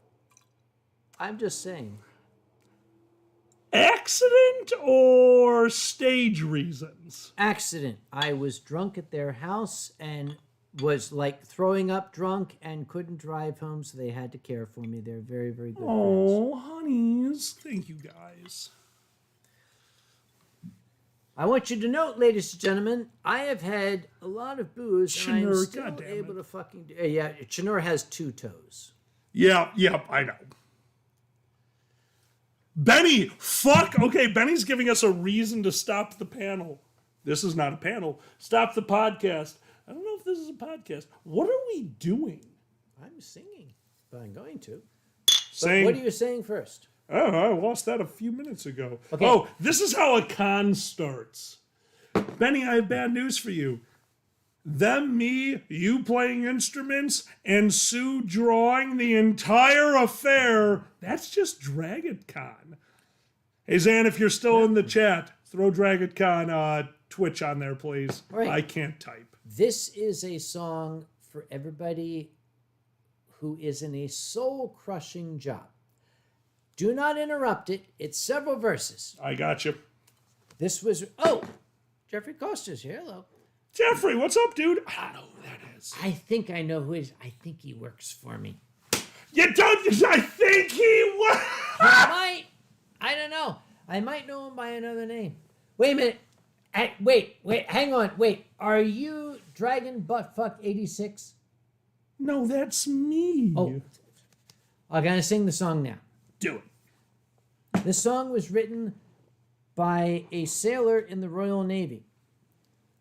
S1: I'm just saying.
S2: Accident or stage reasons?
S1: Accident. I was drunk at their house and was like throwing up drunk and couldn't drive home, so they had to care for me. They're very, very good friends.
S2: Oh, honeys. Thank you, guys.
S1: I want you to note, ladies and gentlemen, I have had a lot of booze and I'm
S2: Chinur,
S1: still
S2: goddamn
S1: able
S2: it.
S1: to fucking do. Yeah, Chinur has 2 toes.
S2: Yeah, I know. Benny, fuck. Okay, Benny's giving us a reason to stop the panel. This is not a panel. Stop the podcast. I don't know if this is a podcast. What are we doing?
S1: I'm singing, but I'm going to.
S2: Saying,
S1: What are you saying first?
S2: oh, I lost that a few minutes ago.
S1: Okay.
S2: Oh, this is how a con starts. Benny, I have bad news for you. Them, me, you playing instruments, and Sue drawing the entire affair, that's just DragonCon. Hey, Zan, if you're still in the chat, throw DragonCon Twitch on there, please.
S1: Right.
S2: I can't type.
S1: This is a song for everybody who is in a soul-crushing job. Do not interrupt it. It's several verses.
S2: I got you.
S1: This was... Oh! Jeffrey Costa's here. Hello.
S2: Jeffrey, what's up, dude? I don't know who that is.
S1: I think I know who it is. I think he works for me.
S2: You don't... I think he was...
S1: I don't know. I might know him by another name. Wait a minute. Wait, hang on. Wait, are you Dragon Buttfuck 86?
S2: No, that's me.
S1: Oh, I'm going to sing the song now.
S2: Do it.
S1: The song was written by a sailor in the Royal Navy.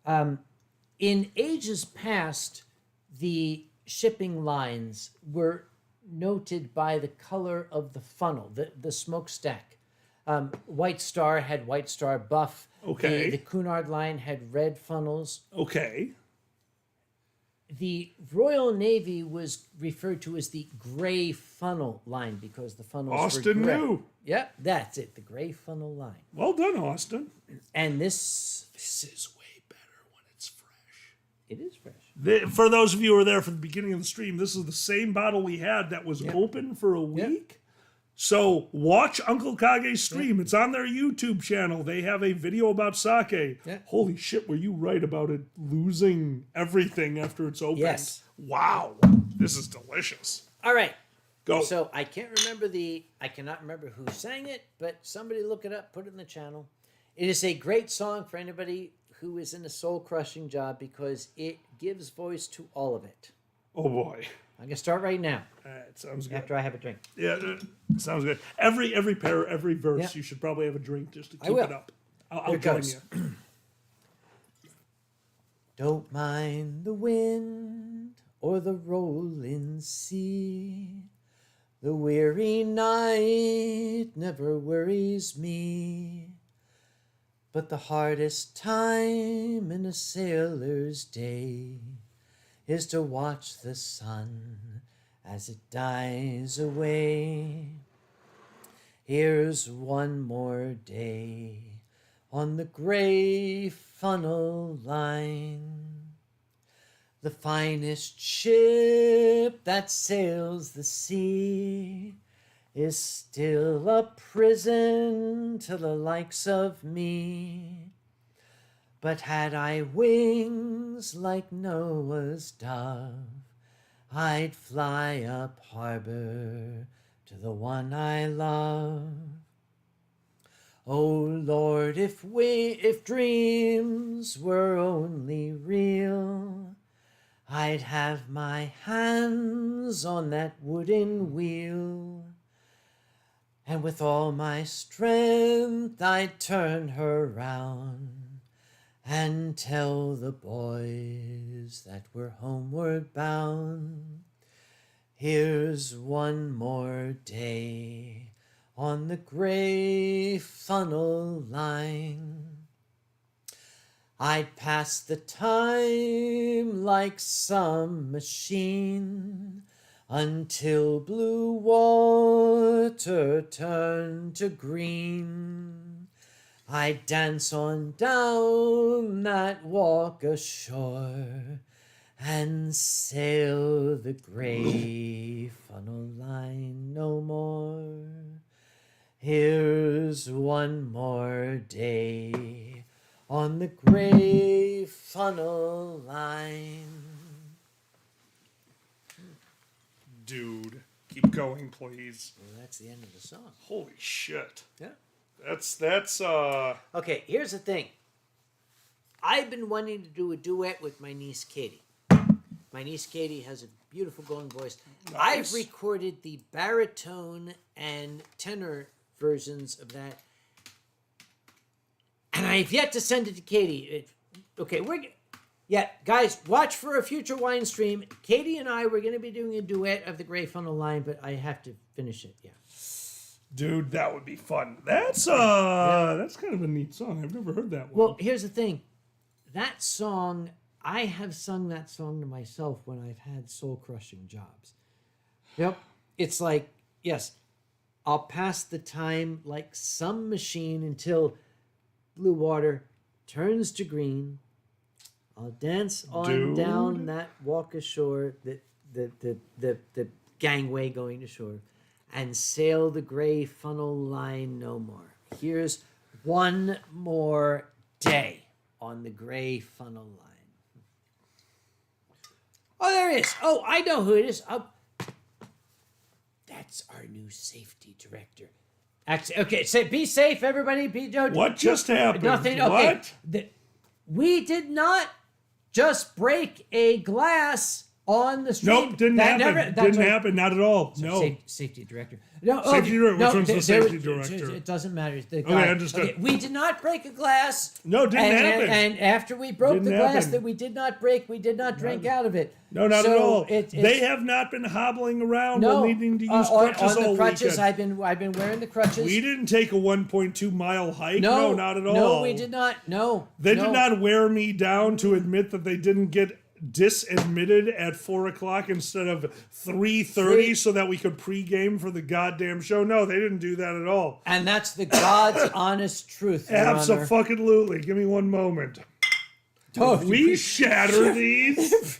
S1: In ages past, the shipping lines were noted by the color of the funnel, the smokestack. White Star had White Star buff.
S2: Okay.
S1: The Cunard line had red funnels.
S2: Okay.
S1: The Royal Navy was referred to as the gray funnel line because the funnels
S2: Austin
S1: were gray.
S2: knew.
S1: Yep, that's it, the gray funnel line.
S2: Well done, Austin.
S1: And this
S2: is way better when it's fresh.
S1: it is fresh.
S2: For those of you who were there for the beginning of the stream, this is the same bottle we had that was open for a week. So watch Uncle Kage's stream. It's on their YouTube channel. They have a video about sake.
S1: Yeah.
S2: Holy shit, were you right about it losing everything after it's opened?
S1: Yes.
S2: Wow. This is delicious.
S1: All right.
S2: Go.
S1: So I cannot remember who sang it, but somebody look it up, put it in the channel. It is a great song for anybody who is in a soul-crushing job because it gives voice to all of it.
S2: Oh boy.
S1: I'm going to start right now
S2: All right, sounds good.
S1: after I have a drink.
S2: Yeah, sounds good. Every pair, every verse,
S1: Yeah.
S2: you should probably have a drink just to
S1: I
S2: keep
S1: will.
S2: it up. I'll
S1: Here it
S2: join
S1: goes.
S2: you.
S1: Don't mind the wind or the rolling sea. The weary night never worries me. But the hardest time in a sailor's day is to watch the sun as it dies away. Here's one more day on the gray funnel line. The finest ship that sails the sea is still a prison to the likes of me. But had I wings like Noah's dove, I'd fly up harbor to the one I love. Oh Lord, if dreams were only real, I'd have my hands on that wooden wheel, and with all my strength I'd turn her round and tell the boys that we're homeward bound. Here's one more day on the gray funnel line. I'd pass the time like some machine until blue water turned to green. I'd dance on down that walk ashore and sail the gray funnel line no more. Here's one more day on the gray funnel line.
S2: Dude, keep going, please.
S1: Well, that's the end of the song.
S2: Holy shit.
S1: Yeah.
S2: That's
S1: Okay, here's the thing. I've been wanting to do a duet with my niece Katie. My niece Katie has a beautiful golden voice.
S2: Nice.
S1: I've recorded the baritone and tenor versions of that, and I've yet to send it to Katie. Guys, watch for a future Winestream. Katie and I were going to be doing a duet of the Gray Funnel Line, but I have to finish it. Yeah.
S2: dude, that would be fun. That's kind of a neat song. I've never heard that one.
S1: Well, here's the thing. That song, I have sung that song to myself when I've had soul-crushing jobs. Yep. It's like, yes, I'll pass the time like some machine until blue water turns to green. I'll dance on down that walk ashore, the gangway going to shore, and sail the gray funnel line no more. Here's one more day on the gray funnel line. Oh, there it is. Oh, I know who it is. Oh, that's our new safety director. Actually, okay, say be safe, everybody.
S2: What just happened?
S1: Nothing. Okay.
S2: What?
S1: We did not just break a glass on the street.
S2: Nope, didn't happen. Didn't happen. Not at all. No.
S1: Safety director. No,
S2: safety director. Which one's the safety director?
S1: It doesn't matter. The
S2: Okay,
S1: guy.
S2: understood.
S1: Okay, we did not break a glass.
S2: No, didn't happen.
S1: And after we broke
S2: Didn't
S1: the glass
S2: happen.
S1: that we did not break, we did not drink out of it.
S2: No, not
S1: So
S2: at all.
S1: it's-
S2: They have not been hobbling around
S1: No,
S2: or needing to use
S1: on
S2: crutches all
S1: the crutches.
S2: weekend.
S1: I've been wearing the crutches.
S2: We didn't take a 1.2-mile hike. No, not at all.
S1: No, we did not. No,
S2: They
S1: no.
S2: did not wear me down to admit that they didn't get disadmitted at 4 o'clock instead of 3:30 so that we could pregame for the goddamn show. No, they didn't do that at all.
S1: And that's the God's honest truth, Your Honor.
S2: Abso-fucking-lutely. Give me one moment.
S1: Oh,
S2: We shatter these.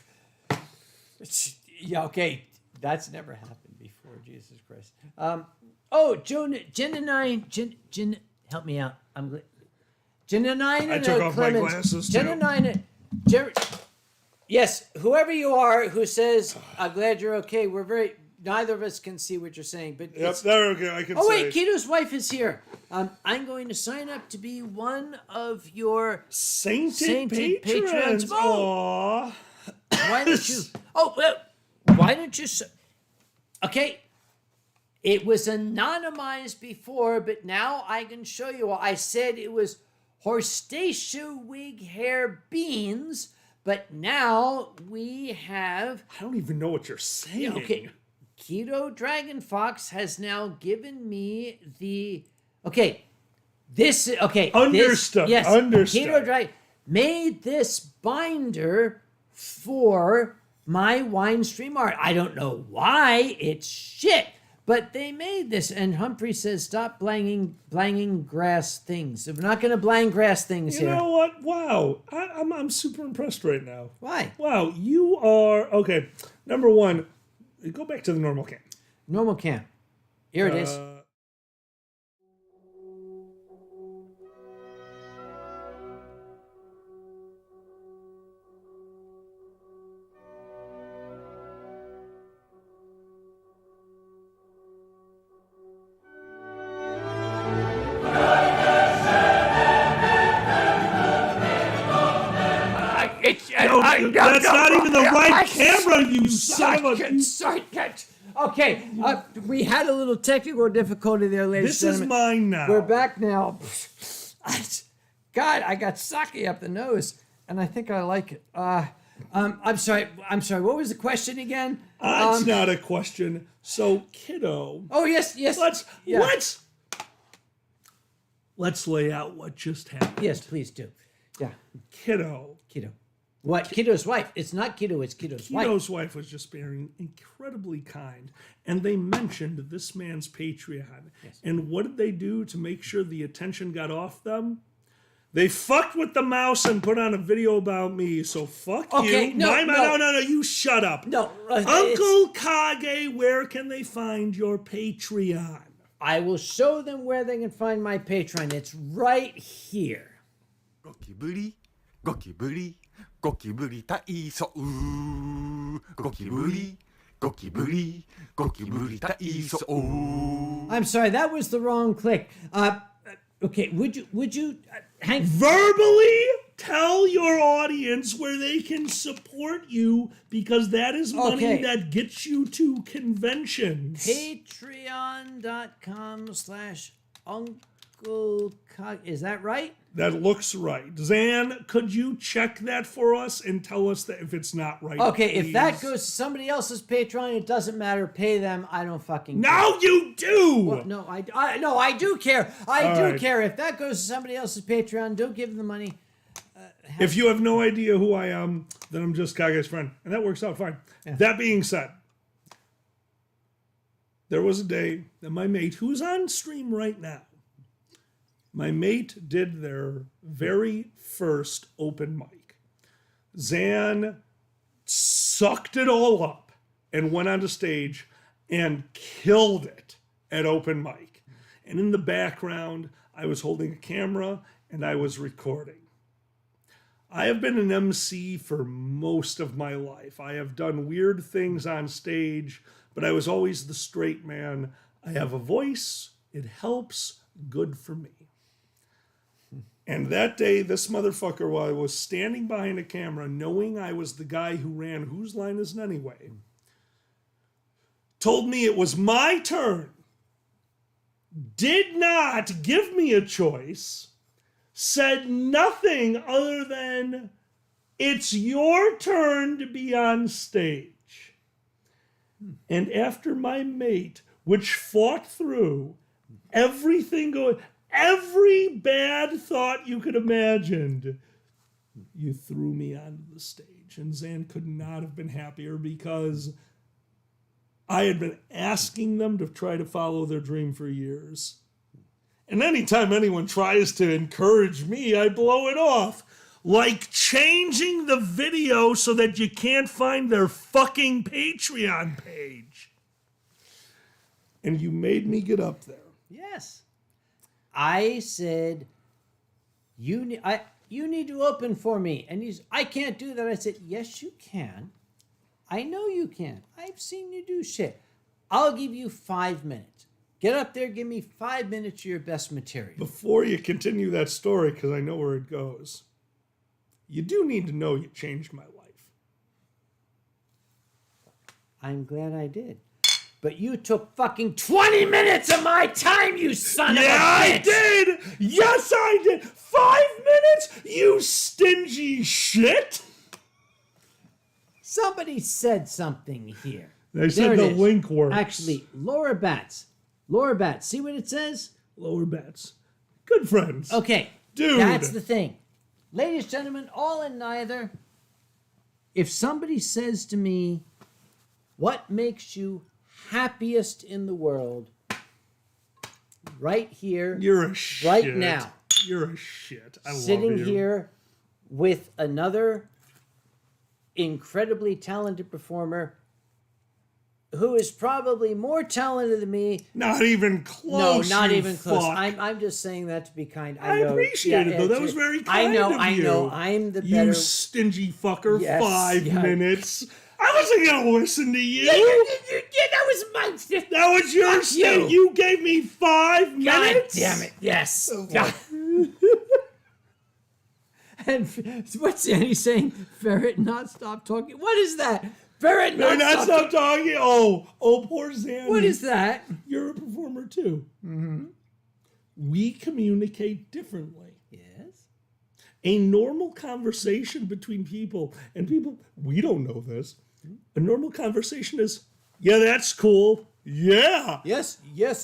S1: Yeah, okay. That's never happened before, Jesus Christ. Jen and I, help me out. Jen and I,
S2: I took off my glasses,
S1: Jen
S2: too.
S1: and I, yes, whoever you are who says, I'm glad you're okay, neither of us can see what you're saying, but
S2: Yep, there we go. I can
S1: oh,
S2: say.
S1: wait, Keto's wife is here. I'm going to sign up to be one of your
S2: Sainted
S1: patrons.
S2: patrons. Aww.
S1: Why don't you? Oh, well, why don't you? Okay, it was anonymized before, but now I can show you. I said it was Horstacea wig hair beans, but now we have.
S2: I don't even know what you're saying.
S1: Okay, Keto Dragon Fox has now given me the. Okay, this. Okay,
S2: Understood.
S1: Yes,
S2: Understood.
S1: Keto Dragon made this binder for my Winestream art. I don't know why. It's shit. But they made this, and Humphrey says, "Stop blanging grass things. We're not going to blang grass things
S2: You
S1: here."
S2: know what? Wow. I'm super impressed right now.
S1: Why?
S2: Wow, you are... Okay, number one, go back to the normal cam.
S1: Normal cam. Here it is.
S2: That's not even the right camera, you son of a...
S1: Okay, we had a little technical difficulty there, ladies
S2: This
S1: and
S2: is
S1: gentlemen.
S2: mine now.
S1: We're back now. God, I got sake up the nose, and I think I like it. I'm sorry. What was the question again?
S2: It's not a question. So, kiddo.
S1: Oh, yes.
S2: Let's lay out what just happened.
S1: Yes, please do. Yeah.
S2: Kiddo.
S1: What? Kiddo's wife. It's not Kiddo, it's Kiddo's wife.
S2: Kiddo's wife was just being incredibly kind. And they mentioned this man's Patreon.
S1: Yes.
S2: And what did they do to make sure the attention got off them? They fucked with the mouse and put on a video about me. So fuck you.
S1: No,
S2: You shut up.
S1: No.
S2: Uncle Kage, where can they find your Patreon?
S1: I will show them where they can find my Patreon. It's right here.
S3: ゴキブリゴキブリゴキブリ体操ゴキブリゴキブリゴキブリ体操
S1: I'm sorry, that was the wrong click. Okay, would you Hank?
S2: Verbally tell your audience where they can support you, because that is money that gets you to conventions.
S1: Patreon.com/Uncle Kage. Is that right?
S2: That looks right. Zan, could you check that for us and tell us that if it's not right?
S1: Okay,
S2: please?
S1: if that goes to somebody else's Patreon, it doesn't matter. Pay them. I don't fucking care.
S2: Now you do!
S1: Well, no, I do care. I do care. If that goes to somebody else's Patreon, don't give them the money.
S2: If you have no idea who I am, then I'm just Kage's friend. And that works out fine. Yeah. That being said, there was a day that my mate, who's on stream right now, my mate did their very first open mic. Zan sucked it all up and went onto stage and killed it at open mic. And in the background, I was holding a camera and I was recording. I have been an MC for most of my life. I have done weird things on stage, but I was always the straight man. I have a voice. It helps. Good for me. And that day, this motherfucker, while I was standing behind a camera, knowing I was the guy who ran Whose Line Is It Anyway, told me it was my turn, did not give me a choice, said nothing other than, it's your turn to be on stage. And after my mate, which fought through everything going, every bad thought you could imagine, you threw me onto the stage. And Zan could not have been happier, because I had been asking them to try to follow their dream for years. And anytime anyone tries to encourage me, I blow it off. Like changing the video so that you can't find their fucking Patreon page. And you made me get up there.
S1: Yes. I said, you need to open for me. And I can't do that. I said, yes, you can. I know you can. I've seen you do shit. I'll give you 5 minutes. Get up there, give me 5 minutes of your best material.
S2: Before you continue that story, because I know where it goes, you do need to know you changed my life.
S1: I'm glad I did. But you took fucking 20 minutes of my time, you son of a bitch!
S2: Yeah, I did! Yes, I did! 5 minutes? You stingy shit!
S1: Somebody said something here.
S2: They said the link works.
S1: Actually, Laura Batts, see what it says?
S2: Lower Bats. Good friends.
S1: Okay,
S2: dude.
S1: That's the thing. Ladies and gentlemen, all and neither, if somebody says to me, what makes you happiest in the world, right here,
S2: you're a shit.
S1: Right now,
S2: you're a shit. I love you.
S1: Sitting here with another incredibly talented performer who is probably more talented than me.
S2: Not even close.
S1: No, not even close. I'm just saying that to be kind.
S2: I appreciate it, though. That was very kind of you.
S1: I know. I'm the better.
S2: You stingy fucker.
S1: Yes,
S2: 5 minutes. I wasn't going to listen to you.
S1: Yeah, that was my...
S2: That was your state. You gave me 5 minutes?
S1: God damn it. Yes. And what's Annie saying? Ferret not stop talking. What is that? Ferret not
S2: stop talking. Oh, poor Zanny.
S1: What is that?
S2: You're a performer too. Mm-hmm. We communicate differently.
S1: Yes.
S2: A normal conversation between people, and people, we don't know this. A normal conversation is, yeah, that's cool. Yeah.
S1: Yes,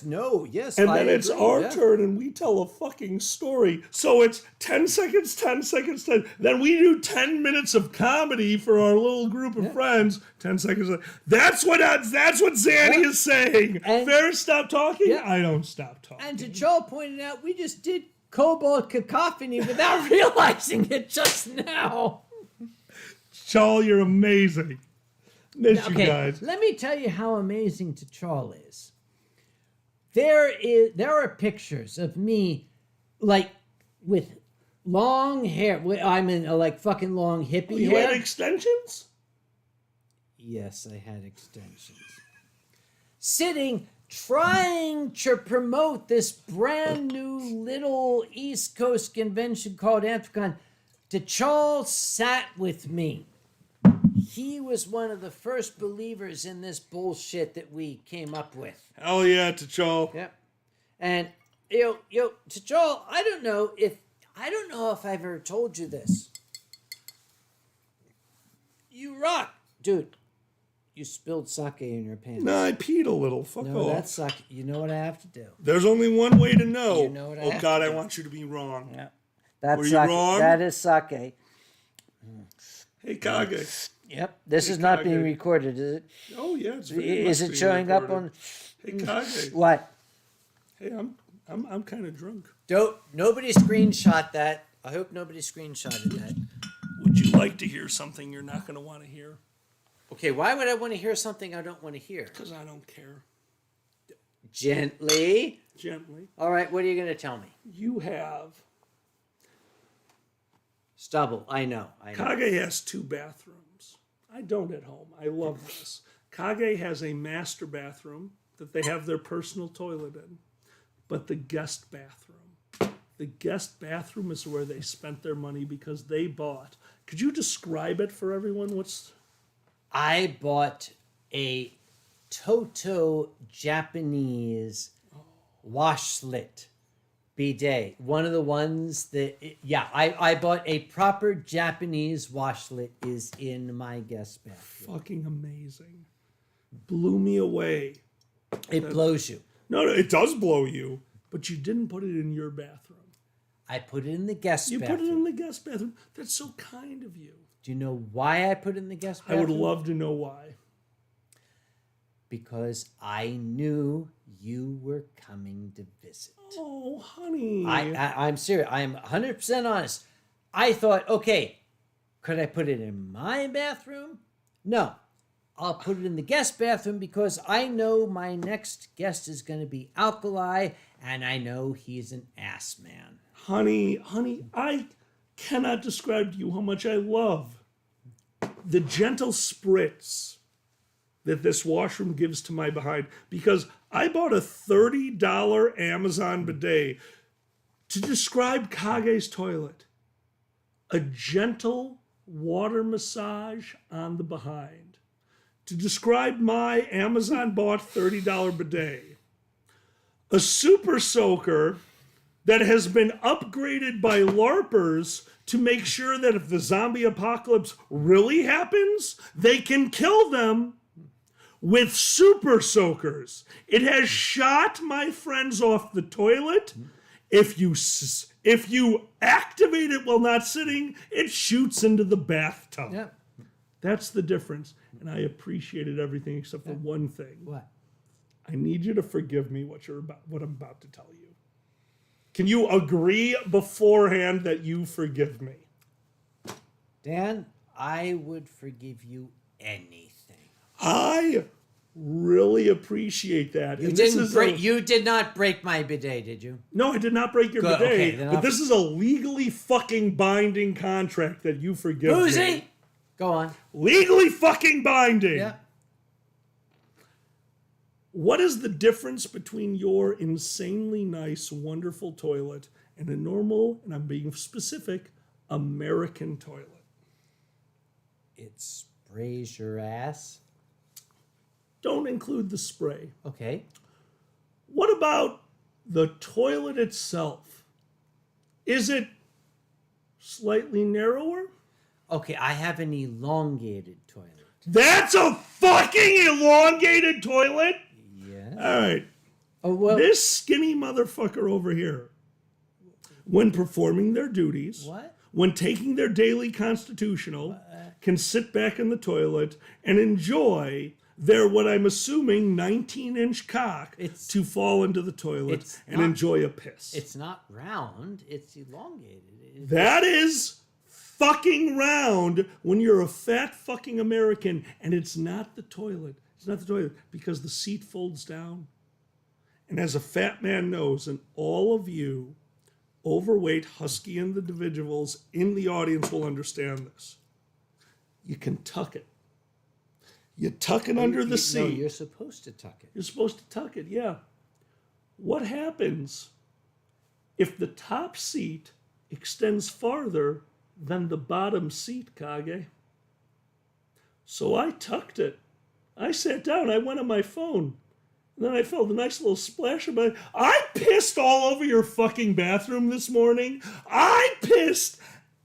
S1: no, yes.
S2: And
S1: I
S2: then it's
S1: agree,
S2: our
S1: yeah.
S2: turn and we tell a fucking story. So it's 10 seconds, 10 seconds, 10. Then we do 10 minutes of comedy for our little group of friends. 10 seconds. That's what Zanny is saying.
S1: And-
S2: Ferris, stop talking.
S1: Yeah.
S2: I don't stop talking.
S1: And to Joel pointed out, we just did Cobalt Cacophony without realizing it just now.
S2: Charles, you're amazing. Miss you
S1: Okay,
S2: guys.
S1: let me tell you how amazing T'Chall is. There are pictures of me, like, with long hair. I'm in like fucking long hippie
S2: You
S1: hair.
S2: had extensions?
S1: Yes, I had extensions. Sitting, trying to promote this brand new little East Coast convention called Anthrocon. T'Chall sat with me. He was one of the first believers in this bullshit that we came up with.
S2: Hell yeah, T'Chall.
S1: Yep. And T'Chall, I don't know if I've ever told you this. You rock, dude. You spilled sake in your pants.
S2: No, I peed a little. Fuck
S1: No,
S2: off.
S1: that's sake. You know what I have to do.
S2: There's only one way to know.
S1: You know what I
S2: Oh
S1: have
S2: God,
S1: to
S2: I
S1: do.
S2: want you to be wrong.
S1: Yeah. That's
S2: Were you
S1: sake.
S2: wrong?
S1: That is sake.
S2: Hey, Kage.
S1: Yep. This
S2: Hey,
S1: is not being
S2: Kage.
S1: recorded, is it?
S2: Oh yeah, it's very
S1: Is
S2: much
S1: it
S2: being
S1: showing up
S2: recorded.
S1: on
S2: Hey, Kage.
S1: what?
S2: Hey, I'm kind of drunk.
S1: Don't nobody screenshot that. I hope nobody screenshotted that.
S2: Would you like to hear something you're not going to want to hear?
S1: Okay, why would I want to hear something I don't want to hear?
S2: Because I don't care.
S1: Gently.
S2: Gently.
S1: All right, what are you going to tell me?
S2: You have.
S1: Stubble. I know.
S2: Kage has 2 bathrooms. I don't at home. I love this. Kage has a master bathroom that they have their personal toilet in, but the guest bathroom. The guest bathroom is where they spent their money because they bought. Could you describe it for everyone?
S1: I bought a Toto Japanese washlet bidet. One of the ones that, I bought a proper Japanese washlet is in my guest bathroom.
S2: Fucking amazing. Blew me away.
S1: It blows you.
S2: No, it does blow you, but you didn't put it in your bathroom.
S1: I put it in the guest
S2: You
S1: bathroom.
S2: put it in the guest bathroom. That's so kind of you.
S1: Do you know why I put it in the guest
S2: I
S1: bathroom?
S2: would love to know why.
S1: Because I knew you were coming to visit.
S2: Oh, honey.
S1: I'm serious. I am 100% honest. I thought, okay, could I put it in my bathroom? No. I'll put it in the guest bathroom because I know my next guest is going to be Alkali, and I know he's an ass man.
S2: Honey, I cannot describe to you how much I love the gentle spritz that this washroom gives to my behind, because I bought a $30 Amazon bidet to describe Kage's toilet. A gentle water massage on the behind. To describe my Amazon bought $30 bidet. A super soaker that has been upgraded by LARPers to make sure that if the zombie apocalypse really happens, they can kill them with super soakers. It has shot my friends off the toilet. If you activate it while not sitting, it shoots into the bathtub.
S1: Yeah.
S2: That's the difference. And I appreciated everything except for one thing.
S1: What?
S2: I need you to forgive me what I'm about to tell you. Can you agree beforehand that you forgive me?
S1: Dan, I would forgive you anything.
S2: I really appreciate that.
S1: You
S2: And
S1: you did not break my bidet, did you?
S2: No, I did not break your
S1: Good,
S2: bidet,
S1: okay, then
S2: but
S1: I'll-
S2: this is a legally fucking binding contract that you forgive me.
S1: Boozy! Go on.
S2: Legally fucking binding.
S1: Yeah.
S2: What is the difference between your insanely nice, wonderful toilet and a normal, and I'm being specific, American toilet?
S1: It sprays your ass.
S2: Don't include the spray.
S1: Okay.
S2: What about the toilet itself? Is it Slightly narrower.
S1: Okay, I have an elongated toilet.
S2: That's a fucking elongated toilet?
S1: Yeah.
S2: All right.
S1: Oh, well.
S2: This skinny motherfucker over here, when performing their duties,
S1: What?
S2: when taking their daily constitutional, can sit back in the toilet and enjoy their, what I'm assuming, 19-inch cock to fall into the toilet and enjoy a piss.
S1: It's not round, it's elongated.
S2: That is fucking round when you're a fat fucking American, and it's not the toilet. It's not the toilet because the seat folds down. And as a fat man knows, and all of you overweight husky individuals in the audience will understand this, you can tuck it. You tuck it under the seat.
S1: No, you're supposed to tuck it.
S2: You're supposed to tuck it, yeah. What happens if the top seat extends farther than the bottom seat, Kage? So I tucked it. I sat down, I went on my phone. And then I felt a nice little splash of my... I pissed all over your fucking bathroom this morning. I pissed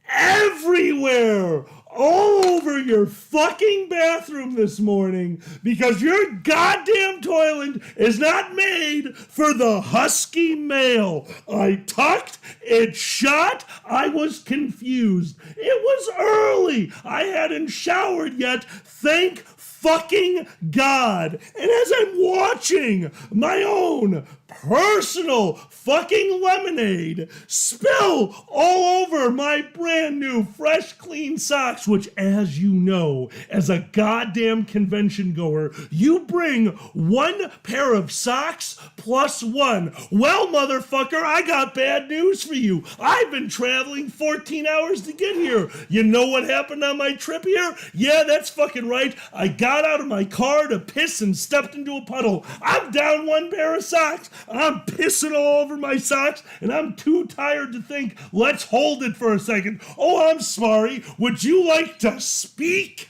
S2: everywhere. All over your fucking bathroom this morning because your goddamn toilet is not made for the husky male. I tucked, it shut, I was confused. It was early. I hadn't showered yet. Thank fucking God. And as I'm watching my own personal fucking lemonade spill all over my brand new fresh clean socks, which, as you know, as a goddamn convention goer, you bring one pair of socks plus one. Well, motherfucker, I got bad news for you. I've been traveling 14 hours to get here. You know what happened on my trip here? Yeah, that's fucking right. I got out of my car to piss and stepped into a puddle. I'm down one pair of socks. I'm pissing all over my socks, and I'm too tired to think. Let's hold it for a second. Oh, I'm sorry. Would you like to speak?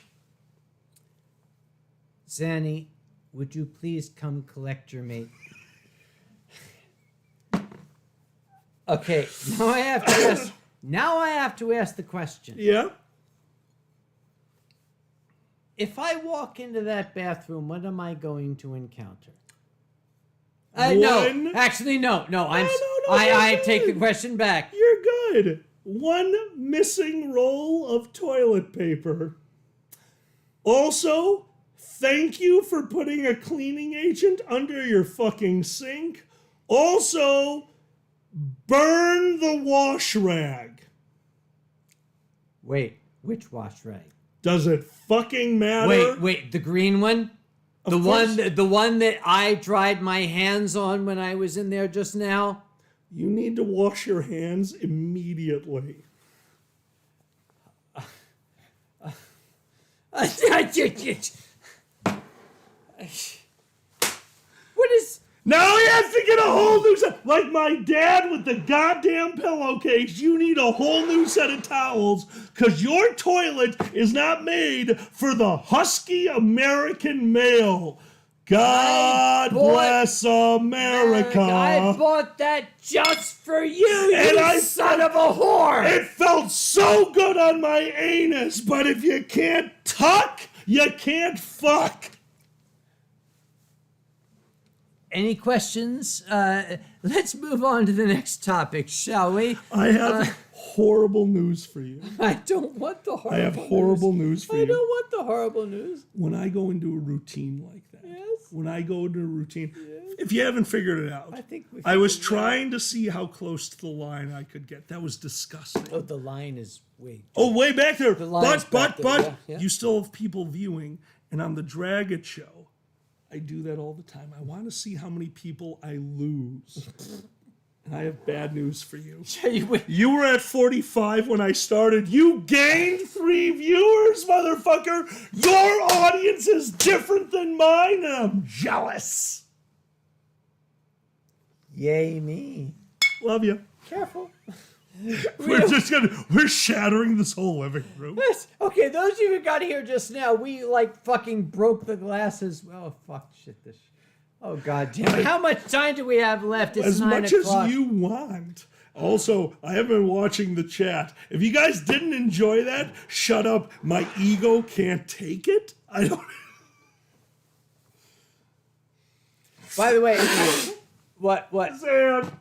S1: Zanny, would you please come collect your mate? Okay, now I have to ask the question.
S2: Yeah?
S1: If I walk into that bathroom, what am I going to encounter?
S2: One-
S1: No, actually, no. I take the question back.
S2: You're good. One missing roll of toilet paper. Also, thank you for putting a cleaning agent under your fucking sink. Also, burn the wash rag.
S1: Wait, which wash rag?
S2: Does it fucking matter?
S1: Wait, the green one? The one that I dried my hands on when I was in there just now?
S2: You need to wash your hands immediately.
S1: What is...
S2: Now he has to get a whole new set. Like my dad with the goddamn pillowcase, you need a whole new set of towels because your toilet is not made for the husky American male. God bless America.
S1: I bought that just for you, son of a whore.
S2: It felt so good on my anus, but if you can't tuck, you can't fuck.
S1: Any questions? Let's move on to the next topic, shall we?
S2: I have horrible news for you.
S1: I don't want the horrible news.
S2: I have horrible news for you.
S1: I don't want the horrible news.
S2: When I go into a routine like that,
S1: Yes.
S2: when I go into a routine, if you haven't figured it out,
S1: I
S2: was trying to see how close to the line I could get. That was disgusting.
S1: Oh, the line is way...
S2: Way back there.
S1: line's back there,
S2: But
S1: yeah.
S2: you still have people viewing, and on the Drag It show, I do that all the time. I want to see how many people I lose. And I have bad news for you. You were at 45 when I started. You gained 3 viewers, motherfucker. Your audience is different than mine, and I'm jealous.
S1: Yay me.
S2: Love you.
S1: Careful.
S2: We're shattering this whole living room.
S1: Yes. Okay, those of you who got here just now, we fucking broke the glasses. Oh, fuck, shit, this. Oh, God damn it. How much time do we have left? It's
S2: As
S1: 9
S2: much
S1: o'clock.
S2: as you want. Also, I have been watching the chat. If you guys didn't enjoy that, shut up. My ego can't take it. I don't.
S1: By the way, what?
S2: Zan.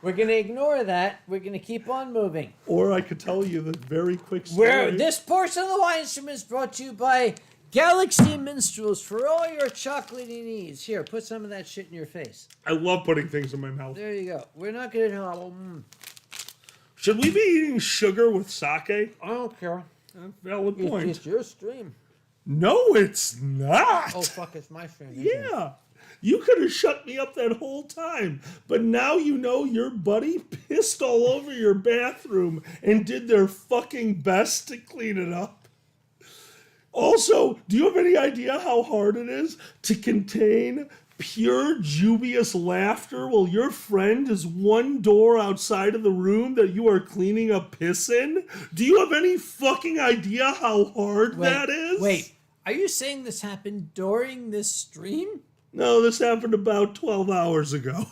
S1: We're going to ignore that. We're going to keep on moving.
S2: Or I could tell you the very quick story.
S1: This portion of the Winestream is brought to you by Galaxy Minstrels for all your chocolatey needs. Here, put some of that shit in your face.
S2: I love putting things in my mouth.
S1: There you go. We're not going to...
S2: Should we be eating sugar with sake?
S1: I don't care.
S2: Valid point.
S1: It's your stream.
S2: No, it's not.
S1: Oh, fuck, it's my stream.
S2: Yeah. You could have shut me up that whole time. But now you know your buddy pissed all over your bathroom and did their fucking best to clean it up. Also, do you have any idea how hard it is to contain pure dubious laughter while your friend is one door outside of the room that you are cleaning up piss in? Do you have any fucking idea how hard that is?
S1: Wait, are you saying this happened during this stream?
S2: No, this happened about 12 hours ago.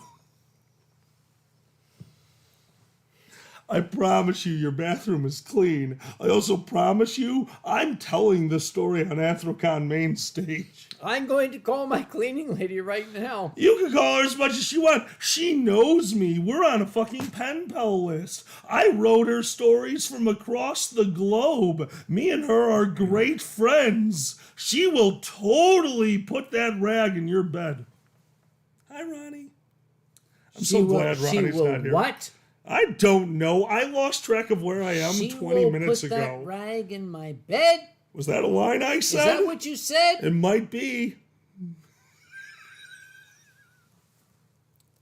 S2: I promise you your bathroom is clean. I also promise you I'm telling this story on Anthrocon main stage.
S1: I'm going to call my cleaning lady right now.
S2: You can call her as much as you want. She knows me. We're on a fucking pen pal list. I wrote her stories from across the globe. Me and her are great friends. She will totally put that rag in your bed. Hi, Ronnie. I'm so glad Ronnie's not here.
S1: What?
S2: I don't know. I lost track of where I am 20 minutes ago.
S1: She will put that rag in my bed?
S2: Was that a line I said?
S1: Is that what you said?
S2: It might be.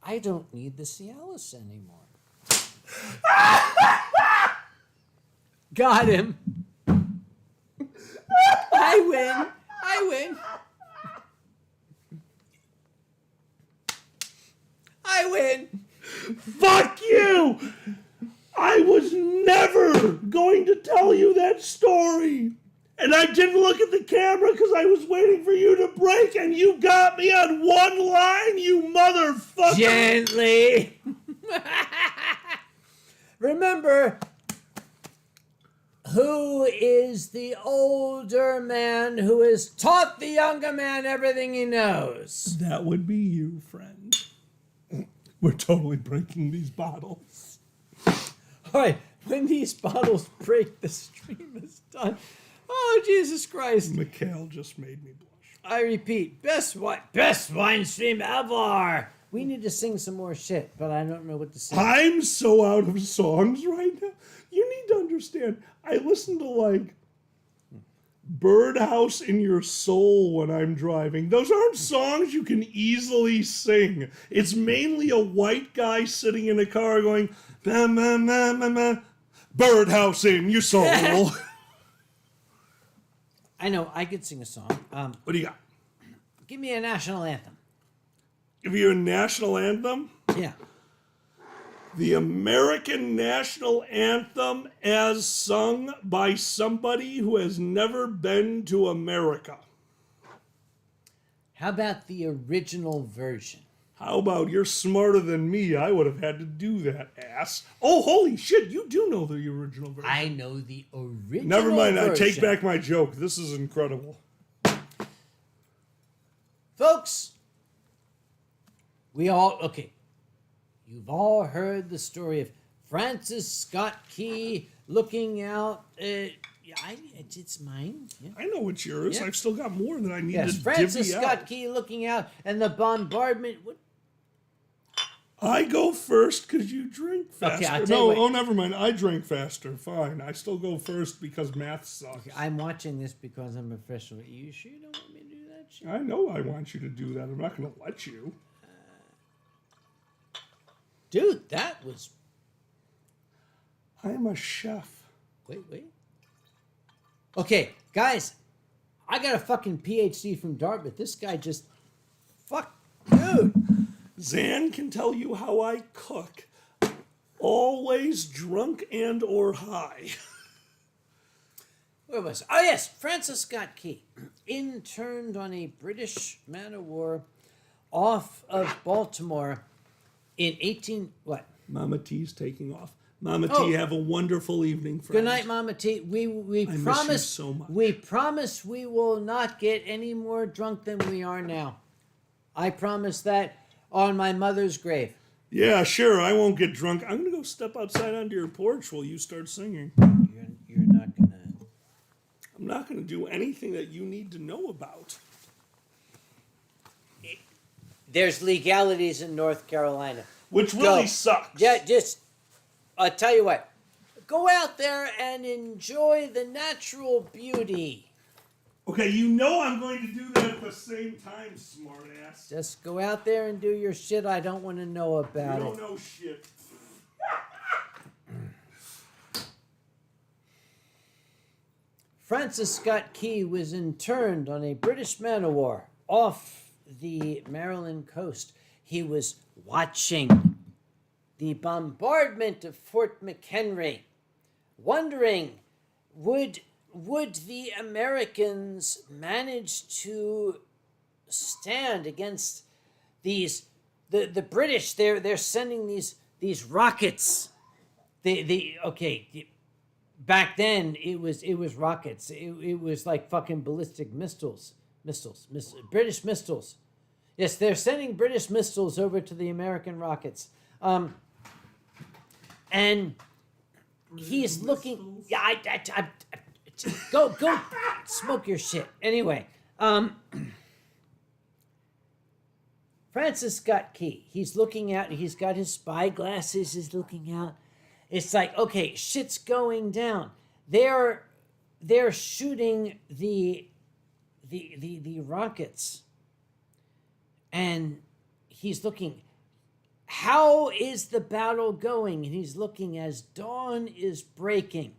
S1: I don't need the Cialis anymore. Got him. I win. I win. I win.
S2: Fuck you! I was never going to tell you that story. And I didn't look at the camera because I was waiting for you to break, and you got me on one line, you motherfucker.
S1: Gently. Remember, who is the older man who has taught the younger man everything he knows?
S2: That would be you, friend. We're totally breaking these bottles.
S1: All right, when these bottles break, the stream is done. Oh, Jesus Christ.
S2: Mikhail just made me blush.
S1: I repeat, best wine stream ever. We need to sing some more shit, but I don't know what to sing.
S2: I'm so out of songs right now. You need to understand, I listen to like Birdhouse in Your Soul when I'm driving. Those aren't songs you can easily sing. It's mainly a white guy sitting in a car going, bah, bah, bah, bah, bah. Birdhouse in Your Soul.
S1: I know, I could sing a song.
S2: What do you got?
S1: Give me a national anthem.
S2: Give you a national anthem?
S1: Yeah.
S2: The American national anthem as sung by somebody who has never been to America.
S1: How about the original version?
S2: How about you're smarter than me? I would have had to do that, ass. Oh, holy shit, you do know the original version.
S1: I know the original
S2: Never mind,
S1: version.
S2: I take back my joke. This is incredible.
S1: Folks, you've all heard the story of Francis Scott Key looking out. It's mine. Yeah.
S2: I know it's yours.
S1: Yeah.
S2: I've still got more that I need
S1: Yes,
S2: to
S1: Francis
S2: divvy
S1: Scott
S2: out.
S1: Key looking out, and the bombardment. What?
S2: I go first because you drink faster.
S1: Okay, I'll tell you what.
S2: Never mind. I drink faster. Fine. I still go first because math sucks.
S1: I'm watching this because I'm a professional. Are you sure you don't want me to do that shit?
S2: I know I want you to do that. I'm not going to let you.
S1: Dude, that was...
S2: I am a chef.
S1: Wait. Okay, guys, I got a fucking PhD from Dartmouth. This guy just... Fuck, dude.
S2: Zan can tell you how I cook. Always drunk and or high.
S1: Where was I? Oh, yes, Francis Scott Key. Interned on a British man-of-war off of Baltimore In 18 what?
S2: Mama T's taking off. Mama
S1: Oh.
S2: T, have a wonderful evening, friends.
S1: Good night, Mama T. We
S2: I miss
S1: promise
S2: you so much.
S1: we promise we will not get any more drunk than we are now. I promise that on my mother's grave.
S2: Yeah, sure. I won't get drunk. I'm gonna go step outside onto your porch while you start singing.
S1: You're not gonna.
S2: I'm not gonna do anything that you need to know about.
S1: There's legalities in North Carolina.
S2: Which really
S1: Go.
S2: sucks.
S1: Yeah, just I'll tell you what. Go out there and enjoy the natural beauty.
S2: Okay, you know I'm going to do that at the same time, smartass.
S1: Just go out there and do your shit. I don't want to know
S2: You
S1: about
S2: don't
S1: it.
S2: know shit.
S1: Francis Scott Key was interned on a British man of war off the Maryland coast. He was watching the bombardment of Fort McHenry, wondering would the Americans manage to stand against the British? They're sending these rockets. Back then it was rockets. It was like fucking ballistic missiles, British missiles. Yes, they're sending British missiles over to the American rockets. And he's looking. Yeah, I go smoke your shit. Anyway, Francis Scott Key. He's looking out. He's got his spy glasses. He's looking out. It's like, okay, shit's going down. They're shooting the rockets, and he's looking. How is the battle going? And he's looking as dawn is breaking.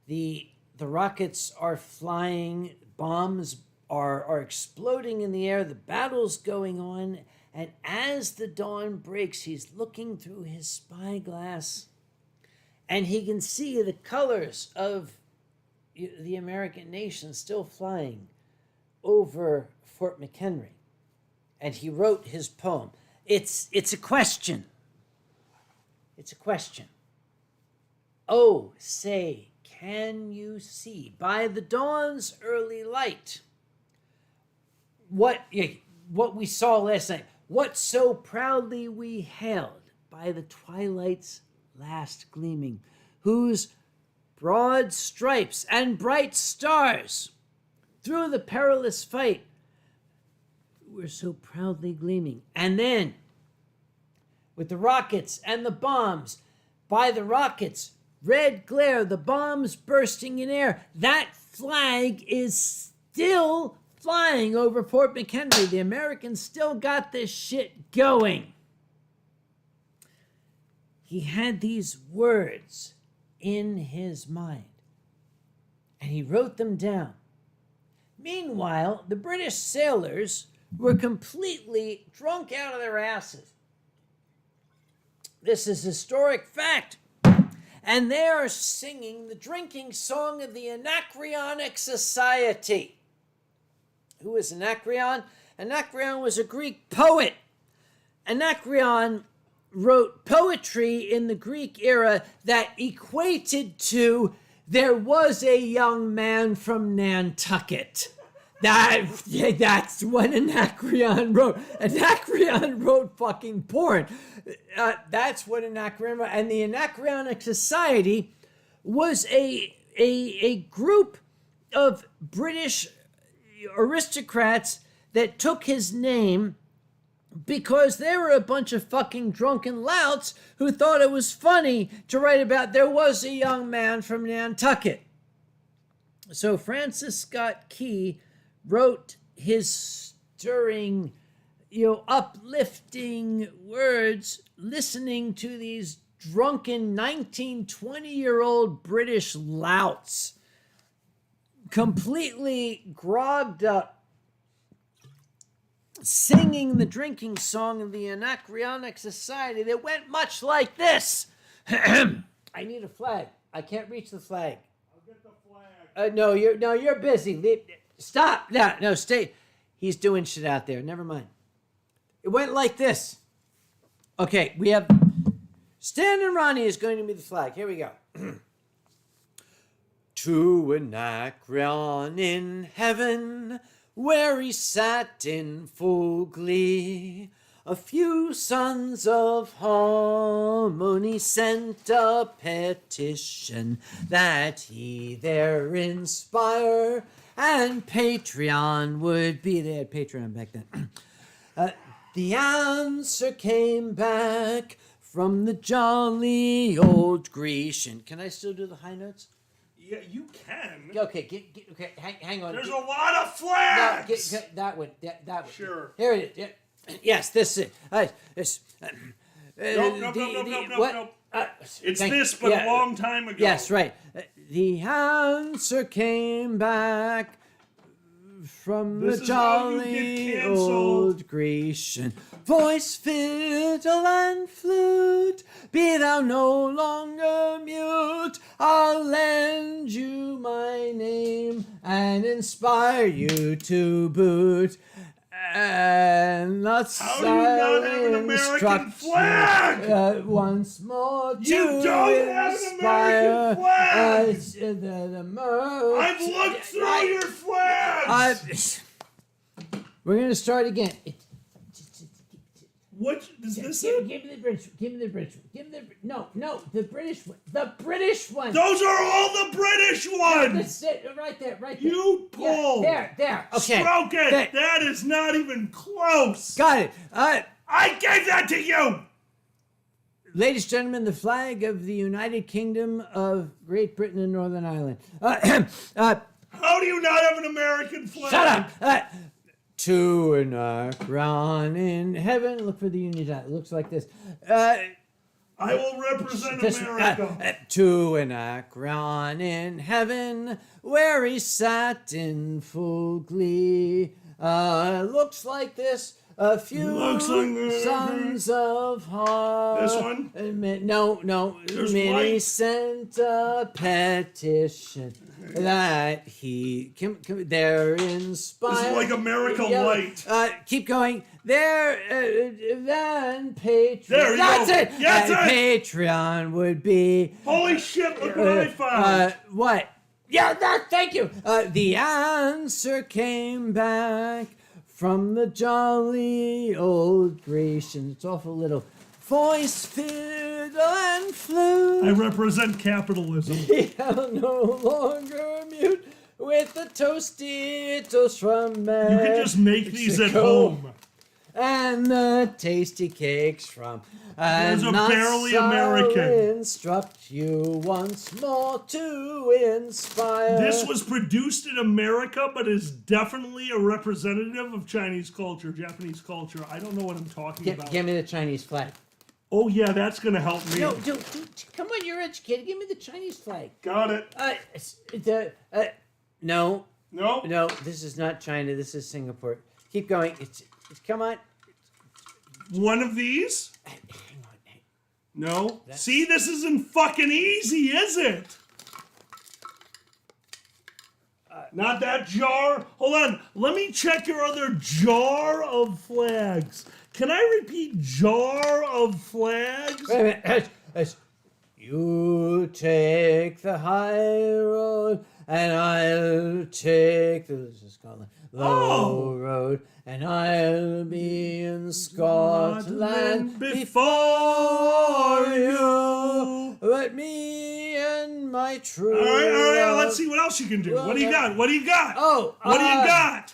S1: The rockets are flying, bombs are exploding in the air, the battle's going on, and as the dawn breaks, he's looking through his spyglass, and he can see the colors of the American nation still flying over Fort McHenry. And he wrote his poem. It's a question. It's a question. Oh, say, can you see by the dawn's early light what we saw last night, what so proudly we hailed by the twilight's last gleaming, whose broad stripes and bright stars through the perilous fight were so proudly gleaming. And then, with the rockets and the bombs, by the rockets, red glare, the bombs bursting in air, that flag is still flying over Fort McHenry. The Americans still got this shit going. He had these words in his mind, and he wrote them down. Meanwhile, the British sailors were completely drunk out of their asses. This is historic fact. And they are singing the drinking song of the Anacreonic Society. Who is Anacreon? Anacreon was a Greek poet. Anacreon wrote poetry in the Greek era that equated to there was a young man from Nantucket. That's what Anacreon wrote. Anacreon wrote fucking porn. That's what Anacreon wrote. And the Anacreonic Society was a group of British aristocrats that took his name because they were a bunch of fucking drunken louts who thought it was funny to write about there was a young man from Nantucket. So Francis Scott Key wrote his stirring, uplifting words listening to these drunken 19, 20-year-old British louts, completely grogged up, singing the drinking song of the Anacreonic Society that went much like this. I need a flag. I can't reach the flag.
S2: I'll get the flag.
S1: You're busy. Stop. No, stay. He's doing shit out there. Never mind. It went like this. Okay, we have Stan and Ronnie is going to be the flag. Here we go. To Anacreon in heaven, where he sat in full glee, a few sons of harmony sent a petition that he there inspire, and Patreon would be. They had Patreon back then. The answer came back from the jolly old Grecian. Can I still do the high notes?
S2: Yeah, you can.
S1: Okay, okay, hang on.
S2: There's a lot of flags.
S1: No, get that one. That one.
S2: Sure.
S1: Here it is. Yeah. Yes, this is this.
S2: Nope. It's
S1: thank-
S2: this, but
S1: yeah,
S2: a long time ago.
S1: Yes, right. The answer came back from
S2: This
S1: the
S2: is how you
S1: jolly
S2: get canceled.
S1: old Grecian. Voice, fiddle, and flute, be thou no longer mute. I'll lend you my name and inspire you to boot. And not
S2: How do you not have an American flag?
S1: Once more to
S2: You don't have an American flag! I've looked through your flags!
S1: We're going to start again.
S2: What is this?
S1: Give me the British. Give me the British. Give me the no, the British one. The British one.
S2: Those are all the British ones!
S1: That's it. Right there. Right there.
S2: You pull!
S1: Yeah, there. Okay.
S2: Stroke it!
S1: There.
S2: That is not even close!
S1: Got it.
S2: I gave that to you!
S1: Ladies and gentlemen, the flag of the United Kingdom of Great Britain and Northern Ireland.
S2: How do you not have an American flag?
S1: Shut up. To Anacreon in heaven. Look for the Union Jack. It looks like this.
S2: I will represent America.
S1: To Anacreon in heaven, where he sat in full glee. Looks like this. A few
S2: Looks like this.
S1: sons of harmony.
S2: This one?
S1: No.
S2: There's
S1: Minnie
S2: white.
S1: sent a petition that he they're inspired.
S2: This is like America
S1: Yeah,
S2: Light.
S1: keep going. There, then Patreon.
S2: There you
S1: That's
S2: go.
S1: it.
S2: That's it.
S1: Patreon would be.
S2: Holy shit, look what I found.
S1: What? Yeah, thank you. The answer came back from the jolly old Grecian. It's awful little. Voice, fiddle, and flute.
S2: I represent capitalism.
S1: I'll no longer mute with the Tostitos from Mexico.
S2: You can just make these at home.
S1: And the tasty cakes from
S2: Those are barely American.
S1: Instruct you once more to inspire.
S2: This was produced in America, but is definitely a representative of Chinese culture, Japanese culture. I don't know what I'm talking about.
S1: Give me the Chinese flag.
S2: Oh yeah, that's gonna help me.
S1: No, dude, come on, you're educated. Give me the Chinese flag.
S2: Got it.
S1: No,
S2: No.
S1: this is not China. This is Singapore. Keep going. It's come on.
S2: One of these?
S1: Hang on.
S2: No. See, this isn't fucking easy, is it? Not that jar. Hold on. Let me check your other jar of flags. Can I repeat jar of flags?
S1: Wait a minute. You take the high road, and I'll take the low road, and I'll be in Scotland before you. But me and my true.
S2: All right. Let's see what else you can do. What do you got? What do you got? What do you got?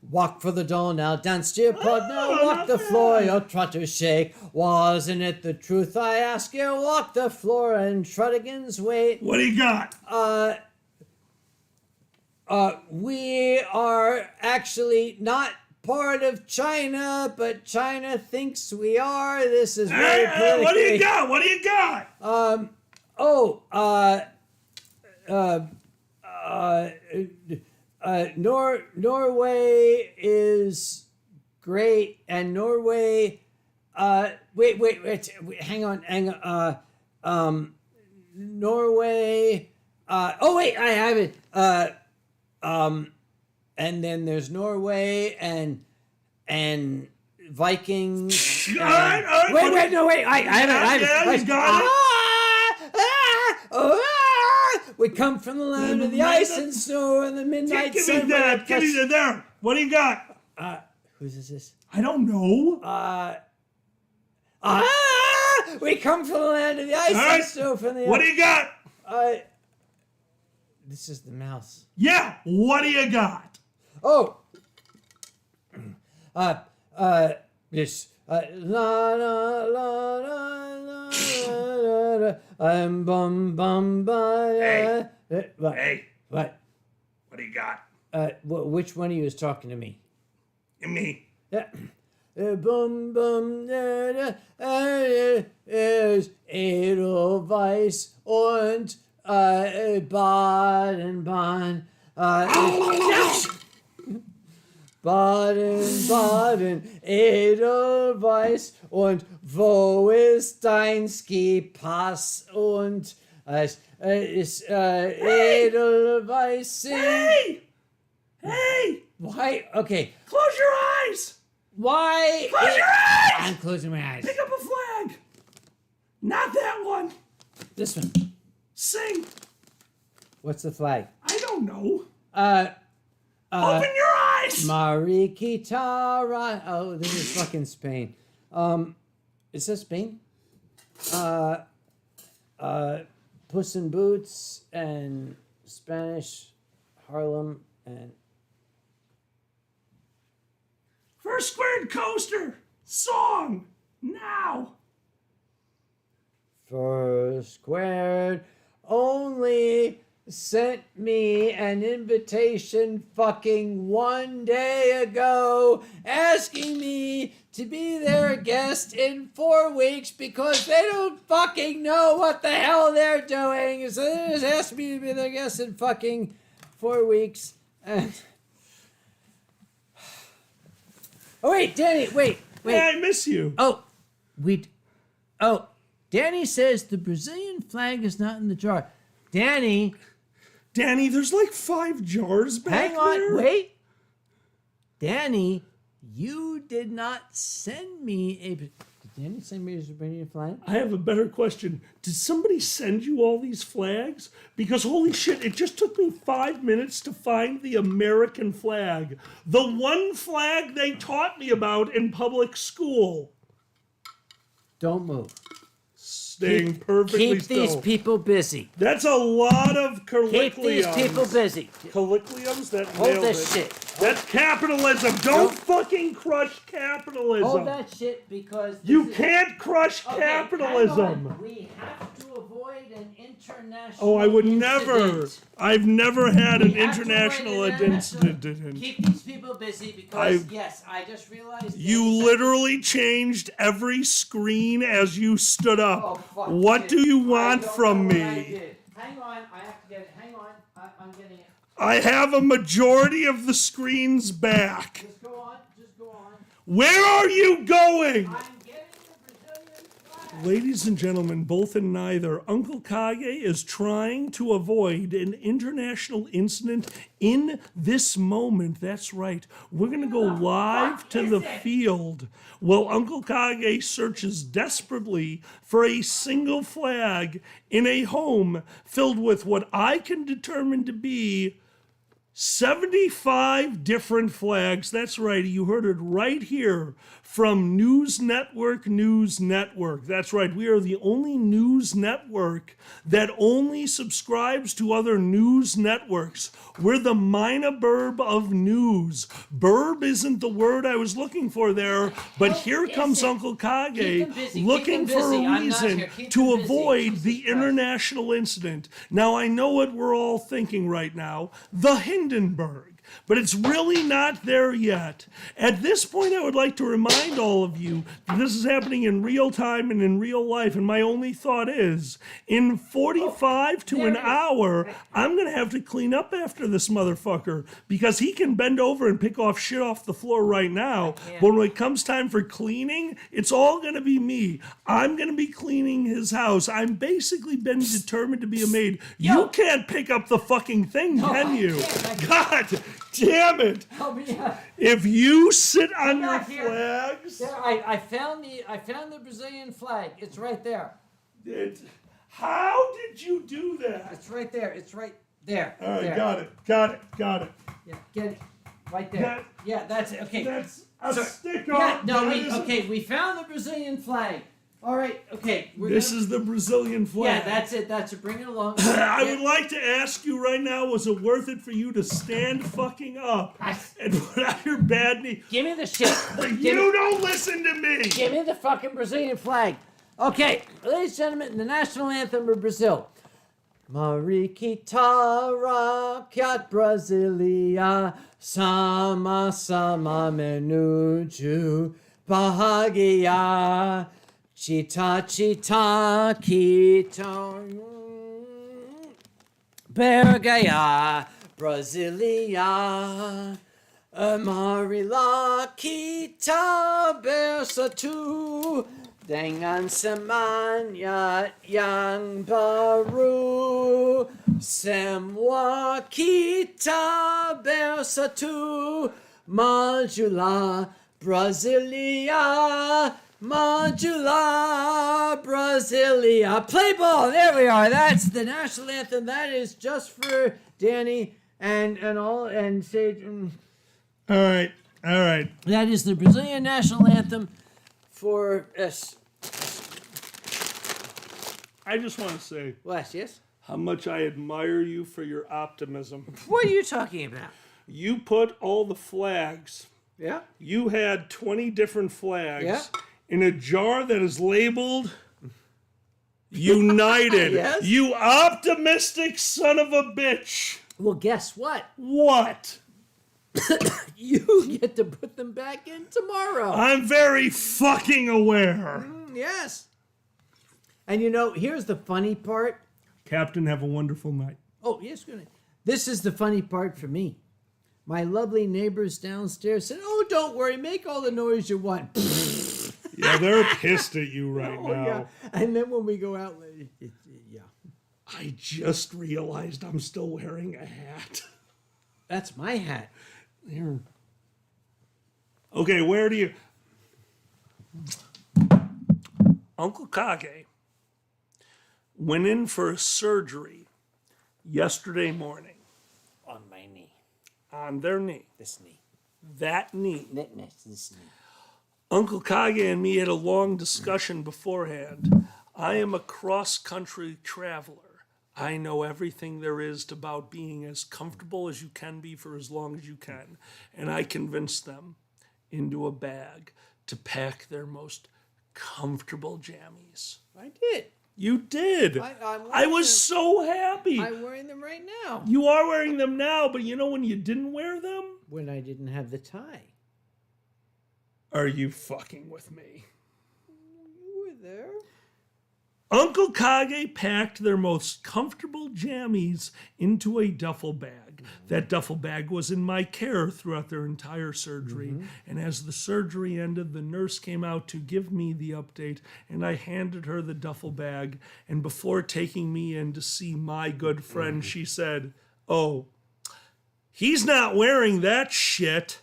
S1: Walk for the door now, dance to your partner,
S2: Oh,
S1: walk
S2: not
S1: the
S2: bad.
S1: floor, your trot to shake. Wasn't it the truth I ask you? Walk the floor and Truddigan's wait.
S2: What do you got?
S1: We are actually not part of China, but China thinks we are. This is very
S2: Hey, what do you
S1: politically-
S2: got? What do you got?
S1: Norway is great, and Norway. Wait. Hang on. Norway. Wait, I have it. And then there's Norway and Vikings.
S2: All right.
S1: Wait, no, wait. I haven't.
S2: Yeah, you got it.
S1: We come from the land of the ice and snow and the midnight
S2: Give
S1: sun.
S2: me that. Give me that. There. What do you got?
S1: Whose is this?
S2: I don't know.
S1: We come from the land of the ice
S2: All right.
S1: and snow from the.
S2: What do you got?
S1: This is the mouse.
S2: Yeah. What do you got?
S1: Oh. This. La la la la la la. I'm bum bum ba. What?
S2: Hey.
S1: What?
S2: What do you got?
S1: Which one of you is talking to me?
S2: Me.
S1: Yeah. Bum bum da da. Is Edelweiss und Baden-Baden. Baden-Baden, Edelweiss und wo ist dein Ski-Pass und ist Edelweiss.
S2: Hey!
S1: Why? Okay.
S2: Close your eyes!
S1: Why?
S2: Close your eyes!
S1: I'm closing my eyes.
S2: Pick up a flag! Not that one!
S1: This one.
S2: Sing!
S1: What's the flag?
S2: I don't know. Open your eyes!
S1: Mariquita. Oh, this is fucking Spain. Is this Spain? Puss in Boots and Spanish Harlem and
S2: First squared coaster! Song! Now!
S1: First Squared only sent me an invitation fucking 1 day ago asking me to be their guest in 4 weeks because they don't fucking know what the hell they're doing. So they just asked me to be their guest in fucking 4 weeks. And oh wait, Danny, wait.
S2: Hey, I miss you.
S1: Danny says the Brazilian flag is not in the jar. Danny,
S2: There's like 5 jars back
S1: hang on,
S2: there.
S1: wait. Danny, you did not send me a. Did Danny send me a Brazilian flag?
S2: I have a better question. Did somebody send you all these flags? Because holy shit, it just took me 5 minutes to find the American flag. The one flag they taught me about in public school.
S1: Don't move.
S2: Staying perfectly
S1: Keep
S2: still.
S1: these people busy.
S2: That's a lot of
S1: Keep these people busy.
S2: Colloquiums that
S1: Hold
S2: nailed
S1: this
S2: it.
S1: shit.
S2: That's capitalism. Don't fucking crush capitalism.
S1: Hold that shit because
S2: You can't crush
S1: Okay,
S2: capitalism.
S1: hang on. We have to avoid an international.
S2: Oh, I would never.
S1: incident.
S2: I've never had an
S1: We have to
S2: international
S1: avoid an international-
S2: incident.
S1: Keep these people busy because yes, I just realized
S2: You
S1: Danny sent-
S2: literally changed every screen as you stood up.
S1: Oh, fuck
S2: What
S1: it.
S2: do you
S1: I
S2: want
S1: don't
S2: from
S1: know what I
S2: me?
S1: did. Hang on, I have to get it. Hang on, I'm getting it.
S2: I have a majority of the screens back.
S1: Just go on. Just go on.
S2: Where are you going?
S1: I'm getting the Brazilian flag.
S2: Ladies and gentlemen, both and neither, Uncle Kage is trying to avoid an international incident in this moment. That's right. We're going to go live to the field while Uncle Kage searches desperately for a single flag in a home filled with what I can determine to be 75 different flags. That's right. You heard it right here from News Network. That's right. We are the only news network that only subscribes to other news networks. We're the minor burb of news. Burb isn't the word I was looking for there, but here comes Uncle Kage
S1: Keep them busy,
S2: looking
S1: keep them
S2: for
S1: busy.
S2: a
S1: I'm not
S2: reason
S1: here. Keep
S2: to
S1: them busy.
S2: avoid
S1: Jesus
S2: the
S1: Christ.
S2: international incident. Now, I know what we're all thinking right now, the Hindenburg. But it's really not there yet. At this point, I would like to remind all of you that this is happening in real time and in real life. And my only thought is, in 45 to an hour, I'm going to have to clean up after this motherfucker because he can bend over and pick off shit off the floor right now. But when it comes time for cleaning, it's all going to be me. I'm going to be cleaning his house. I'm basically been determined to be a maid. You can't pick up the fucking thing, can you?
S1: I can't.
S2: God, damn it!
S1: Help me out.
S2: If you sit on your
S1: back here.
S2: flags,
S1: There, I found the Brazilian flag. It's right there.
S2: how did you do that?
S1: It's right there. It's right there.
S2: All right,
S1: there.
S2: got it.
S1: Yeah, get it. Right there.
S2: That-
S1: Yeah, that's it. Okay.
S2: That's a
S1: So-
S2: stick
S1: Yeah,
S2: up.
S1: no,
S2: That
S1: we
S2: isn't-
S1: okay. We found the Brazilian flag. All right. Okay.
S2: This is the Brazilian flag.
S1: Yeah, that's it. That's it. Bring it along.
S2: I
S1: Yeah.
S2: would like to ask you right now, was it worth it for you to stand fucking up and put out your bad knee?
S1: Give me the shit.
S2: You don't listen to me!
S1: Give me the fucking Brazilian flag. Okay, ladies and gentlemen, the national anthem of Brazil. Mariquitara cat Brasilia sama sama menuju bahagia chita chita quito Bergaya Brasilia Amarila kita bersatu dengan semangat yang baru semua kita bersatu majulah Brasilia majulah Brasilia. Play ball. There we are. That's the national anthem. That is just for Danny and all and Sage.
S2: All right.
S1: That is the Brazilian national anthem for us.
S2: I just want to say
S1: Wes, yes?
S2: how much I admire you for your optimism.
S1: What are you talking about?
S2: You put all the flags,
S1: Yeah?
S2: you had 20 different flags
S1: Yeah.
S2: in a jar that is labeled United.
S1: Yes.
S2: You optimistic son of a bitch.
S1: Well, guess what?
S2: What?
S1: You get to put them back in tomorrow.
S2: I'm very fucking aware.
S1: Yes. And you know, here's the funny part.
S2: Captain, have a wonderful night.
S1: Oh, yes, good. This is the funny part for me. My lovely neighbors downstairs said, "Oh, don't worry, make all the noise you want."
S2: Yeah, they're pissed at you right
S1: Oh,
S2: now.
S1: yeah. And then when we go out, yeah.
S2: I just realized I'm still wearing a hat.
S1: That's my hat.
S2: Here. Okay, where do you... Uncle Kage went in for a surgery yesterday morning
S1: On my knee.
S2: on their knee.
S1: This knee.
S2: That knee.
S1: This knee.
S2: Uncle Kage and me had a long discussion beforehand. I am a cross-country traveler. I know everything there is about being as comfortable as you can be for as long as you can. And I convinced them into a bag to pack their most comfortable jammies.
S1: I did.
S2: You did.
S1: I'm wearing
S2: I was
S1: them.
S2: so happy.
S1: I'm wearing them right now.
S2: You are wearing them now, but you know when you didn't wear them?
S1: When I didn't have the tie.
S2: Are you fucking with me?
S1: You were there.
S2: Uncle Kage packed their most comfortable jammies into a duffel bag. That duffel bag was in my care throughout their entire surgery. And as the surgery ended, the nurse came out to give me the update, and I handed her the duffel bag. And before taking me in to see my good friend, she said, "Oh, he's not wearing that shit."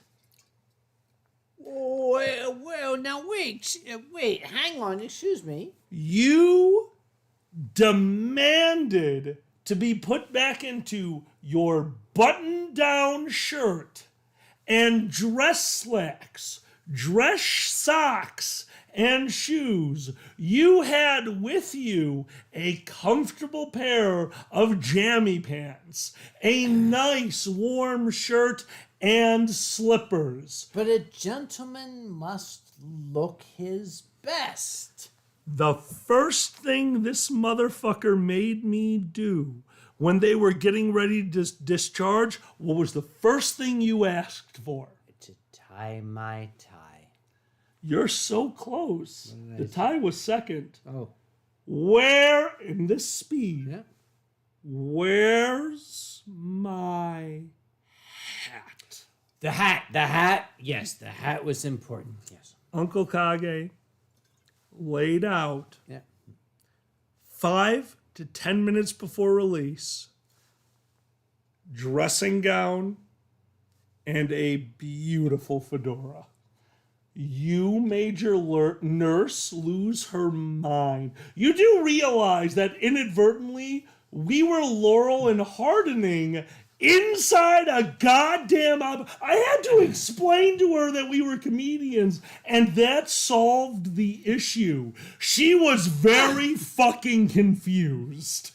S1: Well, now wait, hang on, excuse me.
S2: You demanded to be put back into your button-down shirt and dress slacks, dress socks, and shoes. You had with you a comfortable pair of jammy pants, a nice warm shirt, and slippers.
S1: But a gentleman must look his best.
S2: The first thing this motherfucker made me do when they were getting ready to discharge, what was the first thing you asked for?
S1: To tie my tie.
S2: You're so close. The tie was second.
S1: Oh,
S2: Where, in this speed,
S1: yeah.
S2: where's my hat?
S1: The hat. Yes, the hat was important. Yes.
S2: Uncle Kage laid out
S1: Yeah.
S2: 5 to 10 minutes before release, dressing gown, and a beautiful fedora. You made your nurse lose her mind. You do realize that inadvertently we were Laurel and hardening inside a goddamn... I had to explain to her that we were comedians, and that solved the issue. She was very fucking confused.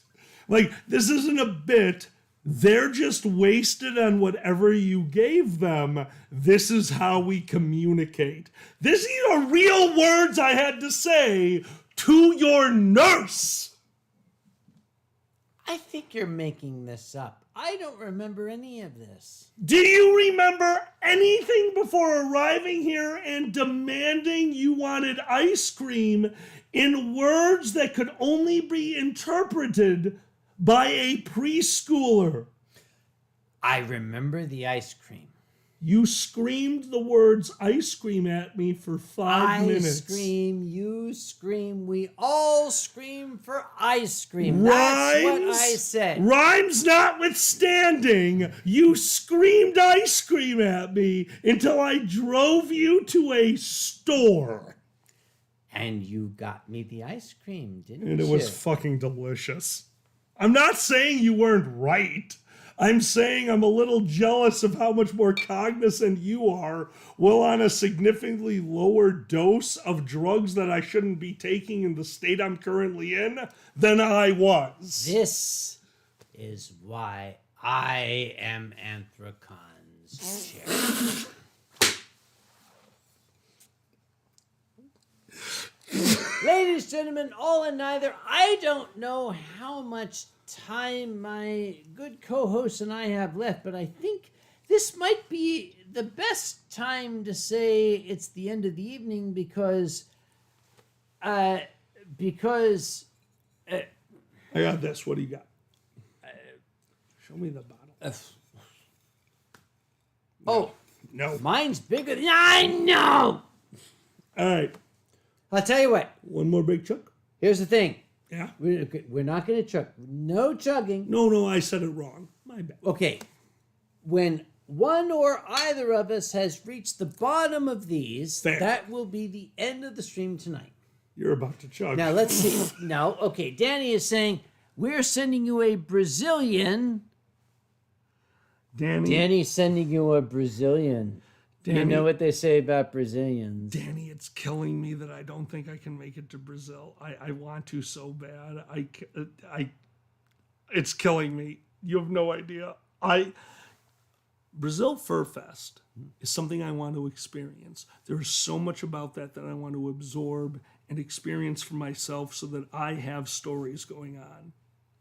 S2: Like, this isn't a bit. They're just wasted on whatever you gave them. This is how we communicate. These are real words I had to say to your nurse.
S1: I think you're making this up. I don't remember any of this.
S2: Do you remember anything before arriving here and demanding you wanted ice cream in words that could only be interpreted by a preschooler?
S1: I remember the ice cream.
S2: You screamed the words ice cream at me for 5 minutes.
S1: I scream, you scream, we all scream for ice cream.
S2: Rhymes,
S1: That's what I said.
S2: Rhymes notwithstanding, you screamed ice cream at me until I drove you to a store.
S1: And you got me the ice cream, didn't you?
S2: And it was fucking delicious. I'm not saying you weren't right. I'm saying I'm a little jealous of how much more cognizant you are while on a significantly lower dose of drugs that I shouldn't be taking in the state I'm currently in than I was.
S1: This is why I am Anthracon's chair. Ladies, gentlemen, all and neither, I don't know how much time my good co-host and I have left, but I think this might be the best time to say it's the end of the evening because
S2: I got this. What do you got? Show me the bottle. No.
S1: Mine's bigger than I know.
S2: All right.
S1: I'll tell you what.
S2: One more big chunk?
S1: Here's the thing.
S2: Yeah.
S1: We're not going to chug. No chugging.
S2: No, I said it wrong. My bad.
S1: Okay. When one or either of us has reached the bottom of these,
S2: Fair.
S1: that will be the end of the stream tonight.
S2: You're about to chug.
S1: Now, let's see. No, okay. Danny is saying, we're sending you a Brazilian. Danny's sending you a Brazilian.
S2: Danny,
S1: you know what they say about Brazilians.
S2: Danny, it's killing me that I don't think I can make it to Brazil. I want to so bad. It's killing me. You have no idea. Brazil Fur Fest is something I want to experience. There's so much about that I want to absorb and experience for myself so that I have stories going on.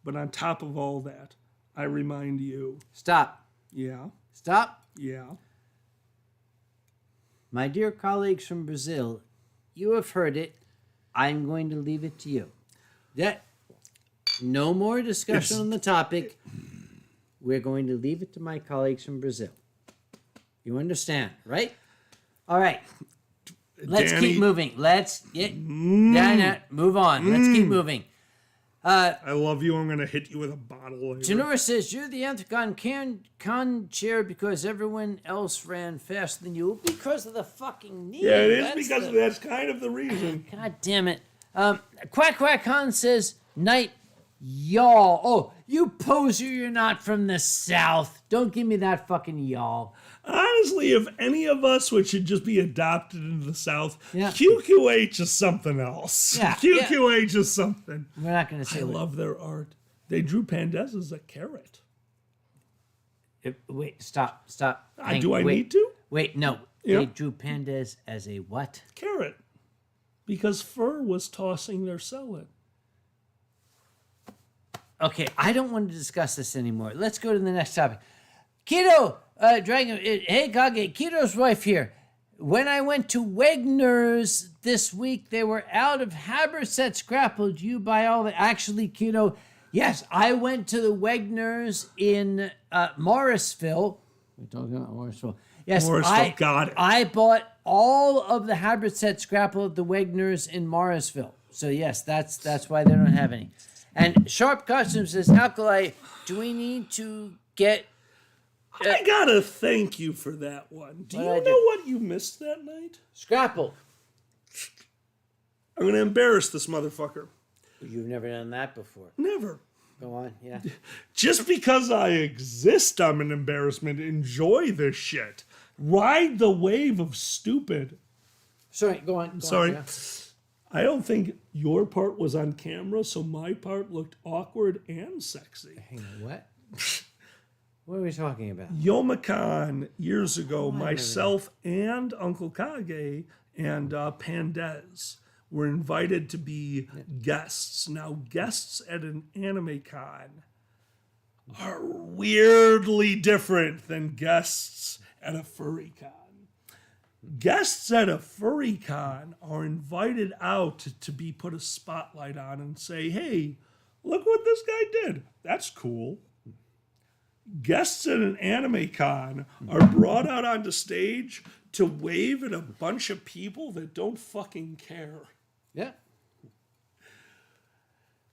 S2: But on top of all that, I remind you.
S1: Stop.
S2: Yeah.
S1: Stop.
S2: Yeah.
S1: My dear colleagues from Brazil, you have heard it. I'm going to leave it to you. No more discussion on the topic. We're going to leave it to my colleagues from Brazil. You understand, right? All right. Let's keep moving. Let's get move on. Let's keep moving.
S2: I love you. I'm going to hit you with a bottle later.
S1: Janora says, you're the Anthragon con chair because everyone else ran faster than you. Because of the fucking knee.
S2: Yeah, it is because that's kind of the reason.
S1: God damn it. Quack Quack Con says, night, y'all. Oh, you poser, you're not from the South. Don't give me that fucking y'all.
S2: Honestly, if any of us should just be adopted into the South,
S1: yeah.
S2: QQH is something else.
S1: Yeah,
S2: QQH is something.
S1: We're not going to say
S2: I love their art. They drew pandas as a carrot.
S1: Wait, stop.
S2: Do I need to?
S1: Wait, no.
S2: Yeah.
S1: They drew pandas as a what?
S2: Carrot. Because fur was tossing their salad.
S1: Okay, I don't want to discuss this anymore. Let's go to the next topic. Keto, Dragon, hey Kage, Keto's wife here. When I went to Wegner's this week, they were out of Haberset Scrapple. Do you buy all the... Actually, Keto, yes, I went to the Wegner's in Morrisville. We're talking about Morrisville. Yes,
S2: Morrisville, got it.
S1: I bought all of the Haberset Scrapple at the Wegner's in Morrisville. So yes, that's why they don't have any. And Sharp Costume says, Alkali, do we need to get
S2: I gotta thank you for that one. Do you know what you missed that night?
S1: Scrapple.
S2: I'm gonna embarrass this motherfucker.
S1: You've never done that before.
S2: Never.
S1: Go on, yeah.
S2: Just because I exist, I'm an embarrassment. Enjoy this shit. Ride the wave of stupid.
S1: Sorry, go on.
S2: Sorry.
S1: Yeah.
S2: I don't think your part was on camera, so my part looked awkward and sexy.
S1: Hang on, what? What are we talking about?
S2: Yomacan, years ago, myself and Uncle Kage and Pandez were invited to be guests. Now, guests at an anime con are weirdly different than guests at a furry con. Guests at a furry con are invited out to be put a spotlight on and say, hey, look what this guy did. That's cool. Guests at an anime con are brought out onto stage to wave at a bunch of people that don't fucking care.
S1: Yeah.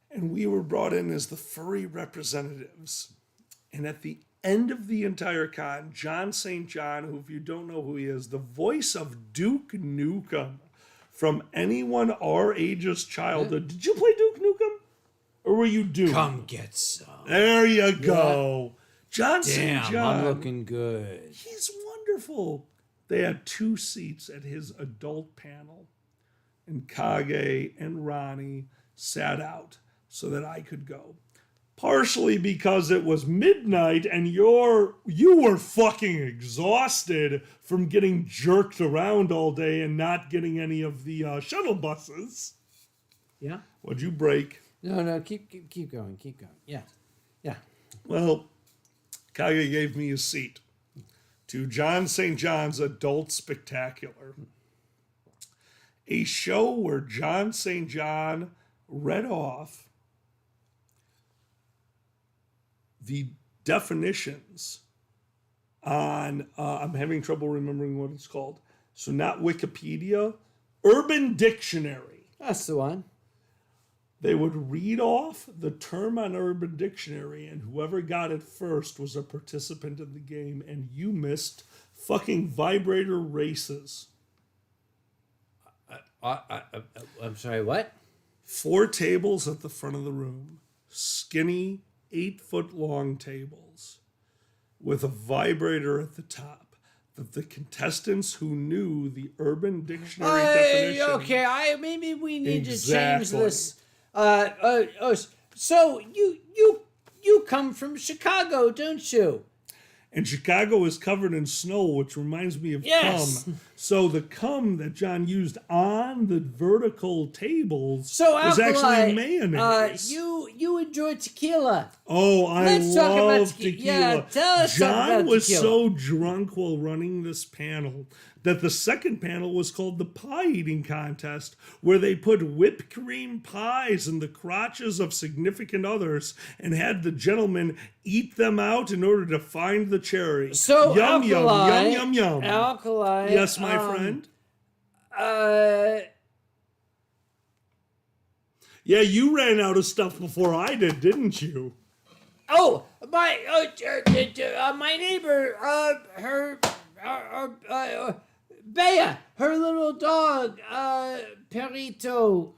S2: And we were brought in as the furry representatives. And at the end of the entire con, John St. John, who, if you don't know who he is, the voice of Duke Nukem from anyone our age's childhood. Did you play Duke Nukem? Or were you Duke?
S1: Come get some.
S2: There you go. John St.
S1: Damn,
S2: John.
S1: I'm looking good.
S2: He's wonderful. They had 2 seats at his adult panel. And Kage and Ronnie sat out so that I could go. Partially because it was midnight and you were fucking exhausted from getting jerked around all day and not getting any of the shuttle buses.
S1: Yeah?
S2: What'd you break?
S1: No, keep going, Yeah. Yeah.
S2: Well, Kage gave me a seat to John St. John's Adult Spectacular, a show where John St. John read off the definitions on, I'm having trouble remembering what it's called. So not Wikipedia, Urban Dictionary.
S1: That's the one.
S2: They would read off the term on Urban Dictionary, and whoever got it first was a participant in the game, and you missed fucking vibrator races.
S1: I'm sorry, what?
S2: 4 tables at the front of the room, skinny, 8-foot-long tables, with a vibrator at the top. That the contestants who knew the Urban Dictionary definition.
S1: Okay, maybe we need to change this. So you come from Chicago, don't you?
S2: And Chicago is covered in snow, which reminds me of cum. So the cum that John used on the vertical tables was actually mayonnaise.
S1: You enjoy tequila.
S2: Oh,
S1: Let's talk about
S2: love tequila.
S1: Yeah, tell us
S2: John
S1: about
S2: was
S1: tequila.
S2: so drunk while running this panel that the second panel was called the pie eating contest, where they put whipped cream pies in the crotches of significant others and had the gentleman eat them out in order to find the cherry.
S1: So
S2: yum,
S1: Alkali,
S2: yum, yum, yum, yum.
S1: Alkali.
S2: Yes, my friend. Yeah, you ran out of stuff before I did, didn't you?
S1: Oh, my neighbor, Bea, her little dog, Perito.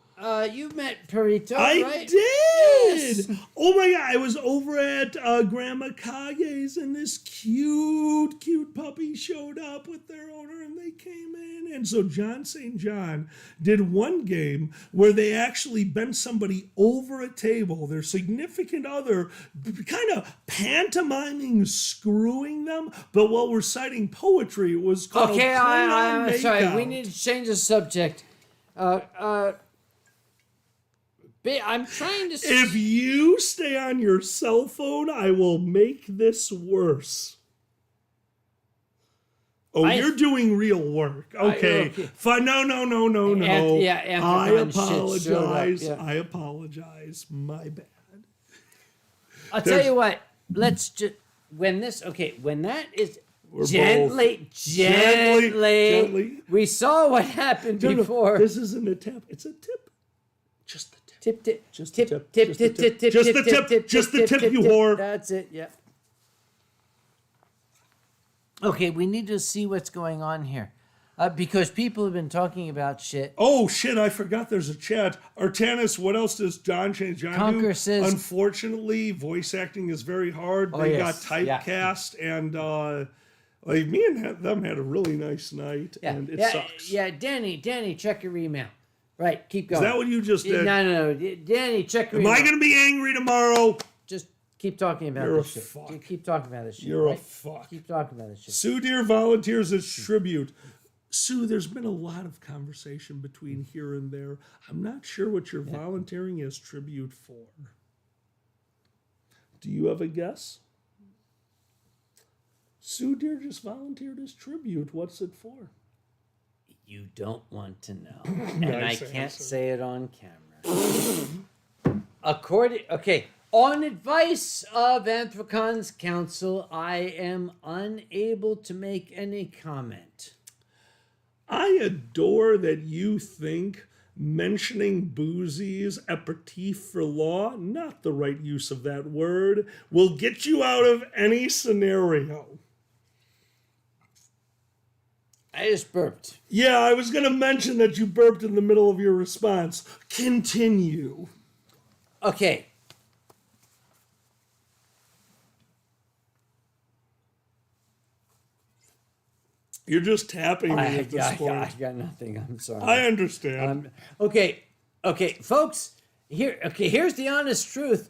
S1: You met Perito,
S2: I
S1: right?
S2: did.
S1: Yes.
S2: Oh my God! I was over at Grandma Kage's, and this cute puppy showed up with their owner, and they came in. And so John St. John did one game where they actually bent somebody over a table, their significant other, kind of pantomiming screwing them, but while reciting poetry, it was called.
S1: Okay, I'm sorry.
S2: Makeout.
S1: We need to change the subject. I'm trying to.
S2: If you stay on your cell phone, I will make this worse. Oh, you're doing real work. Okay. Fine. No. I apologize.
S1: Yeah.
S2: I apologize. My bad.
S1: I'll tell you what. Let's just when that is gently. We saw what happened before.
S2: This isn't a tip. It's a tip. Just the tip.
S1: Tip.
S2: Just the tip. Just the tip. You whore.
S1: That's it. Yeah. Okay, we need to see what's going on here. Because people have been talking about shit.
S2: Oh shit! I forgot. There's a chat. Artanis, what else does John change? John
S1: Conquer
S2: do?
S1: says-
S2: Unfortunately, voice acting is very hard.
S1: Oh,
S2: They
S1: yes.
S2: got typecast, and like me and them had a really nice night, and it sucks.
S1: Yeah, Danny, check your email. Right, keep
S2: Is
S1: going.
S2: that what you just did?
S1: No. Danny, check your
S2: Am
S1: email.
S2: I gonna be angry tomorrow?
S1: Just keep talking about
S2: You're
S1: this
S2: a
S1: shit.
S2: fuck.
S1: Keep talking about this shit.
S2: You're a
S1: right?
S2: fuck.
S1: Keep talking about this shit.
S2: Sue Deer volunteers as tribute. Sue, there's been a lot of conversation between here and there. I'm not sure what you're volunteering as tribute for. Do you have a guess? Sue Deer just volunteered as tribute. What's it for?
S1: You don't want to know. And
S2: Nice
S1: I can't
S2: answer.
S1: say it on camera. On advice of Anthrocon's counsel, I am unable to make any comment.
S2: I adore that you think mentioning boozy's aperitif for law, not the right use of that word, will get you out of any scenario.
S1: I just burped.
S2: Yeah, I was going to mention that you burped in the middle of your response. Continue.
S1: Okay.
S2: You're just tapping me
S1: I
S2: at this point.
S1: got nothing. I'm sorry.
S2: I understand.
S1: Okay, folks. Here's the honest truth.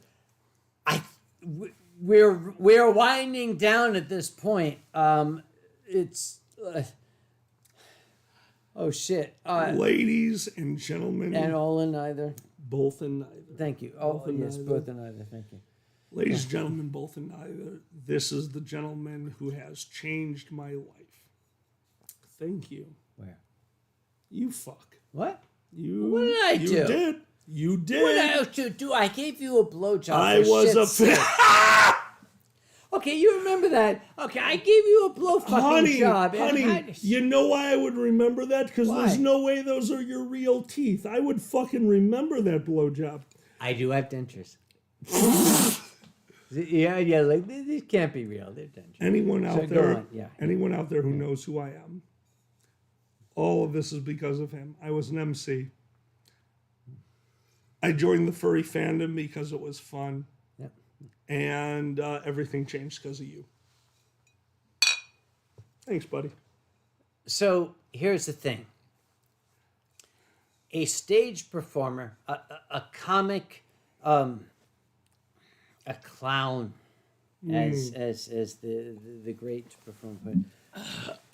S1: We're winding down at this point. It's oh shit.
S2: Ladies and gentlemen,
S1: And all in either.
S2: both and neither.
S1: Thank you. Oh
S2: Both and
S1: yes,
S2: neither.
S1: both in either. Thank you.
S2: Ladies and gentlemen, both and neither. This is the gentleman who has changed my life. Thank you.
S1: Where?
S2: You fuck.
S1: What?
S2: You.
S1: What did I
S2: you
S1: do?
S2: Did. You did.
S1: What did I do? I gave you a blowjob.
S2: I
S1: for
S2: was a
S1: shit's sake. Okay, you remember that. Okay, I gave you a blow fucking job. and
S2: Honey, you know why I would remember that? Because
S1: Why?
S2: there's no way those are your real teeth. I would fucking remember that blowjob.
S1: I do have dentures. yeah, like these can't be real. They're dentures.
S2: Anyone out
S1: So go
S2: there,
S1: on, yeah.
S2: anyone out there who knows who I am, all of this is because of him. I was an MC. I joined the furry fandom because it was fun.
S1: Yep.
S2: And everything changed because of you. Thanks, buddy.
S1: So here's the thing. A stage performer, a comic, a clown, as the great performer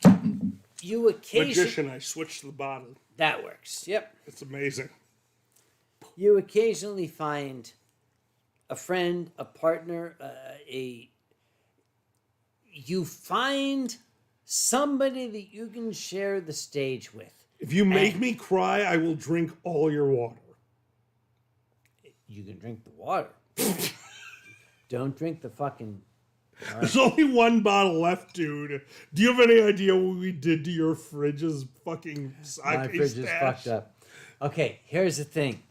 S1: put. You occasionally
S2: Magician, I switched the bottle.
S1: that works. Yep.
S2: It's amazing.
S1: You occasionally find a friend, a partner, you find somebody that you can share the stage with.
S2: If you make me cry, I will drink all your water.
S1: You can drink the water. Don't drink the fucking.
S2: There's only one bottle left, dude. Do you have any idea what we did to your fridge's fucking
S1: My
S2: sake
S1: fridge is
S2: stash?
S1: fucked up. Okay, here's the thing.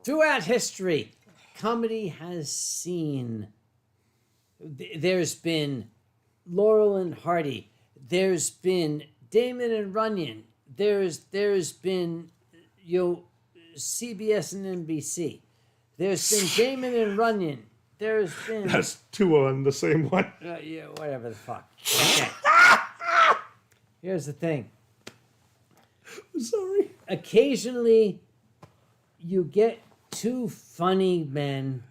S1: Throughout history, comedy has seen. There's been Laurel and Hardy. There's been Damon and Runyon. There's been CBS and NBC. There's been Damon and Runyon. There's been
S2: That's two on the same one.
S1: yeah, whatever the fuck. Okay. Here's the thing.
S2: Sorry.
S1: Occasionally, you get two funny men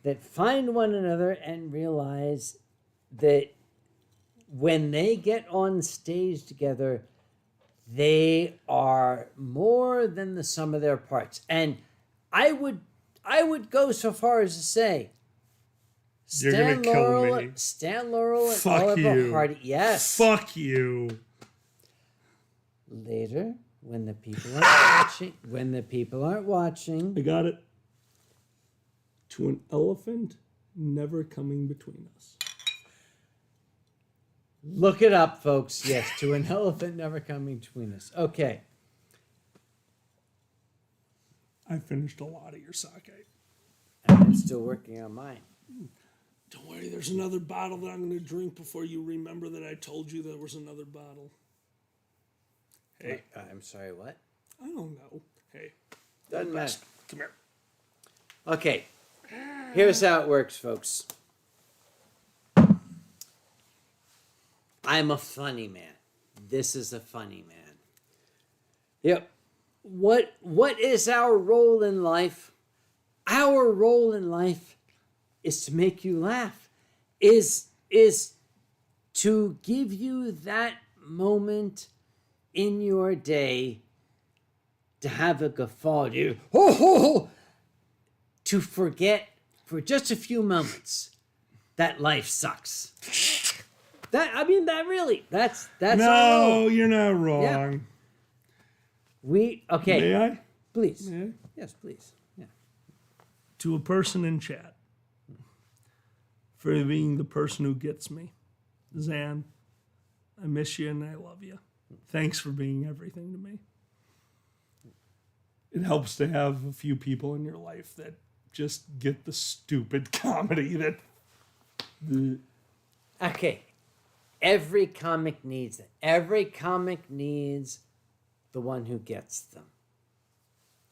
S1: that find one another and realize that when they get on stage together, they are more than the sum of their parts. And I would go so far as to say,
S2: You're gonna kill me.
S1: Stan Laurel and
S2: Fuck
S1: Oliver
S2: you.
S1: Hardy. Yes.
S2: Fuck you.
S1: Later, when the people aren't watching,
S2: I got it. To an elephant never coming between us.
S1: look it up, folks. Yes, to an elephant never coming between us. Okay.
S2: I finished a lot of your sake.
S1: I'm still working on mine.
S2: Don't worry, there's another bottle that I'm going to drink before you remember that I told you there was another bottle. Hey.
S1: I'm sorry, what?
S2: I don't know. Hey.
S1: Doesn't matter.
S2: Come here.
S1: Okay, here's how it works, folks. I'm a funny man. This is a funny man. Yep. What is our role in life? Our role in life is to make you laugh. Is to give you that moment in your day to have a guffaw, to forget for just a few moments that life sucks. That's our
S2: No,
S1: role.
S2: you're not wrong.
S1: Okay.
S2: May I?
S1: Please.
S2: May I?
S1: Yes, please. Yeah.
S2: To a person in chat, for being the person who gets me. Zan, I miss you and I love you. Thanks for being everything to me. It helps to have a few people in your life that just get the stupid comedy that...
S1: Okay. Every comic needs it. Every comic needs the one who gets them.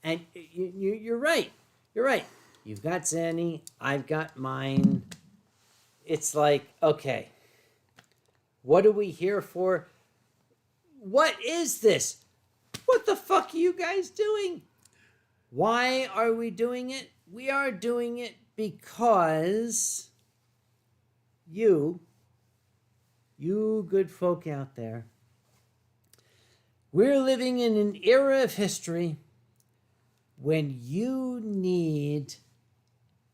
S1: And you're right. You're right. You've got Zanny. I've got mine. It's like, okay, what are we here for? What is this? What the fuck are you guys doing? Why are we doing it? We are doing it because you good folk out there, we're living in an era of history when you need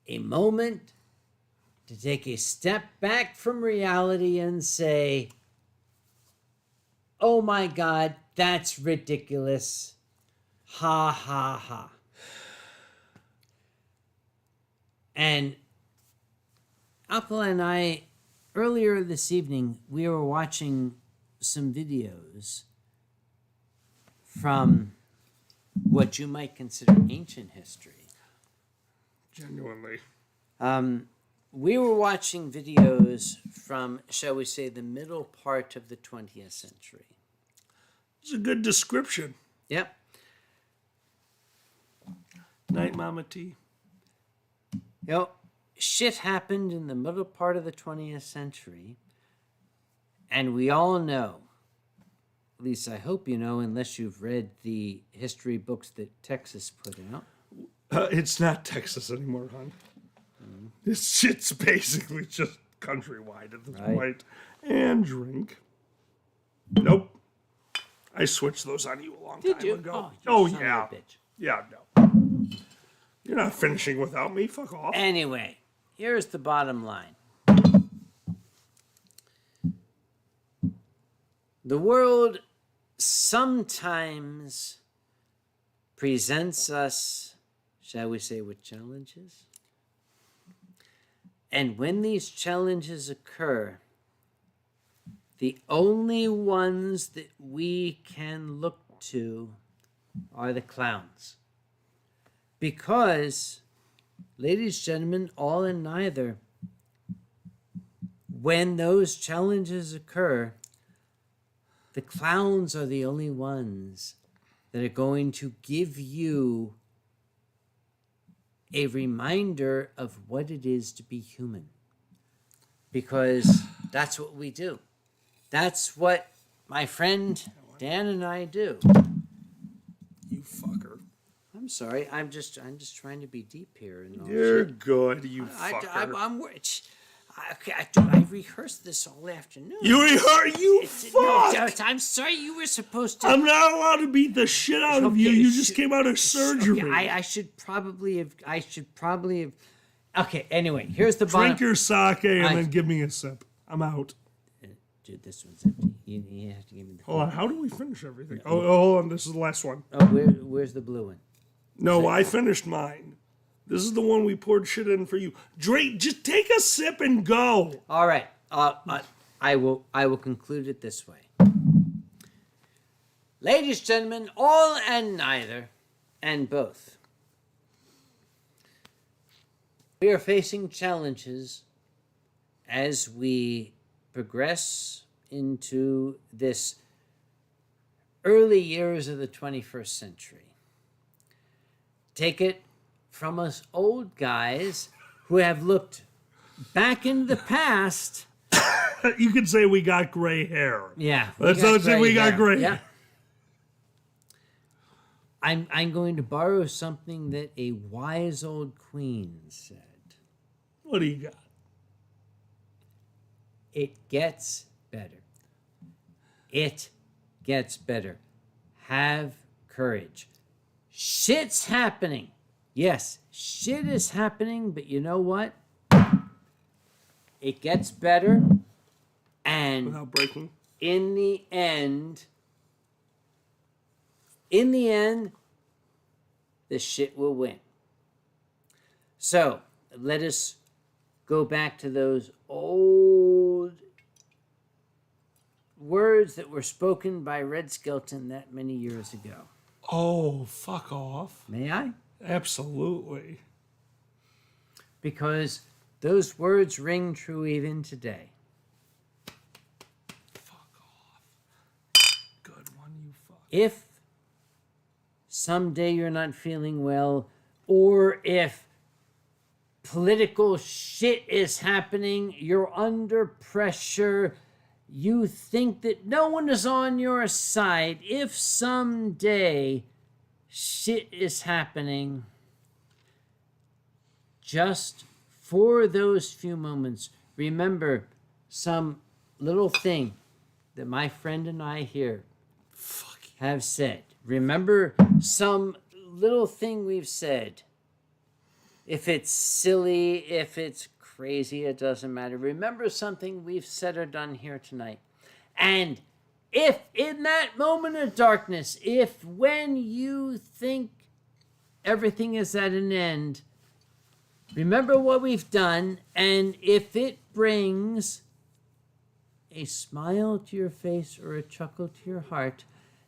S1: a moment to take a step back from reality and say, oh my God, that's ridiculous. Ha, ha, ha. And Alkali and I, earlier this evening, we were watching some videos from what you might consider ancient history.
S2: Genuinely.
S1: We were watching videos from, shall we say, the middle part of the 20th century.
S2: It's a good description.
S1: Yep.
S2: Night, Mama T.
S1: You know, shit happened in the middle part of the 20th century, and we all know, at least I hope you know, unless you've read the history books that Texas put out.
S2: It's not Texas anymore, hon. This shit's basically just countrywide at this point. And drink. Nope. I switched those on you a long time ago.
S1: Oh, you son of a bitch.
S2: Yeah, no. You're not finishing without me. Fuck off.
S1: Anyway, here's the bottom line. The world sometimes presents us, shall we say, with challenges. And when these challenges occur, the only ones that we can look to are the clowns. Because, ladies, gentlemen, all and neither, when those challenges occur, the clowns are the only ones that are going to give you a reminder of what it is to be human. Because that's what we do. That's what my friend Dan and I do.
S2: You fucker.
S1: I'm sorry. I'm just trying to be deep here. And all
S2: You're
S1: shit.
S2: good, you fucker.
S1: I'm worried. I rehearsed this all afternoon.
S2: You rehearsed? You fuck!
S1: No, I'm sorry. You were supposed to.
S2: I'm not allowed to beat the shit out of you. You just came out of surgery.
S1: Okay, I should probably have. Okay. Anyway, here's the bottom.
S2: Drink your sake and then give me a sip. I'm out.
S1: Dude, this one's empty. You have to give me the.
S2: Hold on. How do we finish everything? Oh, hold on. This is the last one.
S1: Oh, where's the blue one?
S2: No, I finished mine. This is the one we poured shit in for you. Drake, just take a sip and go.
S1: All right. I will conclude it this way. Ladies, gentlemen, all and neither, and both. We are facing challenges as we progress into this early years of the 21st century, take it from us old guys who have looked back into the past.
S2: You could say we got gray hair.
S1: Yeah.
S2: Let's not say we got gray
S1: Yeah.
S2: hair.
S1: I'm going to borrow something that a wise old queen said.
S2: What do you got?
S1: It gets better. It gets better. Have courage. Shit's happening. Yes, shit is happening, but you know what? It gets better. And
S2: Without breaking.
S1: in the end, the shit will win. So let us go back to those old words that were spoken by Red Skelton that many years ago.
S2: Oh, fuck off.
S1: May I?
S2: Absolutely.
S1: Because those words ring true even today.
S2: Fuck off. Good one, you fuck.
S1: If someday you're not feeling well, or if political shit is happening, you're under pressure, you think that no one is on your side, if someday shit is happening, just for those few moments, remember some little thing that my friend and I here have said. Remember some little thing we've said. If it's silly, if it's crazy, it doesn't matter. Remember something we've said or done here tonight. And if in that moment of darkness, if when you think everything is at an end, remember what we've done, and if it brings a smile to your face or a chuckle to your heart,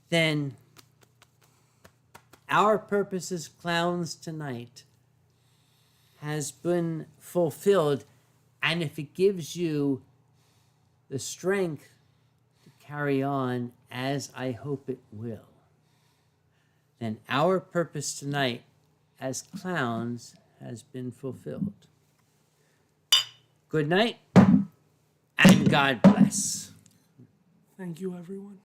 S1: then our purpose as clowns tonight has been fulfilled. And if it gives you the strength to carry on, as I hope it will, then our purpose tonight as clowns has been fulfilled. Good night, and God bless.
S2: Thank you, everyone.